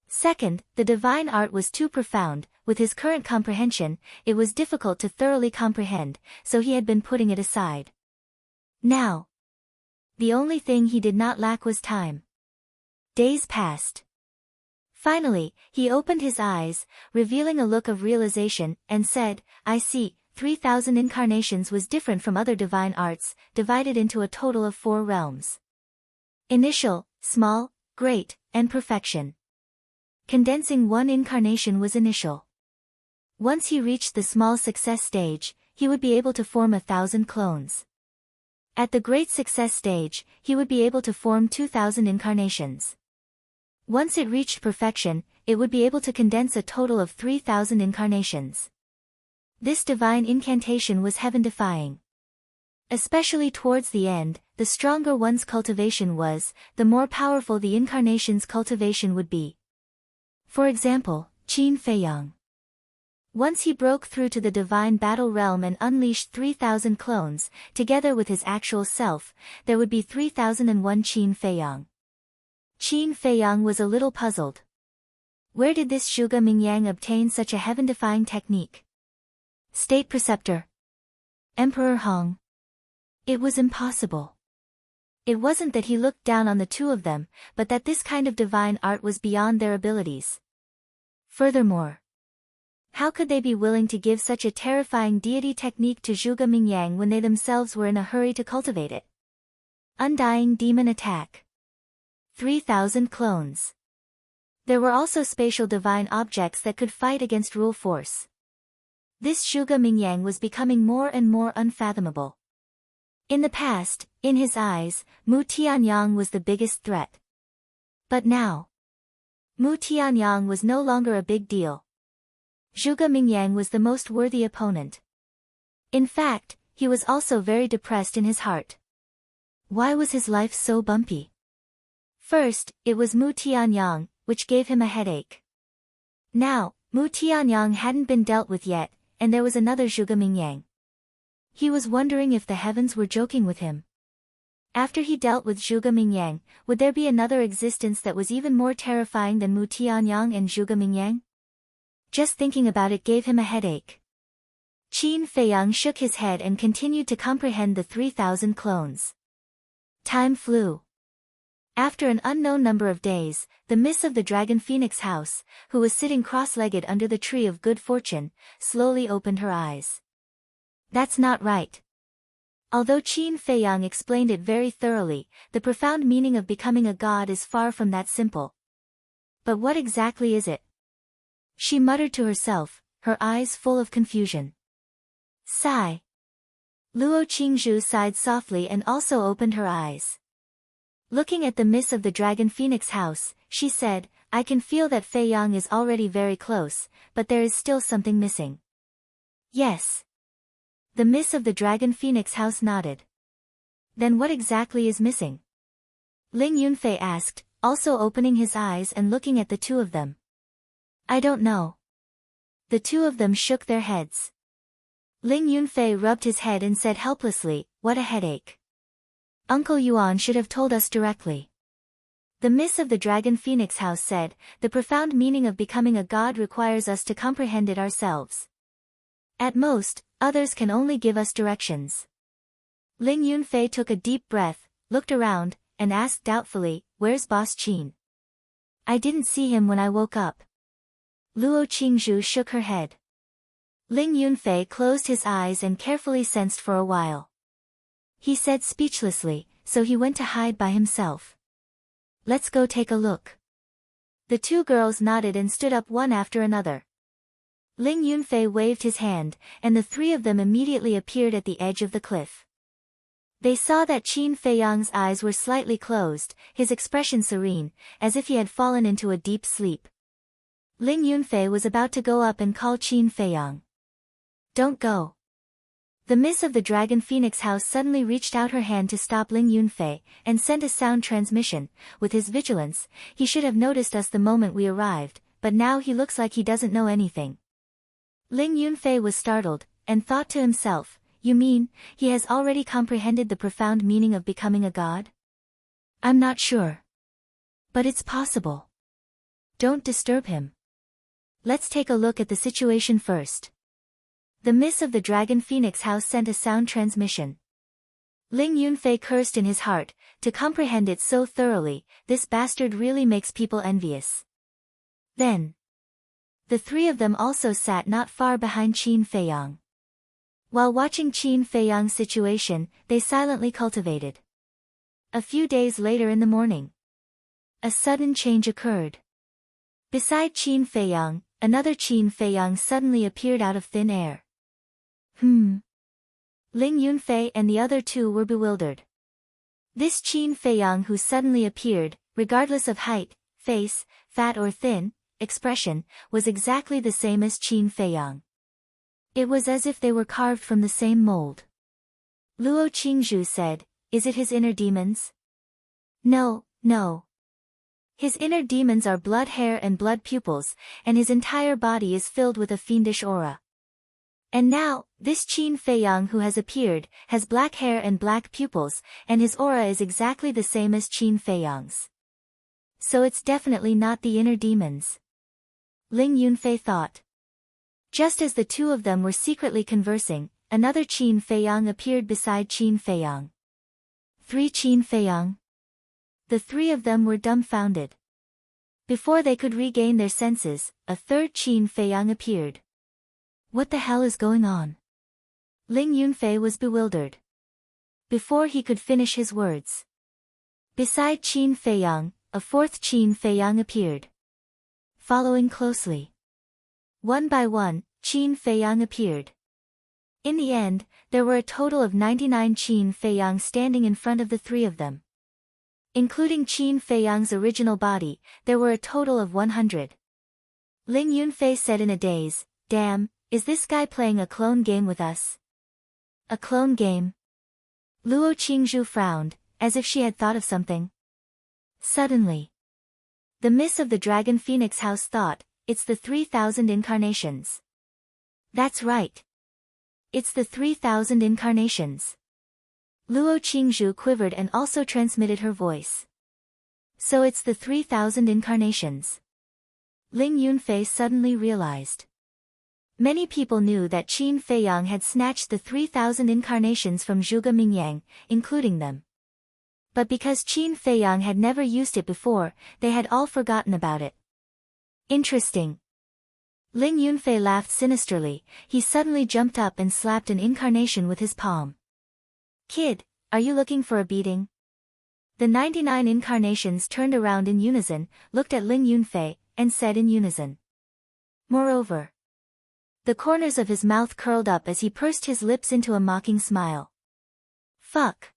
Second, the divine art was too profound. With his current comprehension, it was difficult to thoroughly comprehend, so he had been putting it aside. Now, the only thing he did not lack was time. Days passed. Finally, he opened his eyes, revealing a look of realization, and said, I see, 3,000 incarnations was different from other divine arts, divided into a total of 4 realms. Initial, small, great, and perfection. Condensing one incarnation was initial. Once he reached the small success stage, he would be able to form 1,000 clones. At the great success stage, he would be able to form 2,000 incarnations. Once it reached perfection, it would be able to condense a total of 3,000 incarnations. This divine incantation was heaven-defying. Especially towards the end, the stronger one's cultivation was, the more powerful the incarnation's cultivation would be. For example, Qin Feiyang. Once he broke through to the divine battle realm and unleashed 3,000 clones, together with his actual self, there would be 3,001 Qin Feiyang. Qin Feiyang was a little puzzled. Where did this Zhuge Mingyang obtain such a heaven-defying technique? State Preceptor. Emperor Hong. It was impossible. It wasn't that he looked down on the two of them, but that this kind of divine art was beyond their abilities. Furthermore, how could they be willing to give such a terrifying deity technique to Zhuge Mingyang when they themselves were in a hurry to cultivate it? Undying Demon Attack. 3,000 clones. There were also spatial divine objects that could fight against rule force. This Zhuge Mingyang was becoming more and more unfathomable. In the past, in his eyes, Mu Tianyang was the biggest threat. But now, Mu Tianyang was no longer a big deal. Zhuge Mingyang was the most worthy opponent. In fact, he was also very depressed in his heart. Why was his life so bumpy? First, it was Mu Tianyang, which gave him a headache. Now, Mu Tianyang hadn't been dealt with yet, and there was another Zhuge Mingyang. He was wondering if the heavens were joking with him. After he dealt with Zhuge Mingyang, would there be another existence that was even more terrifying than Mu Tianyang and Zhuge Mingyang? Just thinking about it gave him a headache. Qin Feiyang shook his head and continued to comprehend the 3,000 clones. Time flew. After an unknown number of days, the Miss of the Dragon Phoenix House, who was sitting cross-legged under the tree of good fortune, slowly opened her eyes. That's not right. Although Qin Feiyang explained it very thoroughly, the profound meaning of becoming a god is far from that simple. But what exactly is it? She muttered to herself, her eyes full of confusion. Sigh. Luo Qingzhu sighed softly and also opened her eyes. Looking at the Miss of the Dragon Phoenix House, she said, I can feel that Feiyang is already very close, but there is still something missing. Yes. The Miss of the Dragon Phoenix House nodded. Then what exactly is missing? Ling Yunfei asked, also opening his eyes and looking at the two of them. I don't know. The two of them shook their heads. Ling Yunfei rubbed his head and said helplessly, what a headache. Uncle Yuan should have told us directly. The Miss of the Dragon Phoenix House said, the profound meaning of becoming a god requires us to comprehend it ourselves. At most, others can only give us directions. Ling Yunfei took a deep breath, looked around, and asked doubtfully, where's Boss Qin? I didn't see him when I woke up. Luo Qingzhu shook her head. Ling Yunfei closed his eyes and carefully sensed for a while. He said speechlessly, so he went to hide by himself. Let's go take a look. The two girls nodded and stood up one after another. Ling Yunfei waved his hand, and the three of them immediately appeared at the edge of the cliff. They saw that Qin Feiyang's eyes were slightly closed, his expression serene, as if he had fallen into a deep sleep. Ling Yunfei was about to go up and call Qin Feiyang. Don't go. The Miss of the Dragon Phoenix House suddenly reached out her hand to stop Ling Yunfei, and sent a sound transmission. With his vigilance, he should have noticed us the moment we arrived, but now he looks like he doesn't know anything. Ling Yunfei was startled, and thought to himself, You mean, he has already comprehended the profound meaning of becoming a god? I'm not sure. But it's possible. Don't disturb him. Let's take a look at the situation first. The miss of the Dragon Phoenix House sent a sound transmission. Ling Yunfei cursed in his heart, to comprehend it so thoroughly, this bastard really makes people envious. Then, the three of them also sat not far behind Qin Feiyang. While watching Qin Feiyang's situation, they silently cultivated. A few days later in the morning, a sudden change occurred. Beside Qin Feiyang, another Qin Feiyang suddenly appeared out of thin air. Ling Yunfei and the other two were bewildered. This Qin Feiyang who suddenly appeared, regardless of height, face, fat or thin, expression, was exactly the same as Qin Feiyang. It was as if they were carved from the same mold. Luo Qingzhu said, "Is it his inner demons?" No. His inner demons are blood hair and blood pupils, and his entire body is filled with a fiendish aura. And now, this Qin Feiyang who has appeared, has black hair and black pupils, and his aura is exactly the same as Qin Feiyang's. So it's definitely not the inner demons. Ling Yunfei thought. Just as the two of them were secretly conversing, another Qin Feiyang appeared beside Qin Feiyang. Three Qin Feiyang. The three of them were dumbfounded. Before they could regain their senses, a third Qin Feiyang appeared. What the hell is going on? Ling Yunfei was bewildered. Before he could finish his words, beside Qin Feiyang, a fourth Qin Feiyang appeared. Following closely. One by one, Qin Feiyang appeared. In the end, there were a total of 99 Qin Feiyang standing in front of the three of them. Including Qin Feiyang's original body, there were a total of 100. Ling Yunfei said in a daze, "Damn, is this guy playing a clone game with us?" A clone game? Luo Qingzhu frowned, as if she had thought of something. Suddenly, the miss of the Dragon Phoenix House thought, "It's the 3,000 incarnations." That's right. It's the 3,000 incarnations. Luo Qingzhu quivered and also transmitted her voice. So it's the 3,000 incarnations. Ling Yunfei suddenly realized. Many people knew that Qin Feiyang had snatched the 3,000 incarnations from Zhuge Mingyang, including them. But because Qin Feiyang had never used it before, they had all forgotten about it. Interesting. Ling Yunfei laughed sinisterly. He suddenly jumped up and slapped an incarnation with his palm. "Kid, are you looking for a beating?" The 99 incarnations turned around in unison, looked at Ling Yunfei, and said in unison. Moreover, the corners of his mouth curled up as he pursed his lips into a mocking smile. Fuck.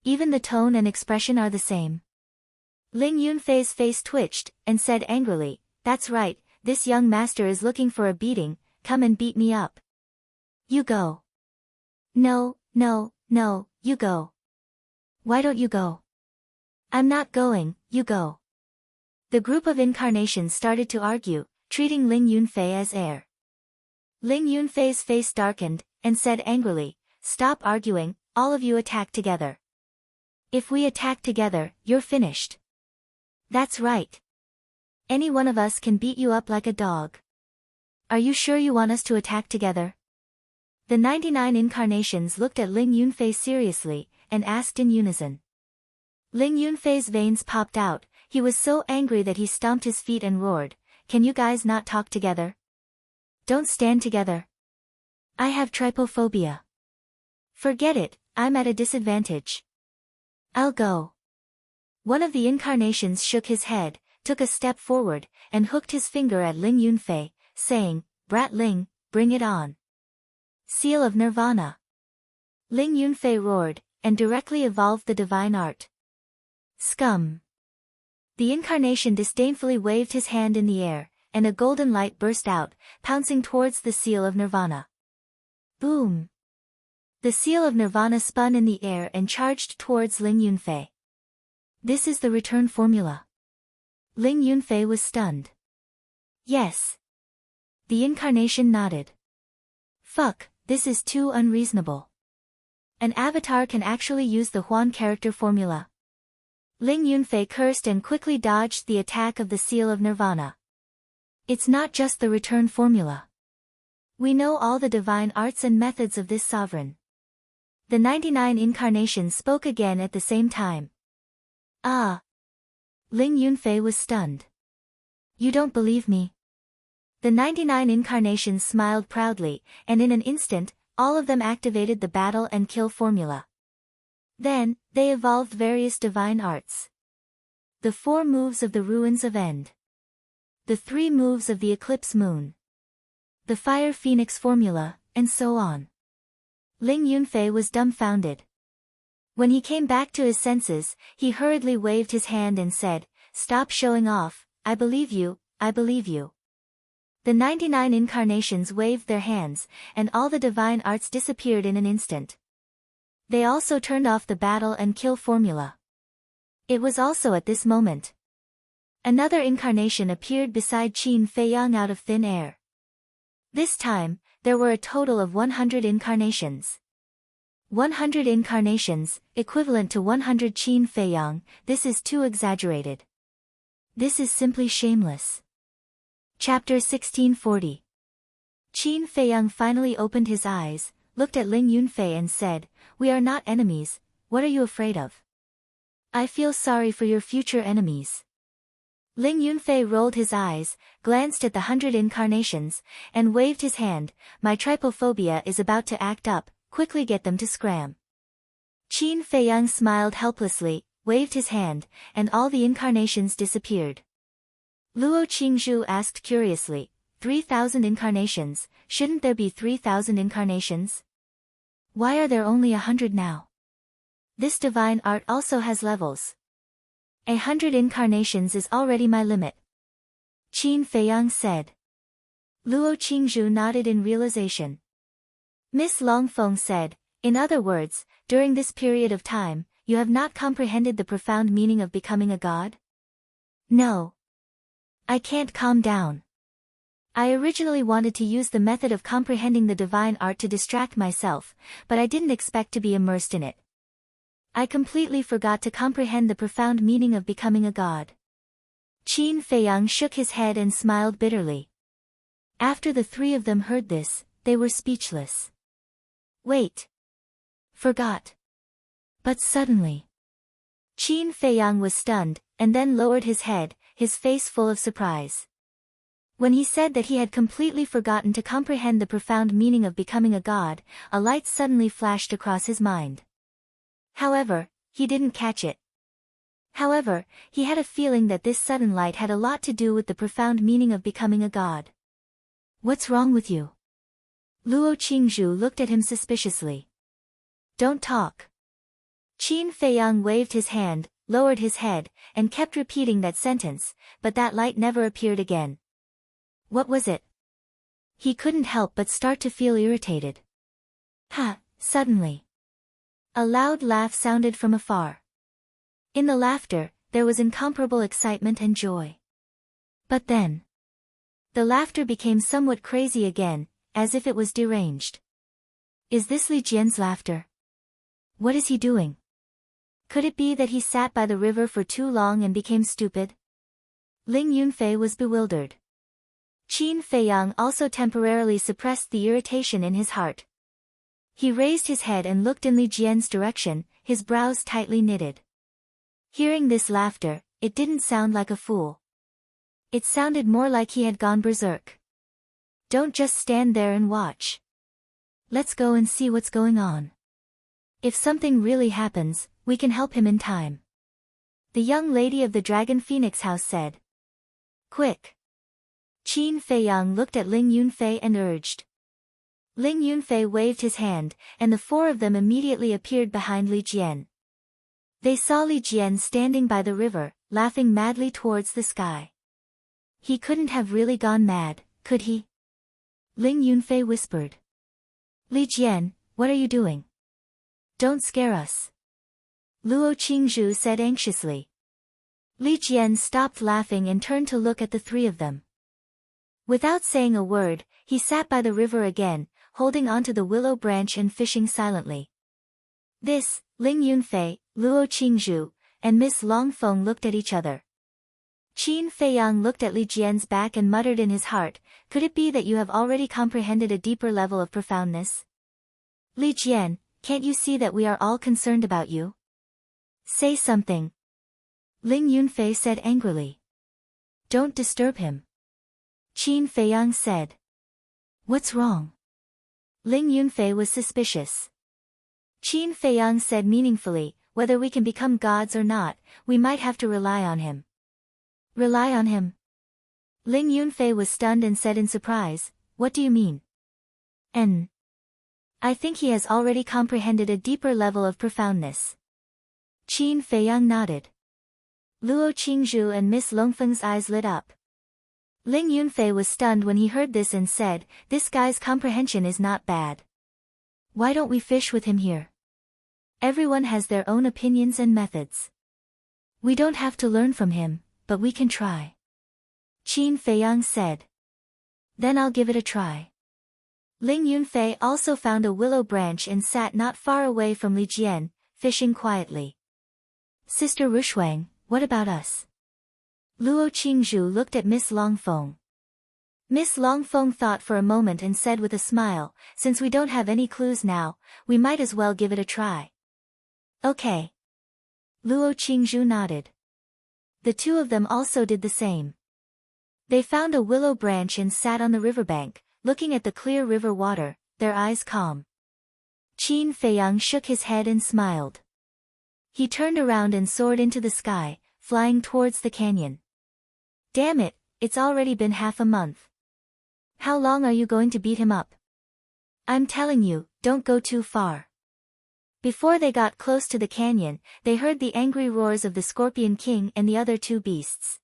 Even the tone and expression are the same. Ling Yunfei's face twitched, and said angrily, "That's right, this young master is looking for a beating, come and beat me up." "You go." No, you go." "Why don't you go?" "I'm not going, you go." The group of incarnations started to argue, treating Ling Yunfei as heir. Ling Yunfei's face darkened, and said angrily, "Stop arguing, all of you attack together." "If we attack together, you're finished." "That's right. Any one of us can beat you up like a dog." "Are you sure you want us to attack together?" The 99 incarnations looked at Ling Yunfei seriously, and asked in unison. Ling Yunfei's veins popped out, he was so angry that he stomped his feet and roared, "Can you guys not talk together? Don't stand together. I have trypophobia. Forget it, I'm at a disadvantage. I'll go." One of the incarnations shook his head, took a step forward, and hooked his finger at Ling Yunfei, saying, "Brat Ling, bring it on." Seal of Nirvana. Ling Yunfei roared, and directly evolved the divine art. Scum. The incarnation disdainfully waved his hand in the air, and a golden light burst out, pouncing towards the Seal of Nirvana. Boom. The Seal of Nirvana spun in the air and charged towards Ling Yunfei. This is the return formula. Ling Yunfei was stunned. Yes. The incarnation nodded. Fuck, this is too unreasonable. An avatar can actually use the Huan character formula. Ling Yunfei cursed and quickly dodged the attack of the Seal of Nirvana. It's not just the return formula. We know all the divine arts and methods of this sovereign. The 99 incarnations spoke again at the same time. Ah! Ling Yunfei was stunned. You don't believe me? The 99 incarnations smiled proudly, and in an instant, all of them activated the battle and kill formula. Then, they evolved various divine arts. The 4 moves of the Ruins of End. The 3 moves of the Eclipse Moon. The Fire Phoenix formula, and so on. Ling Yunfei was dumbfounded. When he came back to his senses, he hurriedly waved his hand and said, "Stop showing off, I believe you, I believe you." The 99 incarnations waved their hands, and all the divine arts disappeared in an instant. They also turned off the battle and kill formula. It was also at this moment. Another incarnation appeared beside Qin Feiyang out of thin air. This time, there were a total of 100 incarnations. 100 incarnations, equivalent to 100 Qin Feiyang, this is too exaggerated. This is simply shameless. Chapter 1640. Qin Feiyang finally opened his eyes, looked at Ling Yunfei and said, "We are not enemies, what are you afraid of? I feel sorry for your future enemies." Ling Yunfei rolled his eyes, glanced at the 100 incarnations, and waved his hand. "My trypophobia is about to act up, quickly get them to scram." Qin Feiyang smiled helplessly, waved his hand, and all the incarnations disappeared. Luo Qingzhu asked curiously, 3,000 incarnations, shouldn't there be 3,000 incarnations? Why are there only 100 now? This divine art also has levels. 100 incarnations is already my limit. Qin Feiyang said. Luo Qingzhu nodded in realization. Miss Longfeng said, "In other words, during this period of time, you have not comprehended the profound meaning of becoming a god?" "No. I can't calm down. I originally wanted to use the method of comprehending the divine art to distract myself, but I didn't expect to be immersed in it. I completely forgot to comprehend the profound meaning of becoming a god." Qin Feiyang shook his head and smiled bitterly. After the 3 of them heard this, they were speechless. "Wait. Forgot." But suddenly, Qin Feiyang was stunned, and then lowered his head, his face full of surprise. When he said that he had completely forgotten to comprehend the profound meaning of becoming a god, a light suddenly flashed across his mind. However, he didn't catch it. However, he had a feeling that this sudden light had a lot to do with the profound meaning of becoming a god. "What's wrong with you?" Luo Qingzhu looked at him suspiciously. "Don't talk." Qin Feiyang waved his hand, lowered his head, and kept repeating that sentence, but that light never appeared again. What was it? He couldn't help but start to feel irritated. Ha! Suddenly, a loud laugh sounded from afar. In the laughter, there was incomparable excitement and joy. But then, the laughter became somewhat crazy again, as if it was deranged. Is this Li Jian's laughter? What is he doing? Could it be that he sat by the river for too long and became stupid? Ling Yunfei was bewildered. Qin Feiyang also temporarily suppressed the irritation in his heart. He raised his head and looked in Li Jian's direction, his brows tightly knitted. Hearing this laughter, it didn't sound like a fool. It sounded more like he had gone berserk. Don't just stand there and watch. Let's go and see what's going on. If something really happens, we can help him in time. The young lady of the Dragon Phoenix House said. Quick! Qin Feiyang looked at Ling Yunfei and urged. Ling Yunfei waved his hand, and the 4 of them immediately appeared behind Li Jian. They saw Li Jian standing by the river, laughing madly towards the sky. He couldn't have really gone mad, could he? Ling Yunfei whispered. Li Jian, what are you doing? Don't scare us. Luo Qingzhu said anxiously. Li Jian stopped laughing and turned to look at the 3 of them. Without saying a word, he sat by the river again, holding onto the willow branch and fishing silently. This, Ling Yunfei, Luo Qingzhu, and Miss Longfeng looked at each other. Qin Feiyang looked at Li Jian's back and muttered in his heart, could it be that you have already comprehended a deeper level of profoundness? Li Jian, can't you see that we are all concerned about you? Say something. Ling Yunfei said angrily. Don't disturb him. Qin Feiyang said. What's wrong? Ling Yunfei was suspicious. Qin Feiyang said meaningfully, whether we can become gods or not, we might have to rely on him. Rely on him? Ling Yunfei was stunned and said in surprise, what do you mean? I think he has already comprehended a deeper level of profoundness. Qin Feiyang nodded. Luo Qingzhu and Miss Longfeng's eyes lit up. Ling Yunfei was stunned when he heard this and said, this guy's comprehension is not bad. Why don't we fish with him here? Everyone has their own opinions and methods. We don't have to learn from him, but we can try. Qin Feiyang said. Then I'll give it a try. Ling Yunfei also found a willow branch and sat not far away from Li Jian, fishing quietly. Sister Rushuang, what about us? Luo Qingzhu looked at Miss Longfeng. Miss Longfeng thought for a moment and said with a smile, since we don't have any clues now, we might as well give it a try. Okay. Luo Qingzhu nodded. The two of them also did the same. They found a willow branch and sat on the riverbank, looking at the clear river water, their eyes calm. Qin Feiyang shook his head and smiled. He turned around and soared into the sky, flying towards the canyon. Damn it, it's already been half a month. How long are you going to beat him up? I'm telling you, don't go too far. Before they got close to the canyon, they heard the angry roars of the Scorpion King and the other two beasts.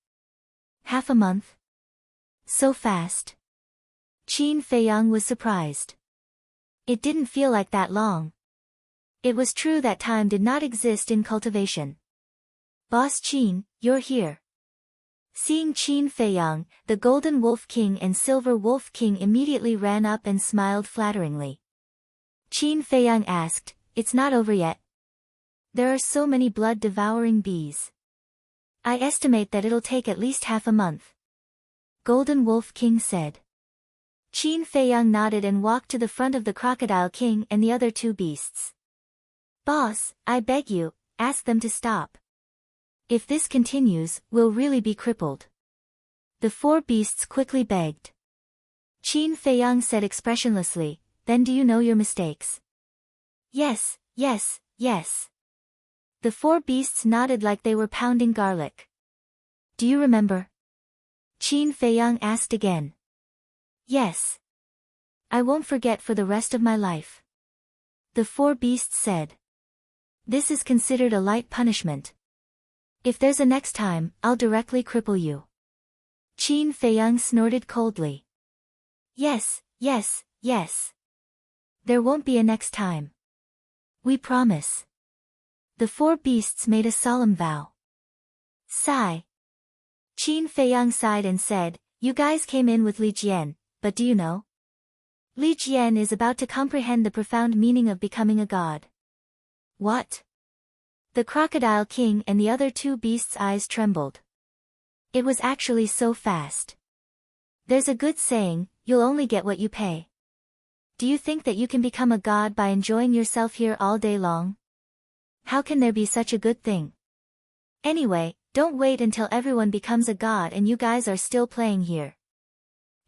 Half a month? So fast. Qin Feiyang was surprised. It didn't feel like that long. It was true that time did not exist in cultivation. Boss Qin, you're here. Seeing Qin Feiyang, the Golden Wolf King and Silver Wolf King immediately ran up and smiled flatteringly. Qin Feiyang asked, it's not over yet. There are so many blood-devouring bees. I estimate that it'll take at least half a month. Golden Wolf King said. Qin Feiyang nodded and walked to the front of the Crocodile King and the other two beasts. Boss, I beg you, ask them to stop. If this continues, we'll really be crippled. The four beasts quickly begged. Qin Feiyang said expressionlessly, then do you know your mistakes? Yes, yes, yes. The four beasts nodded like they were pounding garlic. Do you remember? Qin Feiyang asked again. Yes. I won't forget for the rest of my life. The four beasts said. This is considered a light punishment. If there's a next time, I'll directly cripple you. Qin Feiyang snorted coldly. Yes, yes, yes. There won't be a next time. We promise. The four beasts made a solemn vow. Sigh. Qin Feiyang sighed and said, you guys came in with Li Jian, but do you know? Li Jian is about to comprehend the profound meaning of becoming a god. What? The Crocodile King and the other two beasts' eyes trembled. It was actually so fast. There's a good saying, you'll only get what you pay. Do you think that you can become a god by enjoying yourself here all day long? How can there be such a good thing? Anyway, don't wait until everyone becomes a god and you guys are still playing here.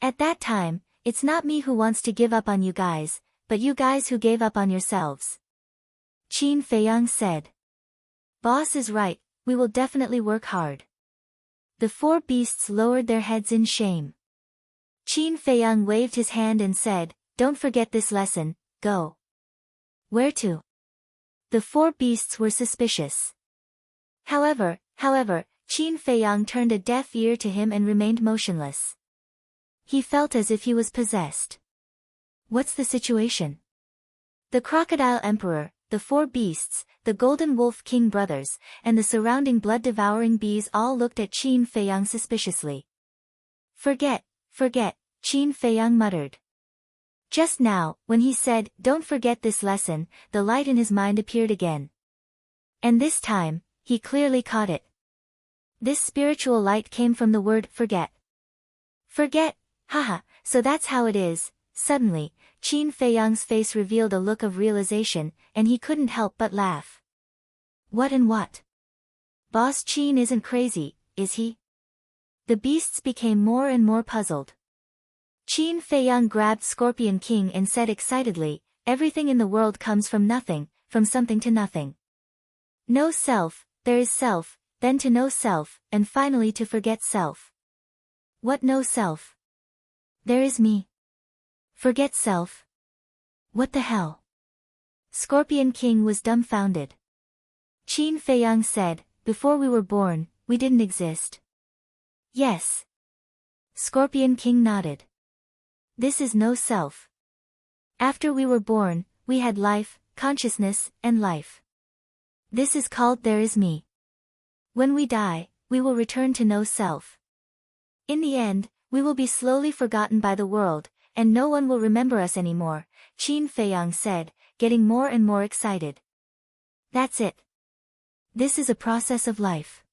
At that time, it's not me who wants to give up on you guys, but you guys who gave up on yourselves. Qin Feiyang said. Boss is right, we will definitely work hard. The four beasts lowered their heads in shame. Qin Feiyang waved his hand and said, don't forget this lesson, go. Where to? The four beasts were suspicious. However, Qin Feiyang turned a deaf ear to him and remained motionless. He felt as if he was possessed. What's the situation? The Crocodile Emperor, the four beasts, the Golden Wolf King brothers, and the surrounding blood-devouring bees all looked at Qin Feiyang suspiciously. Forget, Qin Feiyang muttered. Just now, when he said, "Don't forget this lesson," the light in his mind appeared again. And this time, he clearly caught it. This spiritual light came from the word forget. Forget, haha, so that's how it is. Suddenly, Qin Feiyang's face revealed a look of realization, and he couldn't help but laugh. What and what? Boss Qin isn't crazy, is he? The beasts became more and more puzzled. Qin Feiyang grabbed Scorpion King and said excitedly, "Everything in the world comes from nothing, from something to nothing. No self, there is self, then to know self, and finally to forget self. What no self? There is me. Forget self. What the hell?" Scorpion King was dumbfounded. Qin Feiyang said, "Before we were born, we didn't exist." Yes. Scorpion King nodded. This is no self. After we were born, we had life, consciousness, and life. This is called there is me. When we die, we will return to no self. In the end, we will be slowly forgotten by the world, and no one will remember us anymore, Qin Feiyang said, getting more and more excited. That's it. This is a process of life.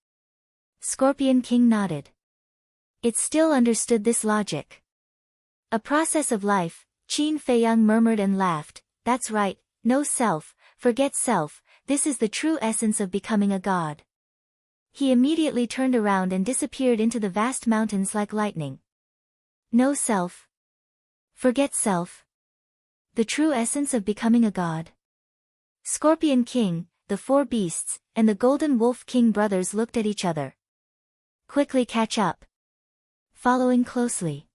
Scorpion King nodded. It still understood this logic. A process of life, Qin Feiyang murmured and laughed. That's right, no self, forget self, this is the true essence of becoming a god. He immediately turned around and disappeared into the vast mountains like lightning. No self. Forget self. The true essence of becoming a god. Scorpion King, the four beasts, and the Golden Wolf King brothers looked at each other. Quickly catch up. Following closely.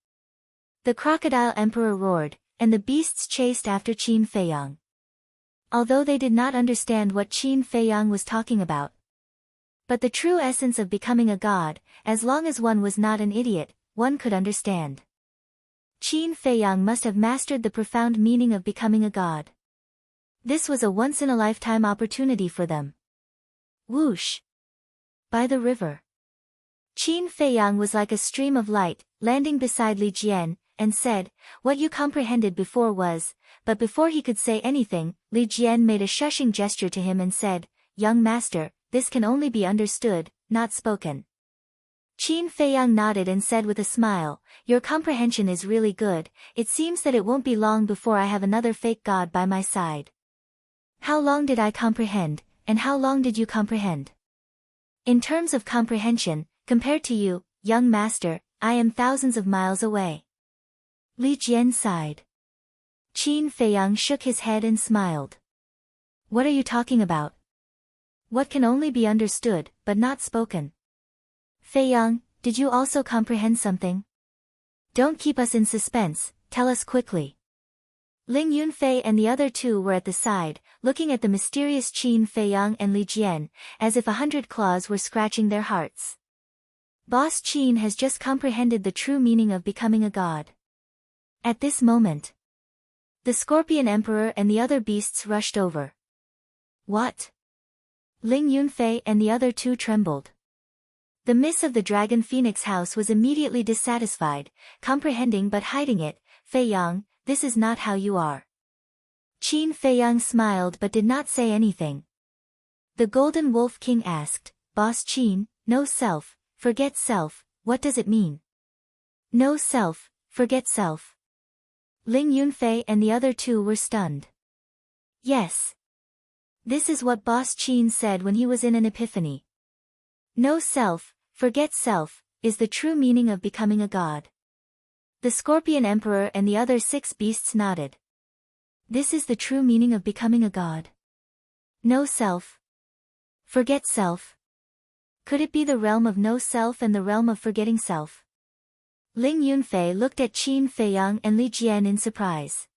The Crocodile Emperor roared, and the beasts chased after Qin Feiyang. Although they did not understand what Qin Feiyang was talking about. But the true essence of becoming a god, as long as one was not an idiot, one could understand. Qin Feiyang must have mastered the profound meaning of becoming a god. This was a once-in-a-lifetime opportunity for them. Whoosh! By the river. Qin Feiyang was like a stream of light, landing beside Li Jian, and said, "What you comprehended before was," but before he could say anything, Li Jian made a shushing gesture to him and said, "Young master, this can only be understood, not spoken." Qin Feiyang nodded and said with a smile, "Your comprehension is really good, it seems that it won't be long before I have another fake god by my side." How long did I comprehend, and how long did you comprehend? In terms of comprehension, compared to you, young master, I am thousands of miles away. Li Jian sighed. Qin Feiyang shook his head and smiled. What are you talking about? What can only be understood, but not spoken? Feiyang, did you also comprehend something? Don't keep us in suspense, tell us quickly. Ling Yunfei and the other two were at the side, looking at the mysterious Qin Feiyang and Li Jian, as if 100 claws were scratching their hearts. Boss Qin has just comprehended the true meaning of becoming a god. At this moment, the Scorpion Emperor and the other beasts rushed over. What? Ling Yunfei and the other two trembled. The miss of the Dragon Phoenix house was immediately dissatisfied, comprehending but hiding it. Feiyang, this is not how you are. Qin Feiyang smiled but did not say anything. The Golden Wolf King asked, Boss Qin, no self, forget self, what does it mean? No self, forget self. Ling Yunfei and the other two were stunned. Yes. This is what Boss Qin said when he was in an epiphany. No self, forget self, is the true meaning of becoming a god. The Scorpion Emperor and the other 6 beasts nodded. This is the true meaning of becoming a god. No self. Forget self. Could it be the realm of no self and the realm of forgetting self? Ling Yunfei looked at Qin Feiyang and Li Jian in surprise.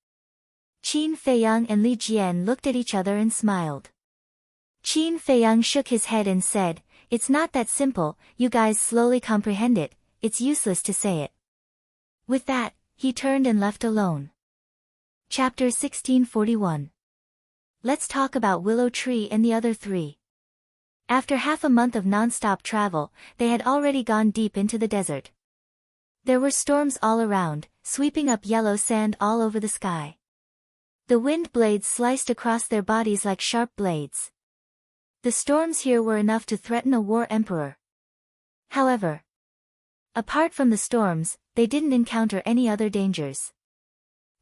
Qin Feiyang and Li Jian looked at each other and smiled. Qin Feiyang shook his head and said, It's not that simple, you guys slowly comprehend it, it's useless to say it. With that, he turned and left alone. Chapter 1641. Let's talk about Willow Tree and the other 3. After half a month of non-stop travel, they had already gone deep into the desert. There were storms all around, sweeping up yellow sand all over the sky. The wind blades sliced across their bodies like sharp blades. The storms here were enough to threaten a war emperor. However, apart from the storms, they didn't encounter any other dangers.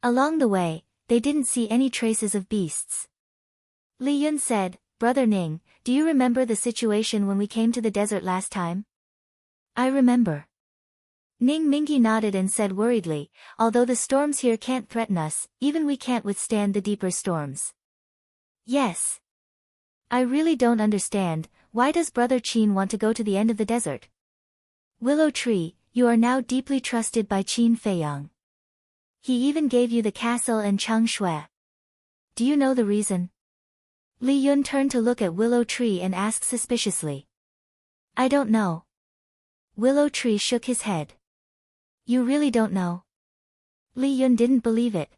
Along the way, they didn't see any traces of beasts. Li Yun said, "Brother Ning, do you remember the situation when we came to the desert last time?" "I remember." Ning Mingi nodded and said worriedly, "Although the storms here can't threaten us, even we can't withstand the deeper storms." "Yes. I really don't understand, why does Brother Qin want to go to the end of the desert?" "Willow Tree, you are now deeply trusted by Qin Feiyang. He even gave you the castle and Chang Shui. Do you know the reason?" Li Yun turned to look at Willow Tree and asked suspiciously. "I don't know." Willow Tree shook his head. "You really don't know?" Li Yun didn't believe it.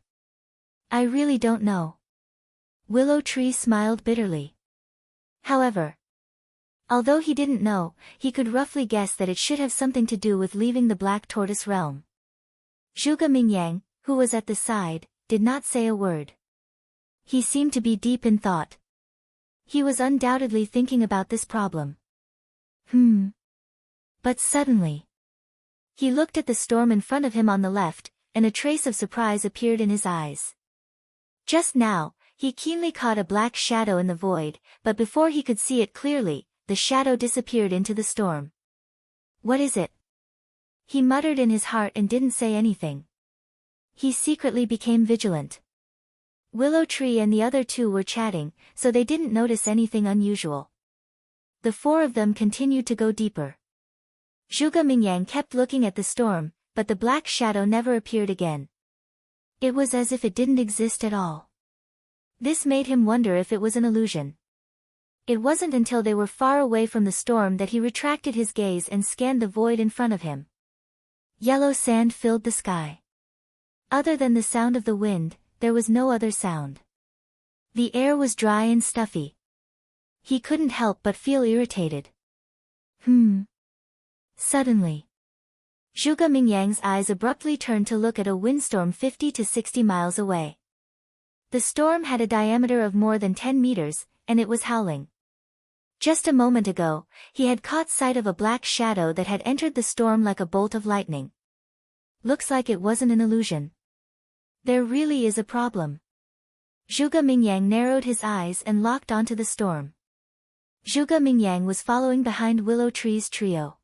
"I really don't know." Willow Tree smiled bitterly. However, although he didn't know, he could roughly guess that it should have something to do with leaving the Black Tortoise realm. Zhuge Mingyang, who was at the side, did not say a word. He seemed to be deep in thought. He was undoubtedly thinking about this problem. But suddenly, he looked at the storm in front of him on the left, and a trace of surprise appeared in his eyes. Just now, he keenly caught a black shadow in the void, but before he could see it clearly, the shadow disappeared into the storm. "What is it?" he muttered in his heart and didn't say anything. He secretly became vigilant. Willow Tree and the other two were chatting, so they didn't notice anything unusual. The four of them continued to go deeper. Zhuge Mingyang kept looking at the storm, but the black shadow never appeared again. It was as if it didn't exist at all. This made him wonder if it was an illusion. It wasn't until they were far away from the storm that he retracted his gaze and scanned the void in front of him. Yellow sand filled the sky. Other than the sound of the wind, there was no other sound. The air was dry and stuffy. He couldn't help but feel irritated. Suddenly, Zhuge Mingyang's eyes abruptly turned to look at a windstorm 50 to 60 miles away. The storm had a diameter of more than 10 meters, and it was howling. Just a moment ago, he had caught sight of a black shadow that had entered the storm like a bolt of lightning. Looks like it wasn't an illusion. There really is a problem. Zhuge Mingyang narrowed his eyes and locked onto the storm. Zhuge Mingyang was following behind Willow Tree's trio.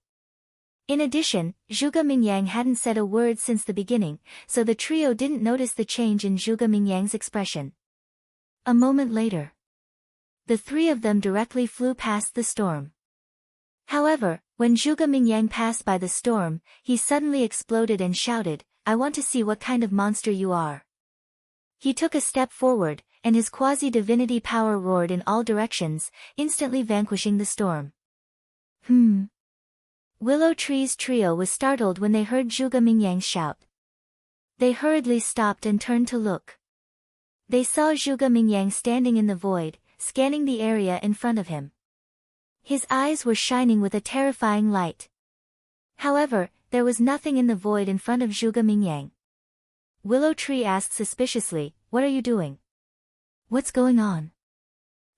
In addition, Zhuge Mingyang hadn't said a word since the beginning, so the trio didn't notice the change in Zhuge Mingyang's expression. A moment later, the three of them directly flew past the storm. However, when Zhuge Mingyang passed by the storm, he suddenly exploded and shouted, "I want to see what kind of monster you are." He took a step forward, and his quasi-divinity power roared in all directions, instantly vanquishing the storm. Willow Tree's trio was startled when they heard Zhuge Mingyang's shout. They hurriedly stopped and turned to look. They saw Zhuge Mingyang standing in the void, scanning the area in front of him. His eyes were shining with a terrifying light. However, there was nothing in the void in front of Zhuge Mingyang. Willow Tree asked suspiciously, "What are you doing? What's going on?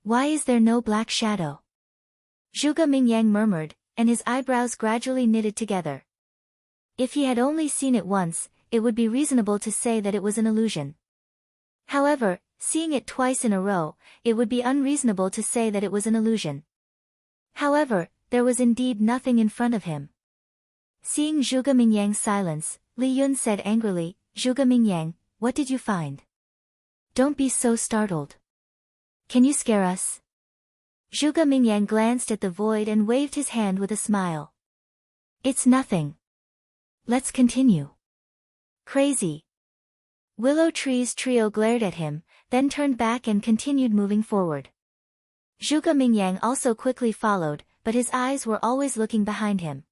Why is there no black shadow?" Zhuge Mingyang murmured, and his eyebrows gradually knitted together. If he had only seen it once, it would be reasonable to say that it was an illusion. However, seeing it twice in a row, it would be unreasonable to say that it was an illusion. However, there was indeed nothing in front of him. Seeing Zhuge Mingyang's silence, Li Yun said angrily, "Zhuge Mingyang, what did you find? Don't be so startled. Can you scare us?" Zhuge Mingyang glanced at the void and waved his hand with a smile. "It's nothing. Let's continue." "Crazy." Willow Tree's trio glared at him, then turned back and continued moving forward. Zhuge Mingyang also quickly followed, but his eyes were always looking behind him.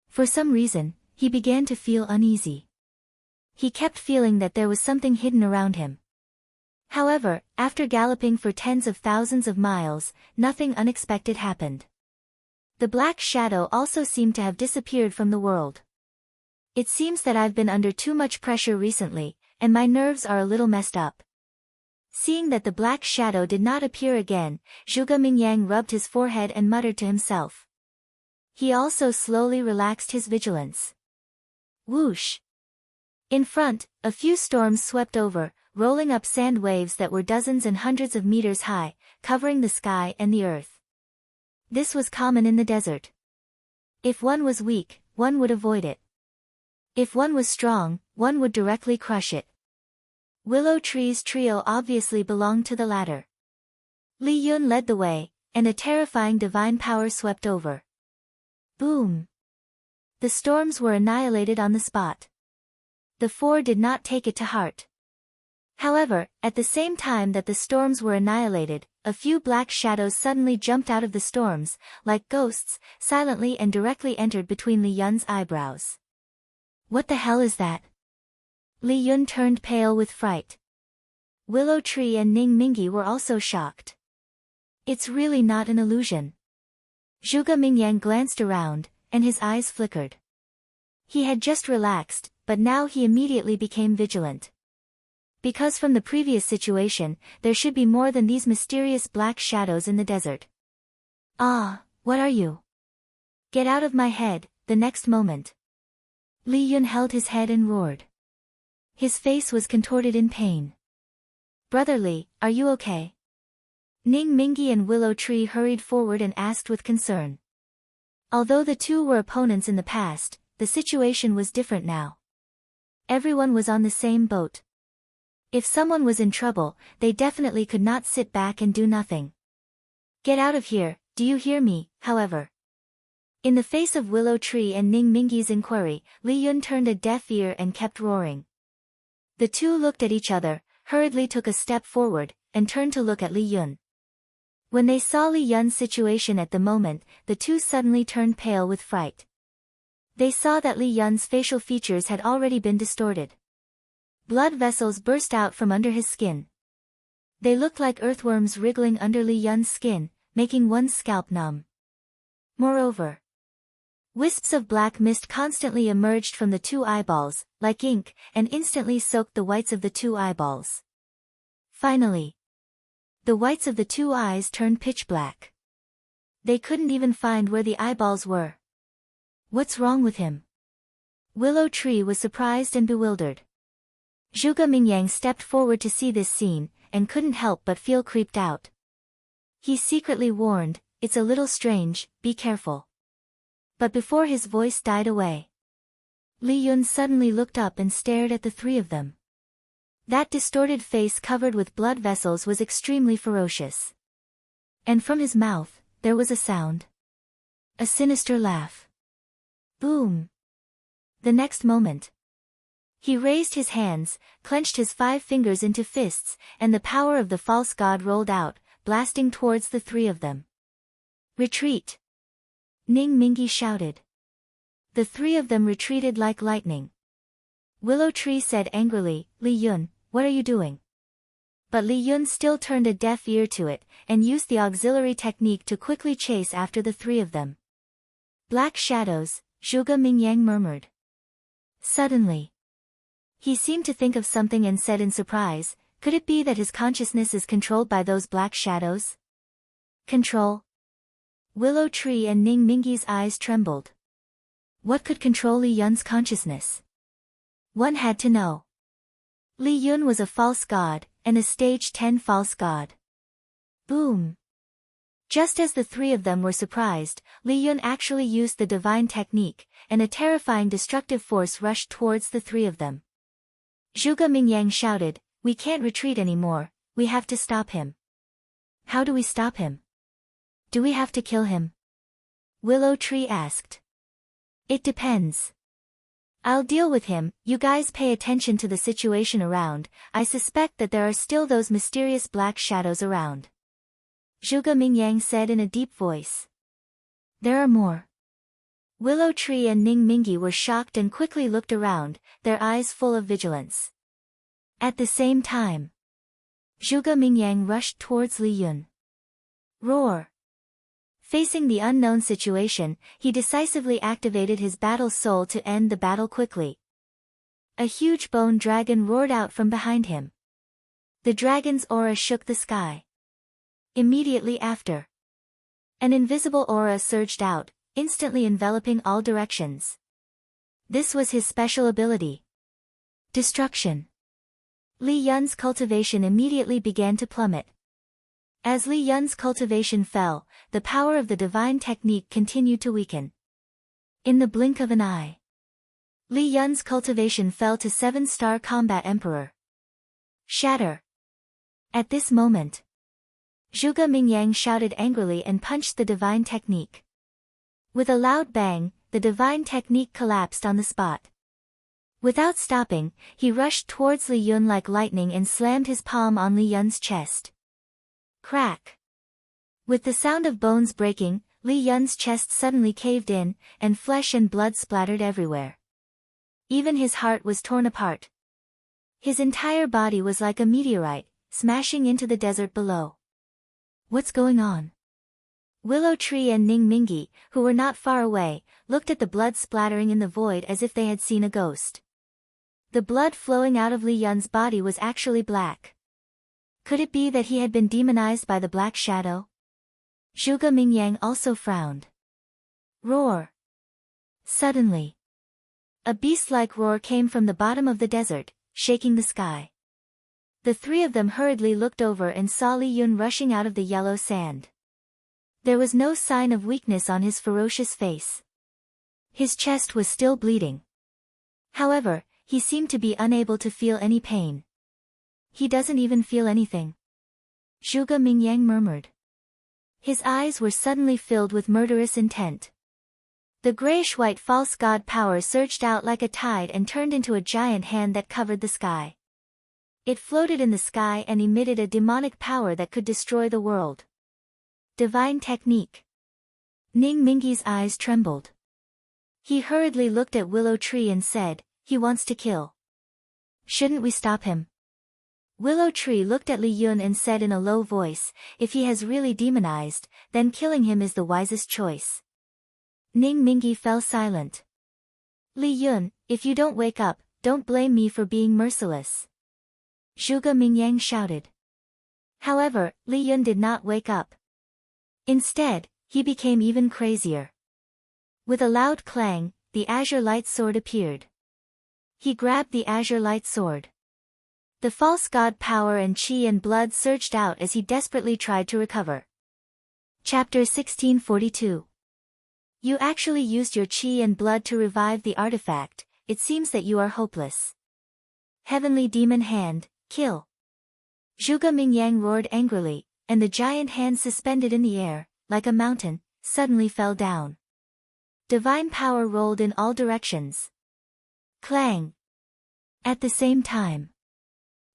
For some reason, he began to feel uneasy. He kept feeling that there was something hidden around him. However, after galloping for tens of thousands of miles, nothing unexpected happened. The black shadow also seemed to have disappeared from the world. It seems that I've been under too much pressure recently, and my nerves are a little messed up. Seeing that the black shadow did not appear again, Zhuge Mingyang rubbed his forehead and muttered to himself. He also slowly relaxed his vigilance. Whoosh! In front, a few storms swept over, rolling up sand waves that were dozens and hundreds of meters high, covering the sky and the earth. This was common in the desert. If one was weak, one would avoid it. If one was strong, one would directly crush it. Willow Tree's trio obviously belonged to the latter. Li Yun led the way, and a terrifying divine power swept over. Boom! The storms were annihilated on the spot. The four did not take it to heart. However, at the same time that the storms were annihilated, a few black shadows suddenly jumped out of the storms, like ghosts, silently and directly entered between Li Yun's eyebrows. What the hell is that? Li Yun turned pale with fright. Willow Tree and Ning Mingi were also shocked. It's really not an illusion. Zhuge Mingyang glanced around, and his eyes flickered. He had just relaxed, but now he immediately became vigilant. Because from the previous situation, there should be more than these mysterious black shadows in the desert. Ah, what are you? Get out of my head, the next moment. Li Yun held his head and roared. His face was contorted in pain. Brother Li, are you okay? Ning Mingi and Willow Tree hurried forward and asked with concern. Although the two were opponents in the past, the situation was different now. Everyone was on the same boat. If someone was in trouble, they definitely could not sit back and do nothing. Get out of here, do you hear me, however? In the face of Willow Tree and Ning Mingi's inquiry, Li Yun turned a deaf ear and kept roaring. The two looked at each other, hurriedly took a step forward, and turned to look at Li Yun. When they saw Li Yun's situation at the moment, the two suddenly turned pale with fright. They saw that Li Yun's facial features had already been distorted. Blood vessels burst out from under his skin. They looked like earthworms wriggling under Li Yun's skin, making one's scalp numb. Moreover, wisps of black mist constantly emerged from the two eyeballs, like ink, and instantly soaked the whites of the two eyeballs. Finally, the whites of the two eyes turned pitch black. They couldn't even find where the eyeballs were. What's wrong with him? Willow Tree was surprised and bewildered. Zhuge Mingyang stepped forward to see this scene, and couldn't help but feel creeped out. He secretly warned, "It's a little strange, be careful." But before his voice died away, Li Yun suddenly looked up and stared at the three of them. That distorted face covered with blood vessels was extremely ferocious. And from his mouth, there was a sound. A sinister laugh. Boom! The next moment, he raised his hands, clenched his 5 fingers into fists, and the power of the false god rolled out, blasting towards the three of them. Retreat! Ning Mingi shouted. The three of them retreated like lightning. Willow Tree said angrily, "Li Yun, what are you doing?" But Li Yun still turned a deaf ear to it, and used the auxiliary technique to quickly chase after the three of them. Black shadows, Zhuge Mingyang murmured. Suddenly, he seemed to think of something and said in surprise, "Could it be that his consciousness is controlled by those black shadows?" Control? Willow Tree and Ning Mingi's eyes trembled. What could control Li Yun's consciousness? One had to know. Li Yun was a false god, and a stage 10 false god. Boom! Just as the three of them were surprised, Li Yun actually used the divine technique, and a terrifying destructive force rushed towards the three of them. Zhuge Mingyang shouted, "We can't retreat anymore, we have to stop him." How do we stop him? Do we have to kill him? Willow Tree asked. It depends. I'll deal with him, you guys pay attention to the situation around, I suspect that there are still those mysterious black shadows around. Zhuge Mingyang said in a deep voice. There are more. Willow Tree and Ning Mingi were shocked and quickly looked around, their eyes full of vigilance. At the same time, Zhuge Mingyang rushed towards Li Yun. Roar! Facing the unknown situation, he decisively activated his battle soul to end the battle quickly. A huge bone dragon roared out from behind him. The dragon's aura shook the sky. Immediately after, an invisible aura surged out, instantly enveloping all directions. This was his special ability. Destruction. Li Yun's cultivation immediately began to plummet. As Li Yun's cultivation fell, the power of the divine technique continued to weaken. In the blink of an eye, Li Yun's cultivation fell to 7-star combat emperor. Shatter. At this moment, Zhuge Mingyang shouted angrily and punched the divine technique. With a loud bang, the divine technique collapsed on the spot. Without stopping, he rushed towards Li Yun like lightning and slammed his palm on Li Yun's chest. Crack! With the sound of bones breaking, Li Yun's chest suddenly caved in, and flesh and blood splattered everywhere. Even his heart was torn apart. His entire body was like a meteorite, smashing into the desert below. What's going on? Willow Tree and Ning Mingi, who were not far away, looked at the blood splattering in the void as if they had seen a ghost. The blood flowing out of Li Yun's body was actually black. Could it be that he had been demonized by the Black Shadow? Zhuge Mingyang also frowned. Roar! Suddenly, a beast-like roar came from the bottom of the desert, shaking the sky. The three of them hurriedly looked over and saw Li Yun rushing out of the yellow sand. There was no sign of weakness on his ferocious face. His chest was still bleeding. However, he seemed to be unable to feel any pain. He doesn't even feel anything. Zhuge Mingyang murmured. His eyes were suddenly filled with murderous intent. The grayish-white false god power surged out like a tide and turned into a giant hand that covered the sky. It floated in the sky and emitted a demonic power that could destroy the world. Divine technique. Ning Mingi's eyes trembled. He hurriedly looked at Willow Tree and said, "He wants to kill. Shouldn't we stop him?" Willow Tree looked at Li Yun and said in a low voice, "If he has really demonized, then killing him is the wisest choice." Ning Mingi fell silent. "Li Yun, if you don't wake up, don't blame me for being merciless," Zhuge Mingyang shouted. However, Li Yun did not wake up. Instead, he became even crazier. With a loud clang, the azure light sword appeared. He grabbed the azure light sword. The false god power and chi and blood surged out as he desperately tried to recover. Chapter 1642. You actually used your chi and blood to revive the artifact. It seems that you are hopeless. Heavenly Demon Hand, kill! Zhuge Mingyang roared angrily, and the giant hand suspended in the air, like a mountain, suddenly fell down. Divine power rolled in all directions. Clang! At the same time,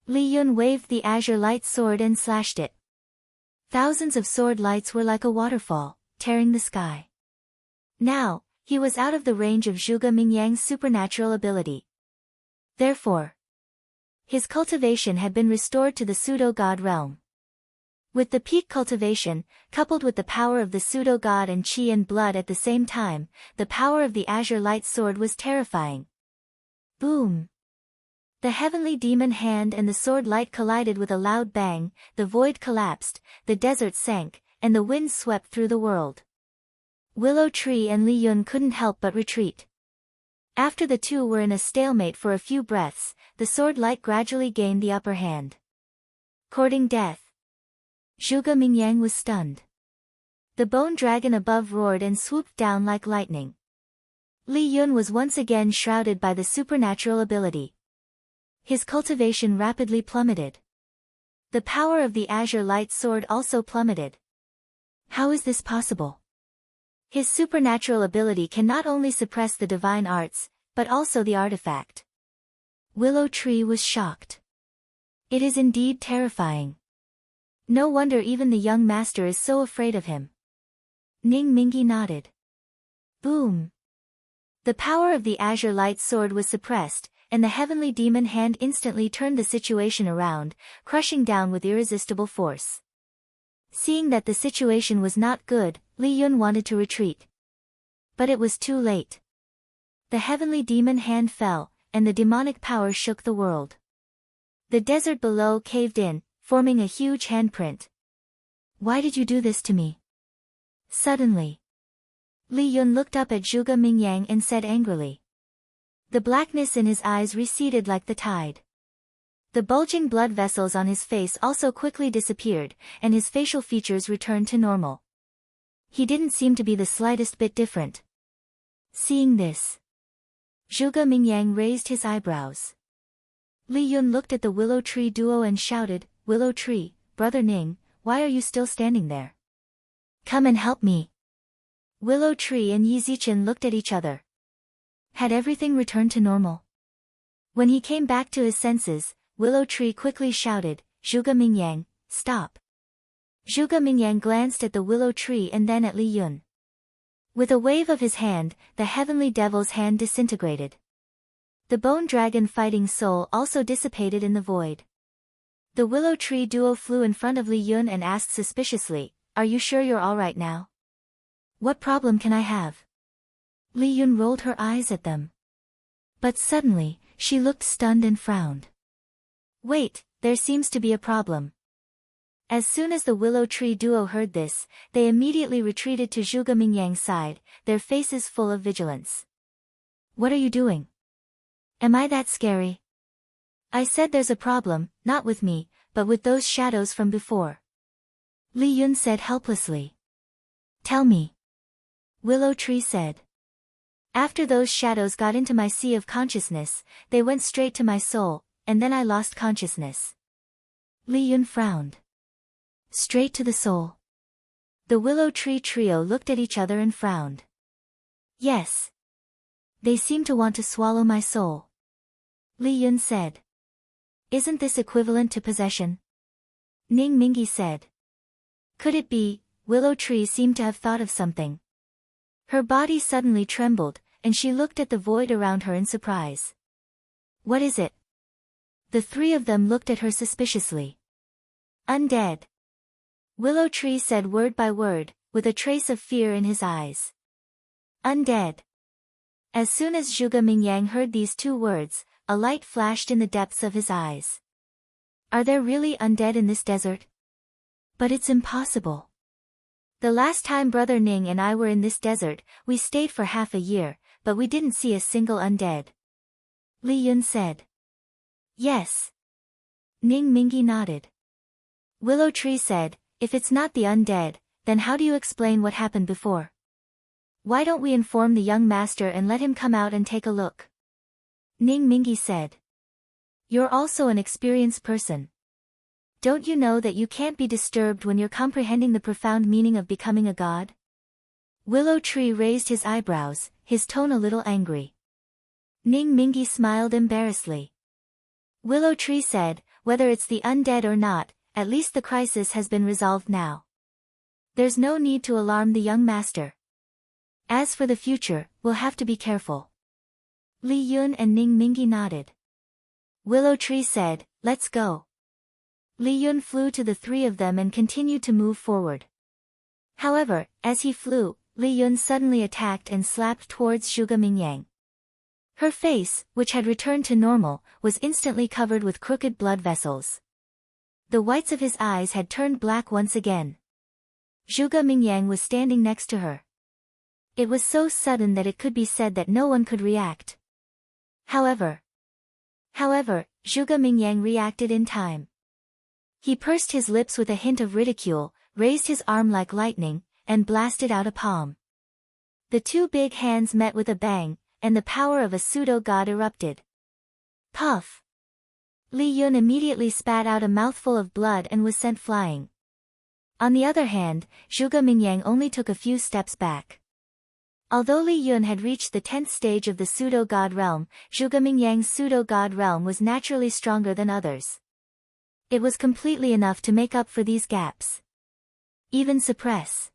Li Yun waved the azure light sword and slashed it. Thousands of sword lights were like a waterfall, tearing the sky. Now, he was out of the range of Zhuge Mingyang's supernatural ability. Therefore, his cultivation had been restored to the pseudo-god realm. With the peak cultivation, coupled with the power of the pseudo-god and chi and blood at the same time, the power of the azure light sword was terrifying. Boom! The heavenly demon hand and the sword light collided with a loud bang, the void collapsed, the desert sank, and the wind swept through the world. Willow Tree and Li Yun couldn't help but retreat. After the two were in a stalemate for a few breaths, the sword light gradually gained the upper hand. Courting death. Zhuge Mingyang was stunned. The bone dragon above roared and swooped down like lightning. Li Yun was once again shrouded by the supernatural ability. His cultivation rapidly plummeted. The power of the azure light sword also plummeted. How is this possible? His supernatural ability can not only suppress the divine arts, but also the artifact. Willow Tree was shocked. It is indeed terrifying. No wonder even the young master is so afraid of him. Ning Mingi nodded. Boom! The power of the azure light sword was suppressed, and the heavenly demon hand instantly turned the situation around, crushing down with irresistible force. Seeing that the situation was not good, Li Yun wanted to retreat. But it was too late. The heavenly demon hand fell, and the demonic power shook the world. The desert below caved in, forming a huge handprint. Why did you do this to me? Suddenly, Li Yun looked up at Zhuge Mingyang and said angrily. The blackness in his eyes receded like the tide. The bulging blood vessels on his face also quickly disappeared, and his facial features returned to normal. He didn't seem to be the slightest bit different. Seeing this, Zhuge Mingyang raised his eyebrows. Li Yun looked at the willow tree duo and shouted, Willow tree, Brother Ning, why are you still standing there? Come and help me. Willow tree and Yi Zichen looked at each other. Had everything returned to normal? When he came back to his senses, Willow tree quickly shouted, Zhuge Mingyang, stop. Zhuge Mingyang glanced at the willow tree and then at Li Yun. With a wave of his hand, the heavenly devil's hand disintegrated. The bone dragon fighting soul also dissipated in the void. The willow tree duo flew in front of Li Yun and asked suspiciously, Are you sure you're all right now? What problem can I have? Li Yun rolled her eyes at them. But suddenly, she looked stunned and frowned. Wait, there seems to be a problem. As soon as the willow tree duo heard this, they immediately retreated to Zhuge Mingyang's side, their faces full of vigilance. What are you doing? Am I that scary? I said there's a problem, not with me, but with those shadows from before. Li Yun said helplessly. Tell me. Willow tree said. After those shadows got into my sea of consciousness, they went straight to my soul, and then I lost consciousness. Li Yun frowned. Straight to the soul. The willow tree trio looked at each other and frowned. Yes. They seem to want to swallow my soul. Li Yun said. Isn't this equivalent to possession? Ning Mingi said. Could it be? Willow tree seemed to have thought of something. Her body suddenly trembled, and she looked at the void around her in surprise. What is it? The three of them looked at her suspiciously. Undead. Willow tree said word by word, with a trace of fear in his eyes. Undead. As soon as Zhuge Mingyang heard these two words, a light flashed in the depths of his eyes. Are there really undead in this desert? But it's impossible. The last time Brother Ning and I were in this desert, we stayed for half a year, but we didn't see a single undead. Li Yun said. Yes. Ning Mingi nodded. Willow tree said, if it's not the undead, then how do you explain what happened before? Why don't we inform the young master and let him come out and take a look? Ning Mingi said. You're also an experienced person. Don't you know that you can't be disturbed when you're comprehending the profound meaning of becoming a god? Willow tree raised his eyebrows, his tone a little angry. Ning Mingi smiled embarrassedly. Willow tree said, whether it's the undead or not, at least the crisis has been resolved now. There's no need to alarm the young master. As for the future, we'll have to be careful. Li Yun and Ning Mingi nodded. Willow tree said, let's go. Li Yun flew to the three of them and continued to move forward. However, as he flew, Li Yun suddenly attacked and slapped towards Zhuge Mingyang. Her face, which had returned to normal, was instantly covered with crooked blood vessels. The whites of his eyes had turned black once again. Zhuge Mingyang was standing next to her. It was so sudden that it could be said that no one could react. However, Zhuge Mingyang reacted in time. He pursed his lips with a hint of ridicule, raised his arm like lightning, and blasted out a palm. The two big hands met with a bang, and the power of a pseudo-god erupted. Puff! Li Yun immediately spat out a mouthful of blood and was sent flying. On the other hand, Zhuge Mingyang only took a few steps back. Although Li Yun had reached the 10th stage of the pseudo-god realm, Zhuge Mingyang's pseudo-god realm was naturally stronger than others. It was completely enough to make up for these gaps. Even suppress.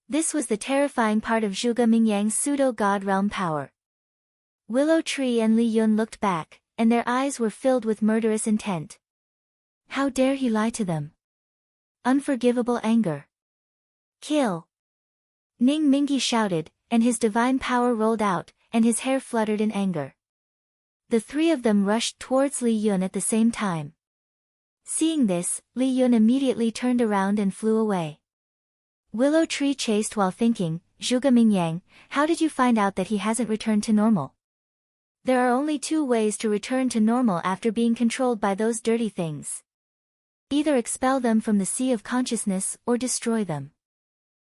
This was the terrifying part of Zhuge Mingyang's pseudo-god realm power. Willow Tree and Li Yun looked back, and their eyes were filled with murderous intent. How dare he lie to them? Unforgivable anger. Kill! Ning Mingi shouted, and his divine power rolled out, and his hair fluttered in anger. The three of them rushed towards Li Yun at the same time. Seeing this, Li Yun immediately turned around and flew away. Willow Tree chased while thinking, Zhuge Mingyang, how did you find out that he hasn't returned to normal? There are only two ways to return to normal after being controlled by those dirty things. Either expel them from the sea of consciousness or destroy them.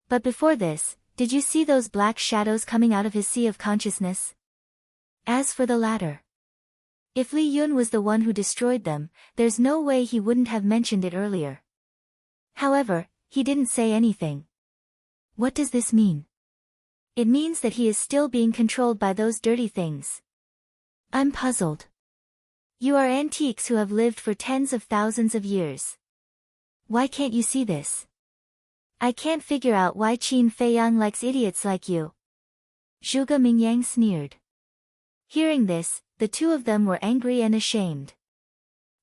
But before this, did you see those black shadows coming out of his sea of consciousness? As for the latter, if Li Yun was the one who destroyed them, there's no way he wouldn't have mentioned it earlier. However, he didn't say anything. What does this mean? It means that he is still being controlled by those dirty things. I'm puzzled. You are antiques who have lived for tens of thousands of years. Why can't you see this? I can't figure out why Qin Feiyang likes idiots like you. Zhuge Mingyang sneered. Hearing this, the two of them were angry and ashamed.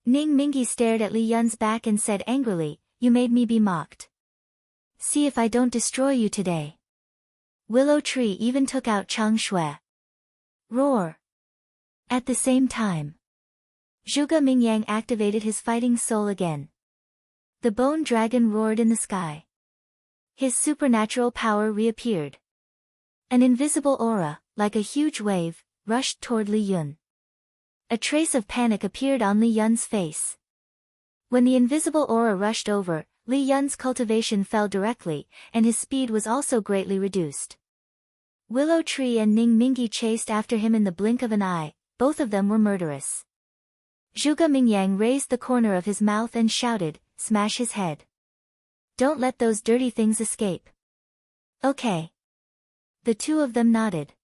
Ning Mingi stared at Li Yun's back and said angrily, you made me be mocked. See if I don't destroy you today. Willow Tree even took out Chang Shui. Roar! At the same time, Zhuge Mingyang activated his fighting soul again. The bone dragon roared in the sky. His supernatural power reappeared. An invisible aura, like a huge wave, rushed toward Li Yun. A trace of panic appeared on Li Yun's face. When the invisible aura rushed over, Li Yun's cultivation fell directly, and his speed was also greatly reduced. Willow Tree and Ning Mingi chased after him in the blink of an eye, both of them were murderous. Zhuge Mingyang raised the corner of his mouth and shouted, smash his head. Don't let those dirty things escape. Okay. The two of them nodded.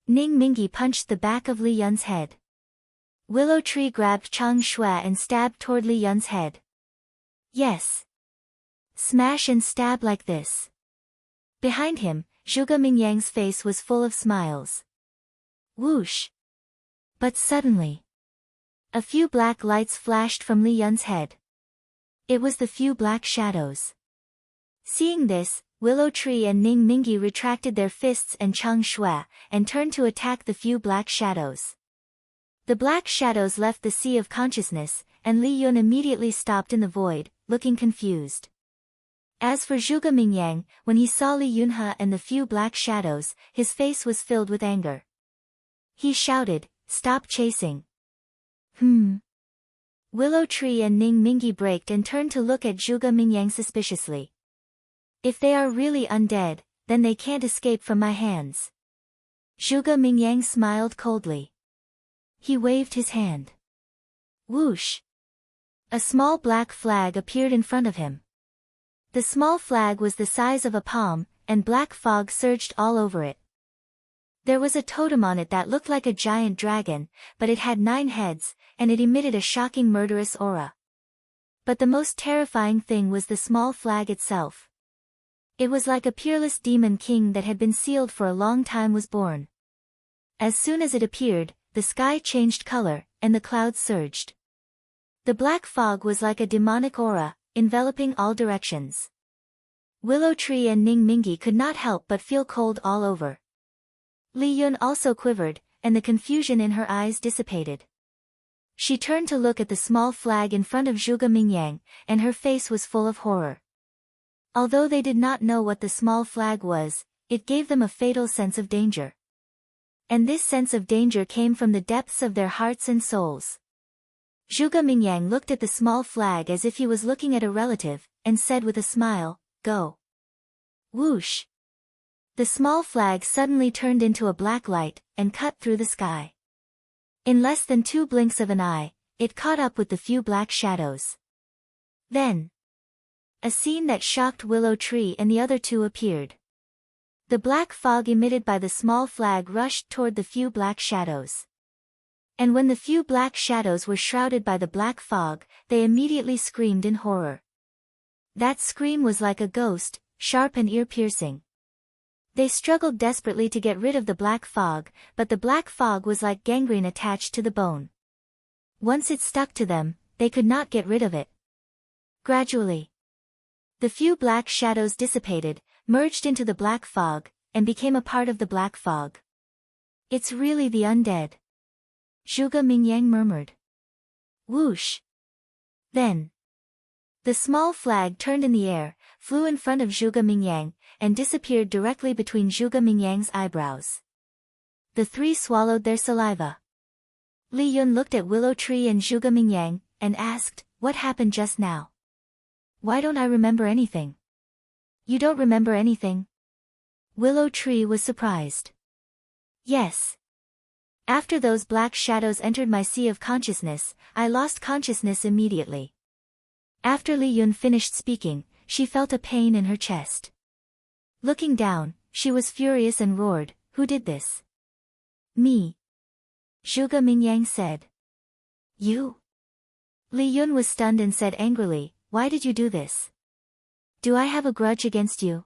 Ning Mingi punched the back of Li Yun's head. Willow Tree grabbed Chang Shui and stabbed toward Li Yun's head. Yes. Smash and stab like this. Behind him, Zhuge Mingyang's face was full of smiles. Whoosh. But suddenly, a few black lights flashed from Li Yun's head. It was the few black shadows. Seeing this, Willow Tree and Ning Mingi retracted their fists and Chang Shui, and turned to attack the few black shadows. The black shadows left the sea of consciousness, and Li Yun immediately stopped in the void, looking confused. As for Zhuge Mingyang, when he saw Li Yunhe and the few black shadows, his face was filled with anger. He shouted, stop chasing. Willow Tree and Ning Mingi braked and turned to look at Zhuge Mingyang suspiciously. If they are really undead, then they can't escape from my hands. Zhuge Mingyang smiled coldly. He waved his hand. Whoosh! A small black flag appeared in front of him. The small flag was the size of a palm, and black fog surged all over it. There was a totem on it that looked like a giant dragon, but it had 9 heads, and it emitted a shocking murderous aura. But the most terrifying thing was the small flag itself. It was like a peerless demon king that had been sealed for a long time was born. As soon as it appeared, the sky changed color, and the clouds surged. The black fog was like a demonic aura, enveloping all directions. Willow Tree and Ning Mingi could not help but feel cold all over. Li Yun also quivered, and the confusion in her eyes dissipated. She turned to look at the small flag in front of Zhuge Mingyang, and her face was full of horror. Although they did not know what the small flag was, it gave them a fatal sense of danger. And this sense of danger came from the depths of their hearts and souls. Zhuge Mingyang looked at the small flag as if he was looking at a relative, and said with a smile, go. Whoosh! The small flag suddenly turned into a black light, and cut through the sky. In less than 2 blinks of an eye, it caught up with the few black shadows. Then, a scene that shocked Willow Tree and the other two appeared. The black fog emitted by the small flag rushed toward the few black shadows. And when the few black shadows were shrouded by the black fog, they immediately screamed in horror. That scream was like a ghost, sharp and ear-piercing. They struggled desperately to get rid of the black fog, but the black fog was like gangrene attached to the bone. Once it stuck to them, they could not get rid of it. Gradually, The few black shadows dissipated, merged into the black fog, and became a part of the black fog. It's really the undead. Zhuge Mingyang murmured. Whoosh! Then, the small flag turned in the air, flew in front of Zhuge Mingyang, and disappeared directly between Zhuge Mingyang's eyebrows. The three swallowed their saliva. Li Yun looked at Willow Tree and Zhuge Mingyang, and asked, "What happened just now? Why don't I remember anything?" "You don't remember anything?" Willow Tree was surprised. "Yes. After those black shadows entered my sea of consciousness, I lost consciousness immediately." After Li Yun finished speaking, she felt a pain in her chest. Looking down, she was furious and roared, "Who did this?" "Me." Zhuge Mingyang said. "You?" Li Yun was stunned and said angrily, "Why did you do this? Do I have a grudge against you?"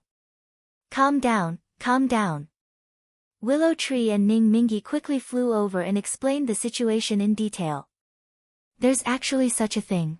Calm down, calm down." Willow Tree and Ning Mingi quickly flew over and explained the situation in detail. "There's actually such a thing.